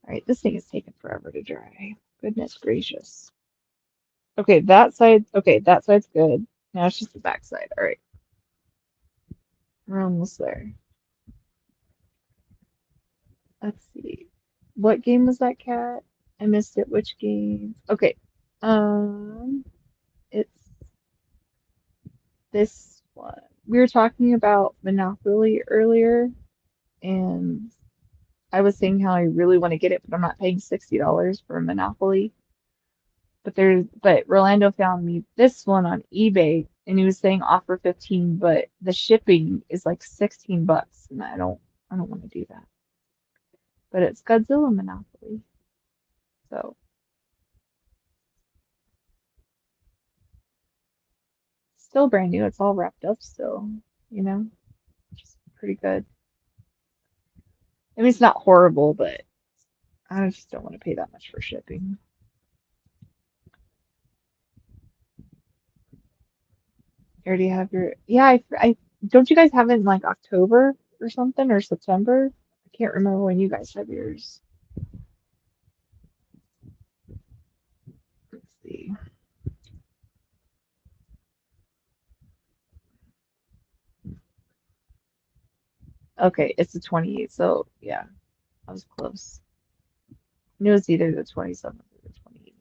All right, this thing is taking forever to dry. Goodness gracious. Okay, that side's good. Now it's just the back side. All right, we're almost there. Let's see. What game was that, Cat? I missed it. Which game? Okay. Um, it's this one. We were talking about Monopoly earlier, and I was saying how I really want to get it, but I'm not paying $60 for Monopoly. But Rolando found me this one on eBay, and he was saying offer 15, but the shipping is like $16, and I don't want to do that. But it's Godzilla Monopoly, so still brand new. It's all wrapped up still, you know, which is pretty good. I mean, it's not horrible, but I just don't want to pay that much for shipping. You already have your, yeah, I don't you guys have it in like October or something or September? I can't remember when you guys have yours. Let's see. Okay, it's the 28th, so yeah, I was close. I knew it was either the 27th or the 28th.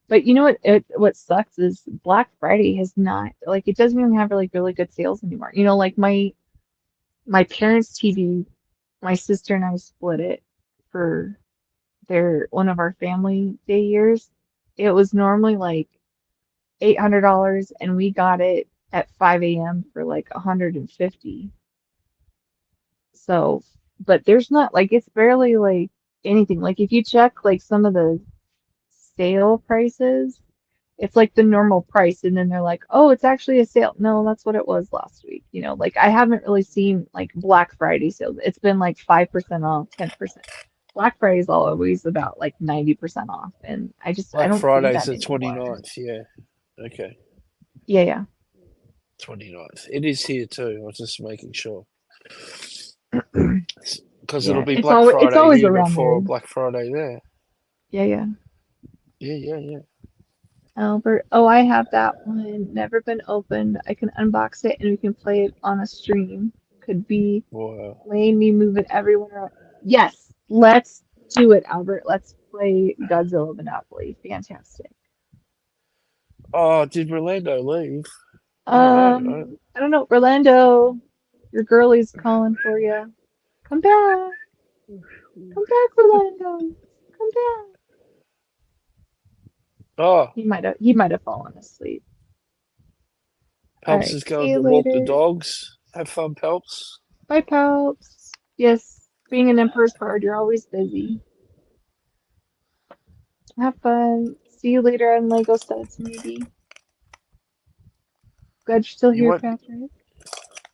But you know what sucks is Black Friday has not, like, it doesn't even have like really good sales anymore. You know, like my parents' TV, my sister and I split it for their one of our family day years. It was normally like $800 and we got it at 5 a.m. for like 150. So, but there's not like it's barely like anything. Like if you check like some of the sale prices, it's like the normal price, and then they're like, "Oh, it's actually a sale." No, that's what it was last week. You know, like I haven't really seen like Black Friday sales. It's been like 5% off, 10%. Black Friday is always about like 90% off, and I Black don't see Friday's that the anymore. 29th, yeah. Okay, Yeah, yeah. 29th. It is here too. I was just making sure. Because it'll Yeah, be Black it's Friday always here around there. before Black Friday there. Yeah, yeah. Yeah. Albert, oh, I have that one. Never been opened. I can unbox it and we can play it on a stream. Could be Wow. Lane, me moving everyone around. Yes, let's do it, Albert. Let's play Godzilla Monopoly. Fantastic. Oh, did Rolando leave? I don't know. I don't know. Orlando, your girlie's calling for you. Come back. Come back, Orlando. Come back. Oh, He might have fallen asleep. All Pelps right. is See going you to walk the later. dogs. Have fun, Pelps. Bye, Palps. Yes, being an emperor's hard. You're always busy. Have fun. See you later on Lego sets, maybe. Glad you're still You here, won't, Patrick. you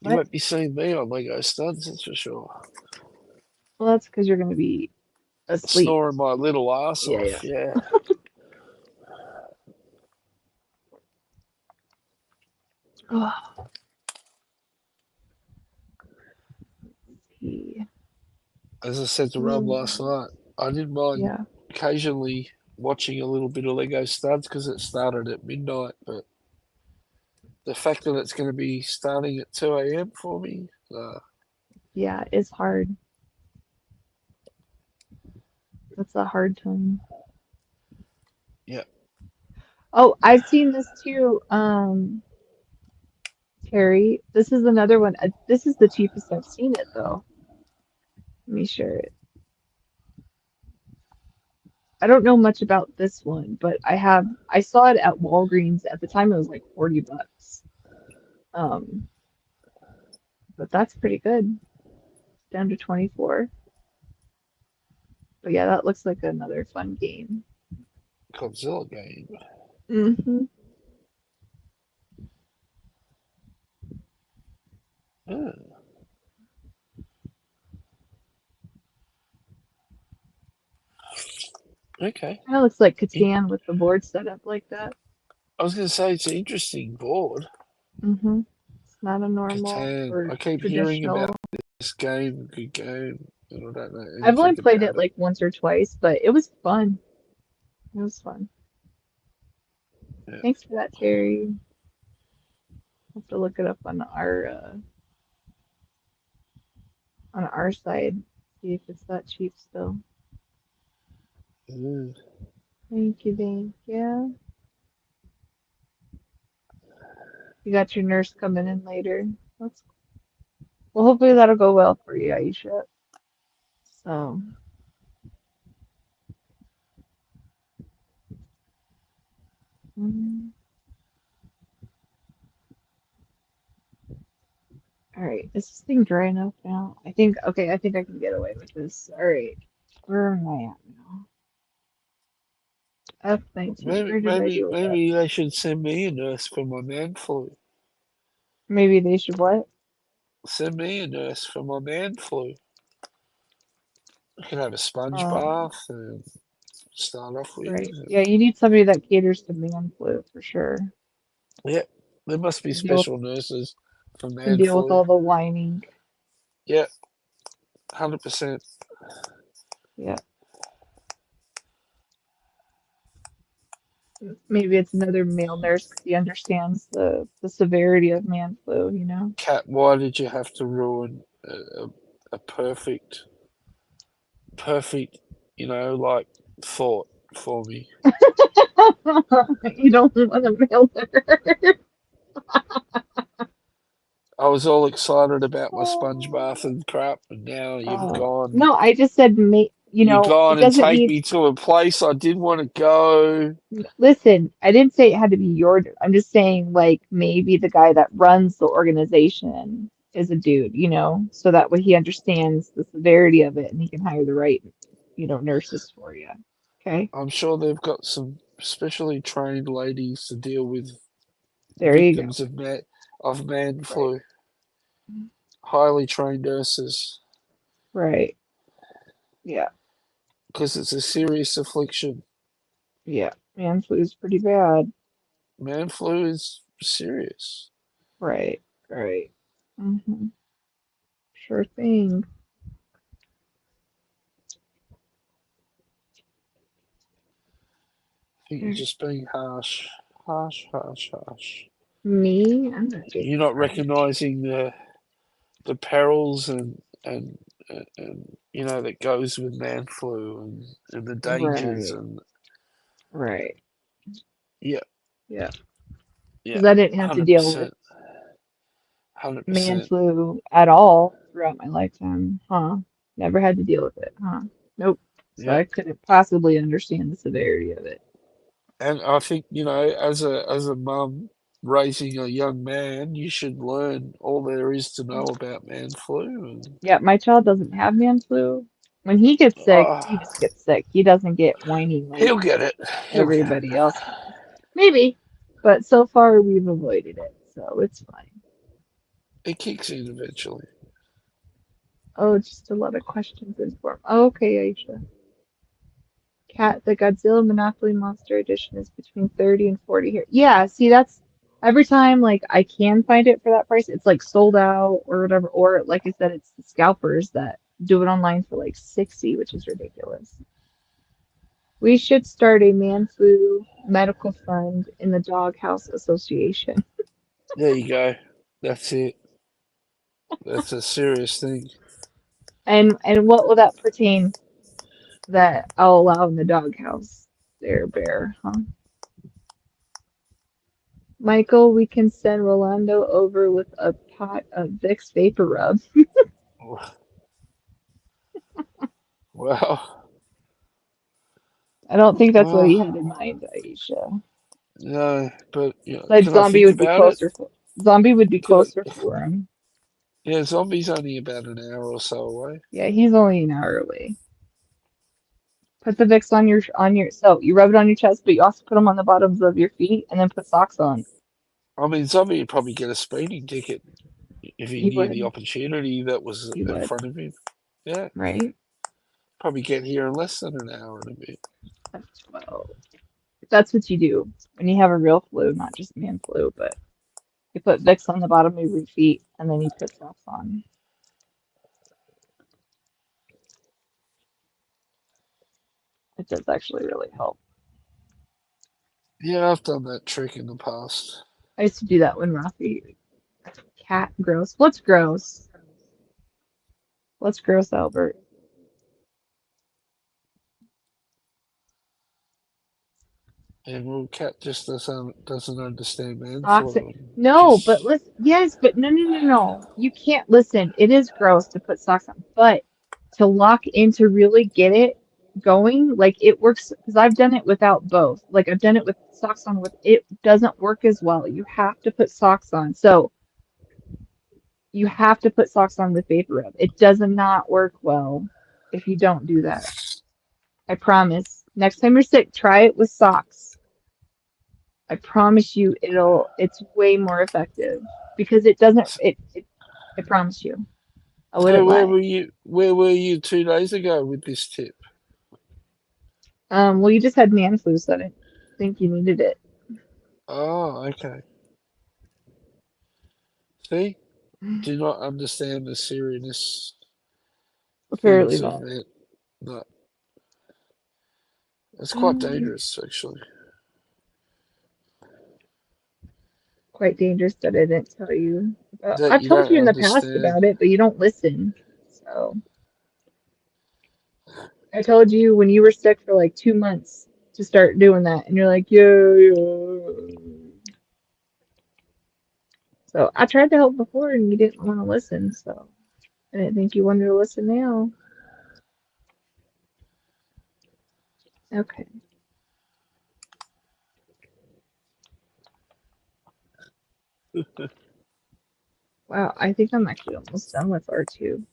What? won't be seeing me on Lego studs, that's for sure. Well, that's because you're going to be asleep. Snoring my little ass Yeah, off, yeah. yeah. Oh, he- As I said to Rob last night, I didn't mind yeah. occasionally watching a little bit of Lego studs because it started at midnight, but the fact that it's going to be starting at 2 a.m. for me, Yeah, it's hard. That's a hard time. yeah. Oh, I've seen this too, Terry. This is another one. This is the cheapest I've seen it, though. Let me share it. I don't know much about this one, but I saw it at Walgreens. At the time it was like $40. Um, but that's pretty good. Down to 24. But yeah, that looks like another fun game. Godzilla game. Hmm. Oh, okay. Kind of looks like Catan with the board set up like that. I was going to say it's an interesting board. Hmm. It's not a normal Catan. or I keep hearing traditional. about this game, good game, and I don't know I've only anything played about it it. like once or twice, but it was fun. It was fun. Yeah. Thanks for that, Terry. I'll have to look it up on our side, see if it's that cheap still. Mm. Thank you, thank you. You got your nurse coming in later. That's well, hopefully that'll go well for you, Aisha. So, mm, right. Is this thing dry enough now? I think, okay, I think I can get away with this. All right. Where am I at now? F19. Maybe, Where did I maybe, do with that? maybe they should send me a nurse for my man flu. Maybe they should what? Send me a nurse for my man flu. I can have a sponge Um, bath and start off with. right. Yeah, you need somebody that caters to man flu for sure. Yeah, there must be Can deal with special nurses for can man deal with flu. all the whining. Yeah, 100%. Yeah. Maybe it's another male nurse because he understands the severity of man flu, you know? Kat, why did you have to ruin a perfect, like thought for me? You don't want a male nurse. I was all excited about my sponge bath and crap, and now No, I just said, you've gone it and doesn't take need, me to a place I didn't want to go. listen, I didn't say it had to be your, I'm just saying, like, maybe the guy that runs the organization is a dude, so that way he understands the severity of it and he can hire the right, nurses for you. Okay? I'm sure they've got some specially trained ladies to deal with There you go. victims of man Right. flu. Highly trained nurses, Right. Yeah. because it's a serious affliction. Yeah. Man flu is pretty bad. Man flu is serious. Right. Right. hmm Sure thing. I think you're just being harsh. Harsh, harsh, harsh. Me? I'm not being You're not harsh. recognizing the perils and that goes with man flu and the dangers Right. and Right. yeah, Yeah. yeah, Because I didn't have to hundred deal with percent, hundred man percent. flu at all throughout my lifetime. Huh? Never had to deal with it. Huh? Nope. So Yeah, I couldn't possibly understand the severity of it. and I think as a mum raising a young man, you should learn all there is to know about man flu. And Yeah, my child doesn't have man flu. When he gets sick, he ah, just gets sick. He doesn't get whiny like he'll get it. He'll get it. everybody else does. Maybe, but so far we've avoided it, so it's fine. It kicks in eventually. Oh, just a lot of questions in form. Oh, okay, Aisha. Cat, the Godzilla Monopoly Monster Edition is between 30 and 40 here. Yeah, see, that's every time like I can find it for that price, it's like sold out or whatever. Or like I said, it's the scalpers that do it online for like 60, which is ridiculous. We should start a man flu medical fund in the Doghouse Association. There you go. That's it. That's a serious thing. And what will that pertain that I'll allow in the doghouse there, Bear, huh? Michael, we can send Rolando over with a pot of Vicks Vapor Rub. Well, I don't think that's what he had in well, mind, Aisha. no, but Said can I zombie think would be about it? closer for zombie would be Can I, closer for him. yeah, zombie's only about an hour or so away. Yeah, he's only an hour away. Put the Vicks on your so you rub it on your chest, but you also put them on the bottoms of your feet and then put socks on. I mean, zombie would probably get a speeding ticket if he He knew the would. opportunity that was He in would. front of him. Yeah, Right? probably get here in less than an hour and a bit. Well, that's what you do when you have a real flu, not just man flu, but you put Vicks on the bottom of your feet and then you put socks on. It does actually really help. Yeah, I've done that trick in the past. I used to do that when Rafi cat gross. What's gross? What's gross, Albert? And well, Cat just doesn't understand man Toxic. flu. And No, but just listen. Yes, but no, no, no, no. You can't listen. It is gross to put socks on, but to lock in to really get it going, like it works because I've done it without both. Like I've done it with socks on with it doesn't work as well. You have to put socks on. So You have to put socks on with vapor rub. It does not work well if you don't do that. I promise. Next time you're sick, try it with socks. I promise you it's way more effective because it doesn't I promise you. I So wouldn't lie. where were you 2 days ago with this tip? Well, you just had man flu, so I didn't think you needed it. Oh, okay. See? Do not understand the seriousness Apparently of not. it. No. It's quite Um, dangerous actually. quite dangerous that I didn't tell you about. That I've you told don't you in the past understand. about it, but you don't listen. So I told you when you were sick for like 2 months to start doing that, and you're like, yeah, yeah. So I tried to help before, and you didn't want to listen. So I didn't think you wanted to listen now. Okay. Wow, I think I'm actually almost done with R2.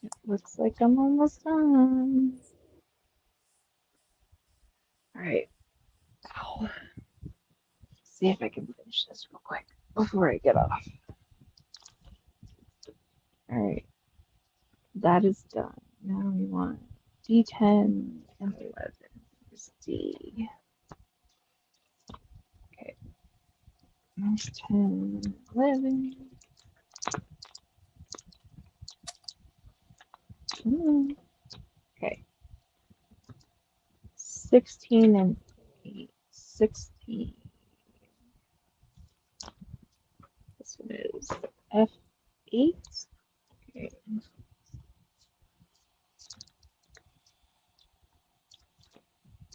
It looks like I'm almost done. All right. Ow. See if I can finish this real quick before I get off. All right. That is done. Now we want D10 and 11. Here's D. Okay. There's 10, 11. Okay. 16 and 8. 16. This one is F8. Okay.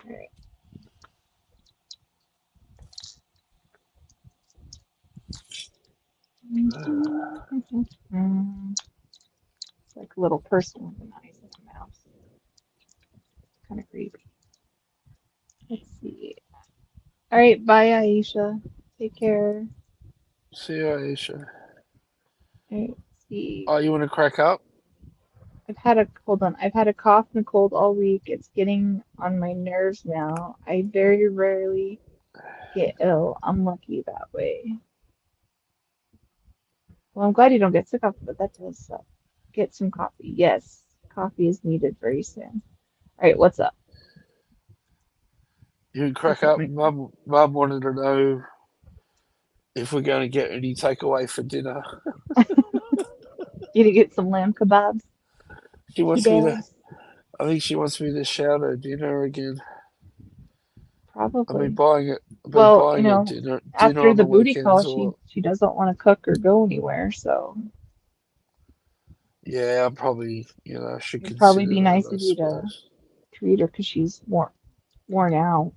All right. It's like a little person with an eyes and a mouth. Kind of creepy. Let's see. All right, bye, Aisha. Take care. See you, Aisha. All right, let's see. Oh, you want to crack up? Hold on. I've had a cough and a cold all week. It's getting on my nerves now. I very rarely get ill. I'm lucky that way. Well, I'm glad you don't get sick off, but that does suck. Get some coffee. Yes, coffee is needed very soon. All right, what's up? You can crack What's up, up. my friend? Mum wanted to know if we're going to get any takeaway for dinner. You to get some lamb kebabs, She wants me to. kebabs, I think she wants me to shout her dinner again. I've been probably. buying it. I've been Well, buying her dinner after on the the booty call, weekends. she doesn't want to cook or go anywhere, so Yeah, I probably should it'd probably be consider that. nice I of you to suppose. treat her because she's worn out.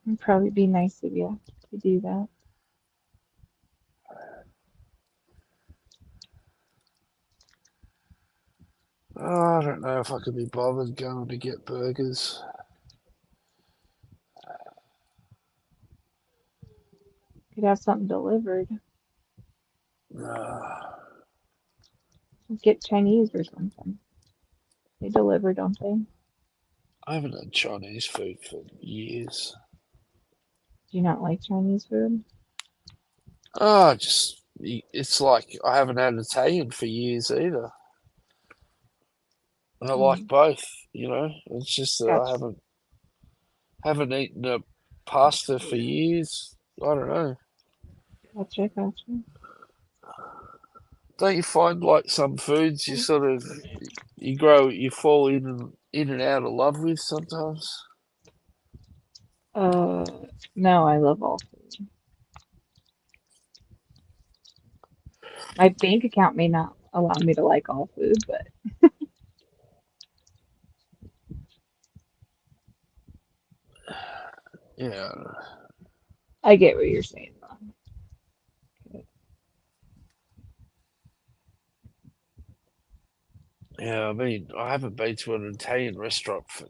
It'd probably be nice of you to do that. Oh, I don't know if I could be bothered going to get burgers. Could have something delivered. No, Get Chinese or something. They deliver, don't they? Do I haven't had Chinese food for years. you not like Chinese food? Oh, it's like I haven't had Italian for years either. And I like Mm, both, It's just that I gotcha, haven't eaten a pasta for years. I don't know. gotcha. Don't you find like some foods you sort of you fall in and out of love with sometimes? Uh, no, I love all food. My bank account may not allow me to like all food, but Yeah, I get what you're saying, though. yeah. I mean, I haven't been to an Italian restaurant for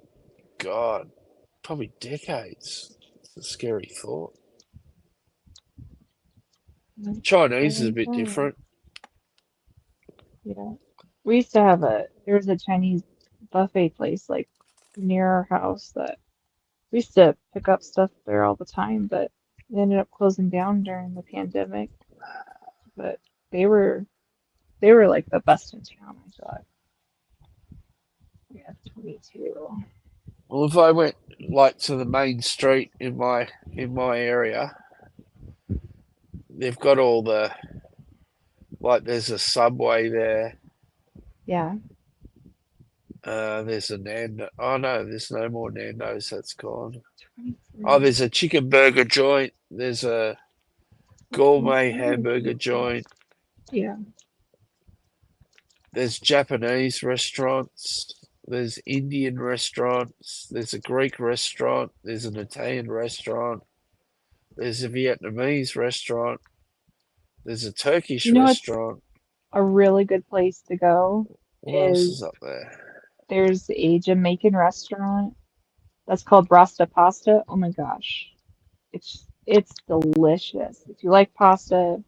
God. probably decades. It's a scary thought. Chinese is a bit different. Yeah. We used to have there was a Chinese buffet place like near our house that we used to pick up stuff there all the time, but they ended up closing down during the pandemic. But they were they were like the best in town, I thought. Yeah, 22. Well, if I went like to the main street in my area, they've got all the like. There's a Subway there. Yeah, There's a Nando. Oh no, there's no more Nando's. That's gone. Oh, 23. there's a chicken burger joint. There's a gourmet Oh, hamburger joint. yeah. There's Japanese restaurants. There's Indian restaurants. There's a Greek restaurant. There's an Italian restaurant. There's a Vietnamese restaurant. There's a Turkish You know what's restaurant. a really good place to go What else is is up there? there's a Jamaican restaurant that's called Brasta Pasta. Oh my gosh. It's delicious. If you like pasta,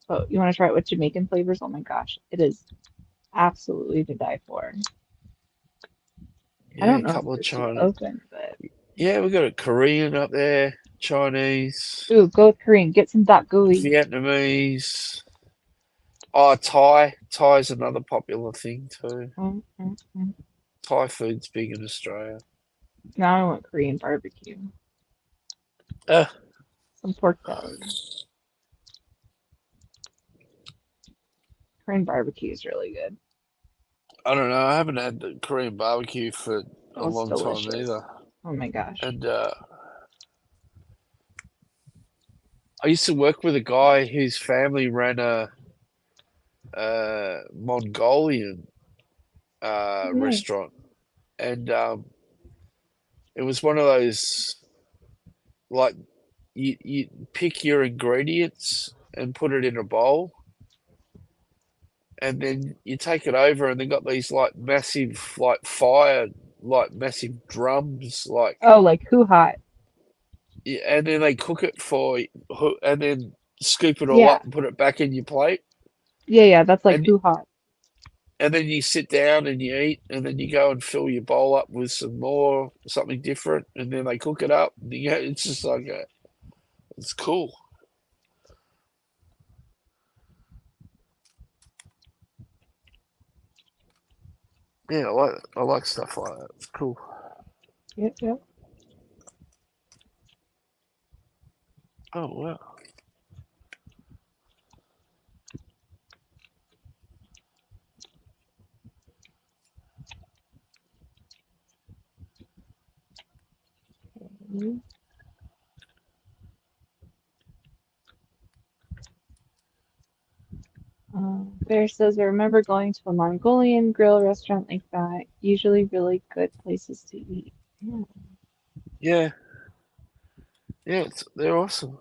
but you want to try it with Jamaican flavors, oh my gosh, it is absolutely to die for. I Yeah, don't a know if couple of they're still China. open, but Yeah, we got a Korean up there, Chinese, ooh, go with Korean. Get some dak gooey. Vietnamese. Oh, Thai. Thai is another popular thing too. Mm, mm, mm. Thai food's big in Australia. Now I want Korean barbecue. Uh, Some pork belly. Korean barbecue is really good. I don't know. I haven't had the Korean barbecue for a Oh, it's long time delicious. either. Oh my gosh. And I used to work with a guy whose family ran a Mongolian Oh, nice. restaurant, and it was one of those like you pick your ingredients and put it in a bowl, and then you take it over, and they got these like massive like fire like massive drums like Oh, like who hot? yeah, and then they cook it for you, and then scoop it all Yeah. up and put it back in your plate, Yeah, yeah, that's like and who hot. then you sit down and you eat, and then you go and fill your bowl up with some more something different, and then they cook it up. And it's just like it's cool. Yeah, I like stuff like that. It's cool. Yep, yep. Oh wow. Mhm. Bear says, I remember going to a Mongolian grill restaurant like that. Usually really good places to eat. Yeah. Yeah, yeah, they're awesome.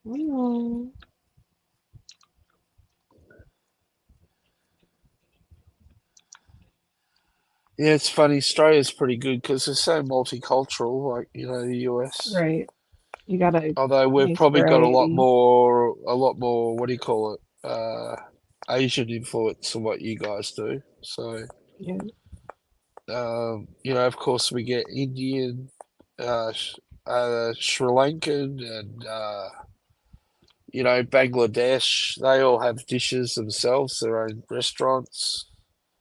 Oh, Yeah, it's funny. Australia's pretty good because it's so multicultural, like the US. right. You got a Although we've nice probably got variety. a lot more. What do you call it? Asian influence than what you guys do. So, Yeah. of course, we get Indian, Sri Lankan, and Bangladesh. They all have dishes themselves, their own restaurants.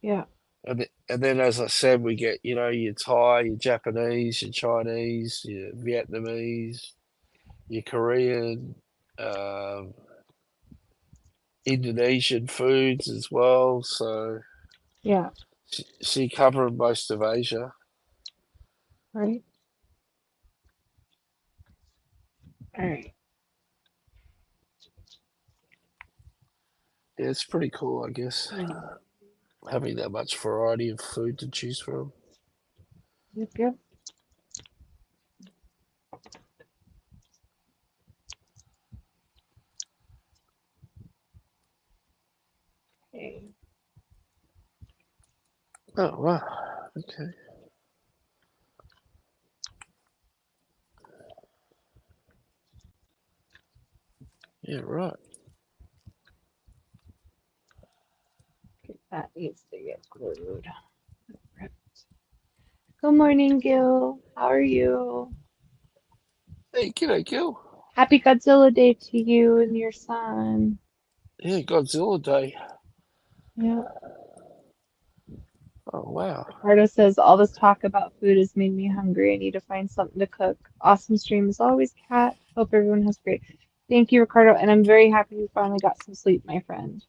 Yeah. And then, as I said, we get your Thai, your Japanese, your Chinese, your Vietnamese, your Korean, um, Indonesian foods as well. Yeah. So you cover most of Asia. Right. All right. Yeah, it's pretty cool, I guess, Right. having that much variety of food to choose from. Yep, yep. Okay. Oh, wow. Okay. Yeah, right. Okay, that needs to get glued. Good morning, Gil. How are you? Hey, g'day, Gil. Happy Godzilla Day to you and your son. Yeah, Godzilla Day. Yeah. Oh, wow. Ricardo says, all this talk about food has made me hungry. I need to find something to cook. Awesome stream as always, Kat. Hope everyone has great. Thank you, Ricardo. And I'm very happy you finally got some sleep, my friend.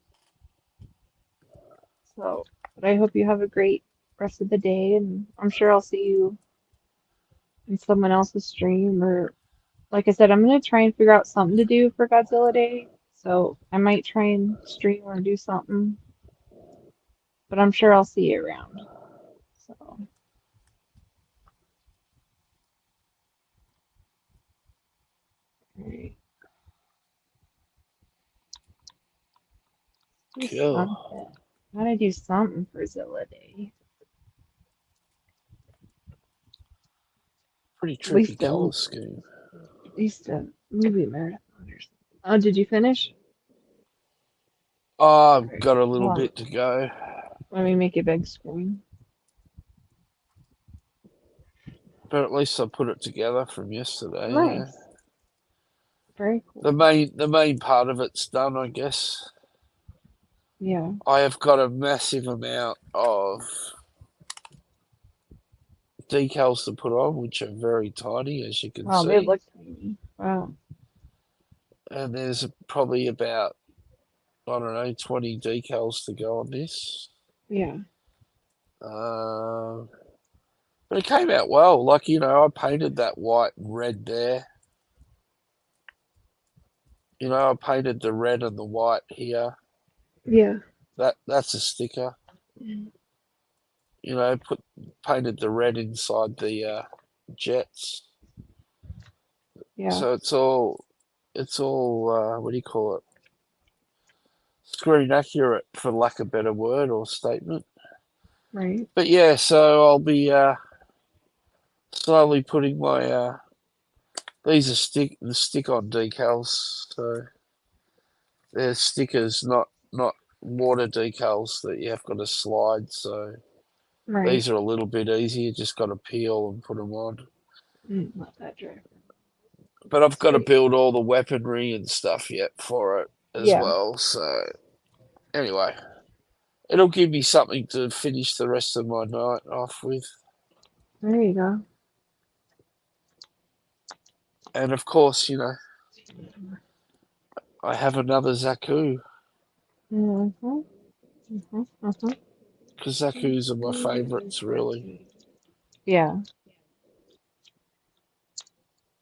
So, but I hope you have a great rest of the day. And I'm sure I'll see you in someone else's stream. Or, like I said, I'm going to try and figure out something to do for Godzilla Day. So I might try and stream or do something. But I'm sure I'll see you around. So. Alright. Do Cool. something. Gotta do something for Zilla Day. Pretty At least trippy color scheme. a movie marathon or something. Oh, did you finish? Oh, I've Alright. got a little Hold on. bit to go. Let me make a big screen. But at least I put it together from yesterday. Nice. Yeah. Very cool. The main part of it's done, I guess. Yeah. I have got a massive amount of decals to put on, which are very tiny, as you can Wow, they see. look tiny. Wow. And there's probably about, I don't know, 20 decals to go on this. Yeah. But it came out well. Like, you know, I painted that white and red there. You know, I painted the red and the white here. Yeah. That's a sticker. You know, painted the red inside the jets. Yeah. So it's all what do you call it? Screen accurate, for lack of a better word or statement. Right. But yeah, so I'll be slowly putting my these are the stick on decals, so they're stickers, not water decals that you have got to slide. So Right. these are a little bit easier. Just got to peel and put them on. Let that dry. But I've got to Sweet. build all the weaponry and stuff yet for it as Yeah. well. So anyway, it'll give me something to finish the rest of my night off with. There you go. And of course, you know, I have another Zaku Mm-hmm. Mm-hmm. Mm-hmm. because Zakus are my favourites, really. Yeah.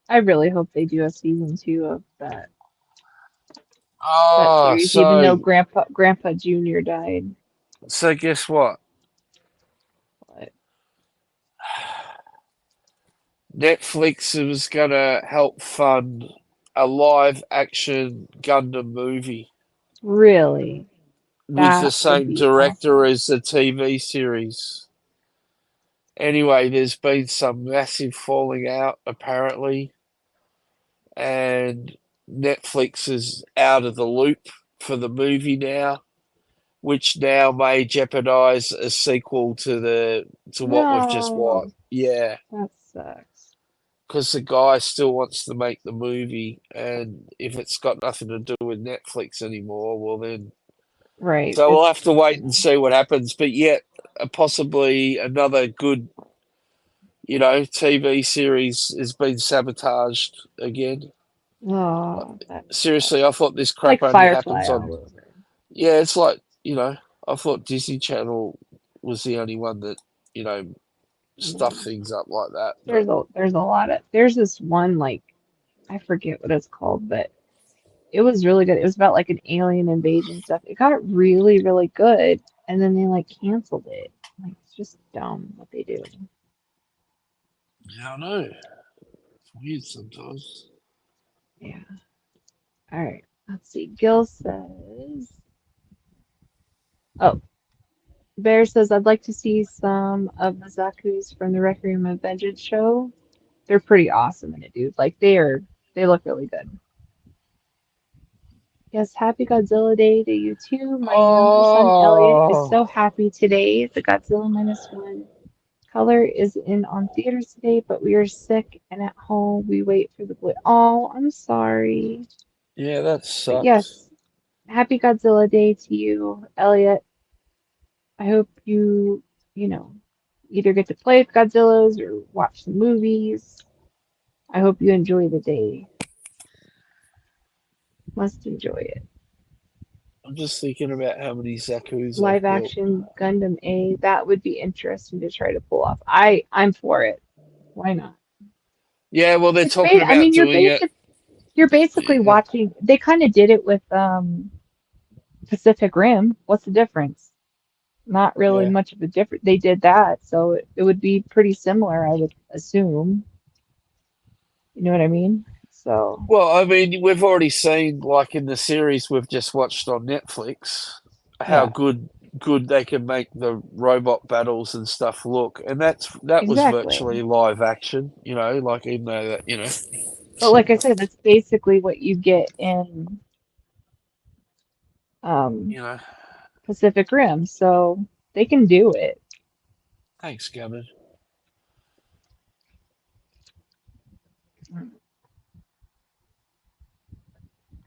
I really hope they do a season 2 of that Oh, series, even though Grandpa Junior died. so guess what? But Netflix was going to help fund a live action Gundam movie really, with the that would same be director awesome. as the TV series. Anyway, there's been some massive falling out apparently, and Netflix is out of the loop for the movie now, which now may jeopardize a sequel to what we've just No, watched. Yeah, that sucks. because the guy still wants to make the movie, and if it's got nothing to do with Netflix anymore, well then. Right, So we'll it's have to wait and see what happens. But yet, possibly another good, you know, TV series has been sabotaged again. oh, that sucks. Seriously, I thought this Like crap only Firefly happens on. all over. Yeah, it's like, you know, I thought Disney Channel was the only one that, you know, stuff No. things up like that. But There's a lot of there's this one like I forget what it's called, but it was really good. It was about like an alien invasion stuff. It got really, really good, and then they like canceled it. Like it's just dumb what they do. Yeah, I know. It's weird sometimes. Yeah. All right. Let's see. Gil says, oh, Bear says, I'd like to see some of the Zaku's from the Requiem of Vengeance show. They're pretty awesome in it, dude. Like they look really good. Yes, happy Godzilla Day to you too. My younger son Elliot is so Oh, happy today. The Godzilla -1 color is in on theaters today, but we are sick and at home. We wait for the boy. Oh, I'm sorry. yeah, that But sucks. yes, happy Godzilla Day to you, Elliot. I hope you know, either get to play with Godzillas or watch the movies. I hope you enjoy the day. Must enjoy it. I'm just thinking about how many Zaku's Live I've built. action Gundam A, that would be interesting to try to pull off. I'm for it. Why not? Yeah, well, they're It's talking ba I about mean, doing it. you're basically Yeah, watching. They kind of did it with Pacific Rim. What's the difference? Not really yeah. much of a difference. They did that, so it would be pretty similar, I would assume. You know what I mean? So, Well, I mean, we've already seen, like in the series we've just watched on Netflix, how yeah, good they can make the robot battles and stuff look, and that was exactly. virtually live action. You know, like even though that But like I said, that's basically what you get in um, you know. Pacific Rim. So they can do it. Thanks, Gavin.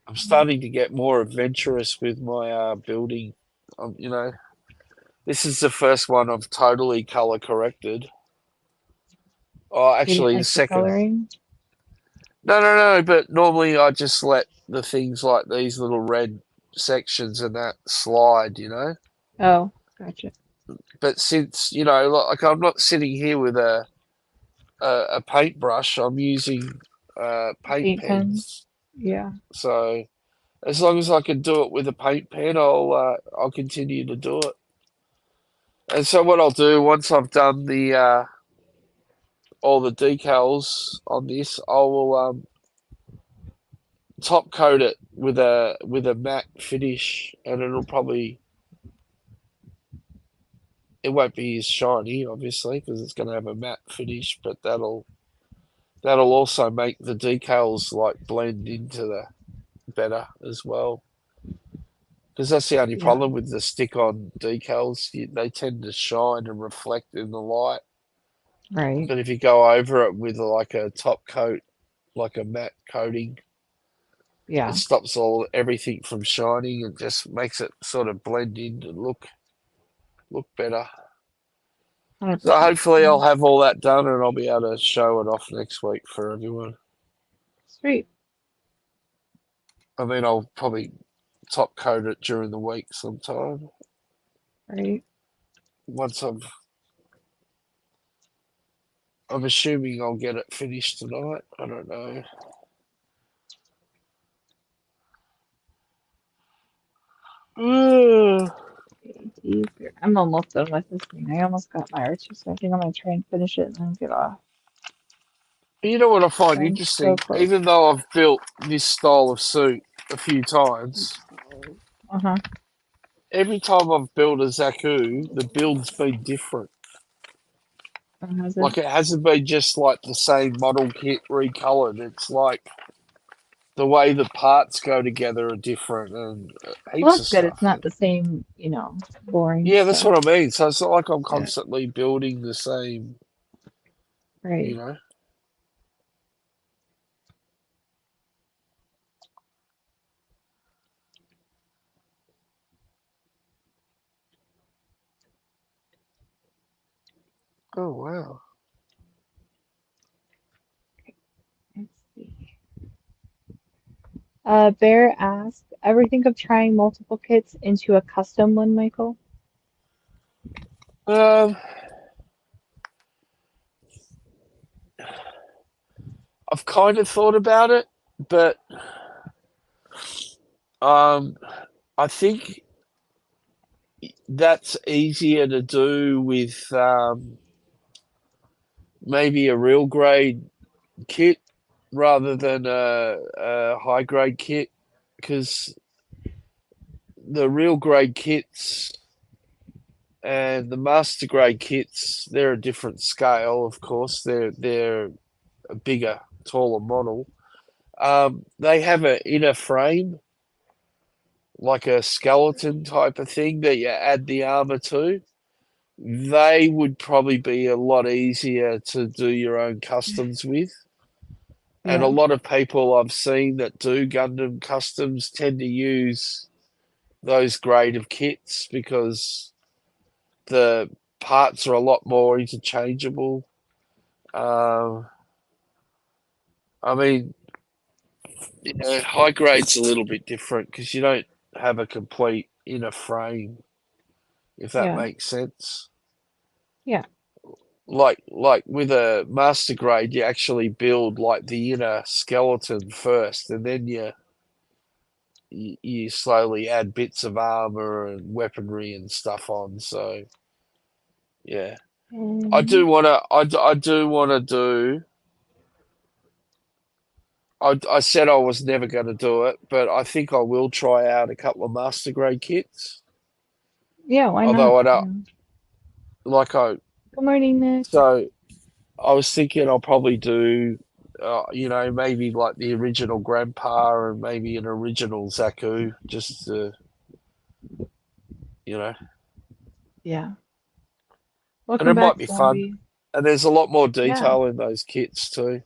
I'm starting to get more adventurous with my building. You know, this is the first one I've totally color corrected. Oh, You didn't actually, the like the second. coloring? No, no, no. But normally I just let the things like these little red sections and that slide. You know. Oh, gotcha. But since like I'm not sitting here with a paintbrush, I'm using paint Paint pens. pens. Yeah. So as long as I can do it with a paint pen, I'll continue to do it. And so what I'll do once I've done the all the decals on this, I will top coat it with a matte finish, and it won't be as shiny, obviously, because it's going to have a matte finish, but that'll also make the decals like blend into the better as well. Because that's the only Yeah. problem with the stick-on decals; they tend to shine and reflect in the light. Right. But if you go over it with like a top coat, like a matte coating, it Yeah. stops everything from shining and just makes it sort of blend in and look better. So 100%. hopefully I'll have all that done and I'll be able to show it off next week for everyone. Sweet. I mean, I'll probably top coat it during the week sometime. Right. Once I'm assuming I'll get it finished tonight. I don't know. I'm almost done with this thing. I almost got my Archie, so I think I'm gonna try and finish it and then get off. You know what I find I'm so interesting? close. Even though I've built this style of suit a few times, Uh-huh. every time I've built a Zaku, the build's been different. Has it? Like it hasn't been just like the same model kit recolored. It's like the way the parts go together are different and Well, heaps that's of good. It's stuff. not the same, boring Yeah, that's stuff. what I mean. So it's not like I'm Yeah. constantly building the same, you Right. know. Oh wow. Let's see. Bear asked, ever think of trying multiple kits into a custom one, Michael? Um, I've kind of thought about it, but um, I think that's easier to do maybe a real grade kit rather than a high grade kit, because the real grade kits and the master grade kits, they're a different scale, of course. They're a bigger, taller model. They have an inner frame, like a skeleton type of thing that you add the armor to. They would probably be a lot easier to do your own customs with. And a Yeah. lot of people I've seen that do Gundam customs tend to use those grade of kits because the parts are a lot more interchangeable. I mean, high grade's a little bit different because you don't have a complete inner frame, if that Yeah. makes sense. Yeah. Like with a master grade, you actually build like the inner skeleton first, and then you slowly add bits of armor and weaponry and stuff on. So yeah, I Um, do wanna I do wanna do. I said I was never going to do it, but I think I will try out a couple of master grade kits. yeah, why Although not? I don't Yeah. like Good morning, Nick. so I was thinking I'll probably do, maybe like the original Grandpa and maybe an original Zaku, just to, you know, Yeah. and Welcome it might back, be fun. Zombie. And there's a lot more Yeah, detail in those kits too,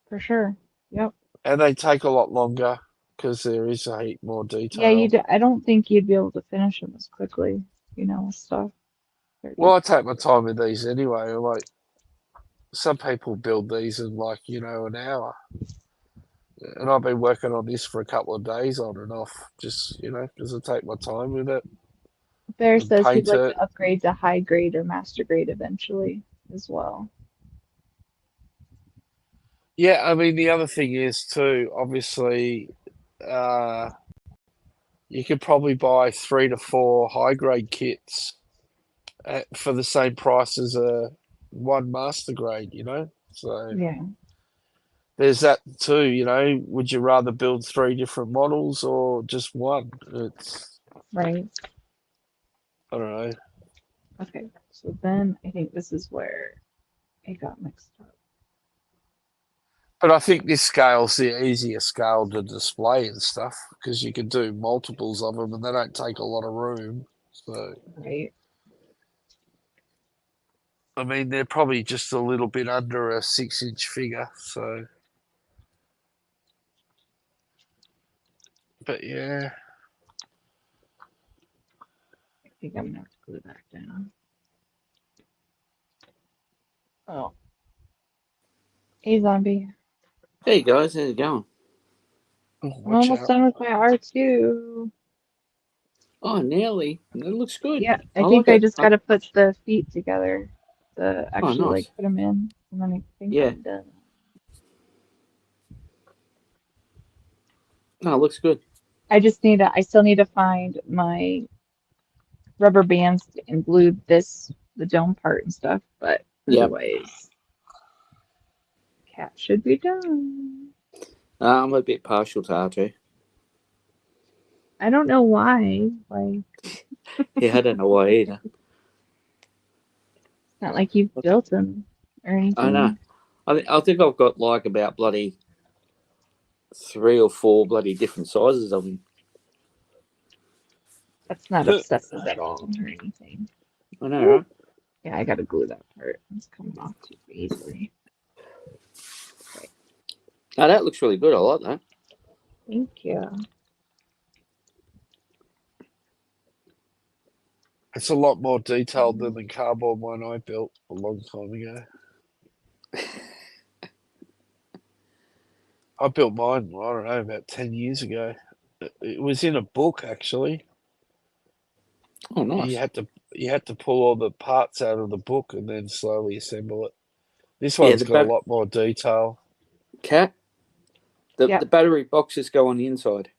for sure. Yep. and they take a lot longer because there is a heap more Yeah, detail. I don't think you'd be able to finish them as quickly, with stuff. They're Well, I just, take my time with these anyway. Like some people build these in like an hour. And I've been working on this for a couple of days on and off, just because I take my time with it Bear and says he'd paint like it. to upgrade to high grade or master grade eventually as well. Yeah, I mean the other thing is too, obviously, uh, you could probably buy 3 to 4 high grade kits for the same price as a one master grade. So Yeah, there's that too. Would you rather build 3 different models or just one? right. I don't know. Okay, so then I think this is where it got mixed up. But I think this scale's the easier scale to display and stuff because you can do multiples of them and they don't take a lot of room. So, Right. I mean, they're probably just a little bit under a 6-inch figure. So, but yeah. I think I'm gonna have to glue that down. Oh, hey, Zombie. Hey guys, how's it going? Oh, I'm watch almost out. done with my R2. Oh, nearly. It looks good. Yeah, I I think like I it. just gotta put the feet together to Oh, actually nice. put them in, and then I think Yeah. I'm done. No, it looks good. I still need to find my rubber bands and glue the dome part and stuff, but Yep. otherwise, cat should be done. I'm a bit partial to R2. I don't know why. Like, Yeah, I don't know why either. it's not like you've built them or I know. anything. I think I've got like about bloody 3 or 4 bloody different sizes of them. That's not obsessive at all or anything. I know, Ooh. right? Yeah, I gotta glue that part. It's coming off too easily. No, that looks really good. I like that. Thank you. It's a lot more detailed than the cardboard one I built a long time ago. I built mine, I don't know, about 10 years ago. It was in a book, actually. Oh, nice. You had to pull all the parts out of the book and then slowly assemble it. This Yeah, one's got a lot more detail. Cat, the Yep. battery boxes go on the inside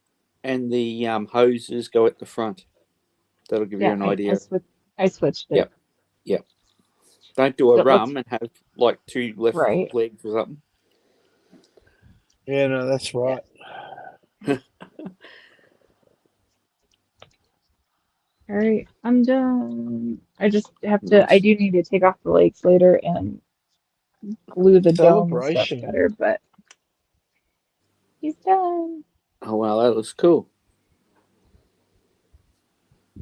and the hoses go at the front. That'll give you Yeah, an idea. I switched it. Yep. Don't do a So it looks rum and have like 2 left right. legs or something. Yeah, no, that's right. All right, I'm done. I just have to. I Nice. do need to take off the legs later and glue the dome and stuff Celebration. better, but he's done. Oh wow, that looks cool.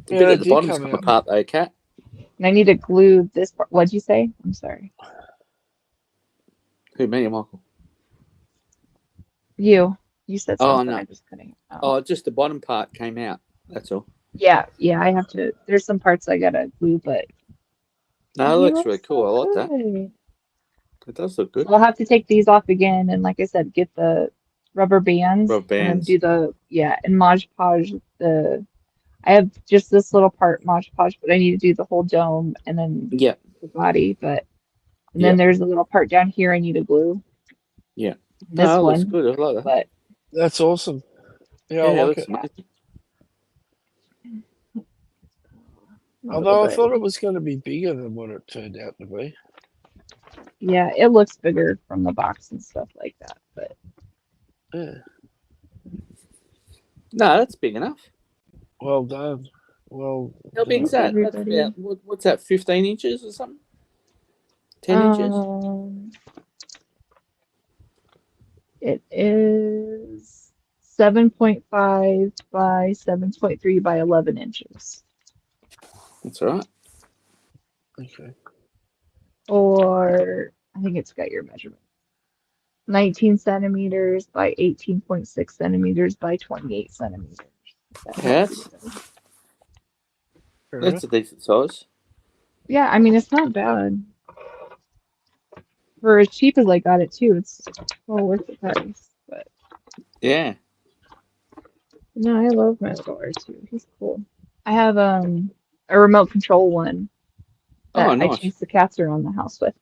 The Yeah, bit they at the did bottom's come come out. apart though, Cat. And I need to glue this part. What'd you say? I'm sorry. Who, me or Michael? You. You said Oh something. no. I just couldn't. Oh. Oh, just the bottom part came out. That's all. Yeah, I have to. There's some parts I gotta glue, but No, it he looks really looks cool. so I like that. good. It does look good. So I'll have to take these off again, and like I said, get the rubber bands, Rubber and then bands. do the and Mod Podge the. I have just this little part Mod Podge, but I need to do the whole dome and then Yeah, the body. And yeah, then there's a little part down here I need to glue. yeah. This No, it looks one, good. I like that. but That's awesome. Yeah, I Yeah, it like looks it. amazing. a little Although I bit. thought it was going to be bigger than what it turned out to be. Yeah, it looks bigger from the box and stuff like that, but Yeah. No, that's big enough. Well done. Well How big's done. that? That's everybody. about what's that? 15 inches or something? 10 inches? It is 7.5 by 7.3 by 11 inches. That's all right. Okay. Or I think it's got your measurement. 19 centimeters by 18.6 centimeters by 28 centimeters. That Yeah, helps you. Fair that's enough. a decent size. Yeah, I mean, it's not bad. For as cheap as I got it too, it's well worth the price. But Yeah. no, I love my little R2. He's cool. I have a remote control one Oh, that I nice. chase the cats around the house with.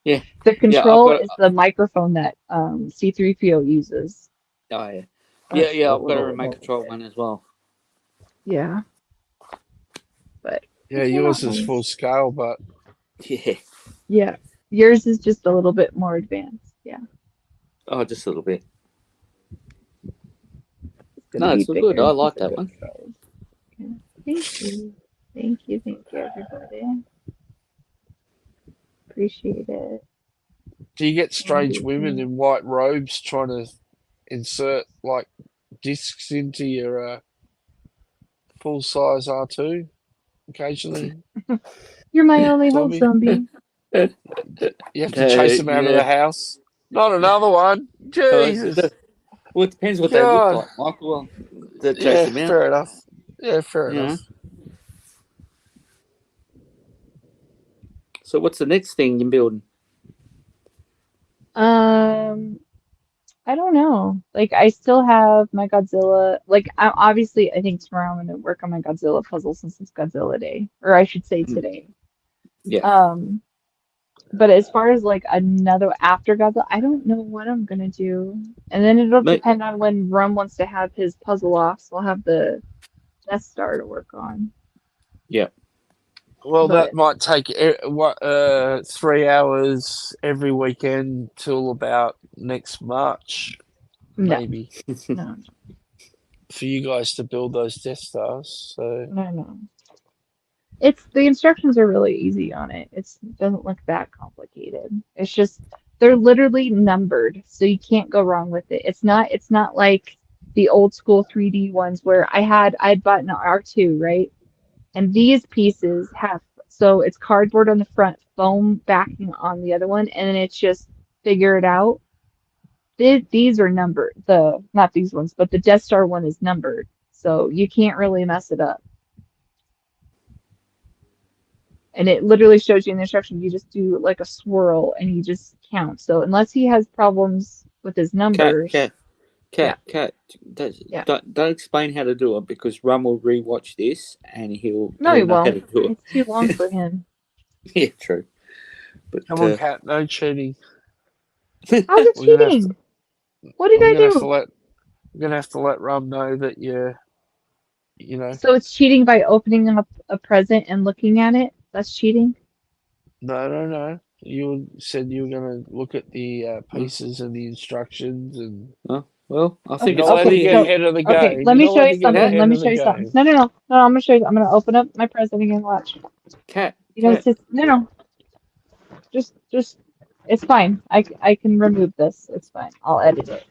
Yeah. The Yeah, I've control got. is the microphone that C3PO uses. Oh yeah. Yeah, That's yeah. the I've got a little remote remote control with it. one as well. Yeah, but Yeah, it's yours not is full nice. scale, but Yeah. Yeah, yours is just a little bit more advanced. Yeah, Oh, just a little bit. it's gonna No, be it's so good. bigger. I He's like a that good one. size. Yeah. Thank you, everybody. Appreciate it. do you get strange women in white robes trying to insert like discs into your full size R2 occasionally? You're my only hope, Zombie? zombie. You have to chase them out of the Yeah. house. Not another one. Jesus. Well, it depends what they look God. like, Michael. To chase Yeah, them out. fair enough. Yeah, fair Yeah. enough. So, what's the next thing you're building? I don't know. Like, I still have my Godzilla. Like, I think tomorrow I'm gonna work on my Godzilla puzzle since it's Godzilla Day, or I should say today. Yeah. But as far as like another after Godzilla, I don't know what I'm gonna do. And then it'll depend on when Rum wants to have his puzzle off. So I'll have the Death Star to work on. Yeah. Well, But that might take 3 hours every weekend till about next March, no, maybe, no, for you guys to build those Death Stars. So no. It's the instructions are really easy on it. It doesn't look that complicated. It's just they're literally numbered, so you can't go wrong with it. It's not like the old school 3D ones where I'd bought an R2, right? And these pieces have so it's cardboard on the front, foam backing on the other one, and then it's just figure it out. These are numbered. Not these ones, but the Death Star one is numbered, so you can't really mess it up. And it literally shows you in the instructions, you just do like a swirl and you just count. So unless he has problems with his numbers. Cat, Yeah. don't explain how to do it because Rum will rewatch this and he'll No, he know how to won't. do it. It's too long for him. Yeah, true. But come on, Cat, no cheating. How's it We're gonna have cheating? What did I do? I'm gonna have to let Rum know that you know. So it's cheating by opening up a present and looking at it? That's cheating? No. You said you were going to look at the pieces and the instructions and. Well, I think You're it's not letting Okay, to pretty. get so ahead of the okay, game. let You're me not show letting you to get something. ahead Let me of show the you something. game. No. I'm gonna show you. I'm gonna open up my presenting and watch. Cat. No. Just. It's fine. I can remove this. It's fine. I'll edit it.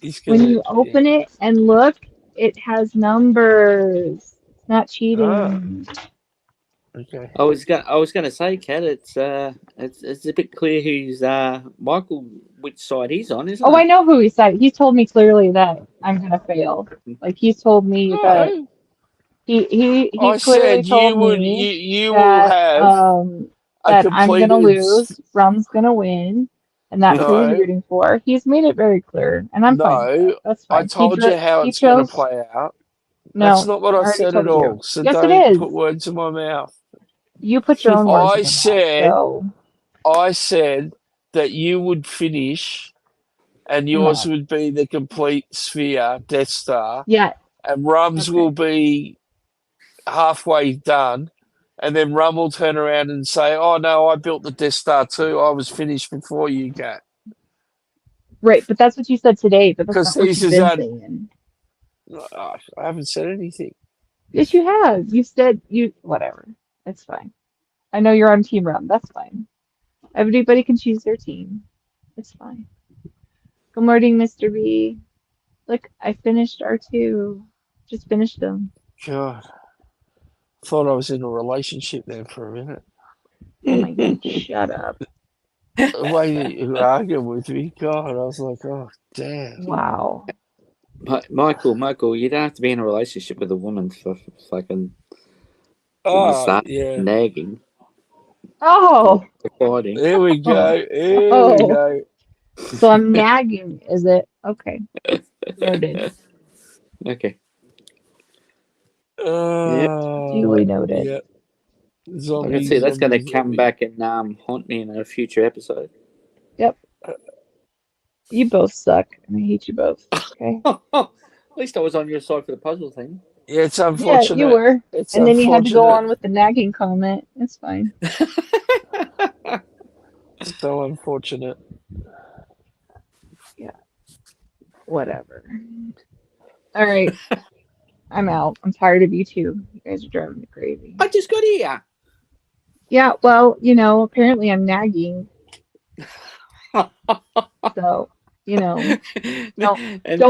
He's When gonna. you open it and look, it has numbers. It's not cheating. Okay. I was gonna say, Cat. It's a bit clear who's Michael, which side he's on, isn't Oh, I it? know who he said. He's told me clearly that I'm gonna fail. Like he's told me that No, he I clearly said told you would. me You will that have a that I'm gonna completed. lose, Rum's gonna win, and that's who he's No, rooting for. He's made it very clear, and I'm fine with that. no. That's I fine. told you how He it's going to chose. play out. That's No, not what I I already said at told you. all. So Yes, it don't put is. words in my mouth. You put your own words in I my mouth. said. So I said that you would finish, and yours no. would be the complete sphere, Death Star, Yeah. and Rum's Okay. will be halfway done, and then Rum will turn around and say, "Oh no, I built the Death Star too. I was finished before you got." Right, but that's what you said today. But that's Because not what these you've is been un- saying. I haven't said anything. Yes, you have. You said you whatever. It's fine. I know you're on Team Rum. That's fine. Everybody can choose their team. It's fine. Good morning, Mr. B. Look, I finished R2. Just finished them. God, thought I was in a relationship there for a minute. Oh my God, shut up. The way that you were arguing with me, God, I was like, oh damn. Wow. Michael, you don't have to be in a relationship with a woman for fucking when you start Yeah. nagging, Oh, fighting. Here we go. Here we oh. go. So I'm nagging, is it? Okay. Noted. Okay. Duly noted. Yeah. I can Zombies, see that's going to zombies, come zombies. back and haunt me in a future episode. Yep. You both suck, and I hate you both. Okay. At least I was on your side for the puzzle thing. Yeah, it's Yeah, you unfortunate. were. It's And then you had to go unfortunate. on with the nagging comment. It's fine. So unfortunate. Yeah. Whatever. All right. I'm out. I'm tired of you two. You guys are driving me crazy. I just got here. Yeah, well, apparently I'm nagging. So, don't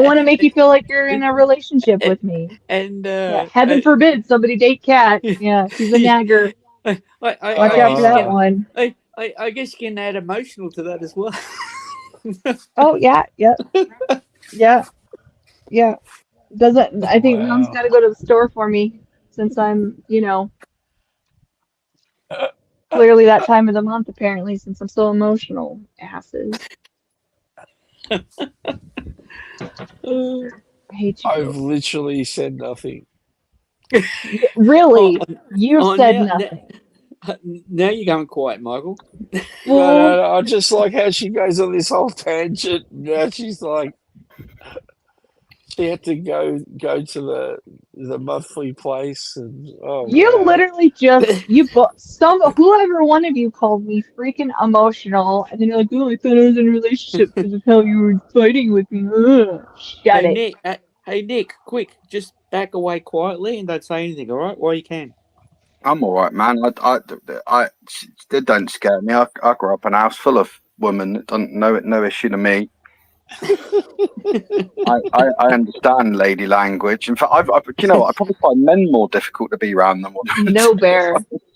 want to make you feel like you're in a relationship with me. And Yeah, heaven forbid somebody date Kat. Yeah, she's a nagger. I Watch out for guess that one. I guess you can add emotional to that as well. Oh, yeah, yeah. Doesn't I think Mom's got to go to the store for me since I'm, clearly that time of the month apparently since I'm so emotional. Asses. I hate you I've both. literally said nothing. Really? You said now, nothing. now you're going quiet, Michael. Fool. No, I just like how she goes on this whole tangent. Now she's like, she had to go to the monthly place, and You wow. literally just whoever one of you called me freaking emotional, and then you're like, "Oh, I thought I was in a relationship because of how you were fighting with me." Ugh. Shut it. Hey Nick, quick, just back away quietly and don't say anything, all right? While you can. I'm all right, man. They don't scare me. I grew up in a house full of women. It doesn't no issue to me. I understand lady language. In fact, I probably find men more difficult to be around than women. No, Bear.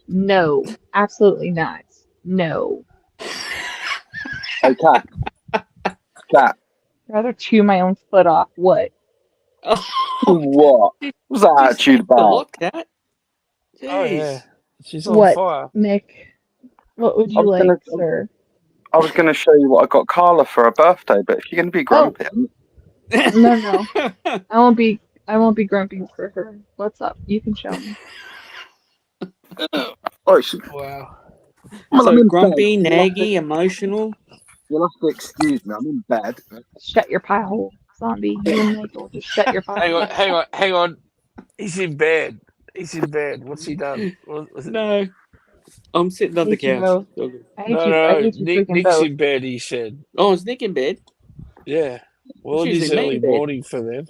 No, absolutely not. No. Hey, Cat. I'd rather chew my own foot off. What? What? What's that attitude about? Cat? Oh Jeez. yeah, she's on What, fire. Nick? What would you like, sir? I was going to show you what I got Carla for her birthday, but if you're going to be grumpy, No. I won't be grumpy for her. What's up? You can show me. Wow. So grumpy, naggy, emotional. You'll have to excuse me. I'm in bed. Shut your pie hole, zombie. You and Michael, just shut your pie hole. Hang on. He's in bed. What's he done? No. I'm sitting on the hate you couch. both. I hate you. I hate you freaking Nick's both. in bed, he said. Oh, is Nick in bed? Yeah. Well, It's it is usually me early in bed. morning for them.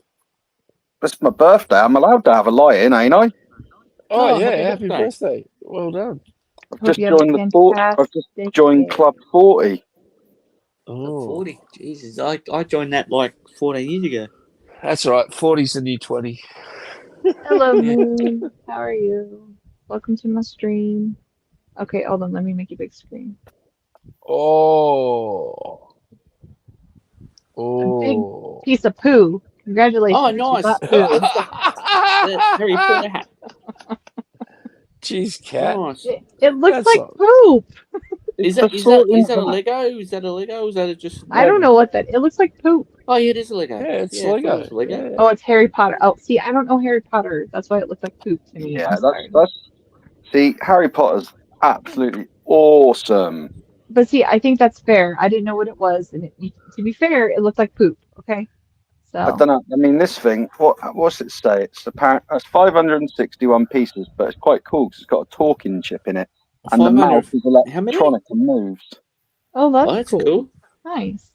It's my birthday. I'm allowed to have a lie-in, ain't I? Oh, Oh, yeah, happy happy birthday. birthday. Well done. I've Hope just you have a joined I've just fantastic joined day. Club 40. Oh, 40. Jesus, I joined that like 14 years ago. that's right. 40's the new 20. Hello, Moon. How are you? Welcome to my stream. Okay, hold on. Let me make you big screen. Oh. A big Oh. piece of poo. Congratulations. Oh, You nice. bought poo. The Harry Potter hat. Jeez, cat. Nice. It looks That's like not. poop. Is It's that the is that sorting is that a hat. Lego? Is that a Lego? Is that a just I don't know what that. It looks like poop. Oh yeah, it is a Lego. Yeah, it's Yeah, I thought it Lego. was a Lego. Yeah. Oh, it's Harry Potter. Oh, see, I don't know Harry Potter. That's why it looked like poop to me. Yeah, I'm sorry. see, Harry Potter's absolutely awesome. But see, I think that's fair. I didn't know what it was, and to be fair, it looked like poop. Okay, I so don't know. I mean, this thing. What's it say? It's 561 pieces, but it's quite cool because it's got a talking chip in it, and the 500. mouth is How many? electronic and moves. oh, that's Oh, that's cool. cool. Nice.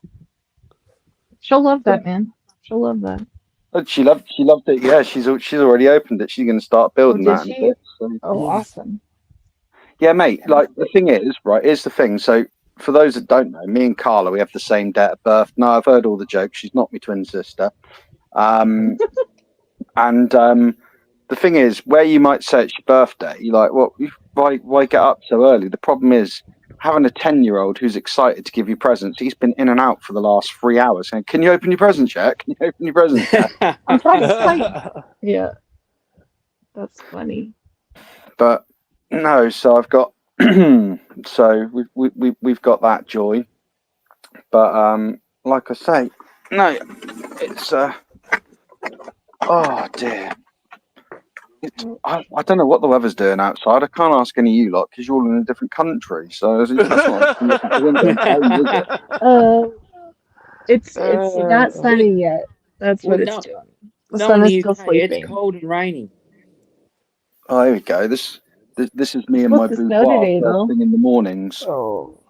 She'll love that, man. She'll love that. But she loved it. Yeah, she's already opened it. She's going to start Oh, building did that in a she? bit. So. Oh, awesome. Yeah, mate. Like the thing is, right? Here's the thing. So for those that don't know, me and Carla, we have the same date of birth. No, I've heard all the jokes. She's not my twin sister. And the thing is, where you might say it's your birthday, you're like, well, why get up so early? The problem is having a 10-year-old who's excited to give you presents. He's been in and out for the last 3 hours saying, "Can you open your presents yet? Can you open your presents yet?" That's like, yeah, that's funny. But no, so I've got so we've got that joy. But like I say, no, it's oh dear. I don't know what the weather's doing outside. I can't ask any of you lot because you're all in a different country. So that's not I can look out the window and tell you, is it? It's not sunny yet. That's what it's doing. The sun in is the still UK, sleeping. it's cold and rainy. Oh, here we go. This is me and my Supposed to snow boudoir today, first though. thing in the mornings. Oh.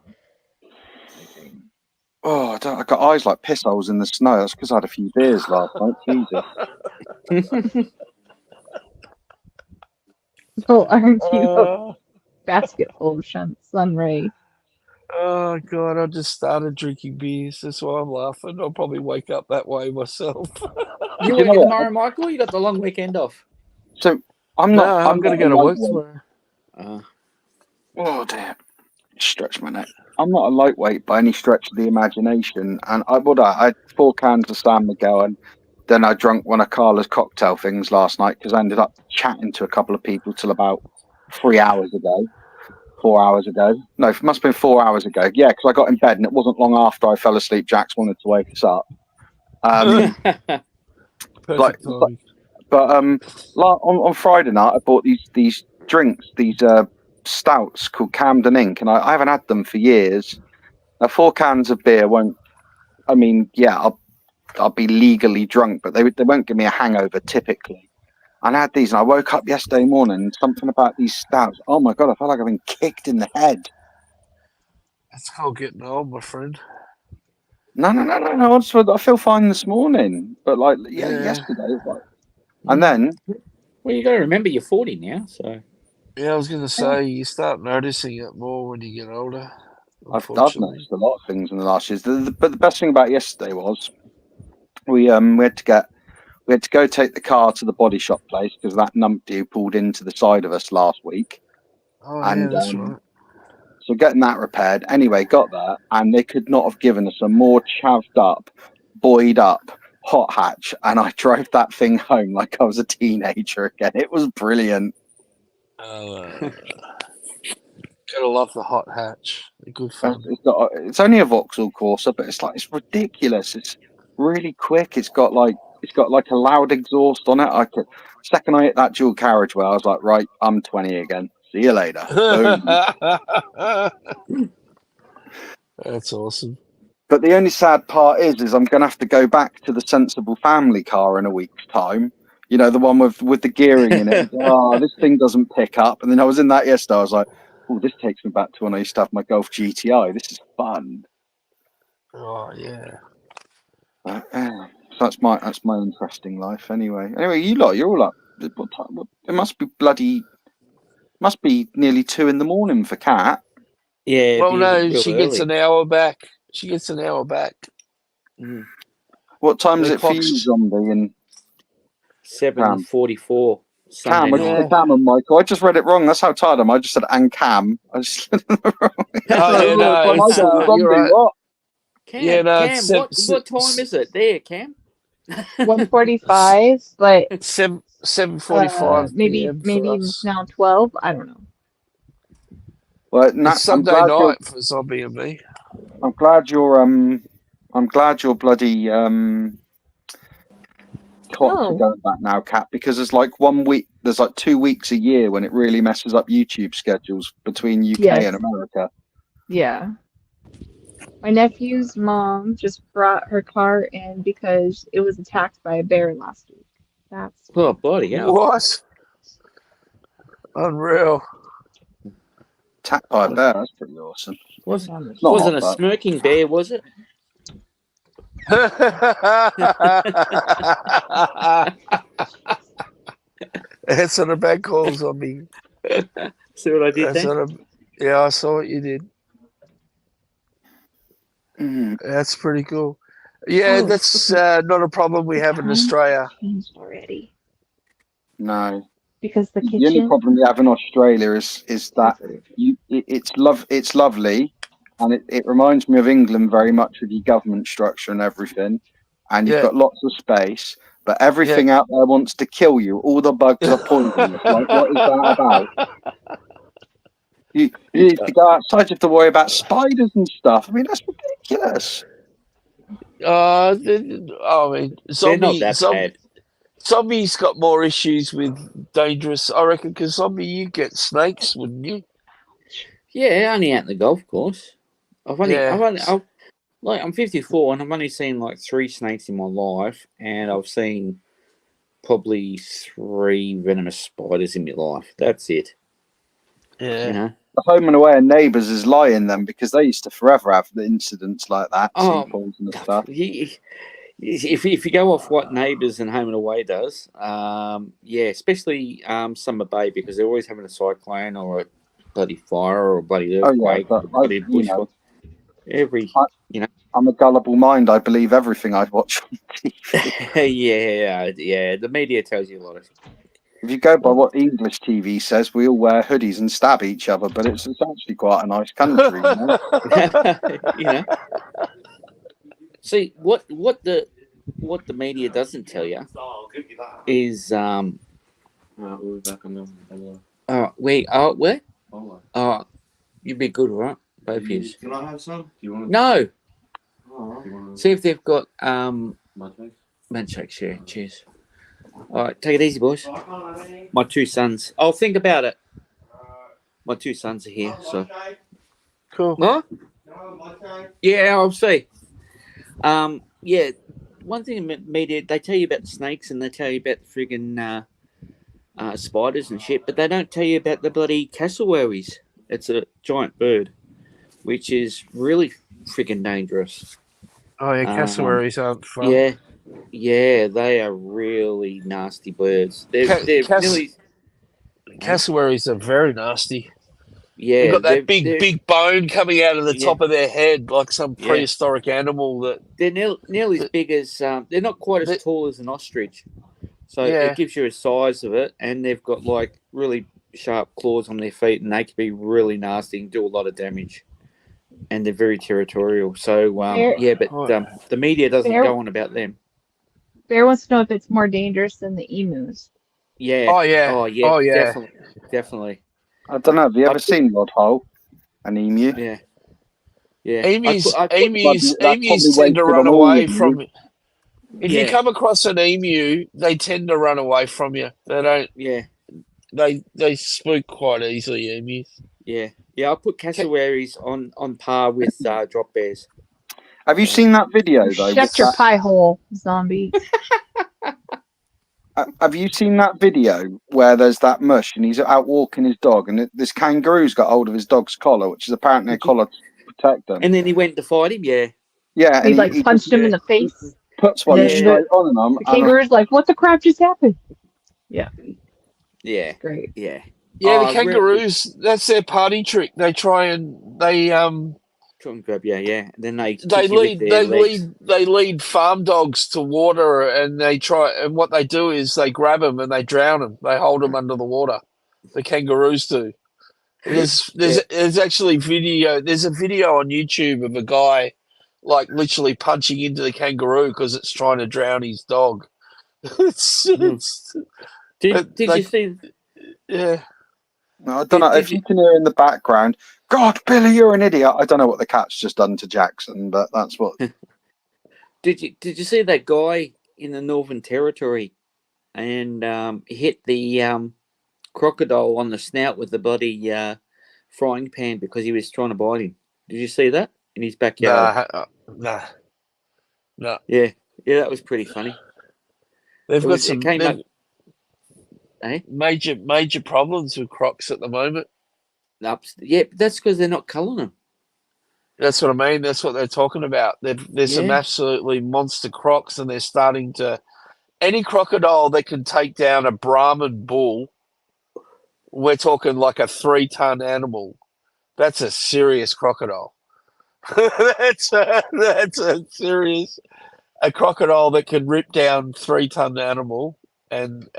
Oh, I got eyes like piss holes in the snow. That's because I had a few beers last night. Jesus. Well, aren't you a basket full of sun ray? Oh, God, I just started drinking beers. That's why I'm laughing. I'll probably wake up that way myself. You You know working what? tomorrow, Michael? You got the long weekend off. So I'm No, not. I'm going to go to work tomorrow. Oh dear. Stretch my neck. I'm not a lightweight by any stretch of the imagination, and I had 4 cans of San Miguel, and then I drank one of Carla's cocktail things last night because I ended up chatting to a couple of people till about 3 hours ago. 4 hours ago. No, it must have been 4 hours ago. Yeah, because I got in bed and it wasn't long after I fell asleep. Jax wanted to wake us up. Perfect timing. But on Friday night I bought these drinks, these stouts called Camden Ink, and I haven't had them for years. Now 4 cans of beer won't. I mean, yeah, I'll be legally drunk, but they won't give me a hangover typically. And I had these, and I woke up yesterday morning, and something about these stouts. Oh my god, I felt like I've been kicked in the head. That's called getting old, my friend. No. I feel fine this morning, but like yesterday, like, and then. Well, you got to remember you're 40 now, so. Yeah, I was going to say you start noticing it more when you get older. I've noticed a lot of things in the last years. But the best thing about yesterday was we had to go take the car to the body shop place because that numpty pulled into the side of us last week. Oh, And yeah, that's right. so getting that repaired. Anyway, got that, and they could not have given us a more chavved up, buoyed up hot hatch, and I drove that thing home like I was a teenager again. It was brilliant. Gotta love the hot hatch. They're good fun. It's only a Vauxhall Corsa, but it's ridiculous. It's really quick. It's got like a loud exhaust on it. Second I hit that dual carriageway, I was like, right, I'm 20 again. See you later. Boom. That's awesome. But the only sad part is I'm going to have to go back to the sensible family car in a week's time. You know, the one with the gearing in it. Oh, this thing doesn't pick up. And then I was in that yesterday. I was like, Oh, this takes me back to when I used to have my Golf GTI. This is fun. Oh yeah. So that's my interesting life. Anyway, you're all up. What time? It must be nearly 2 a.m. for Kat. Yeah, it'd Well, be no, real she early. gets an hour back. She gets an hour back. Mm. What time is The it for you, clock's- Zombie? And 7:44 Cam, Sunday I just night. said Cam and Michael. I just read it wrong. That's how tired I am. I just said and Cam. I just Oh yeah, no, it's you're right. What? Cam, Yeah, no, Cam, it's what time is it there, Cam? 1:45, but 7:45 maybe p.m. for us. now 12. I don't know. Well, It's Sunday night for Zombie and me. I'm glad you're bloody clocks are No. going back now, Kat, because there's like 1 week, there's like 2 weeks a year when it really messes up YouTube schedules between UK Yes. and America. Yeah. My nephew's mom just brought her car in because it was attacked by a bear last week. That's Oh, bloody hell. What? Unreal. Attacked by a bear, that's pretty awesome. Wasn't Not a hot, smirking bear, was it? That's not a bad call, Zombie. See what I did That's there? not a, yeah, I saw what you did. That's pretty cool. Yeah, Oh, that's not a problem we have in time Australia. changed already No. because the The only kitchen. problem we have in Australia is that it's lovely, and it reminds me of England very much with your government structure and everything, and you've Yeah. got lots of space, but everything out there wants to kill you. All the bugs are poisonous. Like, what is that about? You need to go outside. You have to worry about spiders and stuff. I mean, that's ridiculous. I mean, They're not that bad. Zombie's got more issues with dangerous, I reckon, because Zombie, you get snakes, wouldn't you? Yeah, only out in the golf course. I'm 54 and I've only seen like 3 snakes in my life, and I've seen probably 3 venomous spiders in my life. That's it. Yeah. You know? The home and away neighbours is lying then, because they used to forever have incidents like that. Oh, sea falls and stuff. If you go off what Neighbours and Home and Away does, yeah, especially Summer Bay, because they're always having a cyclone or a bloody fire or a bloody earthquake, or a bloody bushfire. I'm a gullible mind. I believe everything I watch on TV. yeah. The media tells you a lot of. If you go by what English TV says, we all wear hoodies and stab each other, but it's actually quite a nice country, you know? You know. See what the media doesn't tell you is where? Oh, you'd be good, right? Both of you. Can I have some? Do you want? No. Oh, See if they've got Manchakes, yeah. Cheers. All right, take it easy, boys. My 2 sons. I'll think about it. My 2 sons are here, so. Cool. What? Yeah, I'll see. Yeah, one thing in media, they tell you about the snakes and they tell you about the friggin' spiders and shit, but they don't tell you about the bloody cassowaries. It's a giant bird, which is really friggin' dangerous. Oh yeah, cassowaries aren't fun. Yeah, they are really nasty birds. Cassowaries are very nasty. Yeah, they've got that big bone coming out of the top of their head, like some prehistoric animal. That they're nearly as big as. They're not quite as tall as an ostrich, so it gives you a size of it. And they've got like really sharp claws on their feet, and they can be really nasty and do a lot of damage. And they're very territorial. So the media doesn't go on about them. Bear wants to know if it's more dangerous than the emus. Yeah. Oh yeah. Definitely. I don't know. Have you ever seen Rod Hole? An emu? Yeah. Emus tend to run away from you. If you come across an emu, they tend to run away from you. They don't. Yeah. They spook quite easily, emus. Yeah. I put cassowaries on par with drop bears. Have you seen that video though? Shut your pie hole, Zombie. Have you seen that video where there's that mush and he's out walking his dog, and this kangaroo's got hold of his dog's collar, which is apparently a collar to protect them. And then he went to fight him. Yeah. Yeah, and He like he punched just him in the face. puts And one then straight on him. the kangaroo's like, "What the crap just happened?" Yeah. Yeah. Great. Yeah. Yeah, the Oh, kangaroos, that's their party trick. They try and they Try and grab you, yeah. And then they kick you with lead their legs. they lead farm dogs to water, and they try, and what they do is they grab them and they drown them. They hold them under the water. The kangaroos do. There's actually video. There's a video on YouTube of a guy like literally punching into the kangaroo because it's trying to drown his dog. Did you see? Yeah. I don't know if you can hear in the background. God, Billy, you're an idiot. I don't know what the cat's just done to Jackson, but that's what. Did you see that guy in the Northern Territory, and hit the crocodile on the snout with the bloody frying pan because he was trying to bite him? Did you see that in his backyard? Nah. Yeah, that was pretty funny. They've got some major problems with crocs at the moment. Yeah, but that's because they're not culling them. That's what I mean. That's what they're talking about. There's some absolutely monster crocs, and they're starting to. Any crocodile that can take down a Brahman bull, we're talking like a 3-ton animal. That's a serious crocodile. that's a serious crocodile that can rip down 3-ton animal and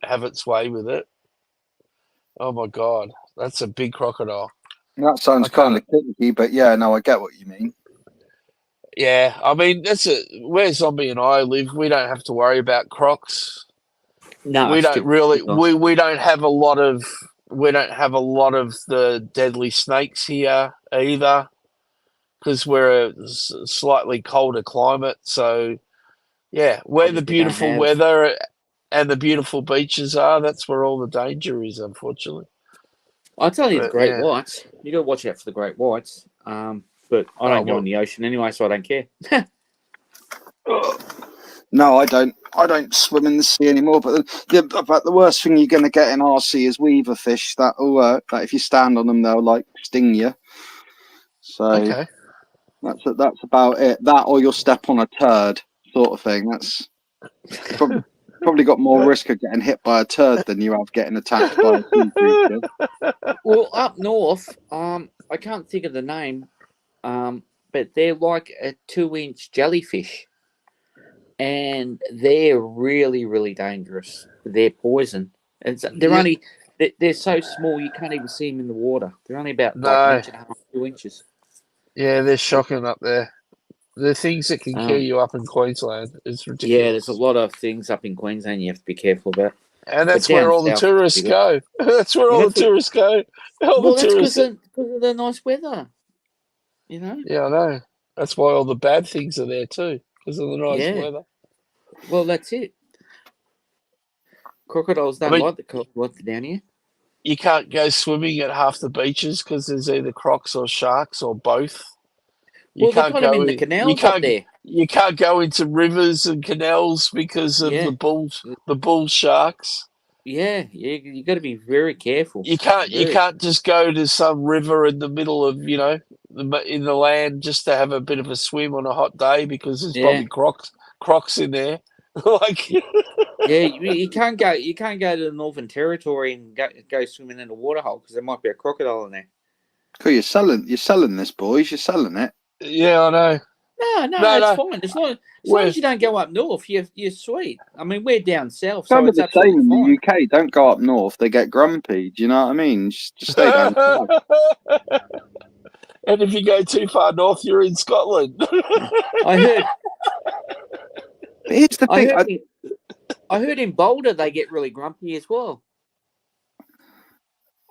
have its way with it. Oh my God, that's a big crocodile. That sounds kind of kinky, but yeah, no, I get what you mean. Yeah, I mean where Zombie and I live, we don't have to worry about crocs. No, we don't really. We don't have a lot of the deadly snakes here either, because we're a slightly colder climate. So yeah, where the beautiful weather and the beautiful beaches are, that's where all the danger is, unfortunately. I'll tell you, the great whites. You got to watch out for the great whites. But I don't go in the ocean anyway, so I don't care. No, I don't. I don't swim in the sea anymore. But the worst thing you're going to get in our sea is weaver fish. That if you stand on them, they'll like sting you. So that's about it. That, or you'll step on a turd, sort of thing. That's probably got more risk of getting hit by a turd than you have getting attacked by a sea creature. Well, up north, I can't think of the name. But they're like a 2-inch jellyfish, and they're really, really dangerous. They're poison, and they're so small you can't even see them in the water. They're only about like 1.5 inches, 2 inches. Yeah, they're shocking up there. The things that can kill you up in Queensland, it's ridiculous. Yeah, there's a lot of things up in Queensland you have to be careful about. And that's where all the tourists go. That's where all the tourists go. That's because of the nice weather. You know? Yeah, I know. That's why all the bad things are there too, because of the nice weather. Well, that's it. Crocodiles don't like the cold weather down here. You can't go swimming at half the beaches because there's either crocs or sharks or both. Well, they got them in the canals up there. You can't go into rivers and canals because of the bull sharks. Yeah, you got to be very careful. You can't just go to some river in the middle of in the land just to have a bit of a swim on a hot day because there's probably crocs in there. Like you can't go. You can't go to the Northern Territory and go swimming in a waterhole because there might be a crocodile in there. Cool, you're selling this, boys. You're selling it. Yeah, I know. No, it's fine. As long as you don't go up north, you're sweet. I mean, we're down south, so it's the same in the UK. Don't go up north; they get grumpy. Do you know what I mean? Just stay down south. And if you go too far north, you're in Scotland. I heard. Here's the thing. I heard in Boulder they get really grumpy as well.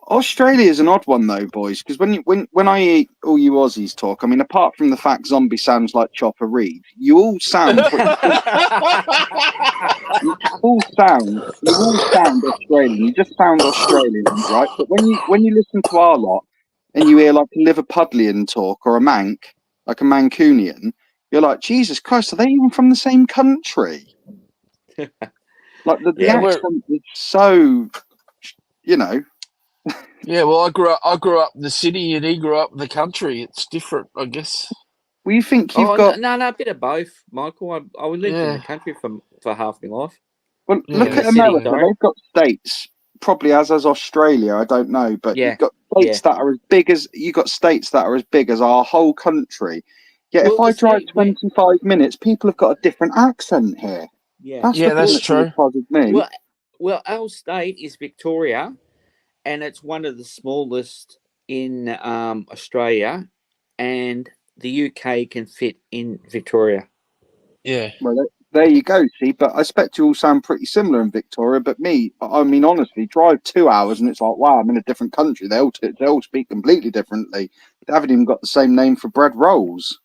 Australia is an odd one though, boys, because when I hear all you Aussies talk, I mean, apart from the fact Zombie sounds like Chopper Reed, you all sound you all sound Australian. You just sound Australian, right? But when you listen to our lot and you hear like a Liverpudlian talk or a Manc, like a Mancunian, you're like, Jesus Christ, are they even from the same country? Like the Yeah. accent is so, you know. Yeah, well, I grew up in the city, and he grew up in the country. It's different, I guess. Well, you think you've Oh got. no, a bit of both, Michael. I lived in the country for half my life. Well, Yeah. look In at the city, America. sorry. They've got states, probably as Australia. I don't know, but Yeah, you've got states that are as big as our whole country. Yeah, if Well, I you drive see, 25 minutes, people have got a different accent here. yeah. That's Yeah, the that's thing that true. bothers me. Well, our state is Victoria, and it's one of the smallest in Australia, and the UK can fit in Victoria. Yeah. Well, there you go. See, but I expect you all sound pretty similar in Victoria. But me, I mean, honestly, drive 2 hours and it's like, wow, I'm in a different country. They all speak completely differently. They haven't even got the same name for bread rolls.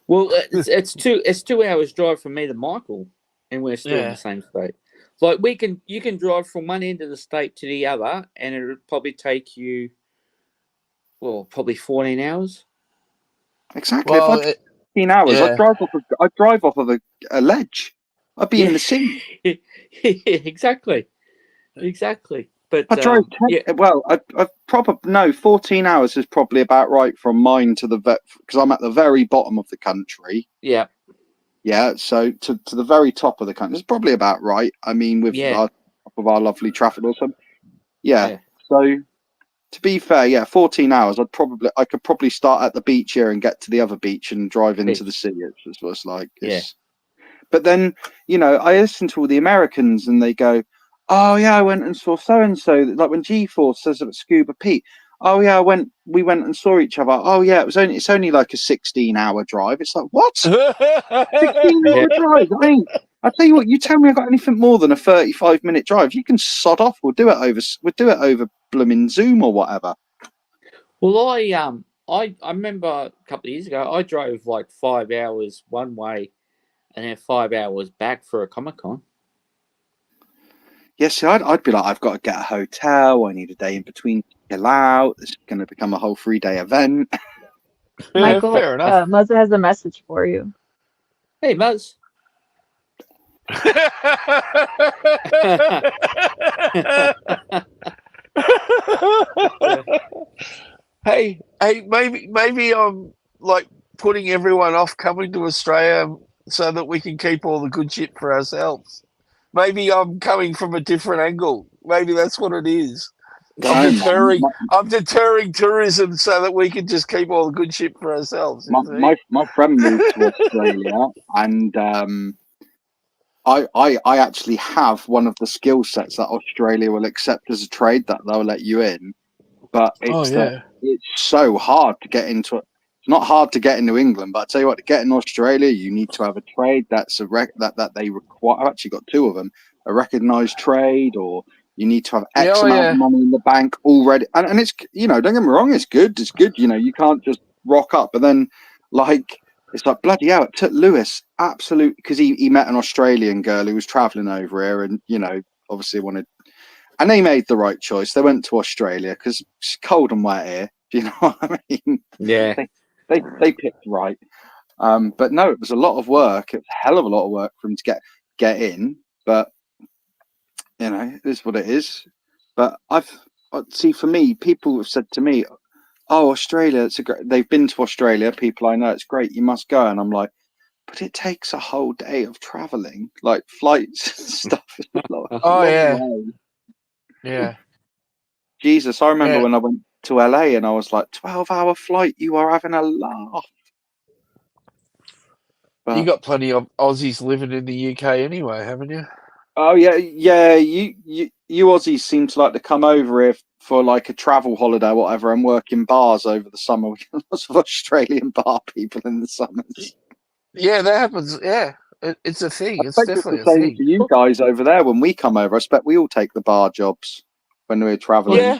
Well, it's 2 hours drive from me to Michael, and we're still in the same state. Like you can drive from one end of the state to the other, and it would probably take you, well, probably 14 hours. Exactly. Well, if I 14 hours, I'd drive off of a ledge. I'd be in the sea. Exactly. But I drove 10. Well, I probably no 14 hours is probably about right from mine to the because I'm at the very bottom of the country. Yeah. Yeah, so to the very top of the country, it's probably about right. I mean, with our lovely traffic or something. Yeah. So to be fair, 14 hours. I could probably start at the beach here and get to the other beach and drive into the sea. It's what it's like. But then, I listen to all the Americans and they go, "Oh yeah, I went and saw so and so." Like when G-Force says about Scuba Pete. "Oh yeah, we went and saw each other." "Oh yeah, it's only like a 16-hour drive." It's like, what? 16-hour drive? I tell you what, you tell me I got anything more than a 35-minute drive, you can sod off. We'll do it over blooming Zoom or whatever. Well, I remember a couple of years ago, I drove like 5 hours one way and then 5 hours back for a Comic-Con. Yes, see, I'd be like, I've got to get a hotel. I need a day in between to chill out. This is going to become a whole 3-day event. Michael, fair enough. Muzza has a message for you. Hey, Muzz. Hey, maybe I'm like putting everyone off coming to Australia so that we can keep all the good shit for ourselves. Maybe I'm coming from a different angle. Maybe that's what it is. I'm deterring tourism so that we can just keep all the good shit for ourselves. My friend moved to Australia, and I actually have one of the skill sets that Australia will accept as a trade that they'll let you in. But it's so hard to get into it. It's not hard to get into England, but I tell you what, to get in Australia, you need to have a trade that's that they require. I've actually got 2 of them: a recognised trade, or you need to have X amount of money in the bank already. And it's, don't get me wrong, it's good. It's good. You can't just rock up. But then, it's like, bloody hell, it took Lewis absolute, because he met an Australian girl who was travelling over here, and obviously wanted. And they made the right choice. They went to Australia because it's cold and wet here. Do you know what I mean? Yeah. They picked right. But no, it was a lot of work. It was a hell of a lot of work for him to get in. But it is what it is. But for me, people have said to me, "Oh, Australia, they've been to Australia. People I know, it's great. You must go." And I'm like, but it takes a whole day of traveling, like flights and stuff. Yeah. Jesus, I remember when I went to LA and I was like, 12-hour flight, you are having a laugh. But, you got plenty of Aussies living in the UK anyway, haven't you? Oh yeah. You Aussies seem to like to come over here for like a travel holiday or whatever and work in bars over the summer. We get lots of Australian bar people in the summers. Yeah, that happens. Yeah, it's a thing. It's definitely the same for you guys over there. When we come over, I expect we all take the bar jobs when we're traveling.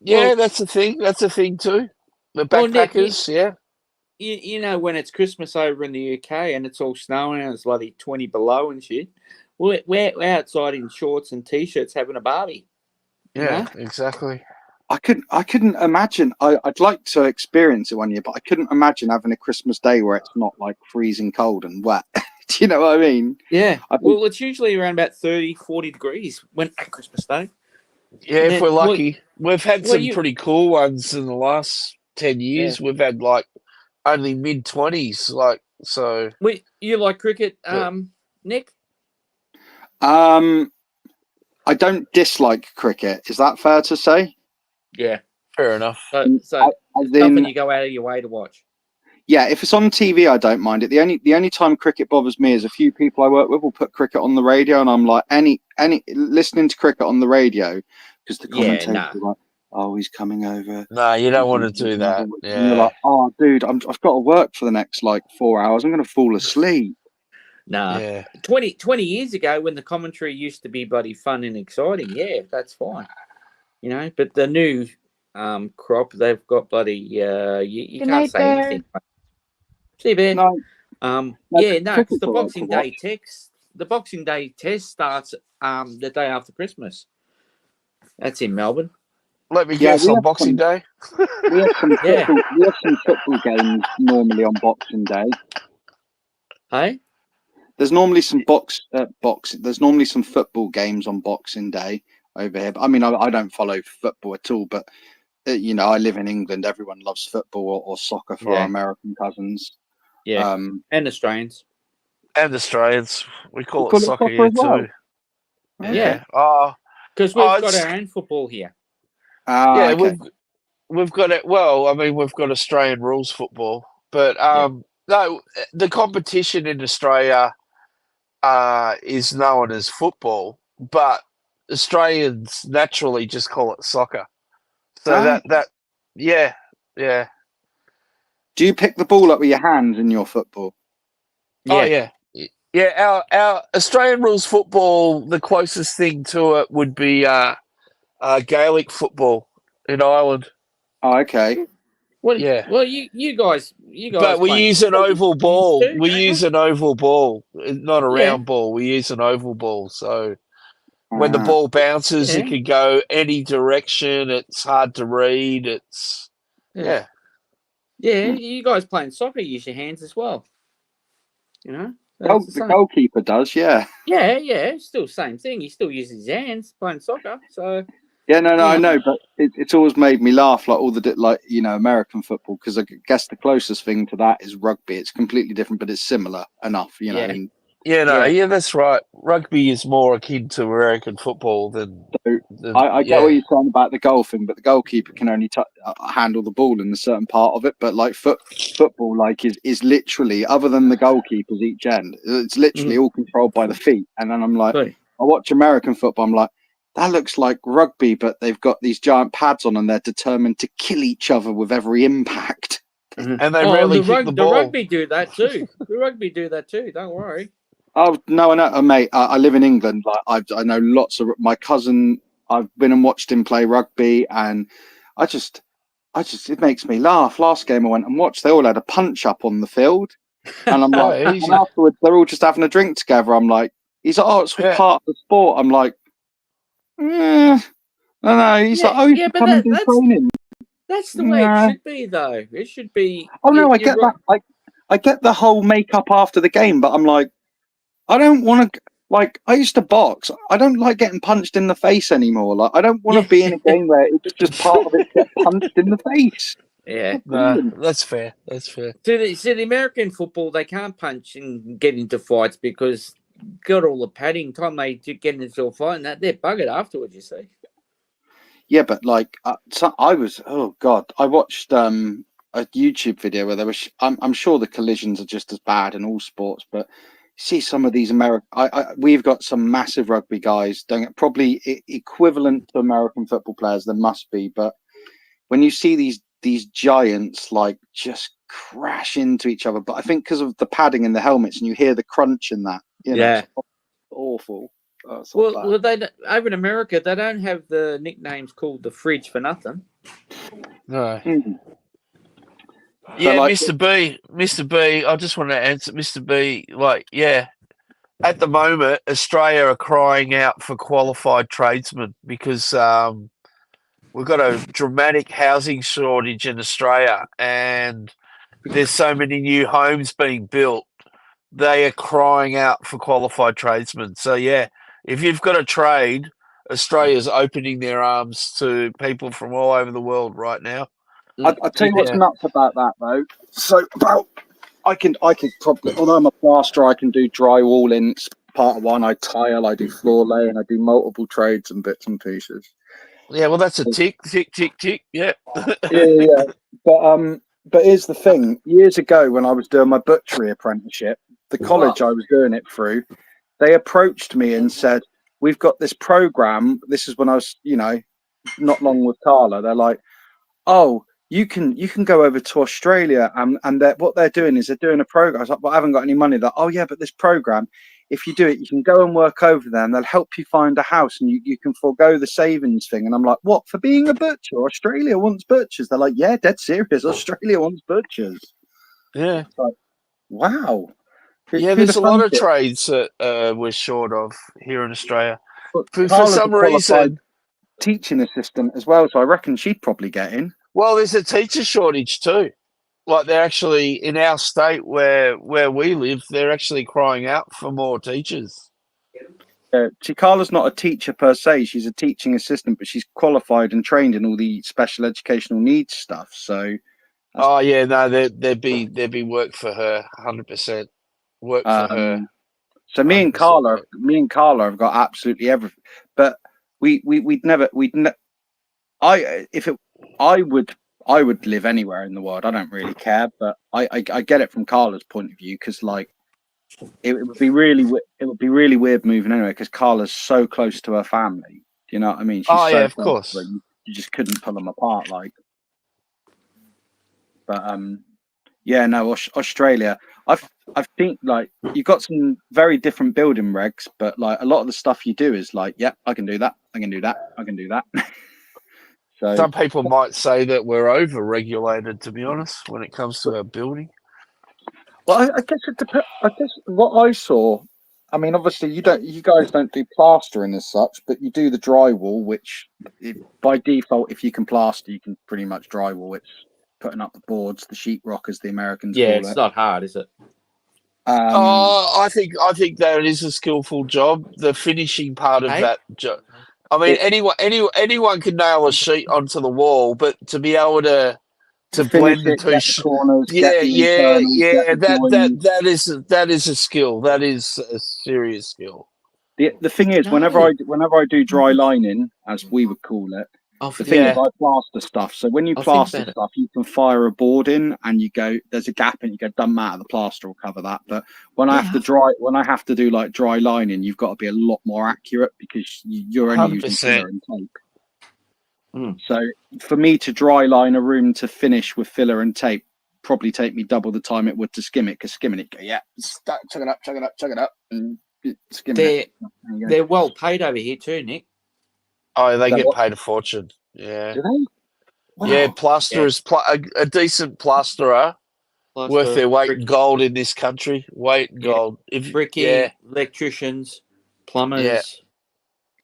Yeah, that's the thing. That's a thing too. The backpackers, Nick, you know when it's Christmas over in the UK and it's all snowing and it's like 20 below and shit. We're outside in shorts and t-shirts having a barbie. Yeah, exactly. I couldn't imagine. I'd like to experience it one year, but I couldn't imagine having a Christmas day where it's not like freezing cold and wet. Do you know what I mean? Yeah. I think, Well, it's usually around about 30, 40 degrees when at Christmas Day. Yeah, And if then, we're lucky. We've had well, some you- pretty cool ones in the last 10 years. We've had like only mid-20s, like, so. you like cricket, But- Nick? I don't dislike cricket. Is that fair to say? Yeah. Fair enough. So As it's in- nothing you go out of your way to watch. Yeah, if it's on TV, I don't mind it. The only time cricket bothers me is a few people I work with will put cricket on the radio, and I'm like, any listening to cricket on the radio because the commentators are like, "Oh, he's coming over." No, you don't want to do that. And you're Yeah. like, "Oh, dude, I've got to work for the next like 4 hours. I'm going to fall asleep." Nah. Yeah. 20 years ago when the commentary used to be bloody fun and exciting, yeah, that's fine. You know, but the new crop, they've got bloody you Good can't night, say Bear. anything. See, Bear? No, Yeah, no, because cricket's the all right Boxing to watch. Day the Boxing Day test starts the day after Christmas. That's in Melbourne. Let me Yeah, guess, on Boxing Day? We have some Yeah. football games normally on Boxing Day. Hey? There's normally some There's normally some football games on Boxing Day over here. But, I mean, I don't follow football at all, but you know, I live in England. Everyone loves football or soccer for our American cousins. Yeah. And Australians. And Australians. We call call it it soccer soccer here as well. too. Okay. Yeah. Oh, Because we've got it's- our own football here. yeah, Okay. we've got it. Well, I mean, we've got Australian rules football, but no, the competition in Australia is known as football, but Australians naturally just call it soccer. So that yeah. Do you pick the ball up with your hands in your football? Yeah. Oh yeah. Yeah, our Australian rules football, the closest thing to it would be Gaelic football in Ireland. Oh, okay. Well, Yeah. Well, you guys. But we playing use an football, oval you ball. used to, We don't use you? an oval ball, not a Yeah. round ball. We use an oval ball. So when the Ah. ball bounces, Yeah. it can go any direction. It's hard to read. It's yeah. Yeah, you guys playing soccer use your hands as well. You know? The goalkeeper does, yeah. Yeah, still same thing. He still uses his hands playing soccer. So Yeah, no, I know, but it's always made me laugh, like all the like American football, because I guess the closest thing to that is rugby. It's completely different, but it's similar enough. You know, Yeah. I mean, Yeah, that's right. Rugby is more akin to American football than. I get what you're saying about the golfing, but the goalkeeper can only handle the ball in a certain part of it. But like football, like is literally, other than the goalkeepers each end, it's literally all controlled by the feet. And then I'm like, I watch American football, I'm like, that looks like rugby, but they've got these giant pads on and they're determined to kill each other with every impact. And they rarely kick the ball. The rugby do that too. The rugby do that too. Don't worry. Oh no, I know, mate. I live in England. Like I know lots of my cousin. I've been and watched him play rugby, and I just it makes me laugh. Last game I went and watched, they all had a punch up on the field, and I'm like, and afterwards they're all just having a drink together. I'm like, he's like, oh, it's part of the sport. I'm like, no. He's like, oh, you should come and do training. That's the way it should be, though. It should be. Oh no, I get that. I get the whole makeup after the game, but I'm like, I don't want to. Like, I used to box. I don't like getting punched in the face anymore. Like, I don't want to be in a game where it's just part of it to get punched in the face. Yeah, that's fair. That's fair. So the American football, they can't punch and get into fights because got all the padding. Time they get into a fight and that, they're buggered afterwards. You see. Yeah, but like, so I was. Oh God, I watched a YouTube video where there was. I'm sure the collisions are just as bad in all sports, but. See some of these we've got some massive rugby guys doing it, probably equivalent to American football players. There must be, but when you see these giants like just crash into each other, but I think because of the padding in the helmets and you hear the crunch in that, it's awful. Well, they over in America they don't have the nicknames called the fridge for nothing. No. Mm. Yeah, like, Mr. B, I just want to answer Mr. B. Like, yeah, at the moment, Australia are crying out for qualified tradesmen because we've got a dramatic housing shortage in Australia and there's so many new homes being built they are crying out for qualified tradesmen. So yeah, if you've got a trade, Australia's opening their arms to people from all over the world right now. I'll tell you what's nuts about that though. So I could probably, although I'm a plasterer, I can do drywall in part of one. I tile, I do floor laying, I do multiple trades and bits and pieces. Yeah, well, that's a tick. Yeah. yeah. But here's the thing. Years ago, when I was doing my butchery apprenticeship, the college I was doing it through, they approached me and said, "We've got this program." This is when I was, not long with Carla. They're like, "Oh, you can go over to Australia," and what they're doing is they're doing a program. I was like, "Well, I haven't got any money." That, "Oh yeah, but this program, if you do it, you can go and work over there, and they'll help you find a house, and you can forego the savings thing." And I'm like, "What, for being a butcher? Australia wants butchers." They're like, "Yeah, dead serious. Australia wants butchers." Yeah. It's like, wow. Yeah, there's a lot of trades that we're short of here in Australia. For some reason, teaching assistant as well, so I reckon she'd probably get in. Well, there's a teacher shortage too. Like, they're actually, in our state where we live, they're actually crying out for more teachers. Carla's not a teacher per se; she's a teaching assistant, but she's qualified and trained in all the special educational needs stuff. So, oh yeah, no, there'd be work for her, 100%. Work for her. So me and Carla have got absolutely everything, but I would live anywhere in the world. I don't really care, but I get it from Carla's point of view, because like it would be really weird moving anywhere, because Carla's so close to her family. Do you know what I mean? She's yeah, of course. You just couldn't pull them apart, like. But yeah, no, Australia. I've think like you've got some very different building regs, but like a lot of the stuff you do is like, yeah, I can do that, I can do that, I can do that. So some people might say that we're over-regulated, to be honest, when it comes to our building. Well, I guess it depends. I guess what I saw. I mean, obviously, you guys don't do plastering as such, but you do the drywall, which by default, if you can plaster, you can pretty much drywall. It's putting up the boards, the sheetrock, as the Americans call it. Yeah, it's not hard, is it? I think that is a skillful job. The finishing part of that job. I mean, anyone can nail a sheet onto the wall, but to be able to blend the two corners, that is a skill. That is a serious skill. The thing is, whenever I do dry lining, as we would call it, the thing is, I plaster stuff. So when you plaster stuff, you can fire a board in, and you go, there's a gap, and you go, doesn't matter, the plaster will cover that. But when I have to do like dry lining, you've got to be a lot more accurate, because you're only 100%. Using filler and tape. So for me to dry line a room to finish with filler and tape, probably take me double the time it would to skim it, because skimming it, chuck it up, and skim it. They're well paid over here too, Nick. Oh, they get paid a fortune. Yeah. Do they? Wow. Yeah, plasterers, a decent plasterer, worth their weight in gold in this country. Weight in gold. Brickie, electricians, plumbers,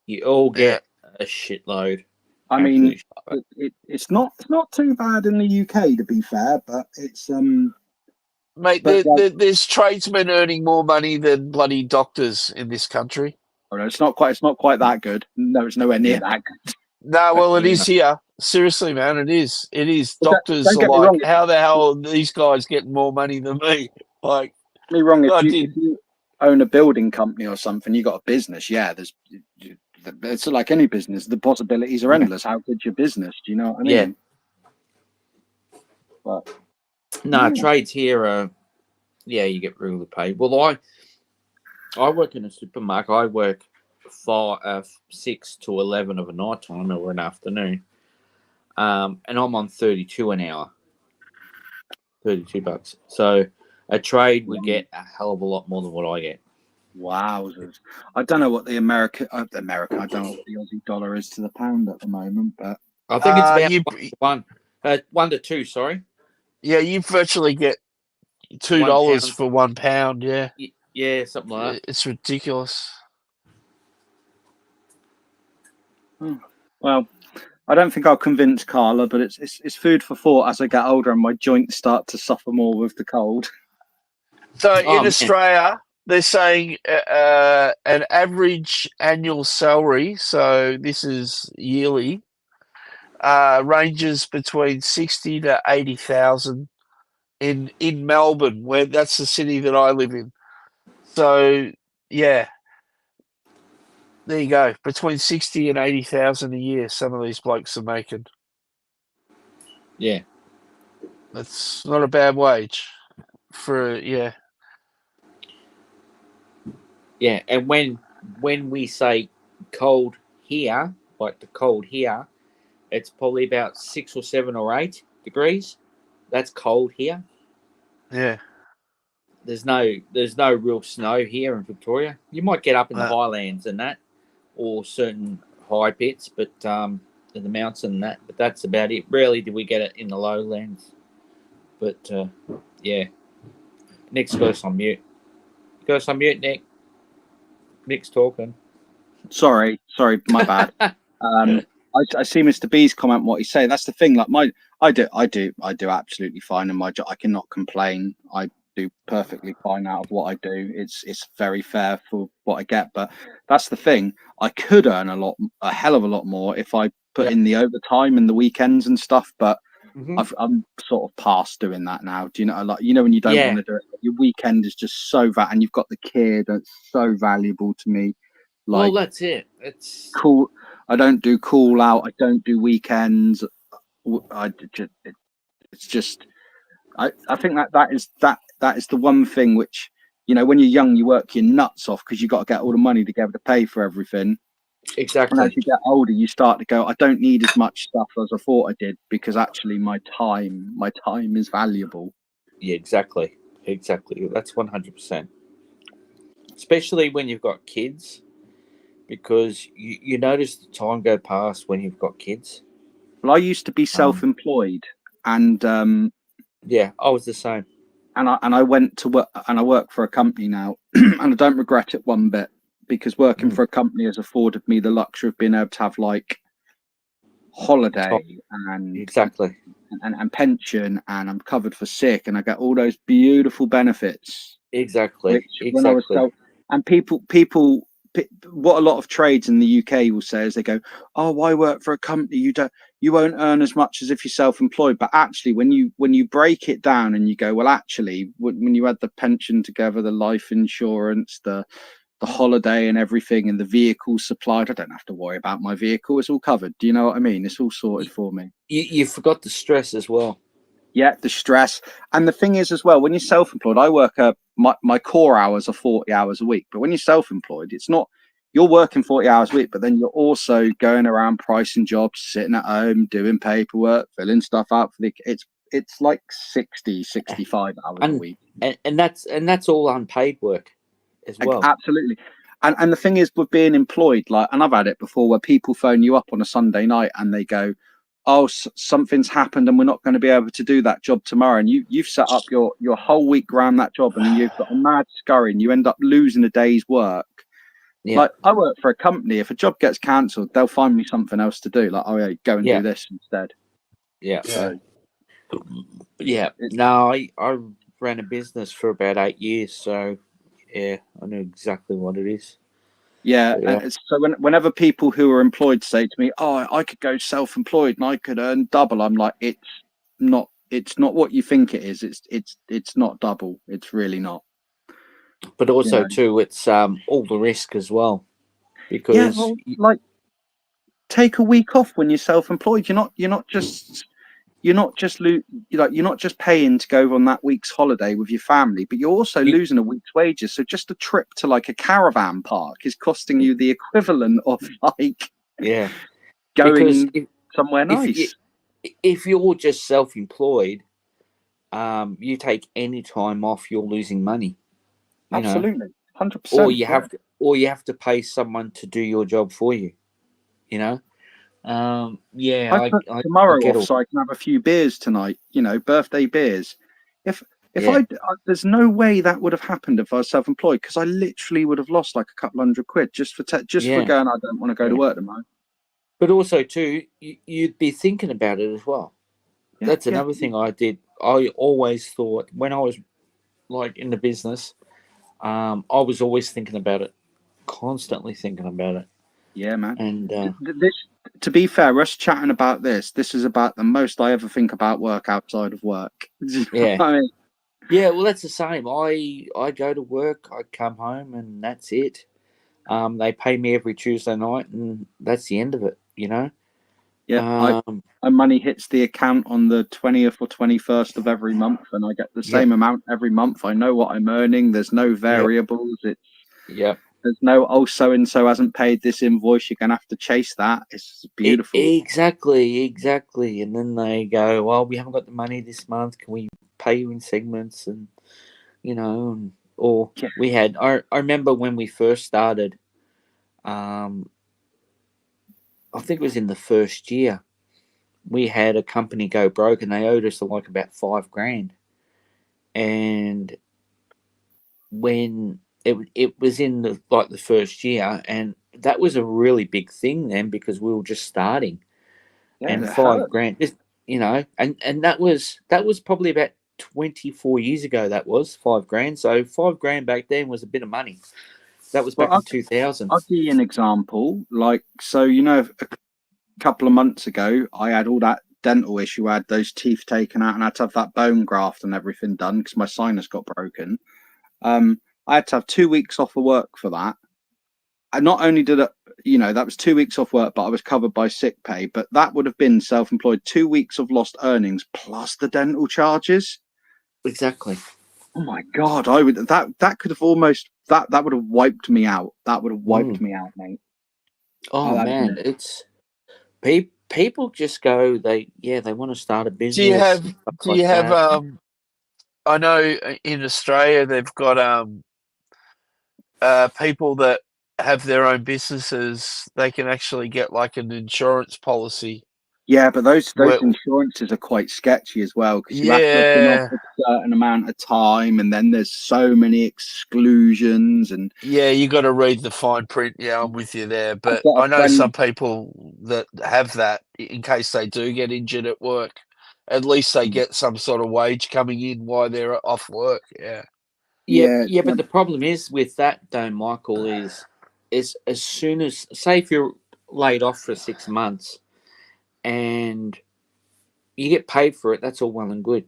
you all get a shitload. I mean, it's not too bad in the UK, to be fair, but it's mate, there's tradesmen earning more money than bloody doctors in this country. Oh, no, it's not quite that good. No, it's nowhere near that good. No, well, it is here. Seriously, man, it is. It is. Doctors are like, wrong. How the hell are these guys getting more money than me? Like, me wrong. If you own a building company or something, you got a business. Yeah, it's like any business. The possibilities are endless. How good's your business? Do you know what I mean? Yeah. But trades here are, you get really paid. Well, I work in a supermarket. I work 6 to 11 of a night time or an afternoon, and I'm on 32 an hour, $32. So a trade would get a hell of a lot more than what I get. Wowzers! I don't know what the American, I don't know what the Aussie dollar is to the pound at the moment, but I think it's about 1 to 2. Sorry. Yeah, you virtually get $2 for £1. Yeah. Yeah, something like that. It's ridiculous. Well, I don't think I'll convince Carla, but it's food for thought as I get older and my joints start to suffer more with the cold. So Oh, in man. Australia, they're saying an average annual salary, so this is yearly, ranges between 60 to 80,000 in Melbourne, where that's the city that I live in. So yeah, there you go. Between 60 and 80,000 a year, some of these blokes are making. Yeah. That's not a bad wage for Yeah, and when we say cold here, like the cold here, it's probably about 6 or 7 or 8 degrees. That's cold here. yeah. There's no real snow here in Victoria. You might get up in the highlands and that, or certain high bits, but in the mountains and that. But that's about it. Rarely do we get it in the lowlands. But yeah, Nick's got us on mute. Got us on mute, Nick. Nick's talking. Sorry, my bad. I see Mr. B's comment what he's saying. That's the thing. Like I do absolutely fine in my job. I cannot complain. I do perfectly fine out of what I do. It's very fair for what I get. But that's the thing. I could earn a hell of a lot more if I put in the overtime and the weekends and stuff. But I'm sort of past doing that now. Do you know? Like, you know, when you don't want to do it, your weekend is just so and you've got the kid. That's so valuable to me. Like, well, that's it. It's cool. I don't do call out. I don't do weekends. It's just. I think that is the one thing which, you know, when you're young, you work your nuts off because you got to get all the money together to pay for everything. exactly. And as you get older, you start to go, I don't need as much stuff as I thought I did because actually my time is valuable. Yeah, exactly. That's 100%. Especially when you've got kids, because you notice the time go past when you've got kids. Well, I used to be self-employed, and yeah, I was the same. And I went to work, and I work for a company now, and I don't regret it one bit because working for a company has afforded me the luxury of being able to have like holiday and exactly and pension, and I'm covered for sick, and I get all those beautiful benefits. Exactly. When I was and people, what a lot of trades in the UK will say is they go, "Oh, why work for a company? You won't earn as much as if you're self-employed." But actually, when you break it down and you go, well, actually, when you add the pension together, the life insurance, the holiday and everything, and the vehicle supplied, I don't have to worry about my vehicle. It's all covered. Do you know what I mean? It's all sorted for me. You forgot the stress as well. Yeah, the stress. And the thing is as well, when you're self-employed, I work my core hours are 40 hours a week. But when you're self-employed, it's not, you're working 40 hours a week, but then you're also going around pricing jobs, sitting at home, doing paperwork, filling stuff out for it's like 65 hours a week. And that's all unpaid work as well. Absolutely. And the thing is with being employed, like, and I've had it before where people phone you up on a Sunday night and they go, oh, something's happened and we're not going to be able to do that job tomorrow. And you've set up your whole week around that job, and then you've got a mad scurry and you end up losing a day's work. Yeah. Like, I work for a company. If a job gets cancelled, they'll find me something else to do. Like, oh yeah, go and do this instead. Yeah. So, yeah. No, I ran a business for about 8 years, so yeah, I know exactly what it is. Yeah, and so whenever people who are employed say to me, "Oh, I could go self-employed and I could earn double," I'm like, "It's not what you think it is. It's not double. It's really not." But also too, it's all the risk as well, because like, take a week off when you're self-employed. You're not just paying to go on that week's holiday with your family, but you're also losing a week's wages. So just a trip to like a caravan park is costing you the equivalent of like going somewhere nice. If you're just self-employed, you take any time off, you're losing money. Absolutely, 100%. Or you have to pay someone to do your job for you. You know. I took tomorrow off so I can have a few beers tonight. You know, birthday beers. If there's no way that would have happened if I was self-employed, because I literally would have lost like a couple £100 just for going. I don't want to go to work tomorrow. But also too, you'd be thinking about it as well. That's another thing I did. I always thought when I was like in the business, I was always thinking about it, constantly thinking about it. Yeah, man. And This, to be fair, us chatting about this is about the most I ever think about work outside of work. yeah, I mean, yeah. Well, that's the same. I go to work, I come home, and that's it. They pay me every Tuesday night, and that's the end of it. yeah, Um, my money hits the account on the 20th or 21st of every month, and I get the yep, same amount every month. I know what I'm earning. There's no yep, variables. yep. There's no, oh, so and so hasn't paid this invoice. You're gonna have to chase that. It's beautiful. Exactly. And then they go, well, we haven't got the money this month. Can we pay you in segments? And or Yeah, we had. I remember when we first started. Um, I think it was in the first year. We had a company go broke, and they owed us like about $5,000. And when it was in the first year, and that was a really big thing then because we were just starting. yeah, And that 5,000, just and that was probably about 24 years ago. That was 5,000. So 5,000 back then was a bit of money. That was Well, back in 2000. I'll give you an example. Like, so a couple of months ago, I had all that dental issue. I had those teeth taken out, and I had to have that bone graft and everything done because my sinus got broken. I had to have 2 weeks off of work for that. I not only did it, that was 2 weeks off work, but I was covered by sick pay. But that would have been self-employed, 2 weeks of lost earnings plus the dental charges. Exactly. Oh my God, I would that could have almost that would have wiped me out. That would have wiped me out, mate. Oh That'd have man, been it's people just go, they want to start a Do you business have? and stuff Do like you have? that. I know in Australia they've got people that have their own businesses. They can actually get like an insurance policy. Yeah, but those Where, insurances are quite sketchy as well because you have to have been off yeah, a certain amount of time, and then there's so many exclusions. And yeah, you got to read the fine print. Yeah, I'm with you there. I've But got a I know friend. some people that have that in case they do get injured at work. At least they get some sort of wage coming in while they're off work. Yeah. Yeah, Yeah, yeah, but the problem is with that, though, Michael, is as soon as, say, if you're laid off for 6 months and you get paid for it, that's all well and good.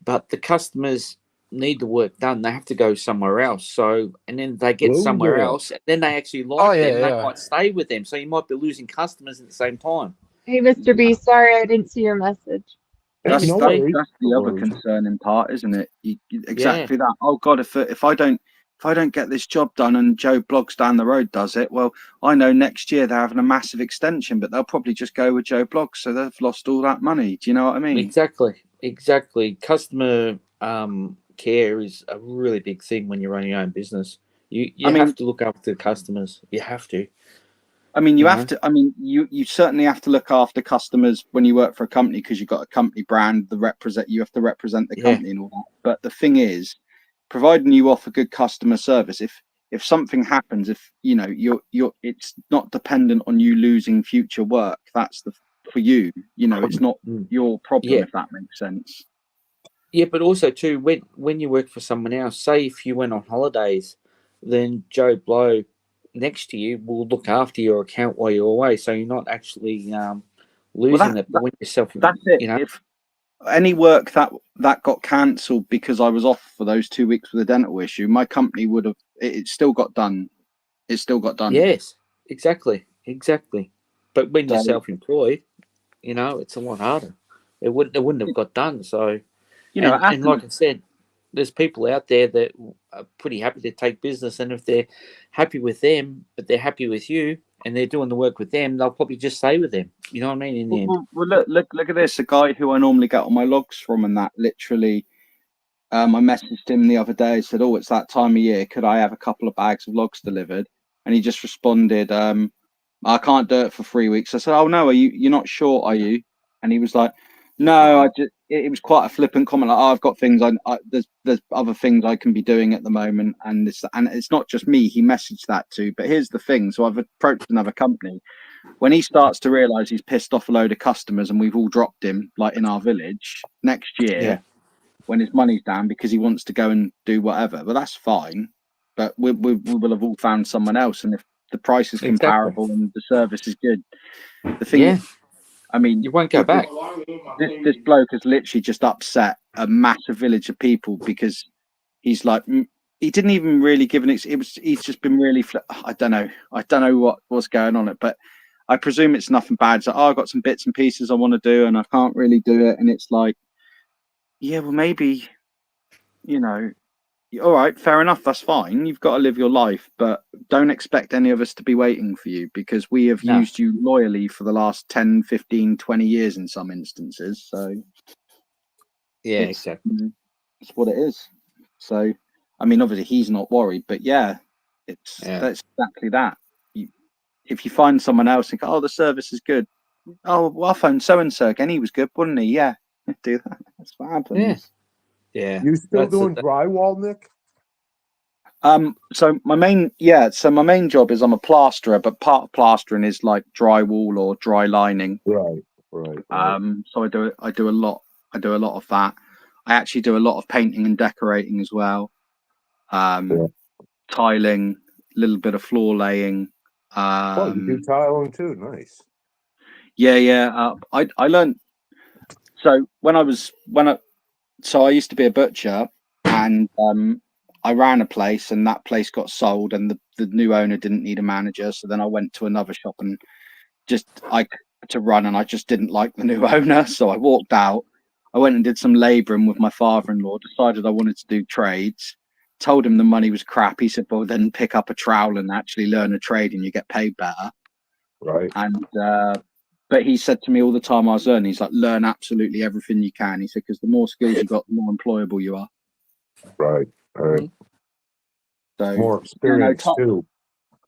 But the customers need the work done; they have to go somewhere else. So, and then they get somewhere else, and then they actually Oh like yeah, them. They yeah. might stay with them. So you might be losing customers at the same time. Hey, Mr. B, sorry I didn't see your message. Hey, that's Mr. B. that's the other concerning part, isn't it? Yeah, Exactly that. Oh God, if I don't get this job done and Joe Bloggs down the road does it, well, I know next year they're having a massive extension, but they'll probably just go with Joe Bloggs, so they've lost all that money. Do you know what I mean? exactly. Customer care is a really big thing when you're running your own business. You I you mean, have to look after the customers. You have to. you You have know. to. I mean, you certainly have to look after customers when you work for a company because you've got a company brand. You have to represent the Yeah. company and all that. But the thing is, providing you offer good customer service, if something happens, if it's not dependent on you losing future work. That's for you. It's not Mm. your problem Yeah. if that makes sense. Yeah, but also too, when you work for someone else, say if you went on holidays, then Joe Blow next to you will look after your account while you're away, so you're not actually Well, losing it. But when you're self, that's it. you know, If any work that got cancelled because I was off for those 2 weeks with a dental issue, my company would have it still got done. It still got done. yes, exactly. But when you're So self-employed, it's a lot harder. It wouldn't have got done. So, and after like I said, there's people out there that are pretty happy to take business, and if they're happy with them, but they're happy with you, and they're doing the work with them, they'll probably just stay with them. You know what I mean? In the end, look at this. A guy who I normally get all my logs from, and that literally, I messaged him the other day. Said, "Oh, it's that time of year. Could I have a couple of bags of logs delivered?" And he just responded, "I can't do it for 3 weeks." I said, "Oh no, you're not sure, are you?" And he was like, "No, I just." It was quite a flippant comment, like, "Oh, I've got things. There's other things I can be doing at the moment, and it's not just me." He messaged that too. But here's the thing. So I've approached another company. When he starts to realise he's pissed off a load of customers and we've all dropped him, like in our village, next yeah, year, when his money's down because he wants to go and do whatever. But that's fine. But we will have all found someone else, and if the price is comparable and the service is good, the thing, I mean, you won't go back. This bloke has literally just upset a massive village of people because he's like, he didn't even really give an. He's just been really. I don't know what's going on it, but I presume it's nothing bad. It's like, oh, I've got some bits and pieces I want to do, and I can't really do it, and it's like, yeah, well, maybe, all right, fair enough, that's fine. You've got to live your life, but don't expect any of us to be waiting for you because we have used you loyally for the last 10, 15, 20 years in some instances. So, yeah, exactly. It's what it is. So, I mean, obviously he's not worried, but that's exactly that. If you find someone else and go, oh, the service is good. Oh, well, I phoned so-and-so again. He was good, wasn't he? Yeah, do that. That's what happens. Yeah. You still doing drywall, Nick? So my main job is I'm a plasterer, but part of plastering is like drywall or dry lining. Right. So I do a lot of that. I actually do a lot of painting and decorating as well. Tiling, a little bit of floor laying. You do tiling too. Nice. Yeah. I learned. So I used to be a butcher, and I ran a place, and that place got sold, and the new owner didn't need a manager. So then I went to another shop and I just didn't like the new owner, so I walked out. I went and did some labouring with my father-in-law. Decided I wanted to do trades. Told him the money was crap. He said, "Well, then pick up a trowel and actually learn a trade, and you get paid better." Right. And but he said to me all the time I was learning, he's like, "Learn absolutely everything you can." He said, "Because the more skills you got, the more employable you are." Right. So more experience too.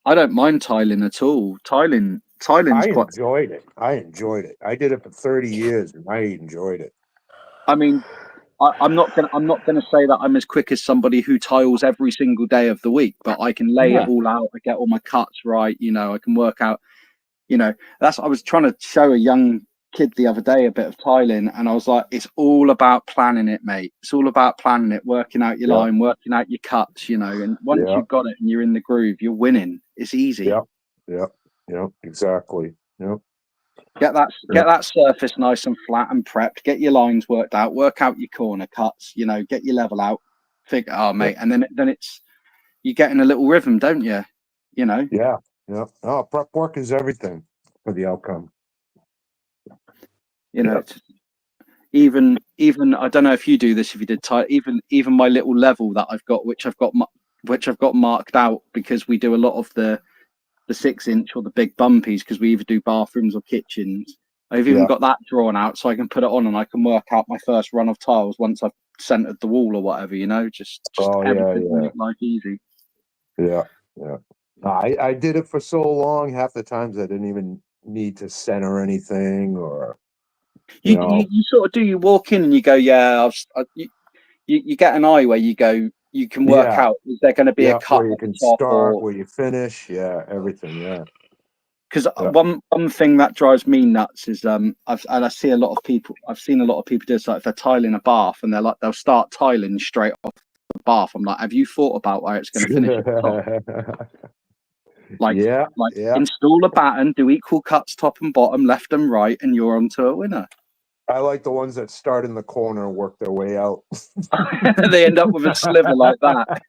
I don't mind tiling at all. Tiling's enjoyed it. I enjoyed it. I did it for 30 years, and I enjoyed it. I mean, I'm not gonna say that I'm as quick as somebody who tiles every single day of the week, but I can lay it all out. I get all my cuts right. I can work out. I was trying to show a young kid the other day a bit of tiling, and I was like, it's all about planning it, mate. It's all about planning it, working out your line, working out your cuts. And once you've got it and you're in the groove, you're winning. It's easy. Yeah, exactly. Yep. Get that surface nice and flat and prepped. Get your lines worked out. Work out your corner cuts. Get your level out. Figure, mate, and then it's you get in a little rhythm, don't you? Yeah. Oh, prep work is everything for the outcome. Even I don't know if you do this. If you did even my little level that I've got, which I've got marked out because we do a lot of the 6-inch or the big bumpies because we either do bathrooms or kitchens. I've even got that drawn out so I can put it on and I can work out my first run of tiles once I've centered the wall or whatever, just everything to make life easy. Yeah. I did it for so long. Half the times I didn't even need to center anything, or you sort of do. You walk in and you go, you get an eye where you go. You can work out, is there going to be a cut where you can start, where you finish, everything, Because one thing that drives me nuts is I see a lot of people. I've seen a lot of people do this, like if they're tiling a bath and they'll start tiling straight off the bath. I'm like, have you thought about where it's going to finish at the top? Install a batten, do equal cuts top and bottom, left and right, and you're onto a winner. I like the ones that start in the corner and work their way out. They end up with a sliver like that.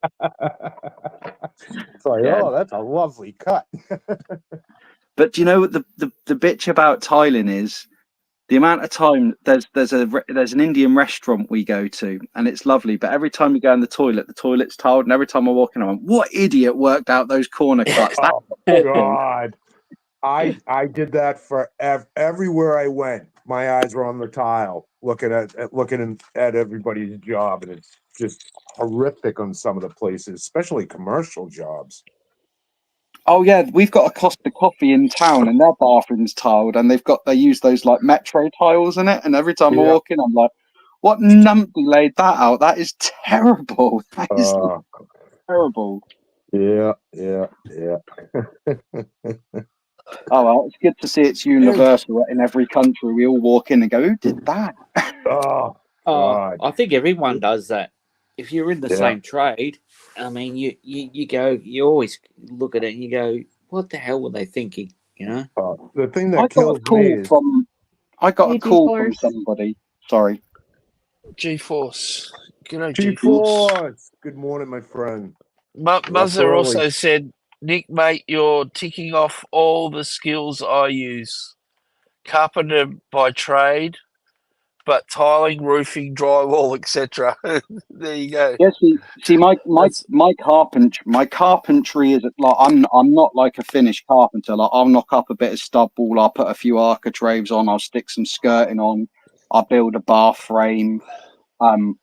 It's like, oh, that's a lovely cut. But do you know what the bitch about tiling is? The amount of time there's an Indian restaurant we go to, and it's lovely. But every time we go in the toilet's tiled, and every time I walk in, I'm like, what idiot worked out those corner cuts? Oh God, I did that for everywhere I went. My eyes were on the tile, looking at everybody's job, and it's just horrific on some of the places, especially commercial jobs. Oh yeah, we've got a Costa Coffee in town, and their bathroom's tiled, and they use those like metro tiles in it. And every time I walk in, I'm like, "What numpty laid that out? That is terrible. That is terrible." Yeah. Oh well, it's good to see it's universal in every country. We all walk in and go, "Who did that?" Oh, Oh, God. I think everyone does that. If you're in the Yeah. same trade, I mean, you go, you always look at it and you go, what the hell were they thinking? You know? The thing I that got a kills me call is from I got Hey, a call from G-Force. somebody. Sorry. G-Force. G'day, G-Force. G-Force. Good morning, my friend. Muzzer early. also said, Nick, mate, you're ticking off all the skills I use. Carpenter by trade, but tiling, roofing, drywall, etc. There you go. Yeah, see, That's my carpentry is like I'm not like a finished carpenter. Like I'll knock up a bit of stud wall, I'll put a few architraves on, I'll stick some skirting on, I'll build a bar frame. Um,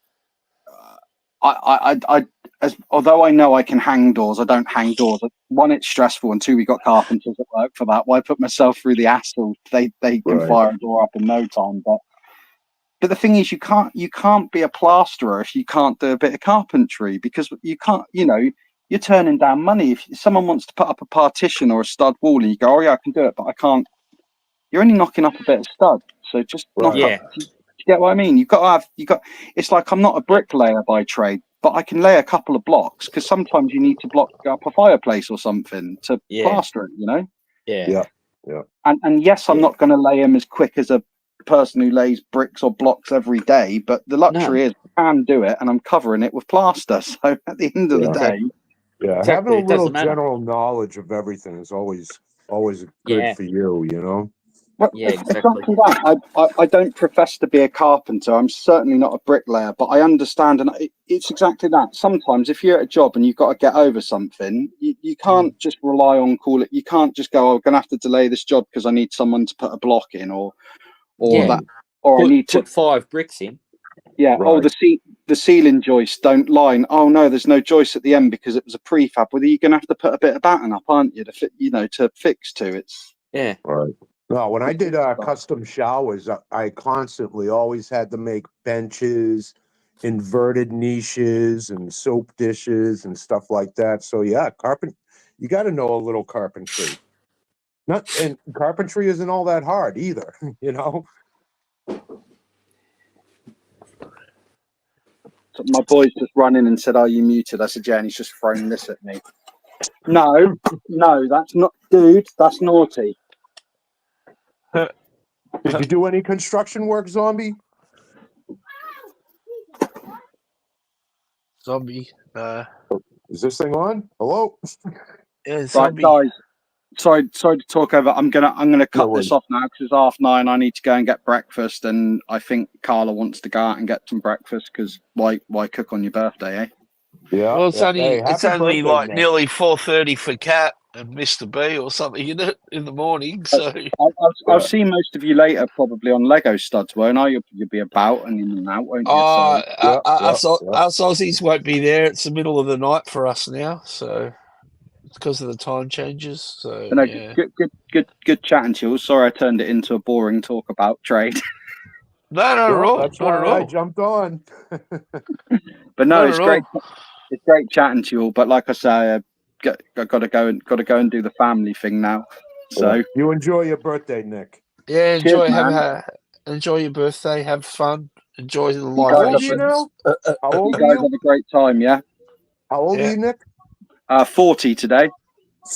although I know I can hang doors, I don't hang doors. One, it's stressful, and two, we got carpenters at work for that. Why put myself through the hassle? They can Right. fire a door up in no time. But the thing is, you can't be a plasterer if you can't do a bit of carpentry, because you can't. You're turning down money. If someone wants to put up a partition or a stud wall, and you go, "Oh yeah, I can do it," but I can't. You're only knocking up a bit of stud, so just knock Right. up. Yeah. Do you get what I mean? You got. It's like I'm not a bricklayer by trade, but I can lay a couple of blocks, because sometimes you need to block up a fireplace or something to Yeah. plaster it. Yeah. Yeah. And yes, I'm Yeah. not going to lay them as quick as a person who lays bricks or blocks every day, but the luxury is I can do it, and I'm covering it with plaster. So at the end of the Yeah. day, Yeah. Exactly. Having a It little doesn't matter. general knowledge of everything is always good Yeah. for you, you know? well, Yeah, exactly. exactly that. I don't profess to be a carpenter. I'm certainly not a bricklayer, but I understand, and it's exactly that. Sometimes if you're at a job and you've got to get over something, you can't just rely on call it. You can't just go, "Oh, I'm going to have to delay this job because I need someone to put a block in," or Yeah. that, or I need to. Put 5 bricks in. Yeah. Oh, Right. the ceiling joists don't line. Oh no, there's no joist at the end because it was a prefab. Well, you're going to have to put a bit of batten up, aren't you, to fit, to fix to. It's Yeah. Right. No, when I did stuff. custom showers, I constantly always had to make benches, inverted niches, and soap dishes and stuff like that. So yeah, you got to know a little carpentry. And carpentry isn't all that hard either, you know. So my boy's just run in and said, "Are you muted?" I said, "Yeah," and he's just thrown this at me. No, that's not, dude. That's naughty. Did you do any construction work, Zombie? zombie. Is this thing on? Hello? Yeah, Right, zombie. guys. Sorry to talk over. I'm gonna cut worries. this off now because it's 9:30. I need to go and get breakfast, and I think Carla wants to go out and get some breakfast because why cook on your birthday, eh? Yeah. Well, it's only Hey, happy birthday, like Nick. nearly 4:30 for Cat and Mr. B or something in the morning. So I'll see most of you later, probably on Lego studs, won't I? You'll be about and in and out, won't you? So us Aussies won't be there. It's the middle of the night for us now, so it's because of the time changes. So no, yeah. good chatting to you. Sorry, I turned it into a boring talk about trade. No, not at Well, all. that's Not at why I all. jumped on. But no, Not it's at great. all. It's great chatting to you all. But like I say, I got to go and do the family thing now. So Yeah. You enjoy your birthday, Nick. Yeah, cheers, enjoy man. enjoy your birthday, have fun, enjoy the How old are you libations. now? How You old are guys you? have a great time, yeah. How old are Yeah. you, Nick? 40 today.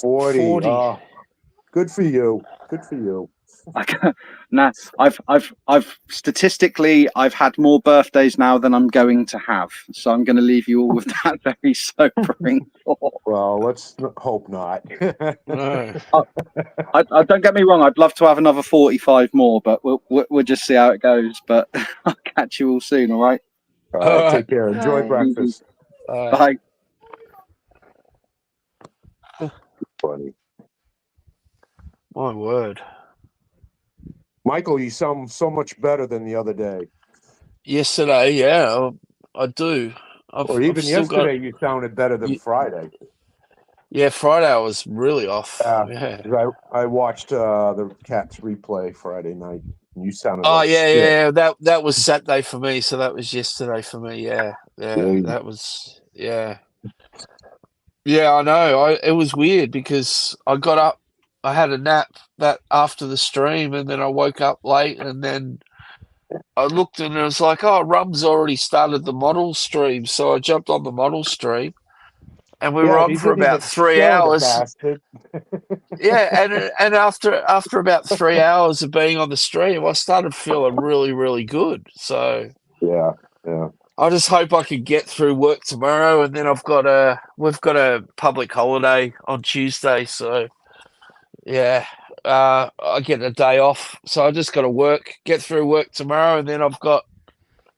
40. 40. Oh, good for you. Good for you. Now, I've statistically, I've had more birthdays now than I'm going to have. So I'm going to leave you all with that very sobering thought. Well, let's hope not. No. I don't get me wrong. I'd love to have another 45 more, but we'll just see how it goes. But I'll catch you all soon. All right. All All right, right. take care. Enjoy Bye. breakfast. Bye. Funny. My word. Michael, you sound so much better than the other day. Yesterday, yeah, I do. Or even I've still yesterday, you sounded better than You- Friday. Yeah, Friday I was really off. Yeah. 'Cause I watched the Cats replay Friday night. And you sounded Oh like yeah, shit. yeah. That was Saturday for me, so that was yesterday for me. Yeah, Yeah. that was yeah. Yeah, I know. It was weird because I got up, I had a nap that after the stream, and then I woke up late, and then I looked and it was like, oh, Rum's already started the model stream. So I jumped on the model stream and we were Yeah, on he for didn't about even 3 the hours. bastard. Yeah, and after about 3 hours of being on the stream, I started feeling really, really good. So Yeah. I just hope I can get through work tomorrow, and then we've got a public holiday on Tuesday, so yeah, I get a day off. So I just got to get through work tomorrow, and then I've got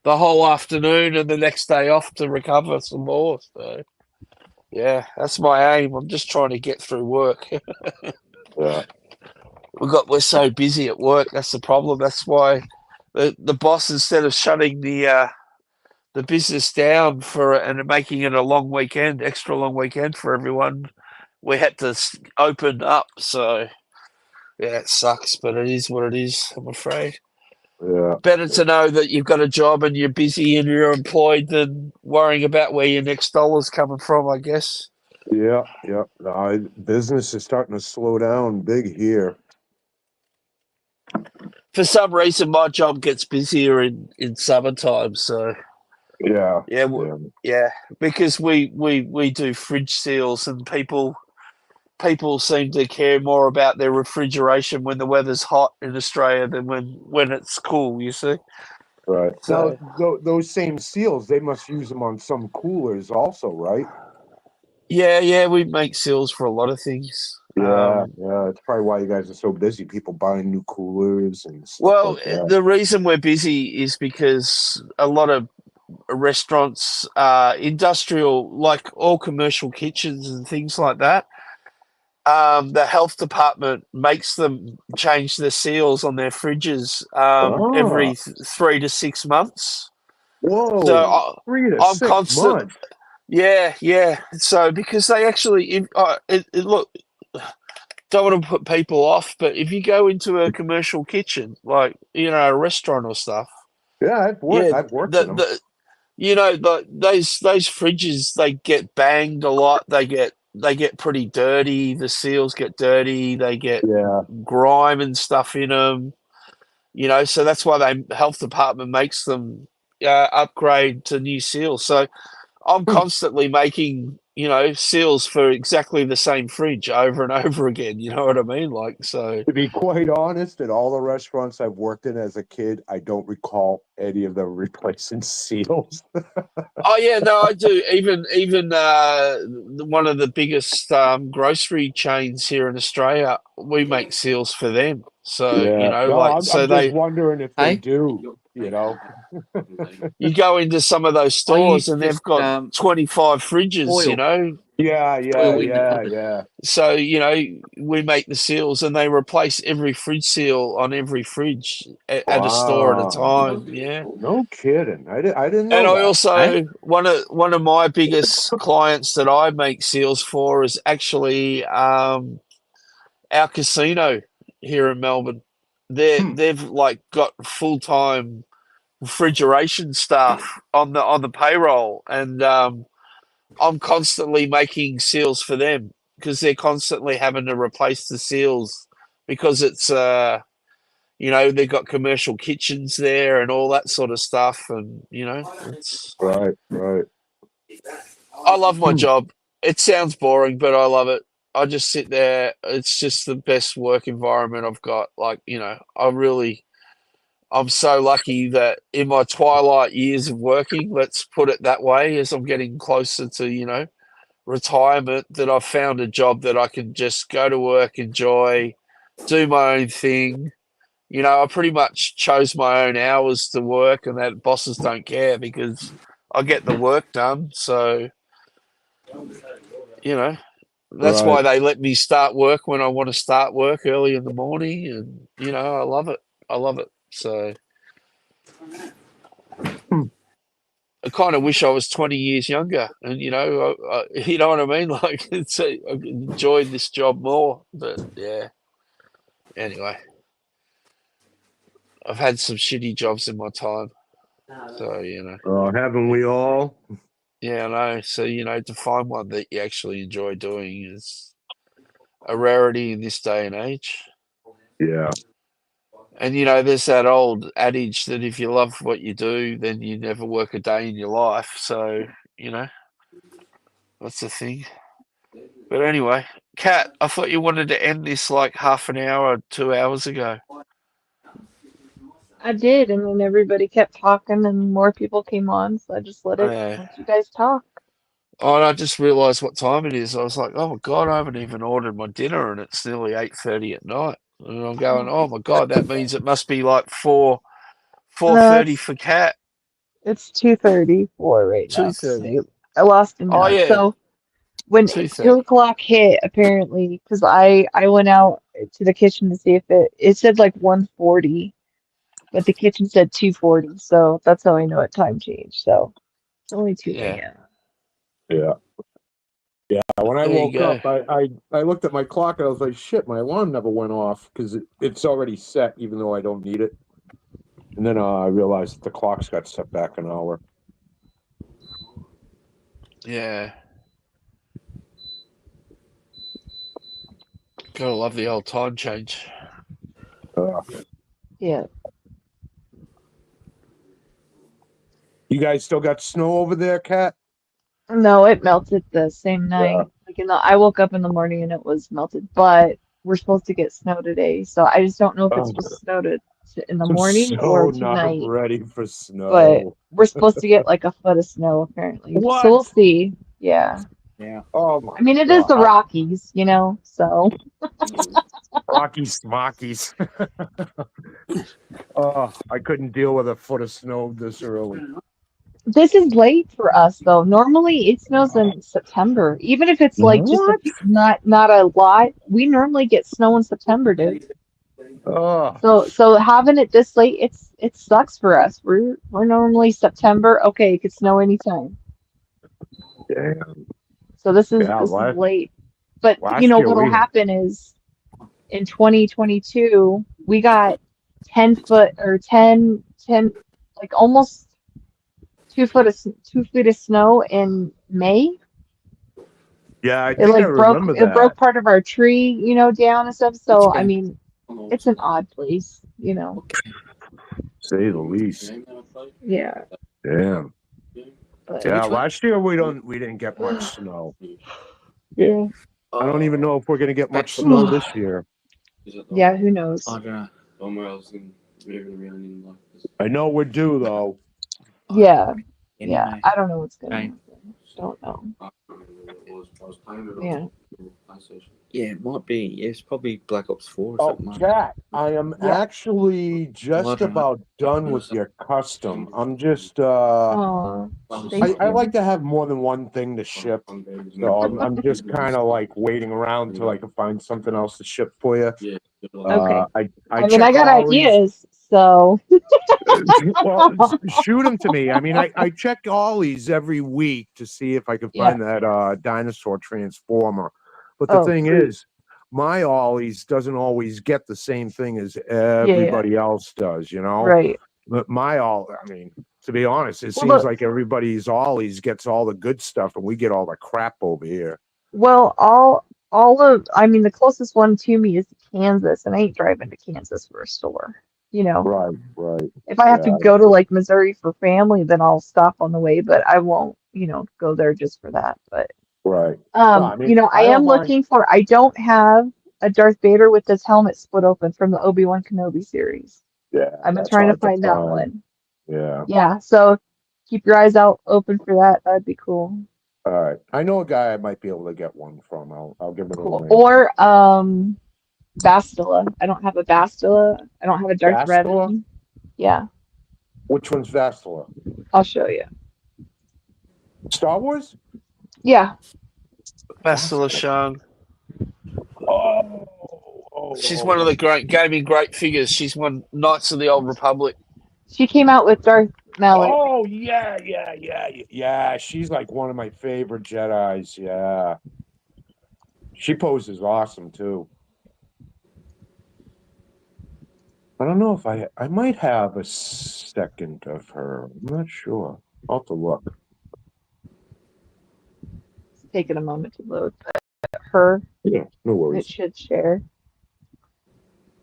the whole afternoon and the next day off to recover some more. So yeah, that's my aim. I'm just trying to get through work. Yeah. We're so busy at work. That's the problem. That's why the boss, instead of shutting the business down and making it a long weekend, extra long weekend for everyone, we had to open up. So yeah, it sucks, but it is what it is. I'm afraid. Yeah. Better to know that you've got a job and you're busy and you're employed than worrying about where your next dollar's coming from, I guess. Yeah. Business is starting to slow down big here. For some reason, my job gets busier in summertime. So Yeah. yeah, because we do fridge seals, and people seem to care more about their refrigeration when the weather's hot in Australia than when it's cool. You see. Right. So Now, those same seals, they must use them on some coolers also, right? yeah, we make seals for a lot of things. Yeah. That's probably why you guys are so busy. People buying new coolers and stuff Well, like that. the reason we're busy is because a lot of restaurants, industrial, like all commercial kitchens and things like that, the health department makes them change the seals on their fridges every 3 to 6 months. Whoa! So 3 to I'm 6 constant. months. Yeah. So because they actually, look, don't want to put people off, but if you go into a commercial kitchen, like a restaurant or stuff, Yeah, I've worked. yeah, I've worked in them. those fridges, they get banged a lot. They get pretty dirty. The seals get dirty. They get Yeah. grime and stuff in them. So that's why the health department makes them upgrade to new seals. So I'm constantly making, seals for exactly the same fridge over and over again. You know what I mean? Like, so. To be quite honest, in all the restaurants I've worked in as a kid, I don't recall any of them replacing seals. Oh yeah, no, I do. Even one of the biggest grocery chains here in Australia, we make seals for them. So Yeah. No, like, I'm just wondering if they Hey? do. you go into some of those I stores used and to they've just 25 fridges. oil Yeah. in the cupboard. Yeah. So we make the seals and they replace every fridge seal on every fridge at a store at a Wow. time. Yeah. No kidding. I didn't And know I that. also one of my biggest clients that I make seals for is actually our casino here in Melbourne. They've like got full-time refrigeration staff on the payroll, and I'm constantly making seals for them because they're constantly having to replace the seals because it's they've got commercial kitchens there and all that sort of stuff, and it's. Right. I love my job. It sounds boring, but I love it. I just sit there. It's just the best work environment I've got. Like, I'm so lucky that in my twilight years of working, let's put it that way, as I'm getting closer to, retirement, that I've found a job that I can just go to work, enjoy, do my own thing. I pretty much chose my own hours to work, and that bosses don't care because I get the work done. So, you know, that's Right. why they let me start work when I want to start work early in the morning, and I love it. I love it. So I kind of wish I was 20 years younger, and you know what I mean. Like, I enjoyed this job more, but yeah. Anyway, I've had some shitty jobs in my time, so Haven't we all? Yeah, I know. So to find one that you actually enjoy doing is a rarity in this day and age. Yeah. And there's that old adage that if you love what you do, then you never work a day in your life. So, that's the thing. But anyway, Kat, I thought you wanted to end this like half an hour or 2 hours ago. I did, and then everybody kept talking, and more people came on, so I just let you guys talk. Oh, and I just realised what time it is. I was like, oh my God, I haven't even ordered my dinner, and it's nearly 8:30 at night. And I'm going, oh my God, that means it must be like 4:30 for Kat. It's 2:34 right now. 2:30. I lost a minute. Oh yeah. So when 2 o'clock hit, apparently, because I went out to the kitchen to see if it said like 1:40, but the kitchen said 2:40, so that's how I know it time changed. So it's only 2 a.m. Yeah. Yeah. When I There you woke go. up, I looked at my clock and I was like, shit, my alarm never went off because it's already set, even though I don't need it. And then I realized that the clock's got set back an hour. Yeah. Gotta love the old time change. Yeah. You guys still got snow over there, Kat? No, it melted the same night. Like I woke up in the morning and it was melted, but we're supposed to get snow today, so I just don't know if it's supposed to snow in the morning I'm or so not tonight. ready for snow. But we're supposed to get like a foot of snow apparently. What? So we'll see. Yeah. Yeah. Oh my I mean, it is the Rockies, so. Rockies, Smockies. Oh, I couldn't deal with a foot of snow this early. This is late for us though. Normally it snows in September. Even if it's like just not a lot, we normally get snow in September, dude. Oh. So having it this late, it sucks for us. We're normally September. Okay, it could snow anytime. Damn. So this is late. But what'll happen is in 2022 we got 10 foot or 10 like almost 2 feet of snow in May. Yeah, I think I remember that. It broke part of our tree, down and stuff. So I mean, it's an odd place, Say the least. Yeah. Damn. But yeah, last year we didn't get much snow. Yeah. I don't even know if we're gonna get much snow this year. Yeah, who knows? I don't know. I know we're due though. Yeah. Yeah. I don't know what's gonna happen. Don't know. Yeah. Yeah, it might be. It's probably Black Ops 4 or Oh, something. Jack, I am actually just about done with your custom. I'm just Oh, I like to have more than one thing to ship. So I'm just kind of like waiting around till I can find something else to ship for you. Okay. I mean, I got ideas, so well, shoot them to me. I mean, I check Ollie's every week to see if I can find that dinosaur transformer. But the thing is, my Ollie's doesn't always get the same thing as everybody else does, Right. But I mean, to be honest, it seems like everybody's Ollie's gets all the good stuff and we get all the crap over here. Well, I mean, the closest one to me is Kansas, and I ain't driving to Kansas for a store, Right. If I have to go to like Missouri for family, then I'll stop on the way, but I won't, go there just for that. But right. I am looking for. I don't have a Darth Vader with his helmet split open from the Obi-Wan Kenobi series. Yeah, I've been trying to find that one. Yeah. Yeah. So keep your eyes out open for that. That'd be cool. All right. I know a guy I might be able to get one from. I'll give him a ring. Or Bastila. I don't have a Bastila. I don't have a Darth Revan. Yeah. Which one's Bastila? I'll show you. Star Wars? Yeah. Bastila Shang. She's one of the great figures. She's won Knights of the Old Republic. She came out with Darth Malak. Oh yeah. She's like one of my favorite Jedis. Yeah. She poses awesome too. I don't know if I might have a second of her. I'm not sure. I'll have to look. It's taking a moment to load, but her. Yeah, no worries. It should share.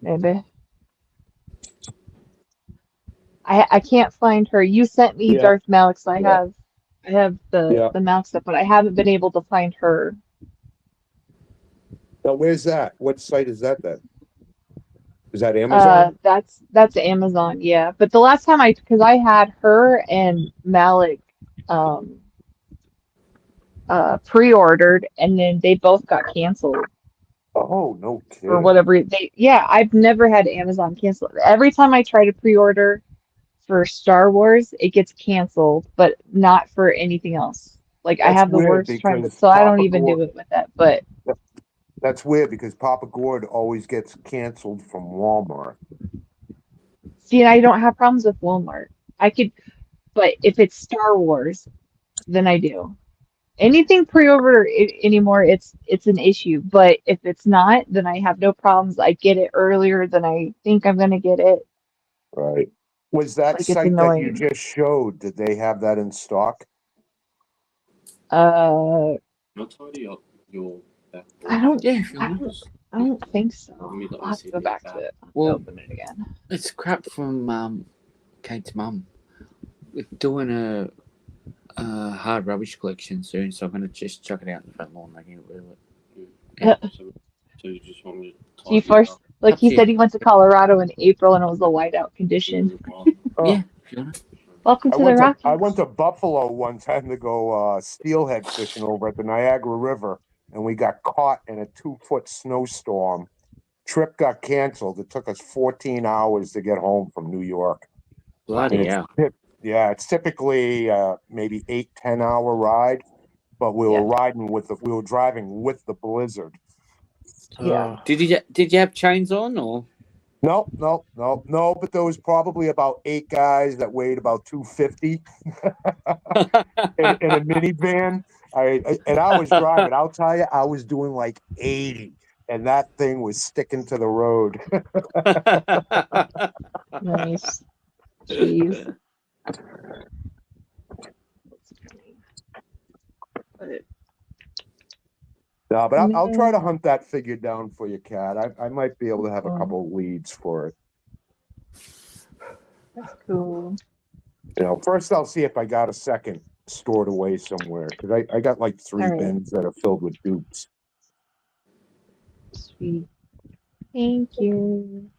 Maybe. I can't find her. You sent me Yeah, Darth Malak, so yeah, I have yeah. the Malak stuff, but I haven't been able to find her. Now, where's that? What site is that then? Is that Amazon? That's Amazon, yeah. But the last time because I had her and Malik um pre-ordered, and then they both got canceled Oh, no for kidding. whatever yeah, I've never had Amazon cancel. Every time I try to pre-order for Star Wars, it gets canceled, but not for anything else. Like I That's have the weird worst trying, but because so I don't even do it with that. But That's weird because Papa Gord always gets canceled from Walmart. see, I don't have problems with Walmart. I could, but if it's Star Wars, then I do. Anything pre-order anymore, it's an issue. But if it's not, then I have no problems. I get it earlier than I think I'm gonna get it. Right. Was that Like it's site that you annoying. just showed, did they have that in stock? Uh, I'll tidy up your back I porch. don't, Yeah, if you I want. don't, I don't think so. Let me let I'll me have see to go the back back. to it. I'll have to Well, open it again. it's crap from Kate's mum. We're doing a hard rubbish collection soon, so I'm gonna just chuck it out in the front lawn and get rid of it. Yeah. So you just want me to So you tidy it first, up? like Up he to you. said, he went to Colorado in April and it was a whiteout condition. Oh, Yeah, if you want. Welcome I to the went Rockies. to Buffalo one time to go steelhead fishing over at the Niagara River, and we got caught in a 2-foot snowstorm. Trip got canceled. It took us 14 hours to get home from New York. And Bloody hell. it's typically maybe 8-10 hour ride, but we Yeah, were driving with the blizzard. yeah. Did you have chains on or? No. But there was probably about 8 guys that weighed about 250 in a minivan. And I was driving. I'll tell you, I was doing like 80, and that thing was sticking to the road. Nice. Jeez. But No, but I'll try to man, hunt that figure down for you, Kat. I might be able to have a couple of leads for it. that's cool. First I'll see if I got a second stored away somewhere because I got like 3 All right, bins that are filled with dupes. sweet. Thank you.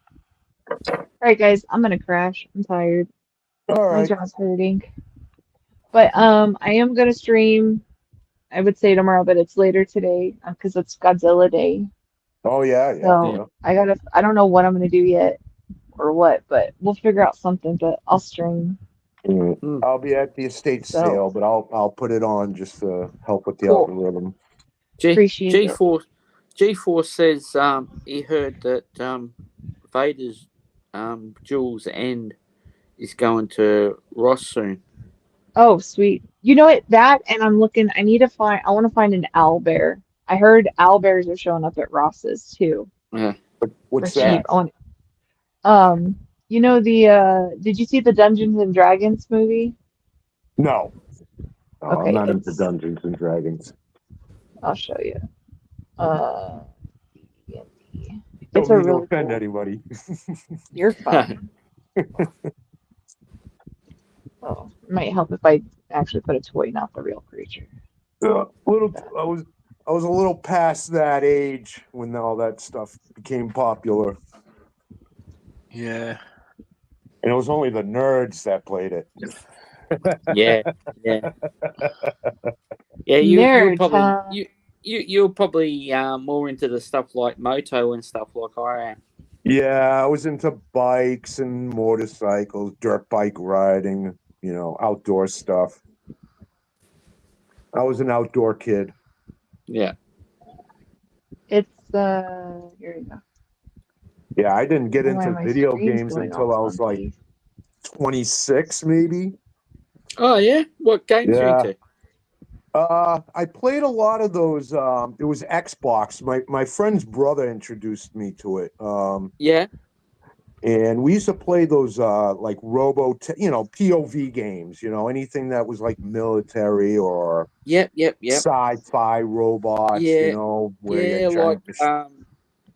All right, guys, I'm gonna crash. I'm tired. All My right. jaw's hurting. But I am gonna stream. I would say tomorrow, but it's later today because it's Godzilla Day. Oh yeah. So I don't know what I'm gonna do yet or what, but we'll figure out something. But I'll stream. I'll be at the estate So sale, but I'll put it on just to help with the cool. algorithm. Appreciate it. G4 says he heard that Vader's Jules End is going to Ross soon. Oh, sweet. You know what? That and I'm looking. I want to find an owlbear. I heard owlbears are showing up at Ross's too Yeah. What's for cheap. that? You know did you see the Dungeons and Dragons movie? No, I'm Okay, not into Dungeons and Dragons. I'll show you. D&D. It's Don't a mean to really offend cool. anybody. You're fine. Oh, it might help if I actually put a toy, not the real creature. I was a little past that age when all that stuff became popular, Yeah. and it was only the nerds that played it. Yeah. You're Nerd, probably huh? you're probably more into the stuff like moto and stuff like I am. Yeah, I was into bikes and motorcycles, dirt bike riding, outdoor stuff. I was an outdoor kid. Yeah. It's here you go. Yeah, I didn't get I don't know why into my video screen's games going all until I was like funky. 26, maybe. Oh yeah. What games are you Yeah. into? I played a lot of those. It was Xbox. My friend's brother introduced me to it. Yeah. And we used to play those like POV games. Anything that was like military or Yep. sci-fi robots. Yeah. Where you Yeah, had like giant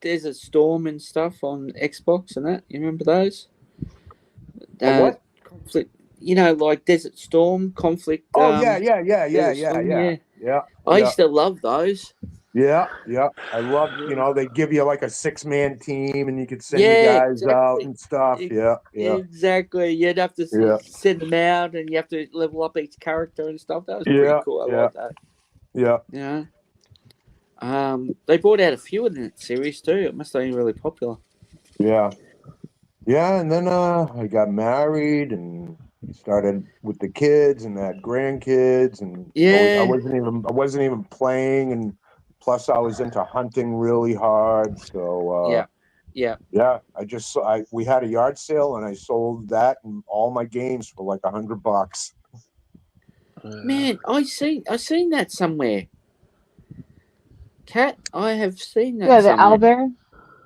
there's a Storm and stuff on Xbox and that. You remember those? what? conflict. You know, like Desert Storm conflict. Oh yeah. Desert Storm, I Yeah. used to love those. Yeah. I love, they give you like a 6-man team and you could send your Yeah, guys out exactly. and stuff. Yeah. Exactly. You'd have to send them out, and you have to level up each character and stuff. That was pretty cool. I like that. Yeah. You know, they brought out a few in that series too. It must have been really popular. Yeah. Yeah, and then I got married and started with the kids and had grandkids, and I wasn't even playing, and plus I was into hunting really hard. So yeah. we had a yard sale and I sold that and all my games for like $100. Man, I seen that somewhere. Cat, I have seen that Yeah, the somewhere. owlbear.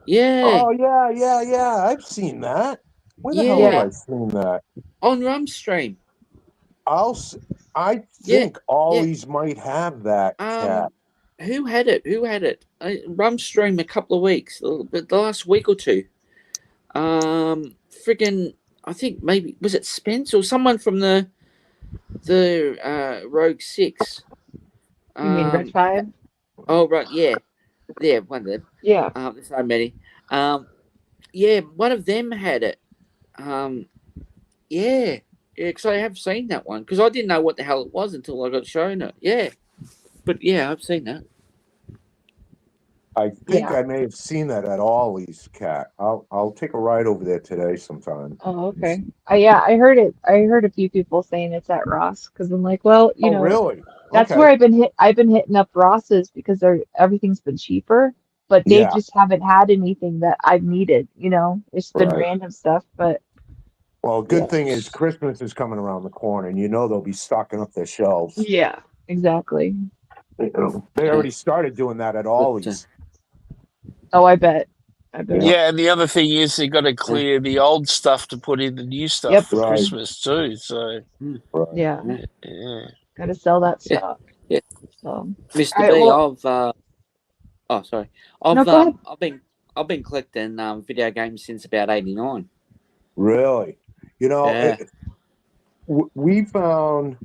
Yeah. Oh yeah. I've seen that. Where the hell have Yeah. I seen that? On Rumstream. I think Ollie's might have that cat. Who had it? Rumstream a couple of weeks, the last week or two. Friggin', I think maybe was it Spence or someone from the Rogue 6. You mean Red 5? Oh right, yeah, one of them. Yeah. There's so many. Yeah, one of them had it. Yeah, because I have seen that one because I didn't know what the hell it was until I got shown it. Yeah, but yeah, I've seen that. I think I may have seen that at Ollie's, Cat. I'll take a ride over there today sometime. Oh, okay. Yeah, I heard it. I heard a few people saying it's at Ross because I'm like, well, Oh, really? that's Okay. where I've been hitting up Ross's because everything's been cheaper, but they Yeah. just haven't had anything that I've needed. It's been Right. random stuff, but Well, good thing is Christmas is coming around the corner, and they'll be stocking up their shelves. yeah, exactly. They already started doing that at Ollie's. Oh, I bet. Yeah, and the other thing is they got to clear the old stuff to put in the new stuff for Christmas too. So Yeah. yeah. Got to sell that stock. Yeah. So, Mr. all right, B, well, sorry. No, go ahead. I've been collecting video games since about '89. Really? We found,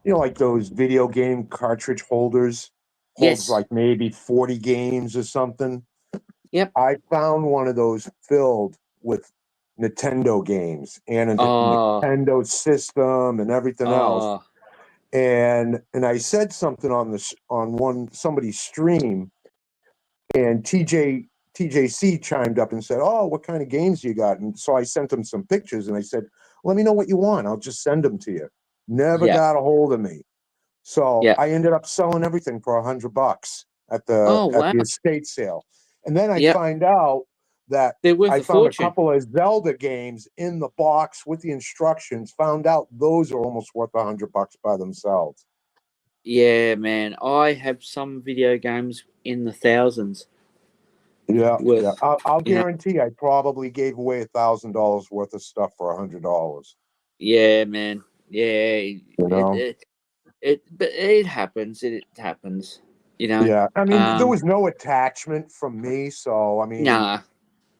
like those video game cartridge holders. Holds like maybe 40 games or something. Yep. I found one of those filled with Nintendo games and a Nintendo system and everything else. And I said something on somebody's stream, and TJC chimed up and said, "Oh, what kind of games you got?" And so I sent him some pictures, and I said, "Let me know what you want. I'll just send them to you." Never got a hold of me, so I ended up selling everything for $100 at the estate sale. And then I find out that I found a couple of Zelda games in the box with the instructions. Found out those are almost worth $100 by themselves. Yeah, man. I have some video games in the thousands. Yeah. I'll guarantee I probably gave away $1,000 worth of stuff for $100. Yeah, man. Yeah. But it happens. It happens. Yeah. I mean, there was no attachment from me, so I mean. Nah.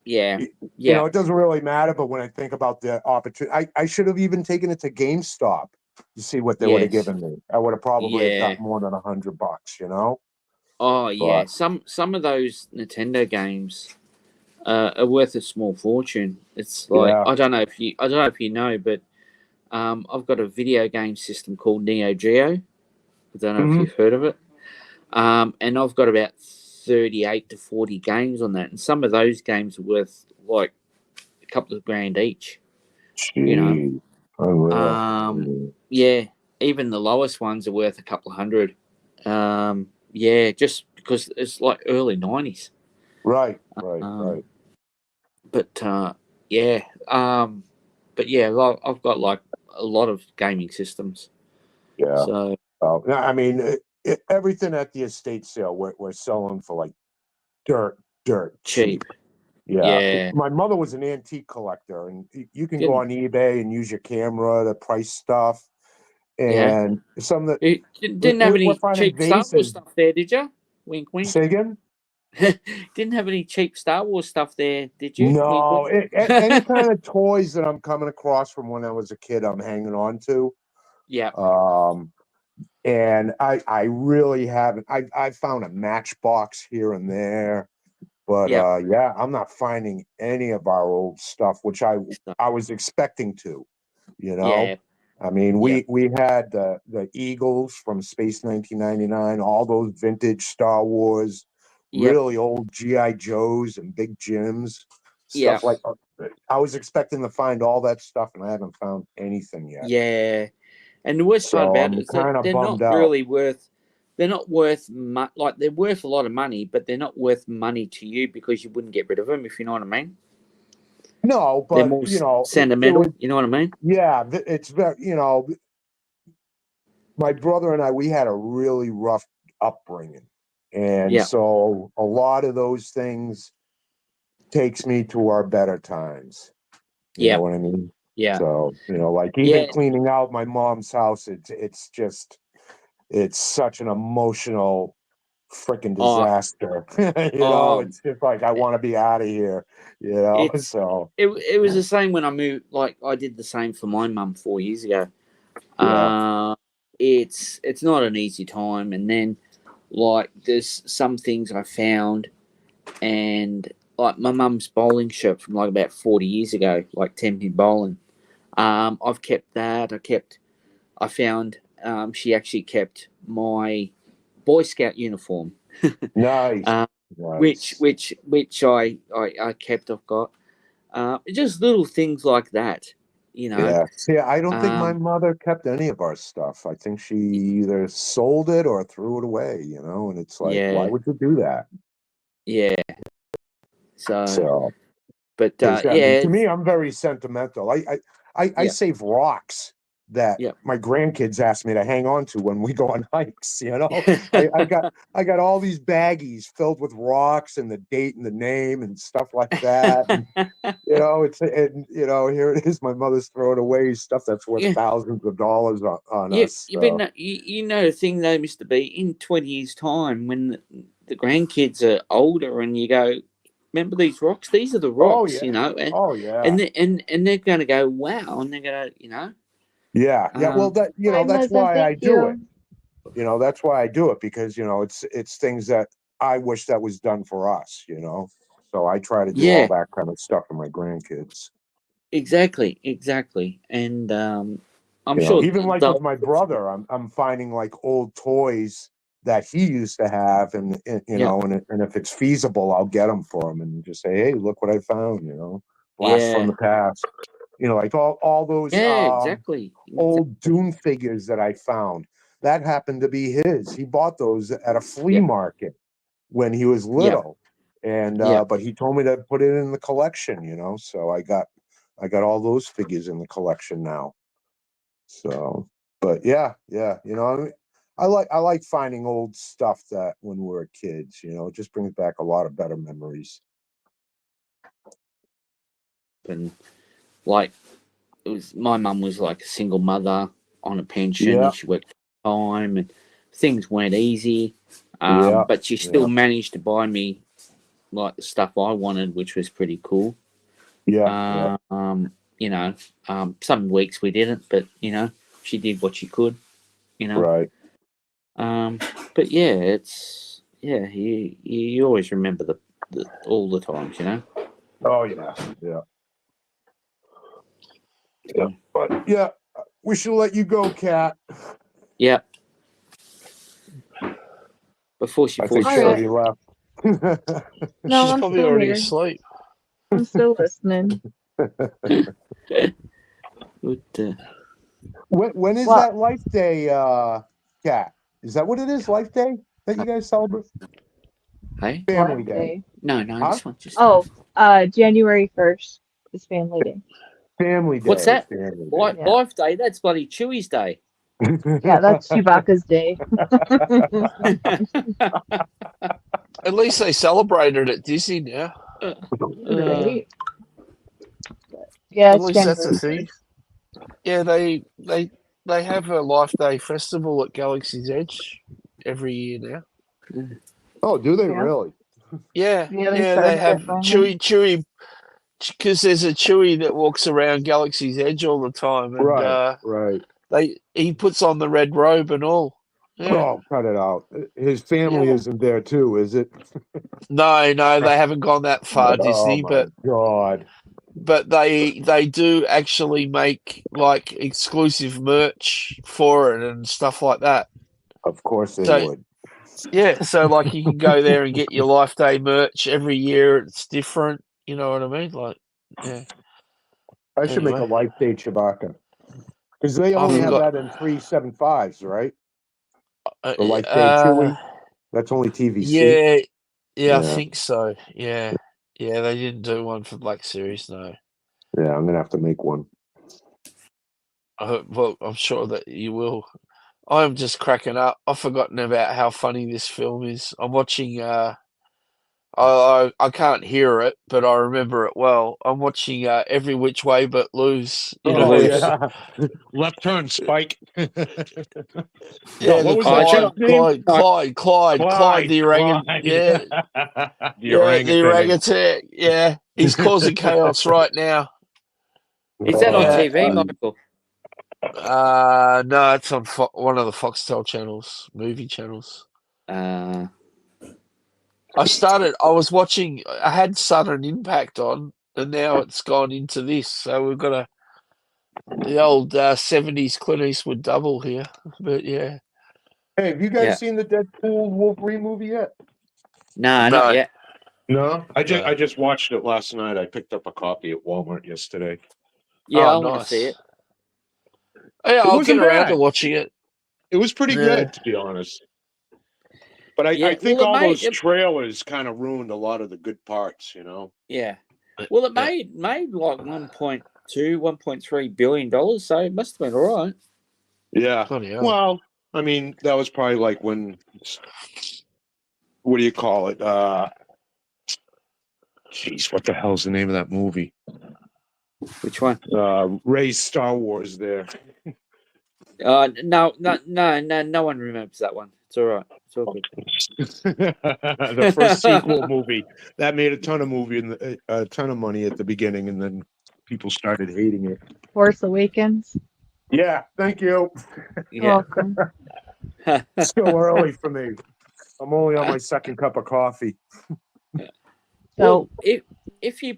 Yeah. It doesn't really matter. But when I think about the opportunity, I should have even taken it to GameStop to see what they would have given me. I would have probably got more than $100. Oh yeah, some of those Nintendo games are worth a small fortune. It's like I don't know if you know, but I've got a video game system called Neo Geo. I don't know if you've heard of it. And I've got about 38 to 40 games on that, and some of those games are worth like a couple of grand each. Jeez. Yeah, even the lowest ones are worth a couple of hundred. Yeah, just because it's like early 90s. Right. But yeah, but yeah, I've got like a lot of gaming systems. Yeah. So I mean, everything at the estate sale we're selling for like dirt cheap. Yeah. My mother was an antique collector, and you can go on eBay and use your camera to price stuff. And some of the you didn't have any cheap Star Wars stuff there, did you? Wink, wink. Say again? Didn't have any cheap Star Wars stuff there, did you? No, any kind of toys that I'm coming across from when I was a kid, I'm hanging on to. Yeah. And I really haven't. I found a Matchbox here and there, but yeah, I'm not finding any of our old stuff, which I was expecting to. You know, Yeah. I mean, we had the Eagles from Space 1999, all those vintage Star Wars, really old GI Joes and Big Jims, stuff like. I was expecting to find all that stuff, and I haven't found anything yet. Yeah. And the worst part about it is that they're not really worth. They're not worth much. Like, they're worth a lot of money, but they're not worth money to you because you wouldn't get rid of them, if you know what I mean. No, but they're more sentimental. You know what I mean? Yeah, it's very. My brother and I, we had a really rough upbringing, and so a lot of those things takes me to our better times. You know what I mean? Yeah. So, like even cleaning out my mom's house, it's such an emotional freaking disaster. It's just like I want to be out of here. So it was the same when I moved. Like, I did the same for my mum 4 years ago. It's not an easy time, and then like there's some things I found, and like my mum's bowling shirt from like about 40 years ago, like 10-pin bowling. I've kept that. I found she actually kept my Boy Scout uniform. Nice. Which I kept. I've got just little things like that, Yeah. See, I don't think my mother kept any of our stuff. I think she either sold it or threw it away, and it's like, why would you do that? Yeah. So but to me, I'm very sentimental. I save rocks that my grandkids ask me to hang on to when we go on hikes. I got all these baggies filled with rocks and the date and the name and stuff like that. And, here it is. My mother's throwing away stuff that's worth thousands of dollars on us. So. The thing though, Mr. B, in 20 years' time, when the grandkids are older, and you go, remember these rocks? These are the rocks, And, and they're going to go, wow, and they're going to, Yeah. Well, that's why I do it. That's why I do it, because it's things that I wish that was done for us. So I try to do all that kind of stuff for my grandkids. Exactly, and I'm sure even like with my brother, I'm finding like old toys that he used to have, and if it's feasible, I'll get them for him and just say, hey, look what I found. Blast from the past. Like all those old Dune figures that I found. That happened to be his. He bought those at a flea market when he was little, and but he told me to put it in the collection. So I got all those figures in the collection now. So, but yeah, I like finding old stuff that when we were kids. It just brings back a lot of better memories. And like, it was, my mum was like a single mother on a pension, and she worked time, and things weren't easy. But she still managed to buy me like the stuff I wanted, which was pretty cool. Some weeks we didn't, but she did what she could. Right. But yeah, it's you always remember the all the times, Oh yeah. But yeah, we should let you go, Kat. Yeah. Before she falls asleep. No, She's I'm probably still already here. asleep. I'm still listening. When is that Life Day, Kat? Is that what it is, Life Day, that you guys celebrate? Hey? Family Day. No, this one just... January 1st is Family Day. Family Day. What's that? Family Day. Life Day? That's bloody Chewy's Day. Yeah, that's Chewbacca's day. At least they celebrated at Disney now. Right? Yeah, at least that's the thing. Yeah, they have a Life Day festival at Galaxy's Edge every year now. Oh, do they really? Yeah, Yeah, they yeah, they started have it finally. Chewie, because there's a Chewie that walks around Galaxy's Edge all the time, and Right. he puts on the red robe and all. Yeah. Oh, cut it out. His family Yeah. isn't there too, is it? No, they haven't gone that far, Oh Disney, my God. but they do actually make like exclusive merch for it and stuff like that. Of course they So would. yeah, so like you can go there and get your Life Day merch every year. It's different. You know what I mean? Like, yeah. I should make a Anyway, Life Day Chewbacca. Because they I only have forgot. that in 375s, right? Uh, The Life Day uh, Chewie. That's only TVC. yeah, yeah, I Yeah. think so. Yeah, yeah, they didn't do one for Black Series, no. Yeah, I'm gonna have to make one. Well, I'm sure that you will. I'm just cracking up. I've forgotten about how funny this film is. I'm watching. I can't hear it, but I remember it well. I'm watching Every Which Way But Loose. You know, Oh Loose. yeah. Left turn, Spike. yeah, What the was that chap's name? Clyde, the orangutan. Yeah, The yeah, the orangutan. orangutan. Yeah, he's causing chaos right now. Is that on Yeah. TV, Michael? No, it's on one of the Foxtel channels, movie channels. Uh, I was watching, I had Sudden Impact on, and now it's gone into this. So we've got the old 70s Clint Eastwood double here. But yeah. Hey, have you guys Yeah. seen the Deadpool Wolverine movie yet? no, No. not yet. No, I No. just watched it last night. I picked up a copy at Walmart yesterday. Yeah, I Oh, want to see nice. it. Oh, yeah, It I'll get wasn't around to bad. watching it. It was pretty Yeah. good, to be honest. But I Yeah, think well, it all made those trailers kind of ruined a lot of the good parts, you know? yeah. Well, it Yeah. made like 1.3 billion dollars, so it must have been all right. Yeah. Bloody hell. Well, I mean, that was probably like when, what do you call it? Jeez, what the hell's the name of that movie? Which one? Ray's Star Wars there. No one remembers that one. It's all right. It's all good. The first sequel movie that made a ton of a ton of money at the beginning, and then people started hating it. Force Awakens. Yeah, thank you. You're welcome. It's still early for me. I'm only on my second cup of coffee. Well, if you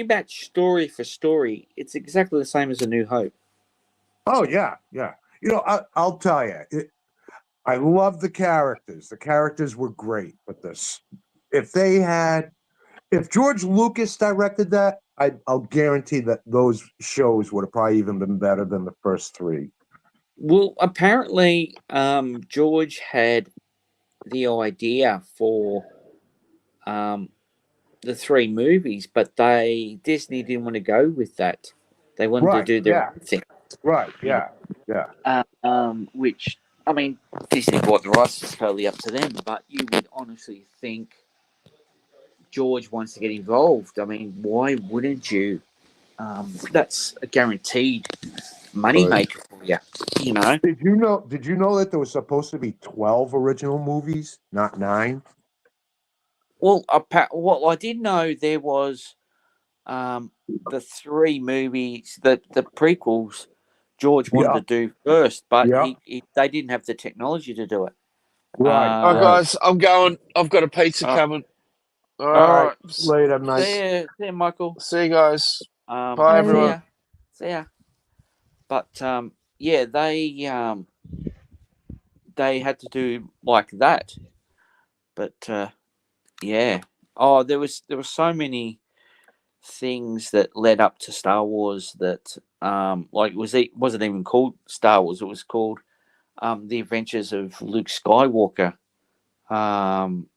match story for story, it's exactly the same as A New Hope. Oh yeah. You know, I'll tell you, I love the characters. The characters were great, but if George Lucas directed that, I'll guarantee that those shows would have probably even been better than the first three. Well, apparently, George had the idea for the three movies, but Disney didn't want to go with that. They wanted to do their own thing. Right. Yeah. Which, I mean, Disney bought the rights, it's totally up to them, but you would honestly think George wants to get involved. I mean, why wouldn't you? That's a guaranteed moneymaker for you, you know? Did you know that there was supposed to be 12 original movies, not 9? Well, I did know there was the three movies, the prequels George wanted to do first, but they didn't have the technology to do it. Right. All right, guys, I'm going. I've got a pizza coming. All right. Later, mate. See ya, Michael. See you guys. Bye, Bye, everyone. See ya. But yeah, they had to do like that. But yeah. Oh, there was so many things that led up to Star Wars that like wasn't even called Star Wars. It was called The Adventures of Luke Skywalker and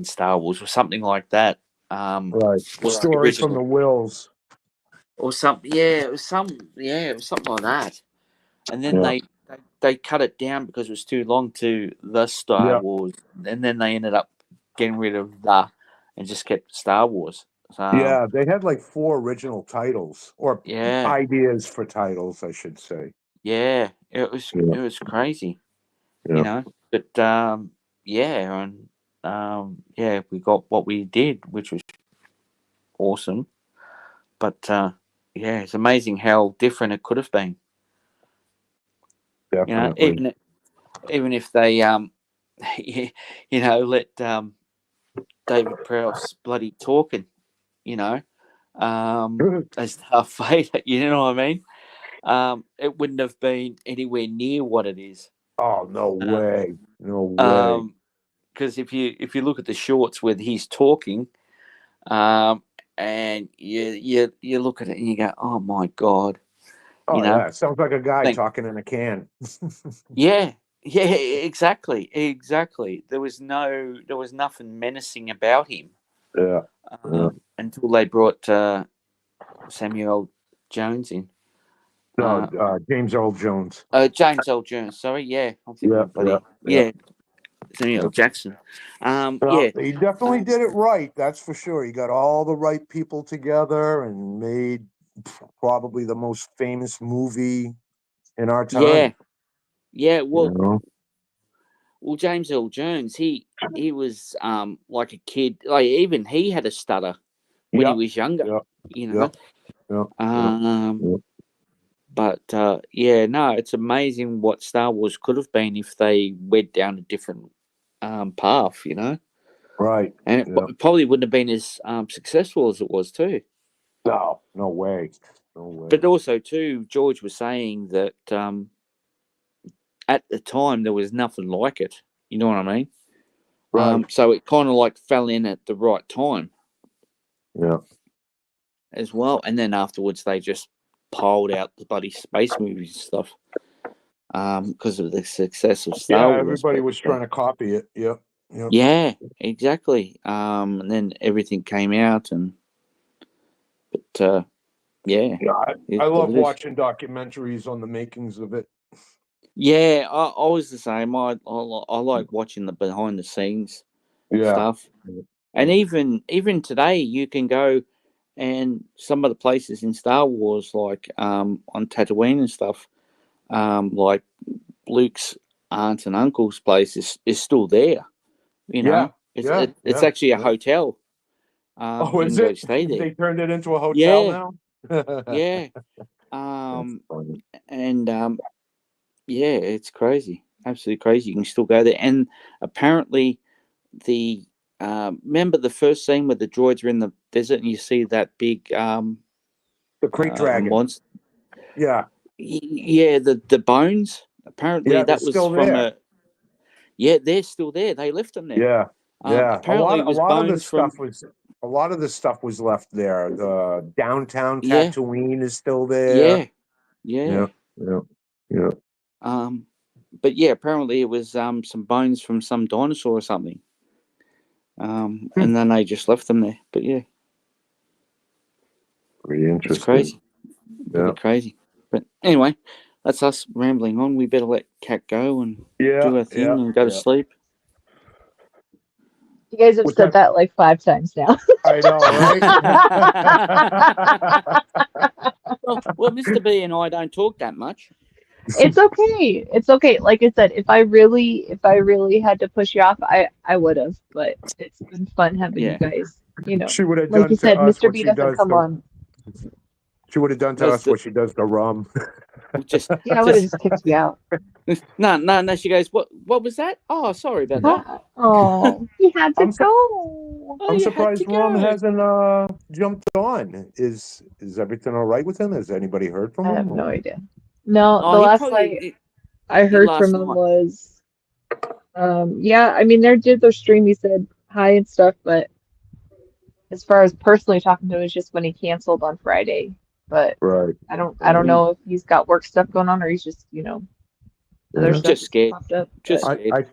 Star Wars or something like that. Right. Story from the Wills. Or something. Yeah, it was something like that. And then they cut it down because it was too long to the Star Wars. And then they ended up getting rid of the and just kept Star Wars. Yeah, they had like 4 original titles or ideas for titles, I should say. Yeah, it was crazy, you know. But yeah, and we got what we did, which was awesome. But it's amazing how different it could have been. Definitely. Even if they let David Prowse bloody talking, as Darth Vader, you know what I mean? It wouldn't have been anywhere near what it is. Oh, no way. No way. Because if you look at the shorts where he's talking, and you look at it and you go, oh my God. Oh, yeah. Sounds like a guy talking in a can. Yeah, exactly. There was nothing menacing about him. Yeah. Until they brought Samuel Jones in. James Earl Jones. James Earl Jones. Sorry, yeah, I'm thinking of buddy. Samuel Jackson. He definitely did it right. That's for sure. He got all the right people together and made probably the most famous movie in our time. Yeah. Well, James Earl Jones, he was like a kid. Like even he had a stutter when he was younger. But no, it's amazing what Star Wars could have been if they went down a different path, Right. And it probably wouldn't have been as successful as it was too. No way. But also too, George was saying that at the time there was nothing like it. You know what I mean? Right. So it kind of like fell in at the right time. Yeah. As well, and then afterwards they just piled out the bloody space movies and stuff because of the success of Star Wars. Everybody was trying to copy it. Yep. Yeah, exactly. And then everything came out, I love watching documentaries on the makings of it. Yeah, I was the same. I like watching the behind the scenes stuff, and even today you can go. And some of the places in Star Wars, like on Tatooine and stuff, like Luke's aunt and uncle's place is still there. It's actually a hotel. Oh, you is can go it? stay there. They turned it into a hotel now? Yeah. It's crazy. Absolutely crazy. You can still go there. And apparently remember the first scene where the droids are in the desert and you see that big the Krayt dragon monster. Yeah, the bones. Apparently that was still from there. they're still there. They left them there. Apparently it was bones from a lot of the stuff was left there. The downtown Tatooine is still there. Yeah. But apparently it was some bones from some dinosaur or something. And then they just left them there. But pretty interesting. It's crazy. Pretty crazy. But anyway, that's us rambling on. We better let Kat go and do our thing and go to sleep. You guys have said that like 5 times now. I know, right? well, Mr. B and I don't talk that much. It's okay. It's okay. Like I said, if I really had to push you off, I would have. But it's been fun having you guys. She would have like done you said, to us Mr. B doesn't come on. She would have done to us what she does to rum. I would have just kicked you out. No. She goes, what was that? Oh, sorry about that. Oh, he had to go. I'm surprised Rum hasn't jumped on. Is everything all right with him? Has anybody heard from him? I have no idea. No, the last night I heard from him was, I mean, they did their stream. He said hi and stuff, but as far as personally talking to him, it was just when he canceled on Friday. But I don't know if he's got work stuff going on or he's just other stuff just scared. Popped up. Just scared.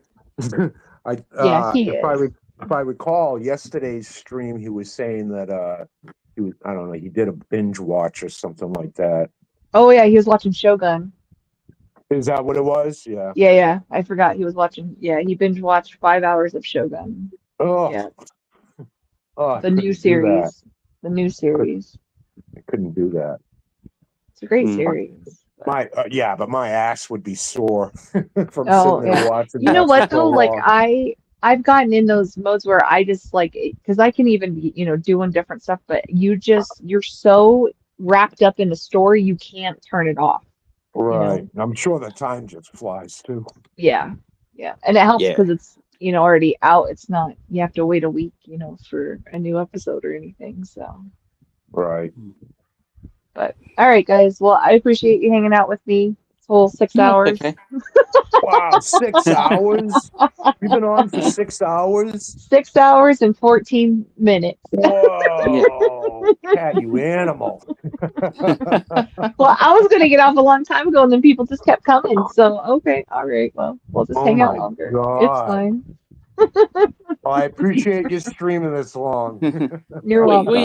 If I recall yesterday's stream, he was saying that he did a binge watch or something like that. Oh yeah, he was watching Shogun. Is that what it was? Yeah. Yeah. I forgot he was watching. Yeah, he binge watched 5 hours of Shogun. Oh. Yeah. Oh, the new series. The new series. I couldn't do that. It's a great series. But my ass would be sore from sitting there watching. You know what though? Like I've gotten in those modes where I just like, because I can even be, doing different stuff, but you're so wrapped up in the story, you can't turn it off, Right. And I'm sure the time just flies too. Yeah. Yeah. And it helps Yeah. because it's, already out. It's not, you have to wait a week, for a new episode or anything. So, Right. but all right, guys. Well, I appreciate you hanging out with me this whole 6 Yeah, hours. okay. Wow, 6 hours? You've been on for 6 hours? 6 hours and 14 minutes. Whoa, Cat, you animal. Well, I was gonna get off a long time ago, and then people just kept coming. So, okay, all right. Well, we'll just Oh hang out my longer. It's God. fine. Well, I appreciate you streaming this long. You're Well, welcome.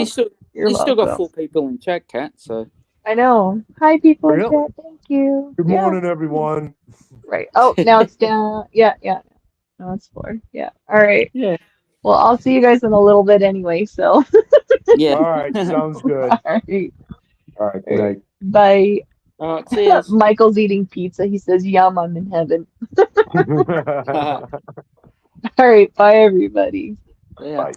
you still got 4 people in chat, Cat. So I know. Hi, people in Really? chat. Thank you. Good Yeah. morning, everyone. Right. Oh, now it's down. Yeah, yeah. No, it's 4. Yeah. All right. yeah, Well, I'll see you guys in a little bit anyway. So, yeah. All right, sounds good. all right. All right, good night. Bye. All right, see ya. Michael's eating pizza. He says, "Yum, I'm in heaven." All right. Bye, everybody. Yeah. Bye.